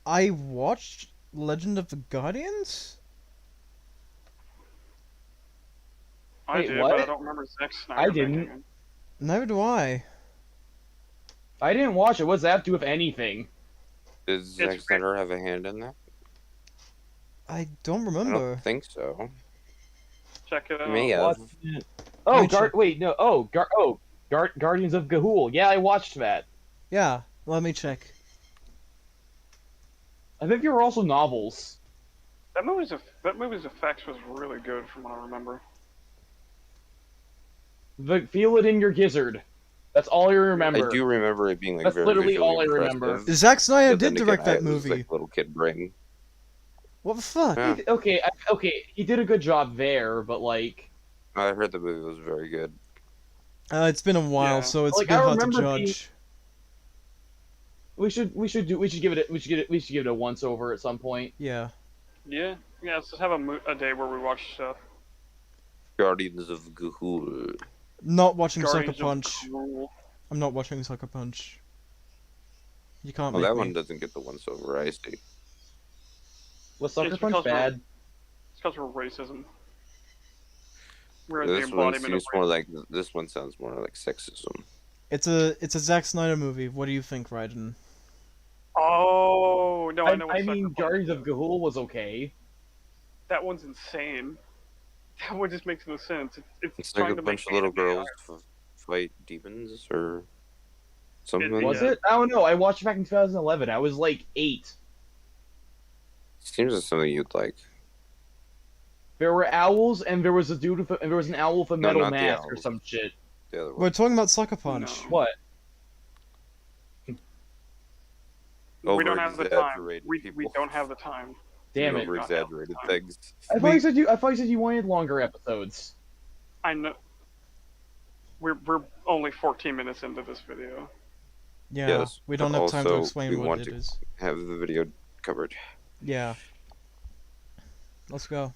I watched Legend of the Guardians? I Wait, did, what? but I don't remember Zack Snyder. I making didn't. it. Neither do I. I didn't watch it. What's that have to do with anything? Does Zack Snyder have a hand in that? I don't I remember. don't think so. Check it out. May have. Oh, Let me check. wait, no. Guardians of Gahul. Yeah, I watched that. Yeah, let me check. I think there were also novels. That movie's effects was really good from what I remember. Feel it in your gizzard. That's all you remember. I do remember it being like That's very literally visually all I remember. impressive, Zack Snyder but then did again, direct that it was, movie. like little kid brain. What the fuck? Yeah. Okay, he did a good job there, but like, I heard the movie was very good. It's been a while, Yeah. so it's Like, been I hard to remember judge. we should give it a once over at some point. Yeah. Yeah, let's just have a day where we watch stuff. Guardians of Gahul. Not watching Guardians Sucker Punch. of Cool. I'm not watching Sucker Punch. You can't Well, make that me. one doesn't get the once over, I see. Was Sucker It's Punch because we're- bad? It's because we're racism. We're This the one embodiment of seems more like this one sounds more like sexism. It's a Zack Snyder movie. What do you think, Raiden? Oh no, I know. What I Sucker mean, Punch Guardians is. of Gahul was okay. That one's insane. That one just makes no sense. It's It's trying like a to bunch of make little anime girls fight demons or something It- like Was that. it? I don't know. I watched it back in 2011. I was like 8. Seems like something you'd like. There were owls, and there was a dude with there was an owl with a No, metal not the mask or owls. some shit. The other We're one. talking about Sucker Punch. No. What? We don't have the time. Over-exaggerated We people. don't have the time. Damn it! Over- Over-exaggerated things. I thought you said you wanted longer episodes. I know. We're only 14 minutes into this video. Yeah. Yes, We don't but have time to also explain we what want it to- is. Have the video covered. Yeah. Let's go.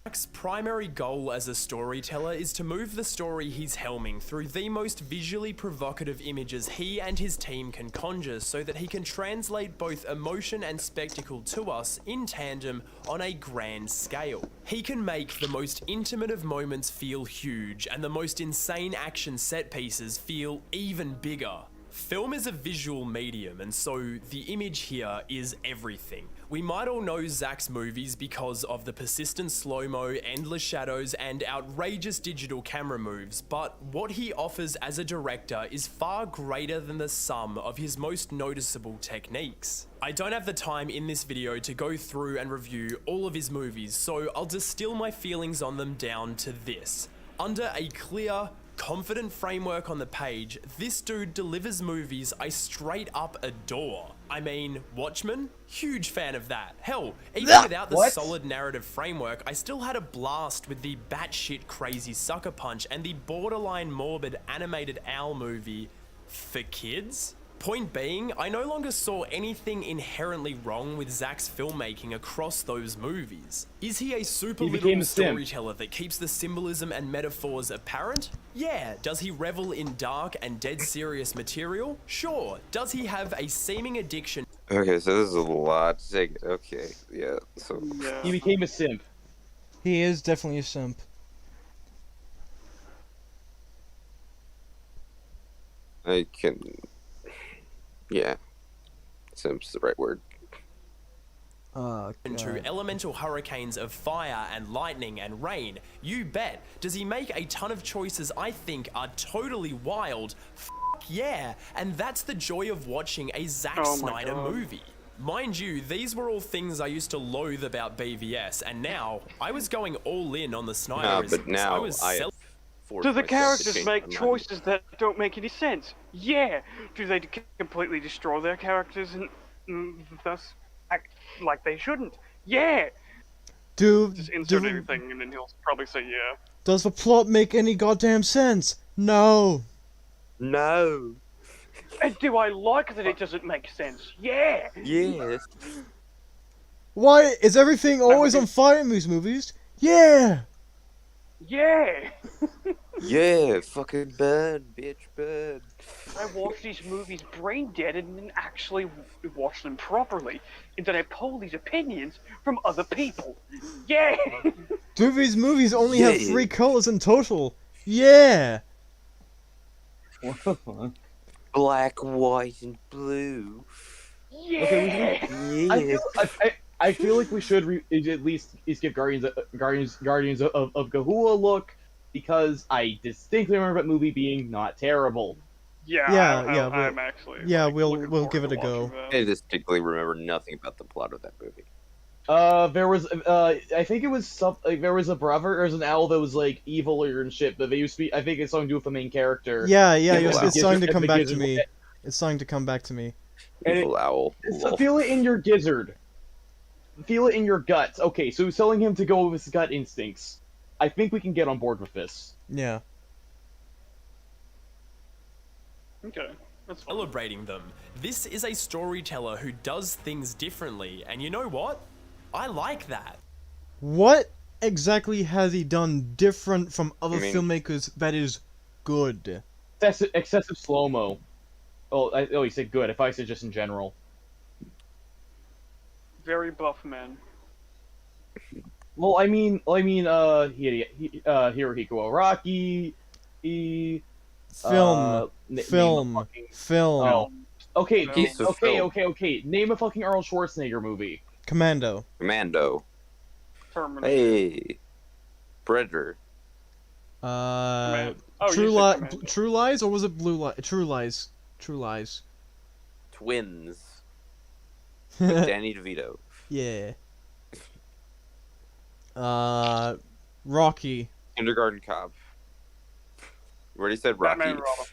Zack's primary goal as a storyteller is to move the story he's helming through the most visually provocative images he and his team can conjure so that he can translate both emotion and spectacle to us in tandem on a grand scale. He can make the most intimate of moments feel huge and the most insane action set pieces feel even bigger. Film is a visual medium, and so the image here is everything. We might all know Zack's movies because of the persistent slow-mo, endless shadows, and outrageous digital camera moves, but what he offers as a director is far greater than the sum of his most noticeable techniques. I don't have the time in this video to go through and review all of his movies, so I'll distill my feelings on them down to this. Under a clear, confident framework on the page, this dude delivers movies I straight up adore. I mean, Watchmen? Huge fan of that. Hell, even without the solid narrative framework, I still had a blast with the batshit crazy Sucker Punch and the borderline morbid animated owl movie for kids? Point being, I no longer saw anything inherently wrong with Zack's filmmaking across those movies. Is he a super literal storyteller that keeps the symbolism and metaphors apparent? Yeah. Does he revel in dark and dead serious material? Sure. Does he have a seeming addiction? Okay, so this is a lot to take. Okay, yeah, so... Yeah. He became a simp. He is definitely a simp. I can... Yeah. Simp's the right word. Into elemental hurricanes of fire and lightning and rain. You bet. Does he make a ton of choices I think are totally wild? Fuck yeah. And that's the joy of watching a Zack Snyder movie. Mind you, these were all things I used to loathe about BVS, and now I was going all in on the Snyderisms. But now Do the characters make choices that don't make any sense? Yeah. Do they completely destroy their characters and thus act like they shouldn't? Yeah. Just insert anything and then he'll probably say yeah. Does the plot make any goddamn sense? No. No. And do I like that it doesn't make sense? Yeah. Yes. Why is everything always on fire in these movies? Yeah. Yeah. Yeah, fucking burn, bitch, burn. I watch these movies brain dead and then actually watch them properly. And then I pull these opinions from other people. Yeah! Do these movies only have 3 colors in total? Yeah! What the fuck? Black, white, and blue. Yeah! Okay, I feel like we should at least give Guardians of Gahua a look, because I distinctly remember that movie being not terrible. I'm actually. Yeah, like, we'll give it a go. I distinctly remember nothing about the plot of that movie. There was, I think it was there was a brother, there's an owl that was like evil and shit, but they used to be, I think it's something to do with the main character. Yeah, it's starting to come back to me. It's starting to come back to me. Evil owl. Feel it in your gizzard. Feel it in your guts. Okay, so he's telling him to go with his gut instincts. I think we can get on board with this. Yeah. Okay, that's fine. Celebrating them. This is a storyteller who does things differently, and you know what? I like that. What exactly has he done different from other filmmakers that is good? Excessive slow-mo. Oh, he said good. If I said just in general. Very buff man. Well, I mean, Hirohiko Araki, Film. Okay, Piece of film. okay. Name a fucking Arnold Schwarzenegger movie. Commando. Terminator. Hey. Predator. True Lies, or was it True Lies? True Lies. Twins. With Danny DeVito. Yeah. Rocky. Kindergarten Cop. You already said Rocky. Batman Robin.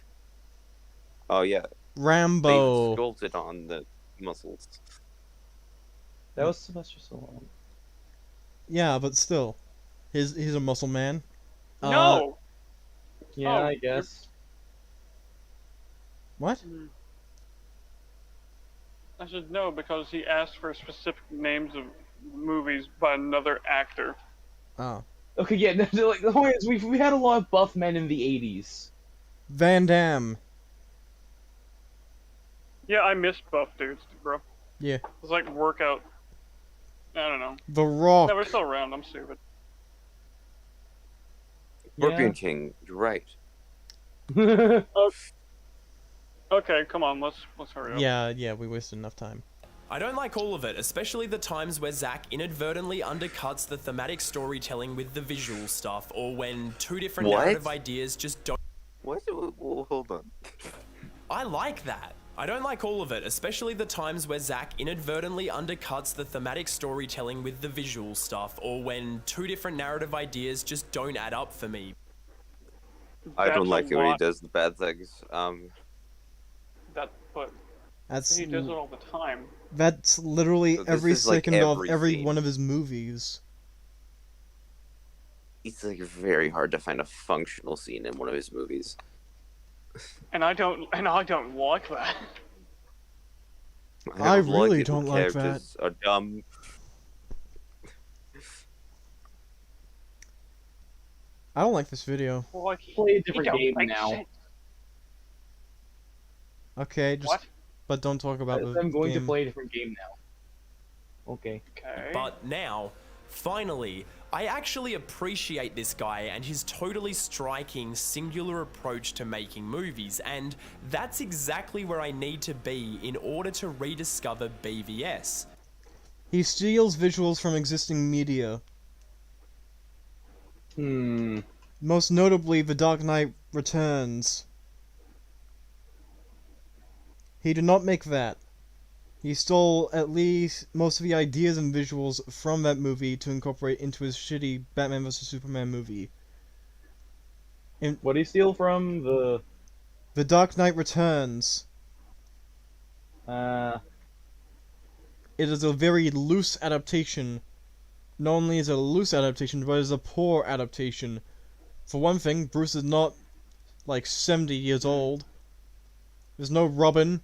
Oh yeah. Rambo. They sculpted on the muscles. That was Sylvester Stallone. Yeah, but still, he's a muscle man. No. Yeah, I guess. What? I said no because he asked for specific names of movies by another actor. Oh. Okay, yeah, like the point is we had a lot of buff men in the 80s. Van Damme. Yeah, I miss buff dudes, bro. Yeah. It's like workout. I don't know. The Rock. No, we're still around. I'm stupid. Scorpion King, you're right. Okay, come on. Let's hurry up. Yeah, we wasted enough time. I don't like all of it, especially the times where Zack inadvertently undercuts the thematic storytelling with the visual stuff, or when two different What? narrative ideas just don't. What? Well, hold on. I like that. I don't like all of it, especially the times where Zack inadvertently undercuts the thematic storytelling with the visual stuff, or when two different narrative ideas just don't add up for me. I don't That's like a it when he lot. does the bad things. But That's he does it all the time. that's literally So this every is, like, second of every every scene. one of his movies. It's like very hard to find a functional scene in one of his movies. And I don't like that. I don't really it when don't like that. characters are dumb. I don't like this video. Like, Play a he different don't game make now. sense. Okay, just What? but don't talk about the I'm going game. to play a different game now. Okay. Okay. But now, finally, I actually appreciate this guy and his totally striking, singular approach to making movies, and that's exactly where I need to be in order to rediscover BVS. He steals visuals from existing media. Most notably, The Dark Knight Returns. He did not make that. He stole at least most of the ideas and visuals from that movie to incorporate into his shitty Batman vs Superman movie. What do you steal from the? The Dark Knight Returns. It is a very loose adaptation. Not only is it a loose adaptation, but it is a poor adaptation. For one thing, Bruce is not like 70 years old. There's no Robin.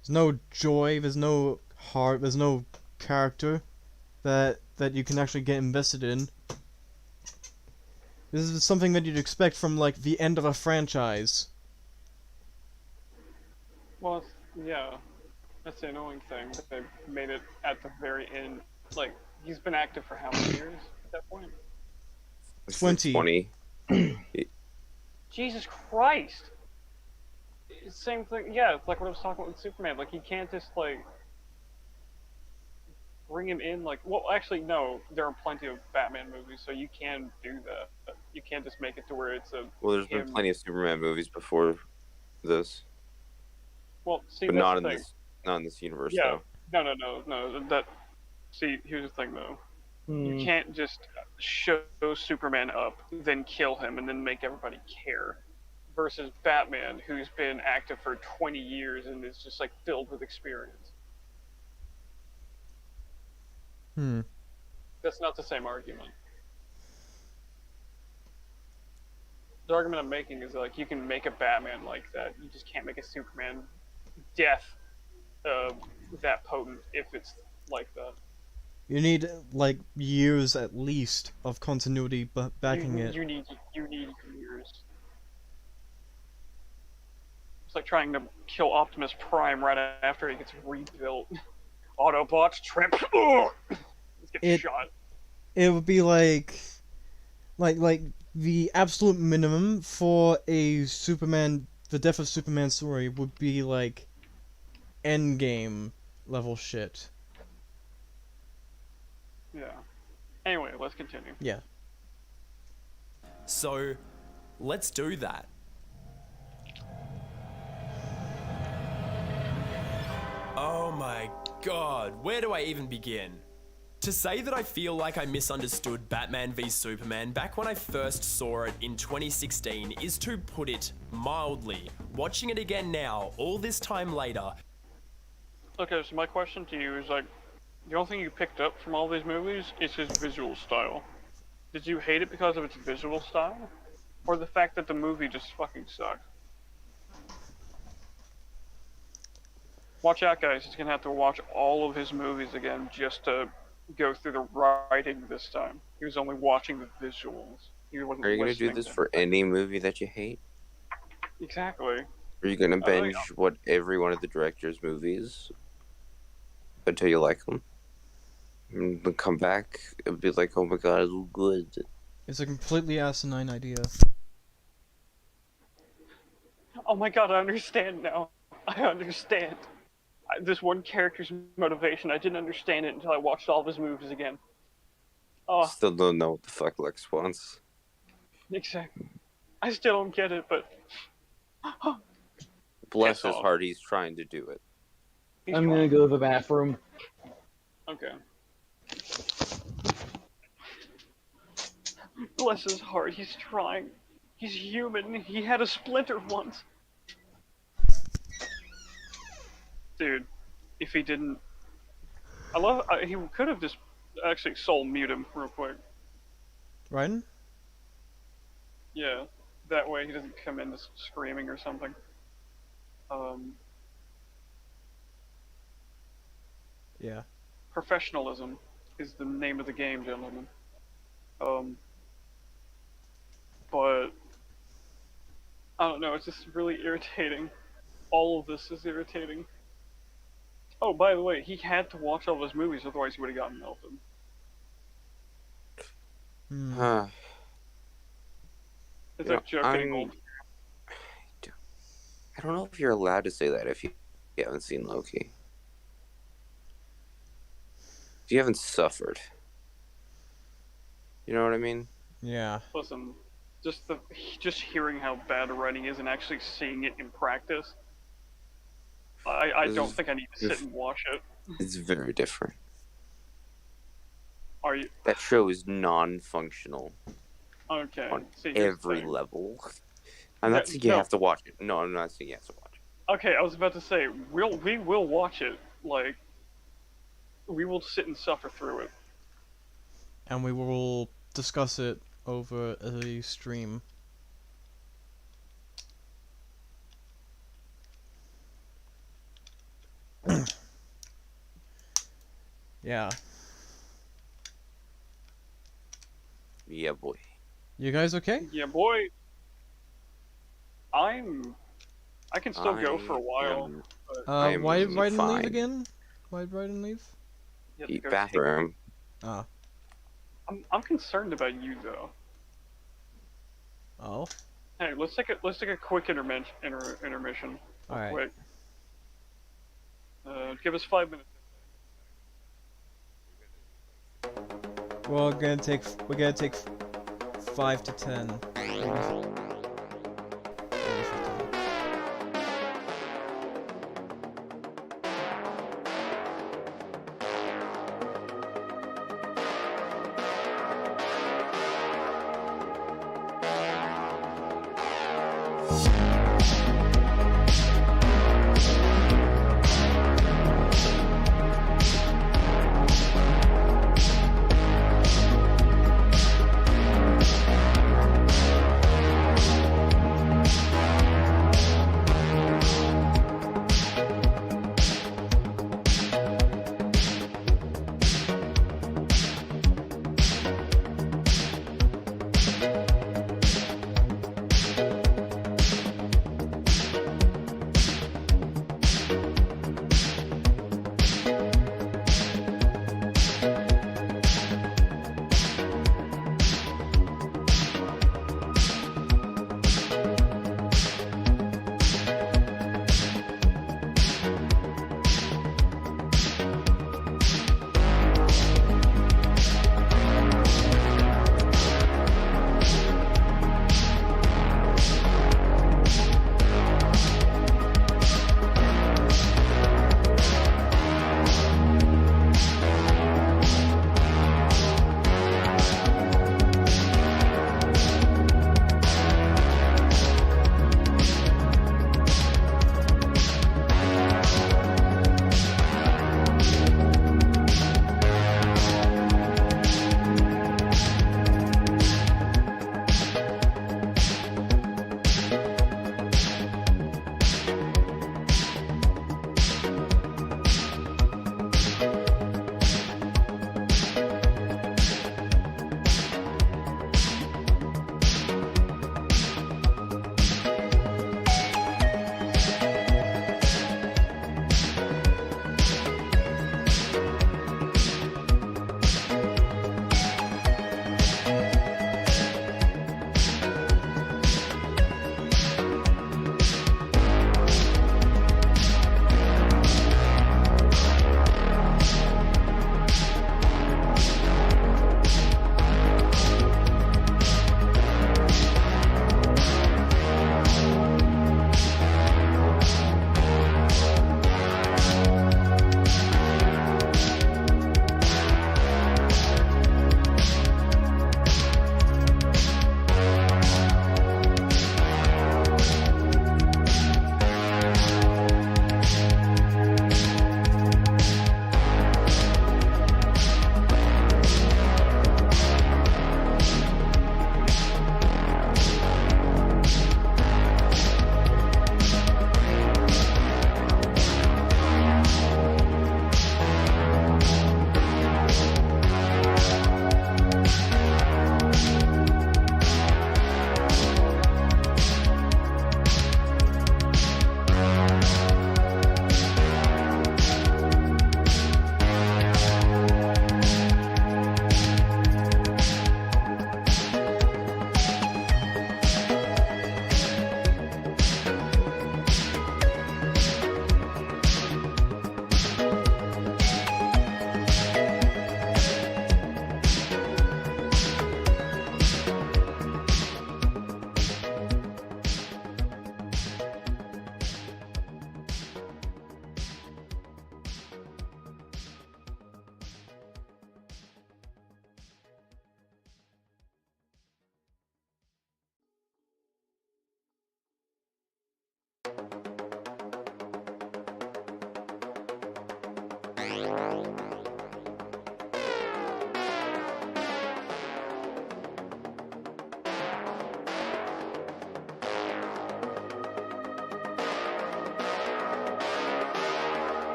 There's no joy. There's no heart. There's no character that you can actually get invested in. This is something that you'd expect from like the end of a franchise. Well, yeah. That's the annoying thing. That they made it at the very end. Like, he's been active for how many years at that point? This is 20. 20. Jesus Christ! Same thing. Yeah, it's like what I was talking about with Superman. Like, he can't just like bring him in. Like, well, actually, no. There are plenty of Batman movies, so you can do that. You can't just make it to where it's a. Well, there's been plenty of Superman movies before this, Well, see, but that's not the in thing. not in this universe Yeah. though. No. That. See, here's the thing, though. You Hmm. can't just show Superman up, then kill him, and then make everybody care. Versus Batman, who's been active for 20 years and is just like filled with experience. That's not the same argument. The argument I'm making is like you can make a Batman like that. You just can't make a Superman death that potent if it's like that. You need like years at least of continuity backing it. You need years. It's like trying to kill Optimus Prime right after he gets rebuilt. Autobots trip. Let's get shot. It would be like the absolute minimum for a Superman, the death of Superman story would be like Endgame level shit. Yeah. Anyway, let's continue. Yeah. So, let's do that. Oh my god, where do I even begin? To say that I feel like I misunderstood Batman v Superman back when I first saw it in 2016 is to put it mildly. Watching it again now, all this time later. Okay, so my question to you is like, the only thing you picked up from all these movies is his visual style. Did you hate it because of its visual style? Or the fact that the movie just fucking sucked? Watch out, guys. He's gonna have to watch all of his movies again just to go through the writing this time. He was only watching the visuals. He wasn't Are you gonna do listening this to for any movie that you hate? Exactly. Are you gonna yeah. binge what every one of the director's movies until you like them? And then come back and be like, oh my god, it's good. It's a completely asinine idea. Oh my god, I understand now. I understand. This one character's motivation, I didn't understand it until I watched all of his movies again. Oh, Still don't know what the fuck Lex wants. exactly. I still don't get it, but... Bless Piss his off. heart, he's trying to do it. He's I'm gonna trying. go to the bathroom. Okay. Bless his heart, he's trying. He's human. He had a splinter once. Dude, if he didn't... I love... he could have just actually soul mute him real quick. Ryan? Yeah, that way he doesn't come in just screaming or something. Yeah. Professionalism is the name of the game, gentlemen. But I don't know, it's just really irritating. All of this is irritating. Oh, by the way, he had to watch all those movies, otherwise he would have gotten melted. Hmm. It's You like joke getting old. I don't know if you're allowed to say that if you haven't seen Loki. If you haven't suffered. You know what I mean? Yeah. Listen, just hearing how bad the writing is and actually seeing it in practice, I don't think I need to sit and watch it. It's very different. Are you? That show is non-functional Okay. on See, here's the every thing. level. I'm not saying you no. have to watch it. No, I'm not saying you have to watch it. Okay, I was about to say we will watch it. Like, we will sit and suffer through it. And we will discuss it over a stream. Yeah. Yeah, boy. You guys okay? Yeah, boy. I can still go for a while. I am why did Ryden fine. leave again? Why did Ryden leave? You have to go Bathroom. Ah. I'm concerned about you though. Oh. Hey, let's take a quick intermission. Real Alright. quick. Give us 5 minutes. We're gonna take 5 to 10. Maybe 15.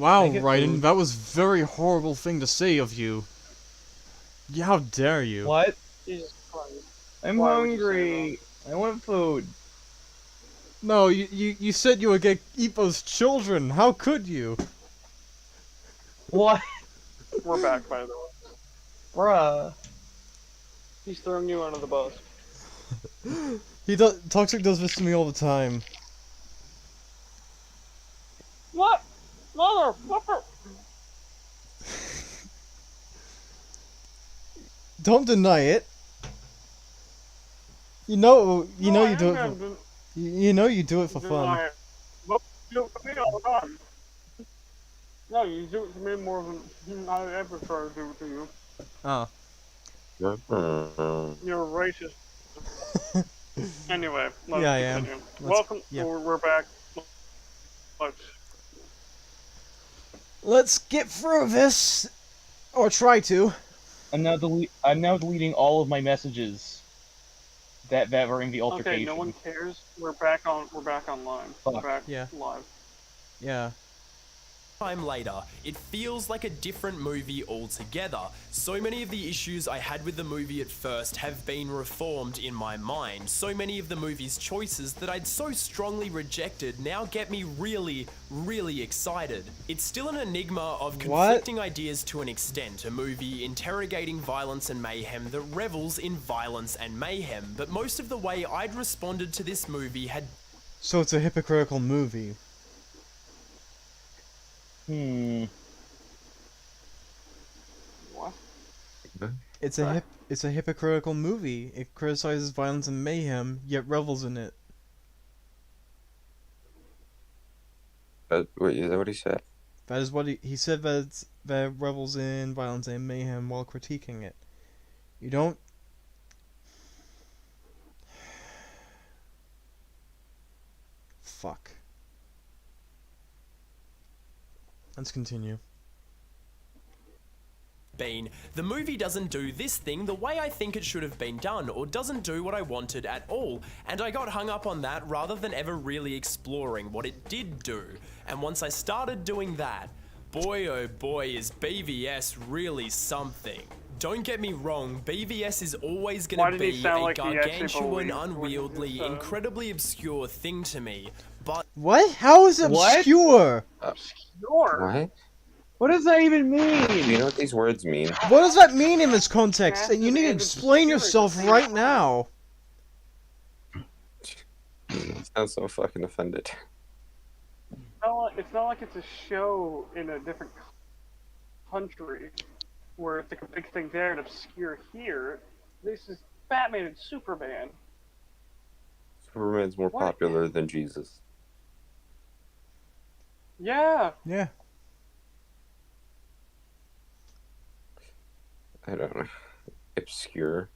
Wow, Raiden, that was a very horrible thing to say of you. Yeah, how dare you? What? Jesus Christ. I'm Why would you say hungry. I want food. No, you said you would eat those children. How could you? What? We're back, by the way. Bruh. He's throwing you under the bus. Toxic does this to me all the time. What? Motherfucker! Don't deny it. You know you do it for, you know you do it for fun. What you do it to me all the time. No, you do it to me more than I ever try to do it to you. Oh. You're a racist. Anyway, let's Yeah, I am. continue. Let's- Welcome. yeah. We're back. Let's get through this, or try to. I'm now deleting all of my messages that were in the altercation. Okay, no one cares. We're back online. Fuck. We're back Yeah. live. Yeah. time later, it feels like a different movie altogether. So many of the issues I had with the movie at first have been reformed in my mind. So many of the movie's choices that I'd so strongly rejected now get me really, really excited. It's still an enigma of conflicting ideas to an extent, a movie interrogating violence and mayhem that revels in violence and mayhem, but most of the way I'd responded to this movie had... So it's a hypocritical movie. What? It's a hypocritical movie. It criticizes violence and mayhem, yet revels in it. Wait, is that what he said? That is what he said. That it revels in violence and mayhem while critiquing it. You don't. Fuck. Let's continue. The movie doesn't do this thing the way I think it should have been done, or doesn't do what I wanted at all, and I got hung up on that rather than ever really exploring what it did do. And once I started doing that, boy oh boy is BVS really something. Don't get me wrong, BVS is always gonna be a gargantuan, unwieldy, incredibly obscure thing to me, but... What? How is it obscure? Obscure? What? What does that even mean? Do you know what these words mean? What does that mean in this context? And you need to explain yourself right now. Sounds so fucking offended. It's not like it's a show in a different country where it's like a big thing there and obscure here. This is Batman and Superman. Superman's more popular than Jesus. Yeah. Yeah. I don't know. Obscure.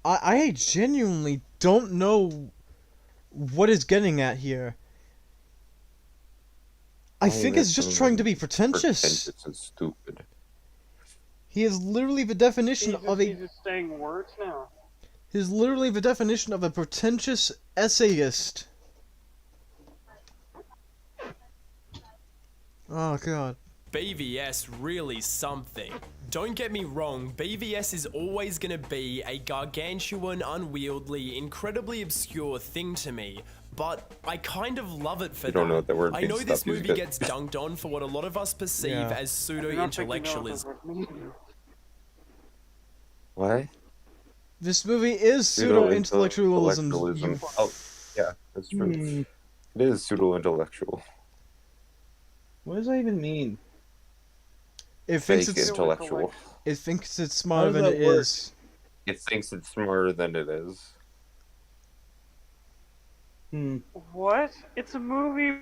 I genuinely don't know what it's getting at here. I think it's just trying to be pretentious. Pretentious and stupid. He is literally the definition of a... He's just saying words now. He's literally the definition of a pretentious essayist. Oh god. BVS really something. Don't get me wrong, BVS is always gonna be a gargantuan, unwieldy, incredibly obscure thing to me, but I kind of love it for You don't know what that word I means, know this stuff you movie get. gets dunked on for what a lot of us perceive Yeah. as pseudo-intellectualism. What? This movie is pseudo-intellectualism. Intellectualism. Oh, yeah, that's true. It is pseudo-intellectual. What does that even mean? It thinks Fake it's intellectual. it thinks it's smarter How than does it that work? is. It thinks it's smarter than it is. What? It's a movie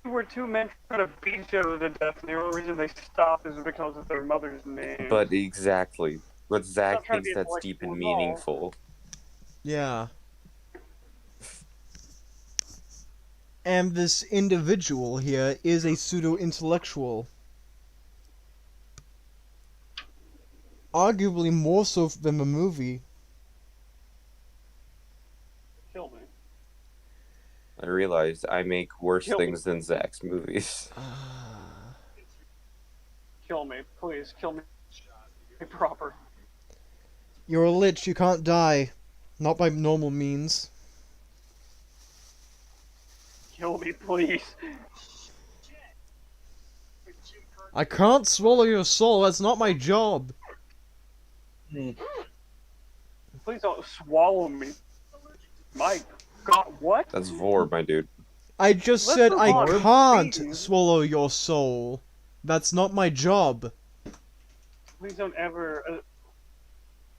where two men try to beat each other to death, and the only reason they stop is because of their mother's name. But exactly. But Zach not trying to thinks be that's deep and intellectual at all. meaningful. Yeah. And this individual here is a pseudo-intellectual. Arguably more so than the movie. Kill me. I realized I make worse Kill me. things than Zach's movies. Kill me. Please, kill me. Be proper. You're a lich, you can't die. Not by normal means. Kill me, please. I can't swallow your soul, that's not my job. Please don't swallow me. My god, what? That's Vor, my dude. I just Let's said move I on, can't please. swallow your soul. That's not my job. Please don't ever...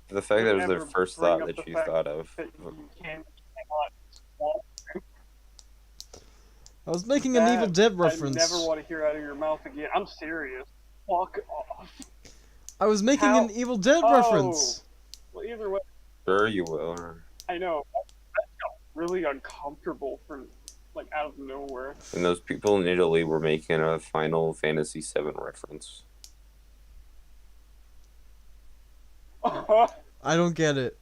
The fact that it was Never their first bring thought up that the you fact thought of. that you cannot swallow I was making an Evil Dead I reference. never want to hear out of your mouth again. I'm serious. Fuck off. I was making How- an Evil Dead Oh. reference. Well, either way, Sure you will. I know. That got really uncomfortable from, like, out of nowhere. And those people in Italy were making a Final Fantasy VII reference. I don't get it.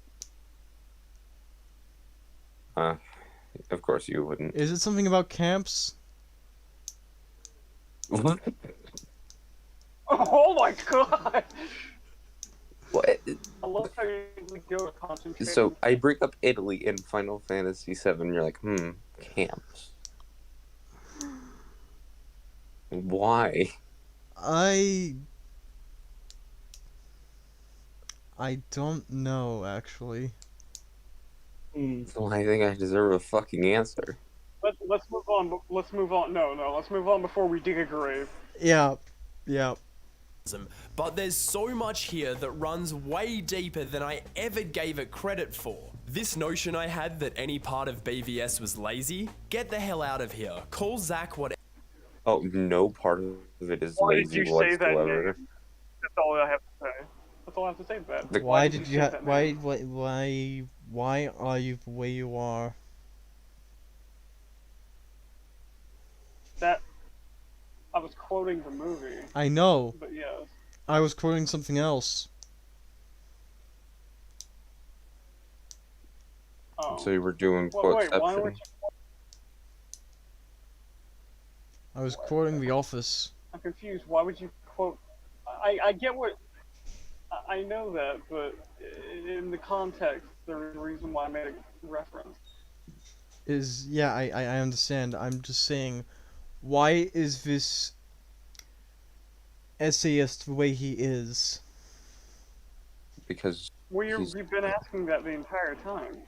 Of course you wouldn't. Is it something about camps? Oh my god! What? I love how you go to concentration. So I bring up Italy in Final Fantasy VII, and you're like, camps. Why? I don't know, actually. Well, I think I deserve a fucking answer. Let's move on. Let's move on. No, let's move on before we dig a grave. Yeah. But there's so much here that runs way deeper than I ever gave it credit for. This notion I had that any part of BVS was lazy, get the hell out of here. Call Zach whatever. Oh, no part of it is Why did lazy you say that whatsoever. name? That's all I have to say. That's all I have to say to that. Why did say you that name? why are you the way you are? That I was quoting the movie, I know. but yes. I was quoting something else. Oh. So you were doing Wait, why quoteception. would you? I was quoting The Office. I'm confused. Why would you quote? I get what. I know that, but in the context, there's a reason why I made a reference. I understand. I'm just saying, why is this essayist the way he is? Because Well, He's- you've been asking that the entire time.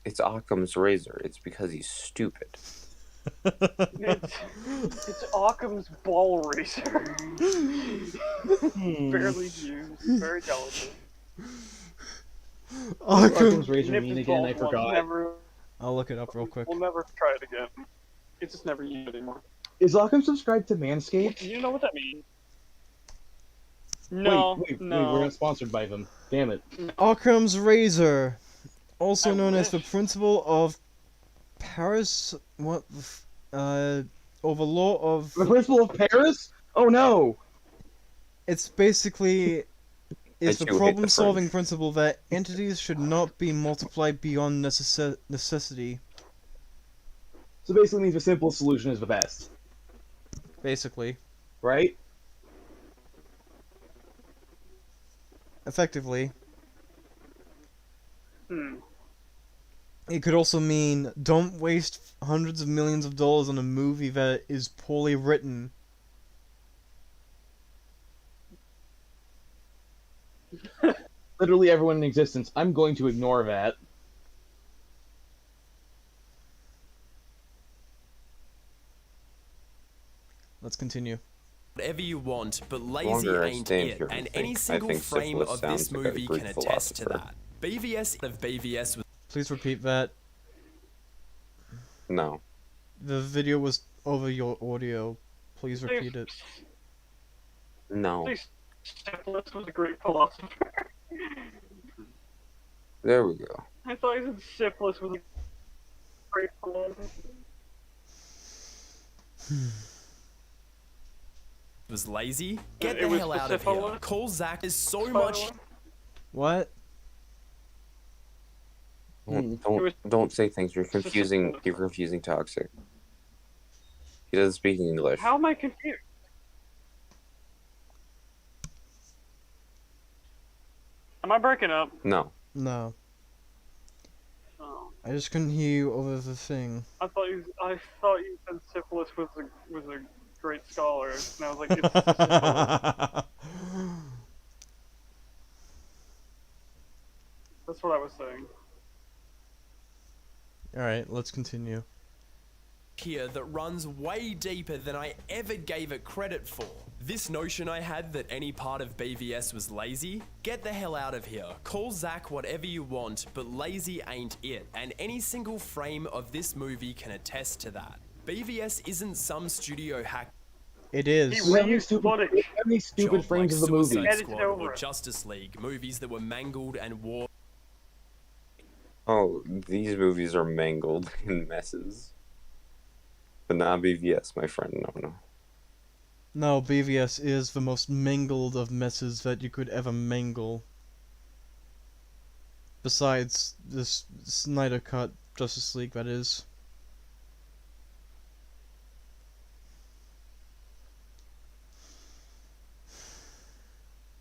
it's Occam's razor. It's because he's stupid. It's Occam's ball racer. Barely used, very delicate. Occam's Occam. razor Nipped mean his again? balls I once, forgot. Never, I'll look it up real quick. we'll never try it again. It's just never used anymore. Is Occam subscribed to Manscaped? You know what that means? No, wait, no. we're not sponsored by them. Damn it. Occam's razor, also I known as the wish. principle of Paris. What? Or the law of. The principle of Paris? Oh no! It's basically. It's I the do hate the problem-solving French. principle that entities should not be multiplied beyond necessity. So basically means the simplest solution is the best, Basically, right? effectively. It could also mean don't waste hundreds of millions of dollars on a movie that is poorly written. Literally everyone in existence. I'm going to ignore that. Let's continue. Whatever you want, but lazy longer I ain't stand it, here, and I any think single frame syphilis of this sounds like a movie Greek can attest to philosopher. that. BVS was Please repeat that. No. The video was over your audio. Please repeat it. No. Syphilis was a great philosopher. There we go. I thought he said syphilis was a great philosopher. lazy. Get It the was hell out of syphilis? here. Call Zach. There's so much. What? Don't say things. You're confusing Toxic. He doesn't speak English. How am I confused? Am I breaking up? No. No. Oh, I just couldn't hear you over the thing. I thought you said syphilis was a great scholar, and I was like, it's syphilis. That's what I was saying. Alright, let's continue. Here that runs way deeper than I ever gave it credit for. This notion I had that any part of BVS was lazy, get the hell out of here. Call Zach whatever you want, but lazy ain't it, and any single frame of this movie can attest to that. BVS isn't some studio hack It is. He reused footage. How many stupid job frames like of the movie? Suicide Edited Squad over or it. Justice League, movies that were mangled and wore. Oh, these movies are mangled in messes. But not BVS, my friend. No. No, BVS is the most mangled of messes that you could ever mangle. Besides this Snyder Cut Justice League, that is.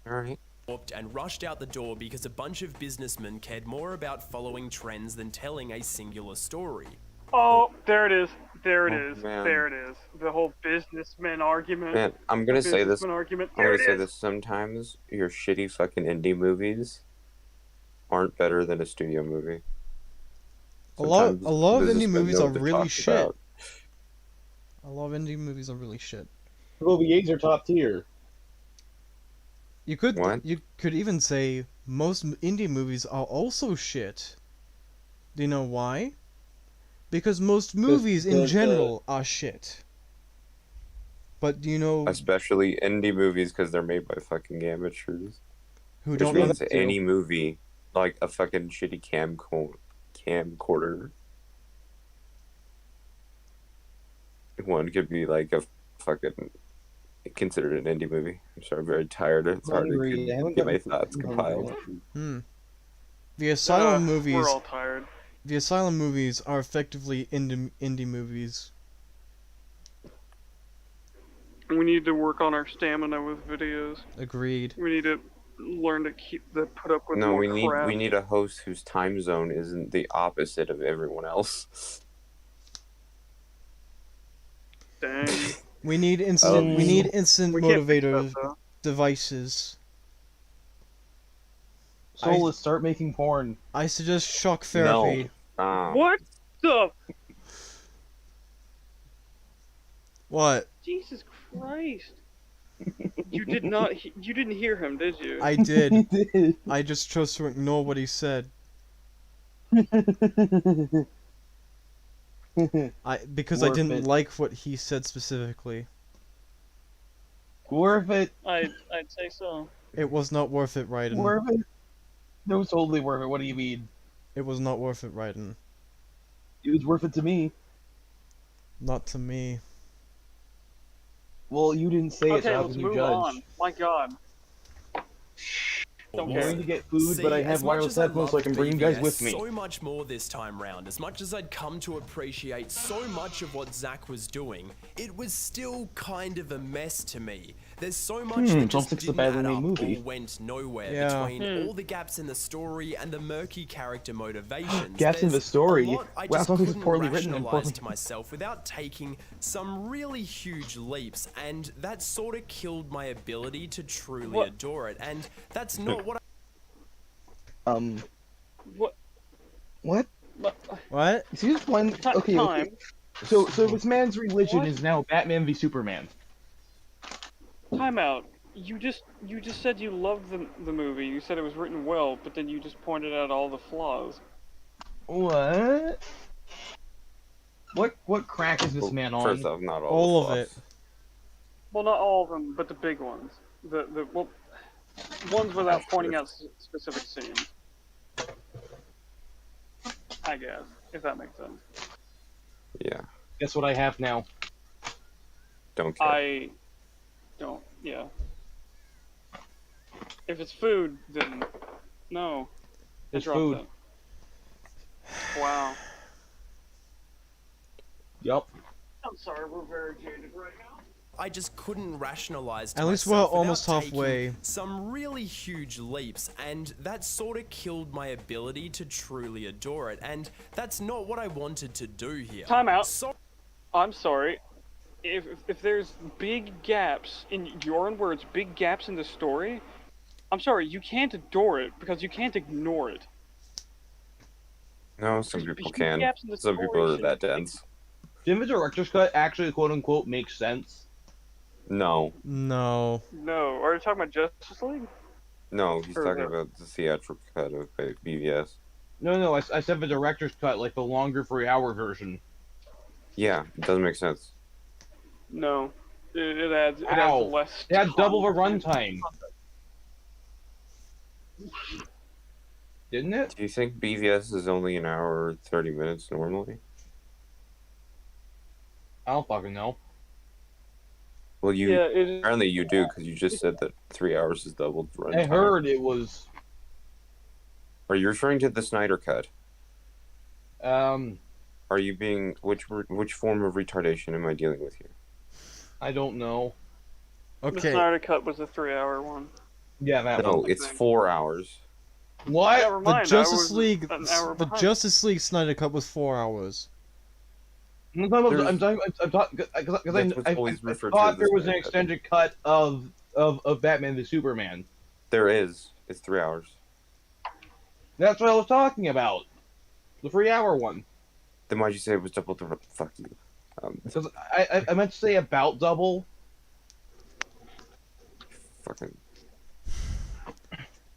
Alright. And rushed out the door because a bunch of businessmen cared more about following trends than telling a singular story. Oh, there it is. There it Oh, is. man. There it is. The whole businessman argument. Man, I'm gonna say this. Businessman argument. I'm There gonna it say is. this. Sometimes your shitty fucking indie movies aren't better than a studio movie. A lot of indie businessmen movies know are what they're really talking shit. about. A lot of indie movies are really shit. OVAs are top tier. You could What? even say most indie movies are also shit. Do you know why? Because most movies in general are shit. But do you know Especially indie movies because they're made by fucking amateurs. who Which don't know? means any movie, like a fucking shitty camcorder, one could be like a fucking considered an indie movie. I'm sorry, I'm very tired. It's hard to get my thoughts compiled. The Asylum movies. We're all tired. The Asylum movies are effectively indie movies. We need to work on our stamina with videos. Agreed. We need to learn to put up with No, more we crap. need a host whose time zone isn't the opposite of everyone else. Dang. We need instant We can't fix motivator that, though. devices. Soulless, start making porn. I suggest shock therapy. No. What the? What? Jesus Christ! You did not. You didn't hear him, did you? I did. I just chose to ignore what he said. Because I didn't like what he said specifically. Worth it. I'd say so. It was not worth it, Raiden. Worth it. It was totally worth it. What do you mean? It was not worth it, Raiden. It was worth it to me. Not to me. Well, you didn't say it, so Okay, how let's can you move judge? on. My God. I'm Okay. going to get food, but I have wireless headphones, so I can bring you guys with me. So much more this time round. As much as I'd come to appreciate so much of what Zach was doing, it was still kind of a mess to me. There's so much that just didn't add up or went nowhere between all the gaps in the story and the murky character motivations. Gaps in the story? I Wow, just something's couldn't poorly written and rationalize to myself without taking some really huge leaps, and that sort of killed my ability to truly adore it. And that's not what What? What? What? See this one? Okay. So this man's religion is now Batman v Superman. Time out. You just said you loved the movie. You said it was written well, but then you just pointed out all the flaws. What? What crack is this man on? First off, not All of it. Well, not all of them, but the big ones. The ones without pointing out specific scenes. I guess, if that makes sense. Yeah. Guess what I have now? Don't care. I don't. Yeah. If it's food, then no. It's Drop food. that. Wow. Yup. I'm sorry, we're very jaded right now. I just couldn't rationalize to At least myself we're almost without halfway. taking some really huge leaps, and that sort of killed my ability to truly adore it, and that's not what I wanted to do here. Time out. So I'm sorry. If there's big gaps, in your own words, big gaps in the story, I'm sorry, you can't adore it because you can't ignore it. No, some people Big can. gaps in the Some people story are that should- dense. Didn't the director's cut actually quote unquote make sense? No. No. No, are you talking about Justice League? No, he's Or talking the- about the theatrical cut of BVS. No, I said the director's cut, like the longer 3-hour version. Yeah, it doesn't make sense. No. It adds Ow. less. It had double the content. runtime. Didn't it? Do you think BVS is only an hour 30 minutes normally? I don't fucking know. Well, you Yeah, it is. apparently you do because you just said that 3 hours is double the runtime. I heard it was. Are you referring to the Snyder cut? Are you being which form of retardation am I dealing with here? I don't know. The Okay. Snyder Cut was a 3-hour one. Yeah, that No, one. it's 4 hours. What? Never mind. I was an hour The behind. Justice League Snyder Cut was 4 hours. I'm talking There's- because That's what's I always referred to thought as there the was an Snyder Cut. extended cut of Batman v Superman. There is. It's 3 hours. That's what I was talking about. The 3-hour one. Then why'd you say it was double the? Fuck you. Because I meant to say about double. Fucking.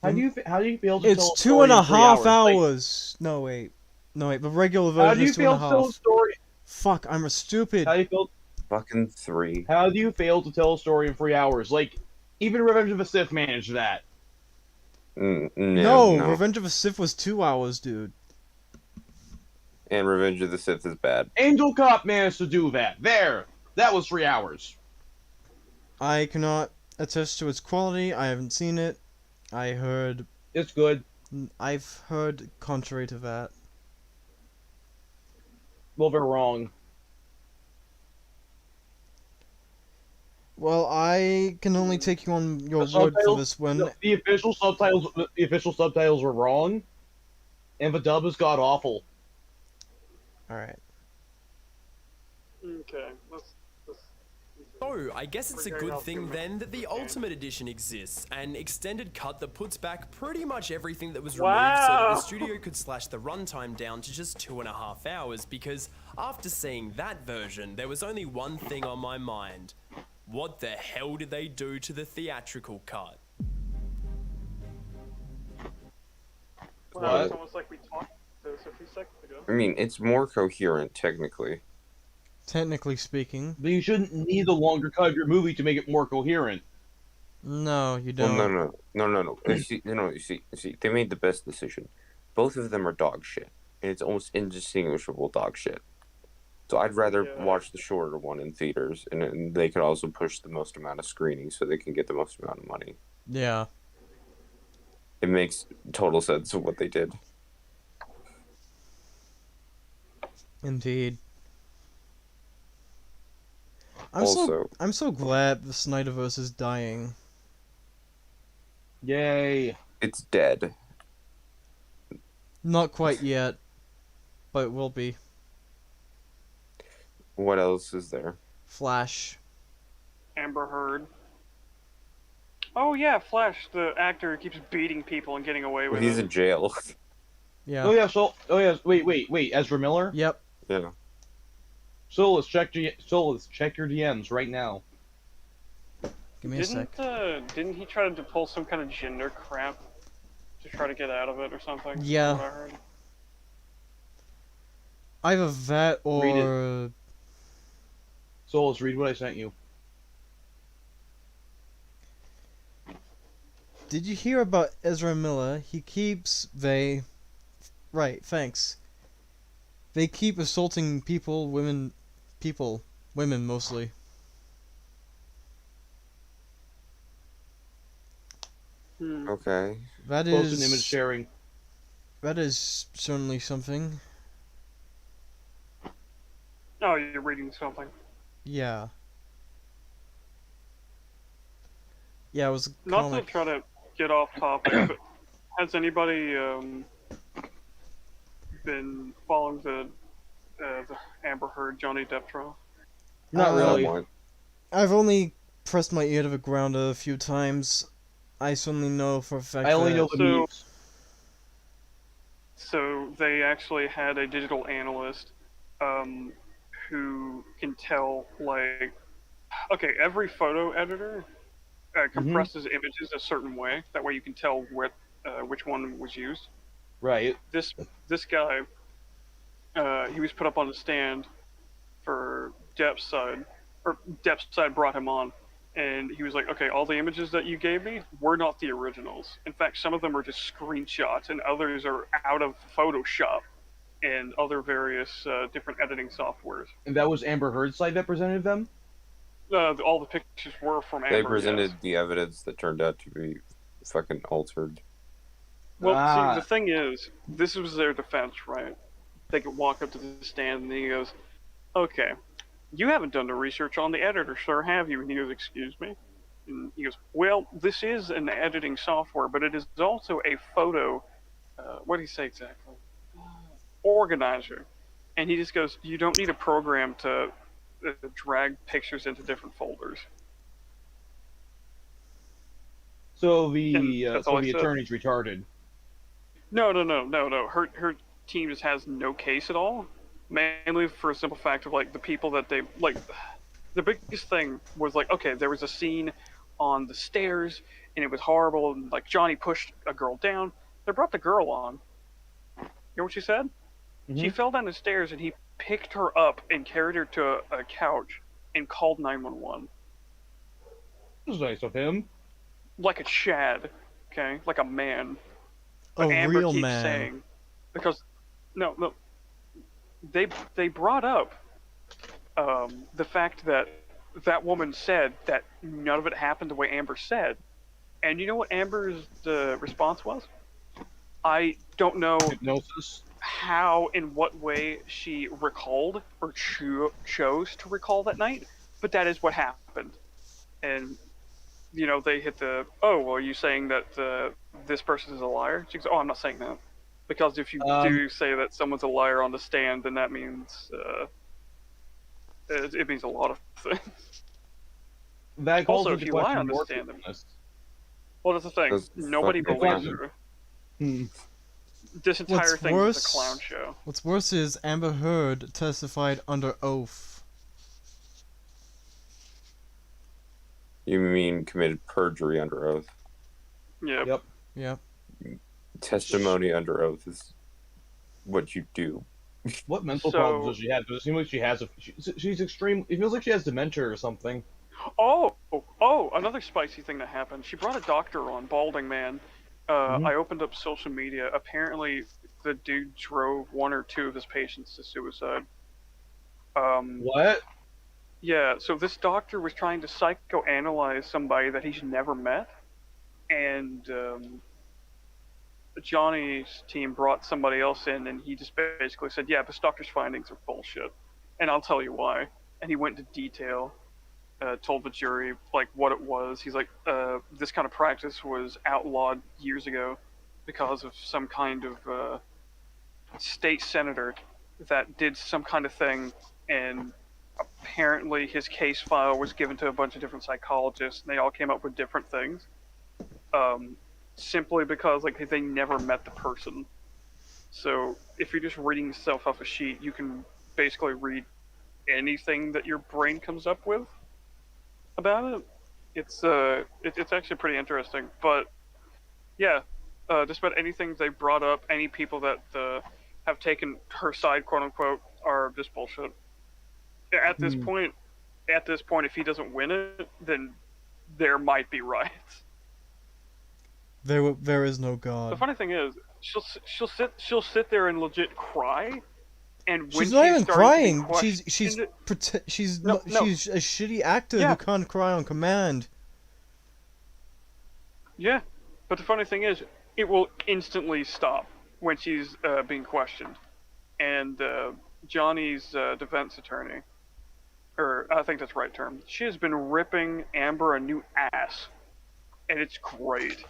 How do you feel to It's tell a two story and a in 3 half hours? hours. No, wait. No, wait. The regular How version do you is two and feel a to tell a half. story? Fuck, I'm a stupid. How do you feel? Fucking 3. How do you fail to tell a story in 3 hours? Like, even Revenge of the Sith managed that. No, Revenge of the Sith was 2 hours, dude. And Revenge of the Sith is bad. Angel Cop managed to do that. There, that was 3 hours. I cannot attest to its quality. I haven't seen it. It's good. I've heard contrary to that. Well, they're wrong. Well, I can only take you on your The word for subtitles- this one. The official subtitles were wrong, and the dub is god awful. Alright. Okay, let's So, I guess it's a We're good going off thing the- then that the Ultimate Edition exists, an extended cut that puts back pretty much everything that was Wow. removed so that the studio could slash the runtime down to just 2.5 hours, because after seeing that version, there was only one thing on my mind. What the hell did they do to the theatrical cut? Wow, it's almost like we talked this a few seconds ago. I mean, it's more coherent technically. Technically speaking. But you shouldn't need a longer cut of your movie to make it more coherent. No, you Well, don't. no. You see, they made the best decision. Both of them are dog shit, and it's almost indistinguishable dog shit. So I'd rather Yeah. watch the shorter one in theaters, and they could also push the most amount of screenings so they can get the most amount of money. Yeah. It makes total sense of what they did. Indeed. Also- I'm so glad the Snyderverse is dying. Yay. It's dead. Not quite yet, but it will be. What else is there? Flash. Amber Heard. Oh yeah, Flash, the actor who keeps beating people and getting away with He's it. in jail. Yeah. Oh yeah, wait, Ezra Miller? Yep. Yeah. Solus, check your DMs right now. Give me a sec. Didn't he try to pull some kind of gender crap to try to get out of it or something? Yeah. What I heard. Either that Read or Solus, read what I sent you. did you hear about Ezra Miller? Right, thanks. They keep assaulting women mostly. Okay. That Post an image is sharing. that is certainly something. Oh, you're reading something. Yeah. Yeah, it was a Not comic. to try to get off topic, but has anybody been following the Amber Heard Johnny Depp trial? Not really. Somewhat. I've only pressed my ear to the ground a few times. I certainly know for a fact I only that know the So- memes. So they actually had a digital analyst who can tell, like, okay, every photo editor compresses images a certain way. That way you can tell which one was used. Right. This guy, he was put up on a stand for Depp's side, or Depp's side brought him on, and he was like, okay, all the images that you gave me were not the originals. In fact, some of them are just screenshots, and others are out of Photoshop and other various different editing softwares. And that was Amber Heard's side that presented them? All the pictures were from Amber. They presented yes. the evidence that turned out to be fucking altered. Well, Ah. see, the thing is, this was their defense, right? they could walk up to the stand, and he goes, "Okay, you haven't done the research on the editor, sir, have you?" And he goes, "Excuse me?" And he goes, "Well, this is an editing software, but it is also a photo. What did he say exactly? Organizer." And he just goes, "You don't need a program to drag pictures into different folders." So And the that's all I said. attorney's retarded. No. Her team just has no case at all. Mainly for a simple fact of like the people that they like. The biggest thing was like, okay, there was a scene on the stairs and it was horrible, and like Johnny pushed a girl down. They brought the girl on. You know what she said? She Mhm. fell down the stairs and he picked her up and carried her to a couch and called 911. This was nice of him. Like a Chad, okay? Like a man. A But Amber real keeps man. saying, because, no, they brought up the fact that that woman said that none of it happened the way Amber said. And you know what Amber's response was? I don't know Hypnosis. how, in what way she recalled or chose to recall that night, but that is what happened. And, you know, they hit the, "Oh, well, are you saying that this person is a liar?" She goes, "Oh, I'm not saying that. Because if you do say that someone's a liar on the stand, then that means, it means a lot of things." That calls Also, if into you lie question on the your stand, truthfulness. well, that's the thing. That's Nobody fucking believes funny. her. Hmm. This entire What's thing is a clown worse? show. What's worse is Amber Heard testified under oath. You mean committed perjury under oath? Yeah. Yep. Yep. Testimony under oath is what you do. What mental So- problems does she have? Does it seem like she has she's extreme? It feels like she has dementia or something. Oh, another spicy thing that happened. She brought a doctor on, balding man. Mhm. I opened up social media. Apparently, the dude drove one or two of his patients to suicide. What? Yeah, so this doctor was trying to psychoanalyze somebody that he's never met, and Johnny's team brought somebody else in, and he just basically said, "Yeah, this doctor's findings are bullshit, and I'll tell you why." And he went into detail, told the jury like what it was. He's like, "This kind of practice was outlawed years ago because of some kind of state senator that did some kind of thing, and apparently his case file was given to a bunch of different psychologists, and they all came up with different things." Simply because like they never met the person. So if you're just reading stuff off a sheet, you can basically read anything that your brain comes up with about it. It's actually pretty interesting. But yeah, just about anything they brought up, any people that have taken her side, quote unquote, are just bullshit. At this point, if he doesn't win it, then there might be riots. There is no The God. funny thing is, she'll sit there and legit cry, and when She's not even starting to be crying. She's questioned- she's No, no. she's a shitty actor Yeah. who can't cry on command. Yeah, but the funny thing is, it will instantly stop when she's being questioned, and Johnny's defense attorney, or I think that's the right term, she has been ripping Amber a new ass, and it's great.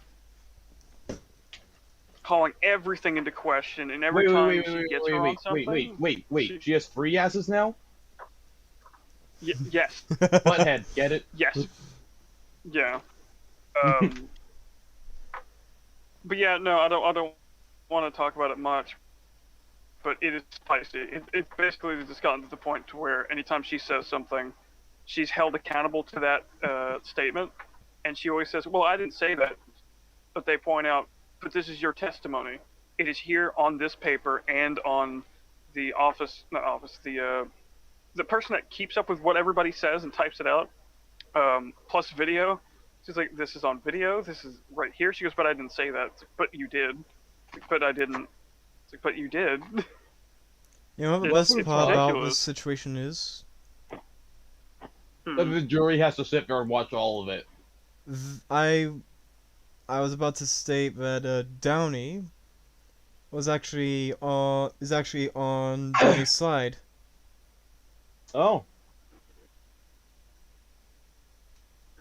Calling everything into question, and every time she gets her on something. Wait. She has 3 asses now? Yes. Butthead, get it? Yes. Yeah. But yeah, no, I don't want to talk about it much. But it is spicy. It basically just gotten to the point to where anytime she says something, she's held accountable to that statement, and she always says, "Well, I didn't say that," but they point out, "But this is your testimony. It is here on this paper and on the the person that keeps up with what everybody says and types it out, plus video." She's like, "This is on video. This is right here." She goes, "But I didn't say that." It's like, "But you did." It's like, "But I didn't." It's like, "But you did." You know what the It's best part about ridiculous. this situation is? But the jury has to sit there and watch all of it. I was about to state that Downey was actually on Johnny's side. Oh.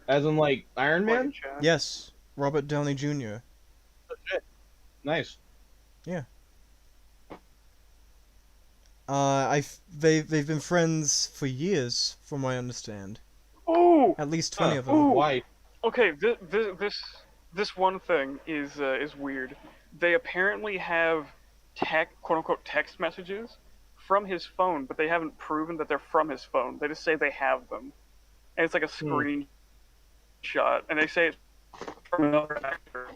As in, like, Iron Like Man? in chat. Yes, Robert Downey Jr. Nice. They've been friends for years, from what I understand. Ooh! At least 20 of them. Ooh! Why? Okay, this one thing is weird. They apparently have quote unquote text messages from his phone, but they haven't proven that they're from his phone. They just say they have them, and it's like a screenshot, and they say it's from another actor.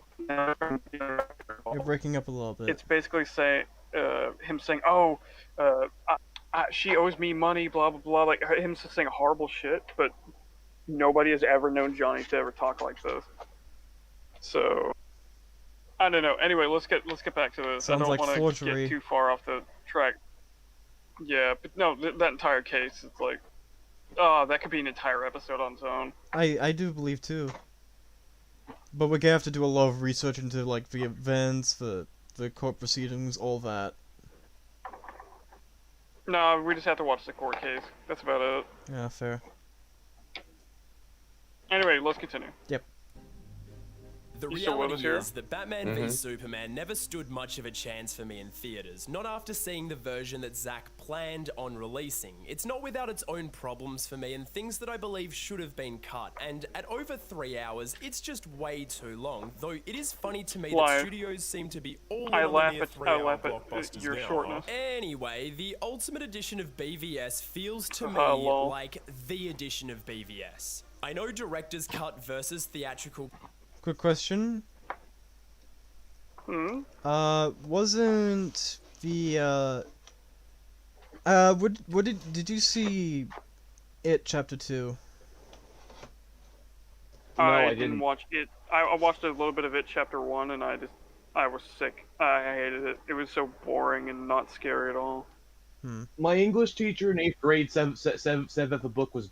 You're breaking up a little bit. It's basically saying him saying, "Oh, she owes me money," blah blah blah, like him just saying horrible shit, but nobody has ever known Johnny to ever talk like this. So I don't know. Anyway, let's get back to this. Sounds I don't like want to forgery. get too far off the track. Yeah, but no, that entire case, it's like, oh, that could be an entire episode on its own. I do believe too. But we're gonna have to do a lot of research into like the events, the court proceedings, all that. No, we just have to watch the court case. That's about it. Yeah, fair. Anyway, let's continue. The You still with us reality here? is that Batman v Superman never stood much of a chance for me in theaters, not after seeing the version that Zack planned on releasing. It's not without its own problems for me and things that I believe should have been cut, and at over 3 hours, it's just way too long, though it is funny to me that Why? studios seem to be all I in on laugh the near at 3-hour blockbusters your now. shortness. Anyway, the Ultimate Edition of BVS feels to me Lol. like the edition of BVS. I know director's cut versus theatrical. Quick question. Hmm. Wasn't the what did you see It Chapter 2? No, I didn't didn't. watch it. I watched a little bit of it, chapter 1, and I was sick. I hated it. It was so boring and not scary at all. My English teacher in 8th grade said that the book was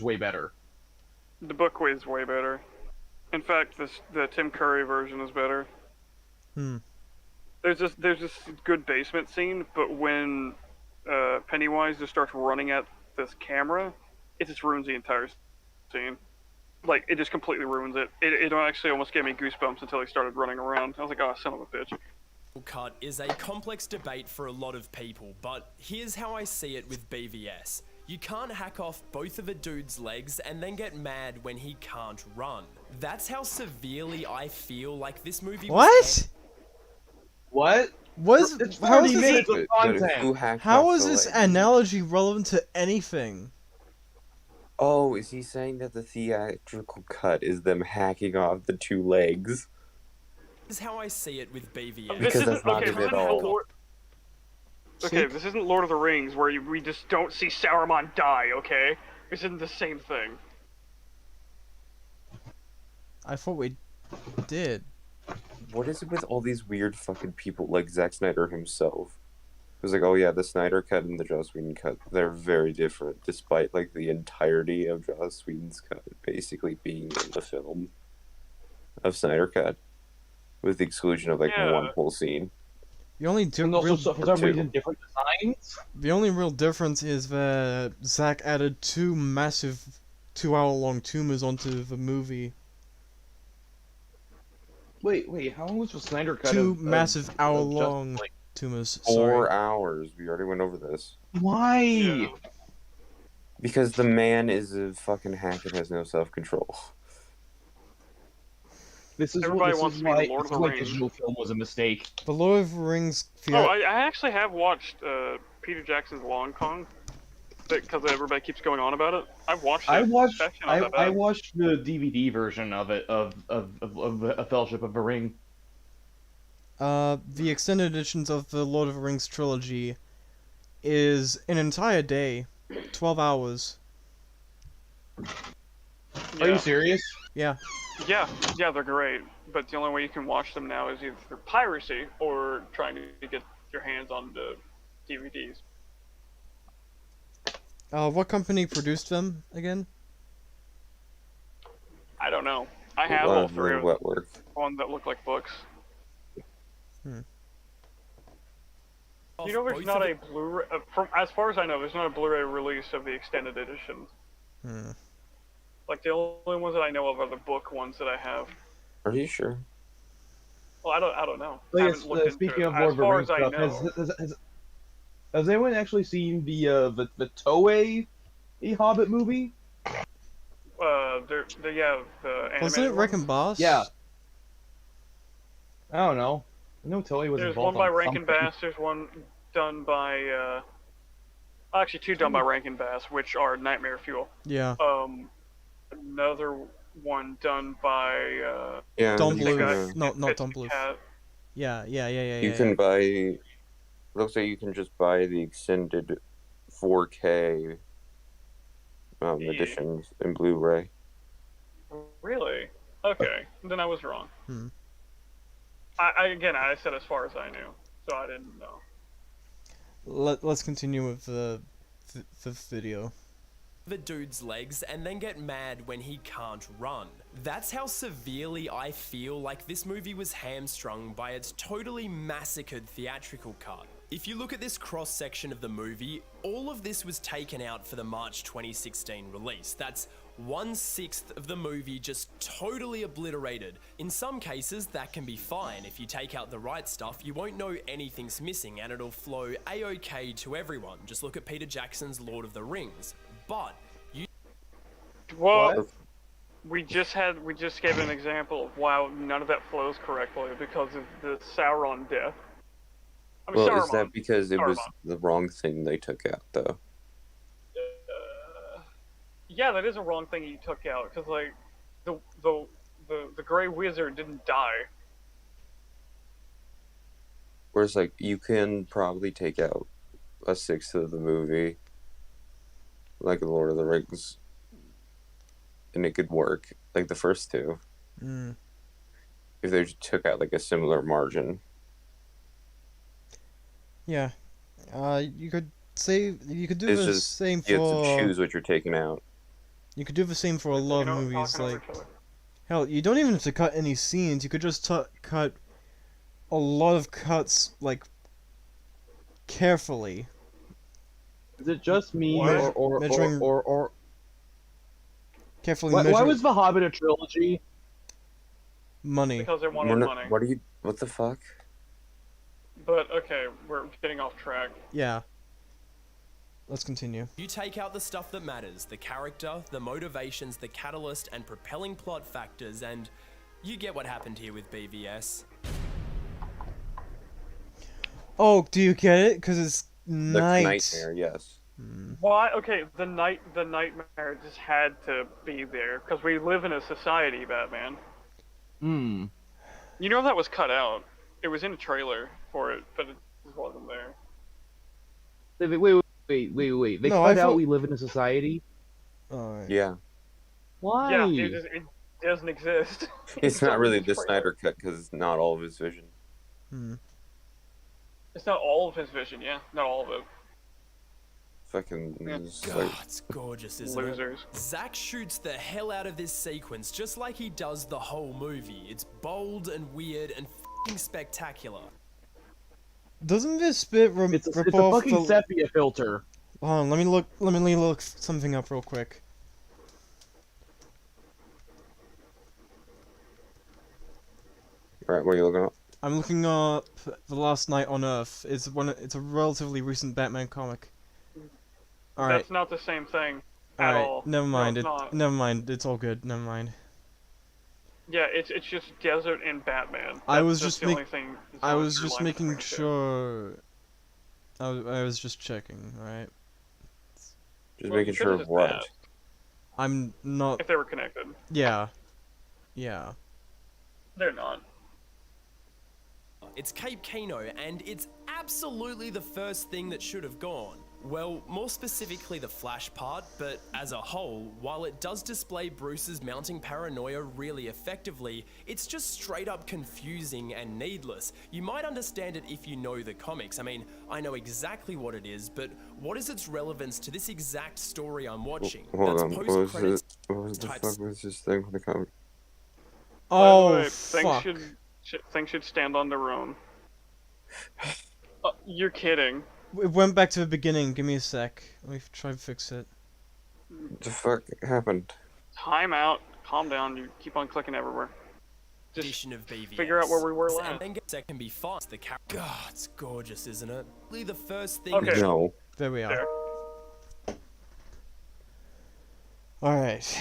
way better. The book is way better. In fact, the Tim Curry version is better. There's this good basement scene, but when Pennywise just starts running at this camera, it just ruins the entire scene. Like, it just completely ruins it. It actually almost gave me goosebumps until he started running around. I was like, oh, son of a bitch. Cut is a complex debate for a lot of people, but here's how I see it with BVS. You can't hack off both of a dude's legs and then get mad when he can't run. That's how severely I feel like this movie was. What? It's How 30 is minutes of But who content. hacked how off is the this leg? analogy relevant to anything? Oh, is he saying that the theatrical cut is them hacking off the two legs? This is how I see it with BVS. This Because isn't that's not okay. it This at isn't all. Lord. Okay, this isn't Lord of the Rings where we just don't see Sauron die. Okay, this isn't the same thing. I thought we did. What is it with all these weird fucking people like Zack Snyder himself? It was like, oh yeah, the Snyder cut and the Joss Whedon cut, they're very different, despite like the entirety of Joss Whedon's cut basically being in the film of Snyder cut, with the exclusion of like Yeah. one whole scene. The only And also, real, for some two. reason, different designs. the only real difference is that Zack added 2 massive 2-hour-long tumors onto the movie. Wait, how long was the Snyder cut? 2 of massive Justice hour-long League? tumors. 4 Sorry. hours. We already went over this. Why? Yeah. Because the man is a fucking hack and has no self-control. This is Everybody this wants is to be the why, Lord this of is the why Rings. digital film was a mistake. The Lord of the Rings. Oh, I actually have watched Peter Jackson's Long Kong because everybody keeps going on about it. I've watched it. It's actually not that I bad. watched the DVD version of it of A Fellowship of the Ring. The extended editions of the Lord of the Rings trilogy is an entire day, 12 hours. Are you serious? Yeah. Yeah, they're great. But the only way you can watch them now is either through piracy or trying to get your hands on the DVDs. What company produced them again? I don't know. I have A lot all of three really of wet work. one that look like books. You know, there's both not of a it- Blu-ray. From as far as I know, there's not a Blu-ray release of the extended editions. Hmm. Like the only ones that I know of are the book ones that I have. Are you sure? Well, I don't know. But I yes, haven't looked into speaking it. of Lord As of the far Rings as I stuff, know, has anyone actually seen the Toei Hobbit movie? yeah, the Wasn't it animated Wreck ones. and Boss? Yeah. I don't know. I know Toei was There's one involved by on Rankin something. Bass. There's one done by actually two done by Rankin Bass, which are Nightmare Fuel. Yeah. Another one done by Yeah, Don you Bluth. can, No, not It's Don the Bluth. Cat. you can buy. Looks like you can just buy the extended 4K Yeah. editions in Blu-ray. Really? Okay, then I was wrong. Hmm. I said as far as I knew, so I didn't know. Let's continue with the video. the dude's legs and then get mad when he can't run. That's how severely I feel like this movie was hamstrung by its totally massacred theatrical cut. If you look at this cross section of the movie, all of this was taken out for the March 2016 release. That's 1/6 of the movie just totally obliterated. In some cases, that can be fine. If you take out the right stuff, you won't know anything's missing and it'll flow a-okay to everyone. Just look at Peter Jackson's Lord of the Rings. But you Well, What? we just gave an example of why none of that flows correctly because of the Sauron death. I mean, Well, Saruman. is that because it was Saruman. the wrong thing they took out, though? Yeah, that is a wrong thing you took out because like the Grey Wizard didn't die. Whereas, like, you can probably take out 1/6 of the movie, like in Lord of the Rings, and it could work, like the first two, Mm. if they just took out, like, a similar margin. Yeah. You could say you could do It's the just, same you have to for choose what you're taking out. you could do the same for a lot of You know, movies. talking over Like each other. hell, you don't even have to cut any scenes. You could just cut a lot of cuts like carefully. Is it just me, What? Measuring- or Carefully why measure was The Hobbit a trilogy? money. Because they wanted money. What the fuck? But okay, we're getting off track. Yeah. Let's continue. take out the stuff that matters, the character, the motivations, the catalyst, and propelling plot factors, and you get what happened here with BVS. Oh, do you get it? Because it's The night. nightmare, yes. Why? Okay, the nightmare just had to be there because we live in a society, Batman. Hmm. You know that was cut out. It was in a trailer for it, but it just wasn't there. Wait. They No, cut I out thought- we live in a society? Alright. Yeah. Why? Yeah, it doesn't exist. It's not really in the trailer. Snyder cut because it's not all of his vision. Hmm. It's not all of his vision, yeah, not all of it. Fucking Yeah. it's God, like, it's gorgeous, isn't it? Losers. Zack shoots the hell out of this sequence just like he does the whole movie. It's bold and weird and f***ing spectacular. Doesn't this bit It's rip a off fucking the... sepia filter. Hold on, let me look something up real quick. right, what are you looking at? I'm looking up The Last Night on Earth. It's a relatively recent Batman comic. Alright, That's not the same thing at all. never mind. No, it's not. Never mind. It's all good. Never mind. Yeah, it's just desert and Batman. I was That's just the only thing. that's the I only was just storyline making between the two. sure. I was just checking. Alright. Just Well, making you sure could've of just what? asked I'm not. if they were connected. Yeah. Yeah. They're not. It's Cape Kano, and it's absolutely the first thing that should have gone. Well, more specifically the Flash part, but as a whole, while it does display Bruce's mounting paranoia really effectively, it's just straight up confusing and needless. You might understand it if you know the comics. I mean, I know exactly what it is, but what is its relevance to this exact story I'm watching? Hold on, post-credits what was the types- fuck was this thing with the comic? Oh By the way, fuck. things should stand on their own. You're kidding. It went back to the beginning. Give me a sec. Let me try to fix it. What the fuck happened? Time out. Calm down. You keep on clicking everywhere. Just Edition of BVS. figure out where we were And last. then that can be fast. The God, it's gorgeous, isn't it? Really, the first thing. Okay. No. There we are. There. Alright.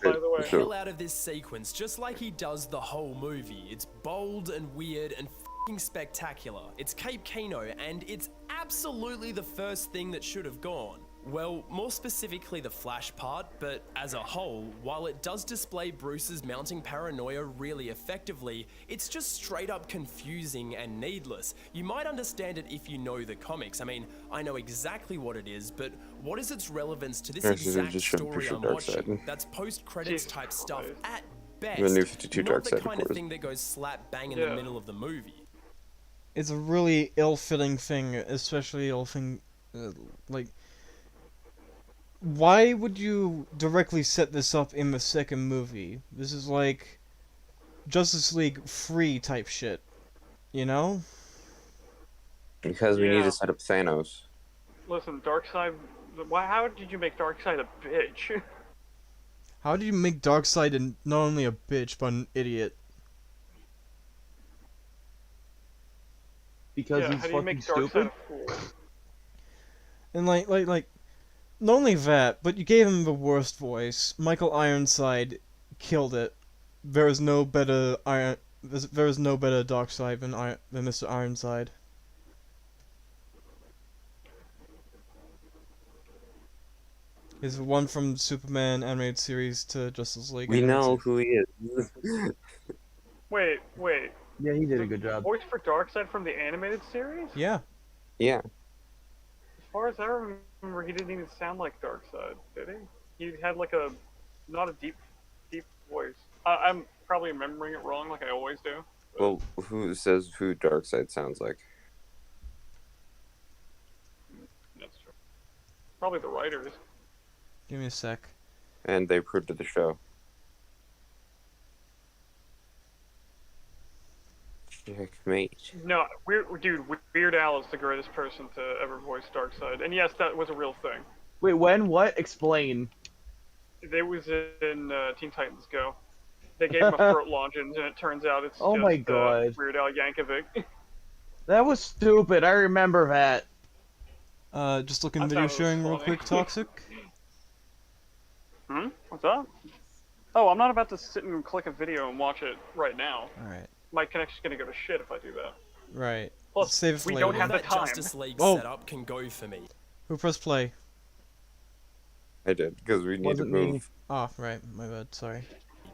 By the way, Hell out of this sequence, just like he does the whole movie. It's bold and weird and f***ing spectacular. It's Cape Kino, and it's absolutely the first thing that should have gone. Well, more specifically the Flash part, but as a whole, while it does display Bruce's mounting paranoia really effectively, it's just straight up confusing and needless. You might understand it if you know the comics. I mean, I know exactly what it is, but what is its relevance to this Actually, they exact just showed a story picture I'm of watching? Darkseid. That's post-credits Jesus type stuff Christ. at best. The New 52 not the Darkseid, kind of of course. thing that goes slap bang in Yeah. the middle of the movie. It's a really ill-fitting thing, especially ill-thing, like... Why would you directly set this up in the second movie? This is like... Justice League free type shit. You know? Because we need Yeah. to set up Thanos. listen, Darkseid. How did you make Darkseid a bitch? How did you make Darkseid not only a bitch, but an idiot? Because yeah, he's how do you fucking make stupid. Darkseid a fool? And like, not only that, but you gave him the worst voice. Michael Ironside killed it. There is no better Darkseid than Mr. Ironside. He's the one from Superman animated series to Justice League. We animated know series. who he is. Wait. Yeah, he did a good job. Voice for Darkseid from the animated series? Yeah. Yeah. As far as I remember, he didn't even sound like Darkseid, did he? He had like not a deep voice. I'm probably remembering it wrong, like I always do. Well, who says who Darkseid sounds like? That's true. Probably the writers. Give me a sec. And they proved to the show. Checkmate. No, Weird Al is the greatest person to ever voice Darkseid, and yes, that was a real thing. Wait, when? What? Explain. It was in Teen Titans Go. They gave him a throat lozenge, and it turns out it's Oh just my God. Weird Al Yankovic. That was stupid. I remember that. Just looking I video thought it was sharing real funny. quick, Toxic. What's up? Oh, I'm not about to sit and click a video and watch it right now. Alright. My connection's gonna go to shit if I do that. Right. Plus, Save it for we later don't then. have the That time. Justice League Oh. setup can go for me. Who pressed play? I did, because we need to Wasn't me. move. Oh, right. My bad. Sorry.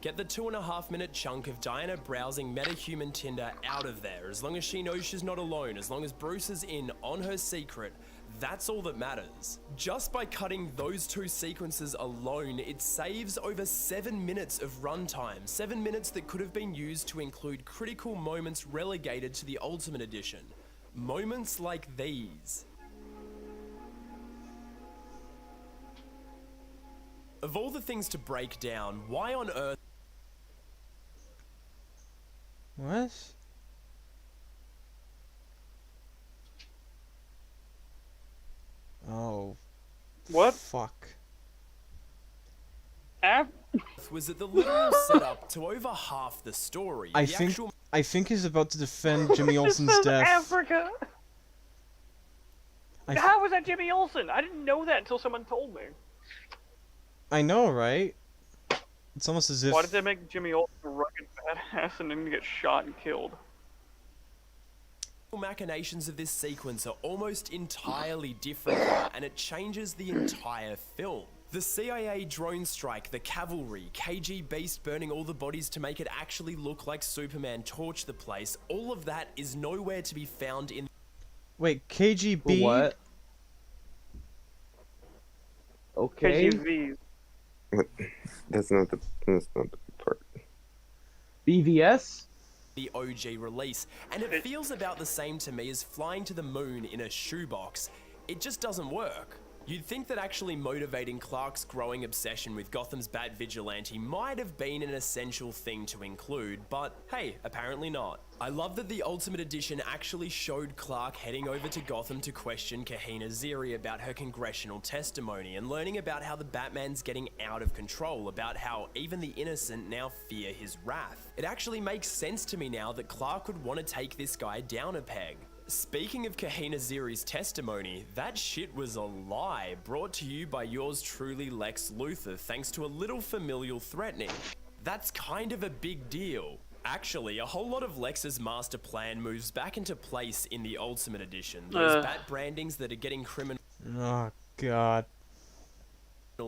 Get the 2.5-minute chunk of Diana browsing metahuman Tinder out of there. As long as she knows she's not alone, as long as Bruce is in on her secret, that's all that matters. Just by cutting those two sequences alone, it saves over 7 minutes of runtime. 7 minutes that could have been used to include critical moments relegated to the Ultimate Edition. Moments like these. Of all the things to break down, why on earth What? Oh. What? Fuck. was it the literal setup to over half the story? I The think actual I think he's about to defend Jimmy Olsen's death. Africa. I, How was that Jimmy Olsen? I didn't know that until someone told me. I know, right? It's almost as if Why did they make Jimmy Olsen a rugged badass and then get shot and killed? machinations of this sequence are almost entirely different, and it changes the entire film. The CIA drone strike, the cavalry, KG Beast burning all the bodies to make it actually look like Superman torched the place, all of that is nowhere to be found in. Wait, KGB? What? Okay. KGVs. That's not the part. BVS? The OG release, and it feels about the same to me as flying to the moon in a shoebox. It just doesn't work. You'd think that actually motivating Clark's growing obsession with Gotham's Bat Vigilante might have been an essential thing to include, but hey, apparently not. I love that the Ultimate Edition actually showed Clark heading over to Gotham to question Kahina Ziri about her congressional testimony and learning about how the Batman's getting out of control, about how even the innocent now fear his wrath. It actually makes sense to me now that Clark would want to take this guy down a peg. Speaking of Kahina Ziri's testimony, that shit was a lie, brought to you by yours truly Lex Luthor thanks to a little familial threatening. That's kind of a big deal. Actually, a whole lot of Lex's master plan moves back into place in the Ultimate Edition. Those bat brandings that are getting criminals Oh, God.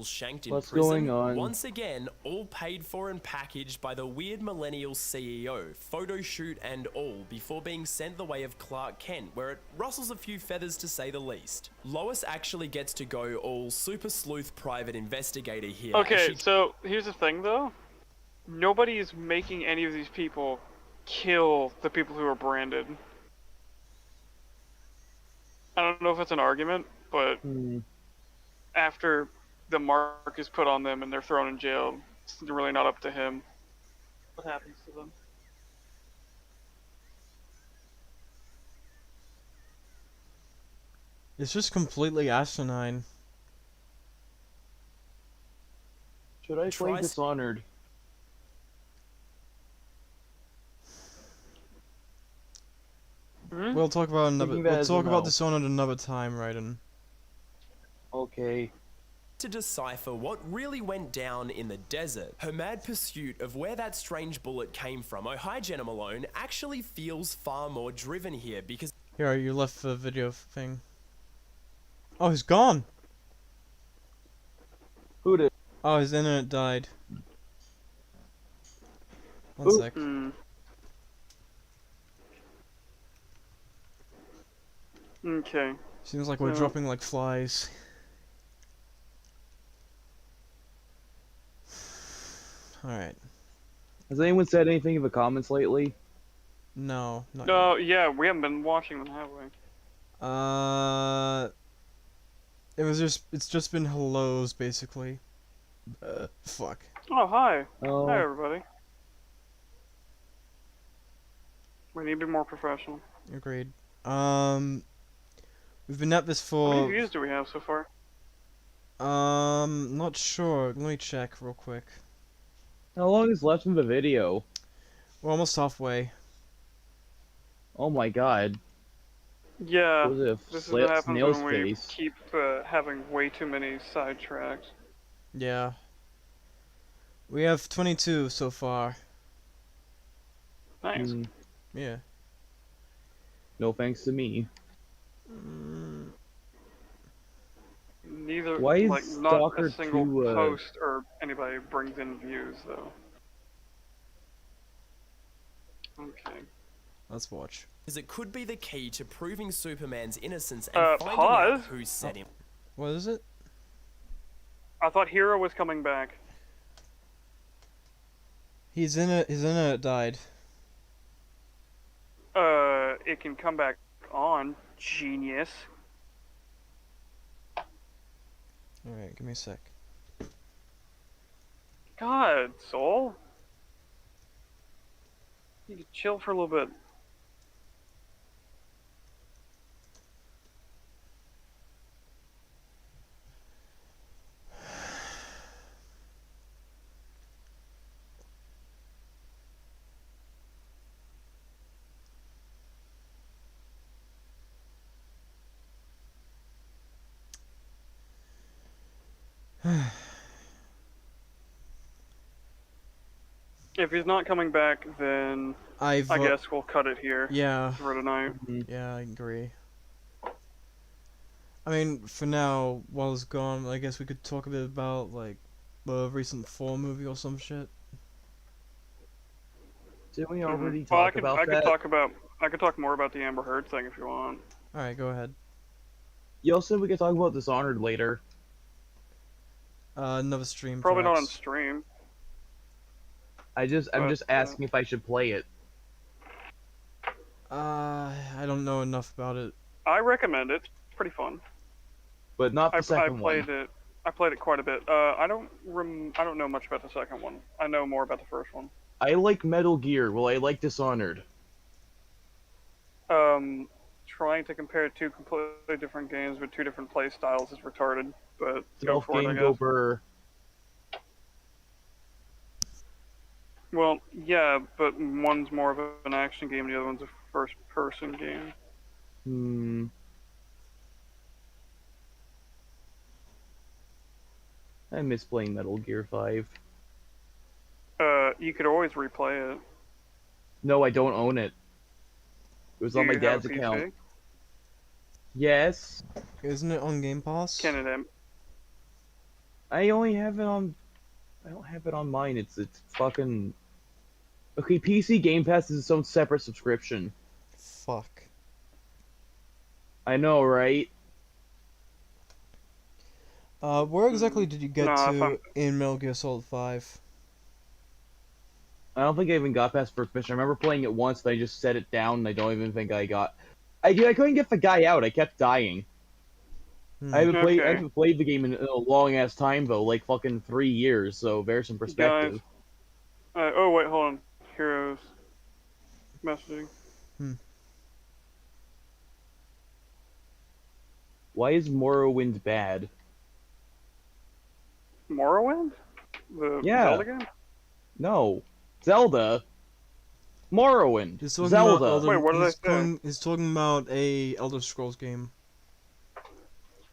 shanked in What's prison, going on? once again, all paid for and packaged by the weird millennial CEO, photo shoot and all, before being sent the way of Clark Kent, where it rustles a few feathers to say the least. Lois actually gets to go all super sleuth private investigator here. Okay, so here's the thing though. Nobody is making any of these people kill the people who are branded. I don't know if it's an argument, but after the mark is put on them and they're thrown in jail, it's really not up to him what happens to them. It's just completely asinine. Should I play Tries- Dishonored? We'll talk about another. Thinking that We'll as talk a about no. Dishonored another time, Raiden. Okay. To decipher what really went down in the desert. Her mad pursuit of where that strange bullet came from, oh hi Jenna Malone, actually feels far more driven here because Here, you left the video thing. Oh, he's gone. Who did? Oh, his internet died. One Ooh. sec. Okay. Seems like we're So- dropping like flies. Alright. Has anyone said anything in the comments lately? No, not No, yeah, we haven't been watching them, have we? yet. It's just been hellos, basically. Fuck. Oh, hi. Oh, Hi, everybody. We need to be more professional. Agreed. We've been at this How many for, views do we have so far? not sure. Let me check real quick. how long is left in the video? We're almost halfway. Oh my god. Yeah, What was it? this is what happens Snail's when we face. keep having way too many sidetracks. Yeah. We have 22 so far. Nice. Yeah. No thanks to me. Neither, Why is like, not Stalker a single 2, post or anybody brings in views, though. Okay. Let's watch. it could be the key to proving Superman's innocence and finding pause. out who set him. What is it? I thought Hero was coming back. His internet died. It can come back on. Genius. Alright, give me a sec. God, Soul. You need to chill for a little bit. If he's not coming back, then I guess we'll cut it here Yeah, for tonight. yeah, I agree. I mean, for now, while it's gone, I guess we could talk a bit about, like, the recent Thor movie or some shit. Did we already Well, talk about that? I could talk more about the Amber Heard thing if you want. Alright, go ahead. You also said we could talk about Dishonored later. Another stream, Probably not on perhaps. stream. I'm just asking if I should play it. I don't know enough about it. I recommend it. It's pretty fun. but not the I second played one. it. I played it quite a bit. I don't know much about the second one. I know more about the first one. I like Metal Gear. Well, I like Dishonored. Trying to compare two completely different games with two different play styles is retarded. But go Stealth for it, I game, go guess. burr. Well, yeah, but one's more of an action game, the other one's a first-person game. Hmm. I miss playing Metal Gear 5. You could always replay it. No, I don't own it. It was Do on my you have dad's a PC? account. Yes. Isn't it on Game Pass? Can it? I only have it on. I don't have it on mine. It's fucking. Okay, PC Game Pass is its own separate subscription. Fuck. I know, right? Where exactly did you get No, to in Metal Gear Solid 5? I don't think I even got past first mission. I remember playing it once, but I just set it down, and I don't even think I got. I couldn't get the guy out. I kept dying. I Okay. haven't played the game in a long ass time though, like fucking 3 years. So there's some perspective. Oh wait, hold on. Heroes messaging. Why is Morrowind bad? Morrowind? The Yeah. Zelda game? No, Zelda. Morrowind. He's talking Zelda. about Elder, Wait, what did I say? he's talking about a Elder Scrolls game.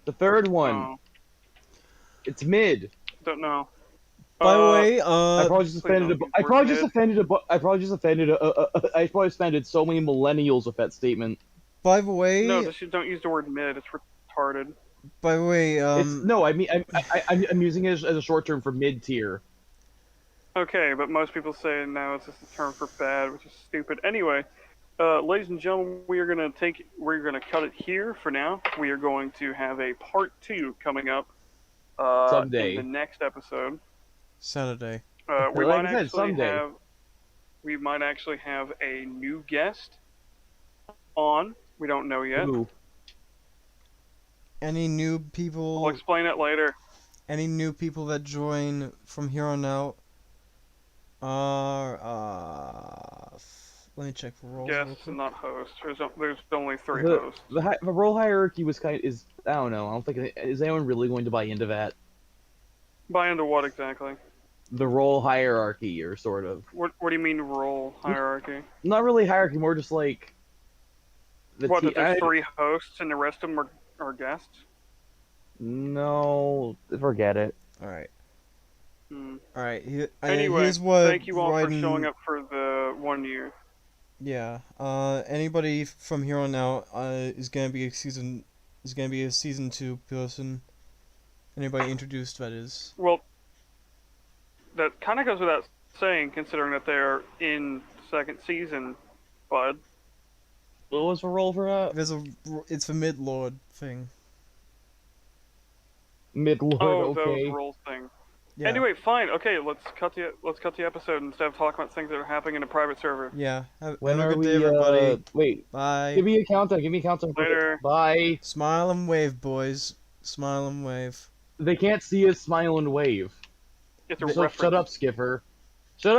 The third one. Oh, It's mid. don't know. By the way, I probably just please offended. don't use I the probably word just mid. offended. I probably just offended. I probably offended so many millennials with that statement. by the way, No, don't use the word mid. It's retarded. by the way, It's no. I mean, I'm using it as a short term for mid tier. Okay, but most people say now it's just a term for bad, which is stupid. Anyway, ladies and gentlemen, we're gonna cut it here for now. We are going to have a part 2 coming up Someday. in the next episode. Saturday. We Like might I said, actually someday. have a new guest on. We don't know yet. Ooh. Any new I'll people? explain it later. Any new people that join from here on out are let me check for roles. real Guests quick. and not hosts. There's only 3 The hosts. the role hierarchy was is I don't know. I don't think is anyone really going to buy into that. Buy into what exactly? The role hierarchy, or sort of. What do you mean role hierarchy? Not really hierarchy, more just like. That there's 3 hosts and the rest of them are guests? No, forget it. All right. Hmm. All right. Anyway, here's what thank you all for Raiden- showing up for the 1 year. Yeah. Anybody from here on out is gonna be a season 2 person. Anybody introduced, that is. Well, that kind of goes without saying, considering that they're in second season, bud. What was the role for that? It's the mid lord thing. Mid-lord, Oh, okay. those roles thing. Yeah. Anyway, fine. Okay, let's cut the episode instead of talking about things that are happening in a private server. Yeah. Have When a are good we? day, everybody. Wait, Bye. give me a countdown. Give me a countdown. Later. Bye. Smile and wave, boys. Smile and wave. They can't see us smile and wave. It's a So reference. shut up, Skipper.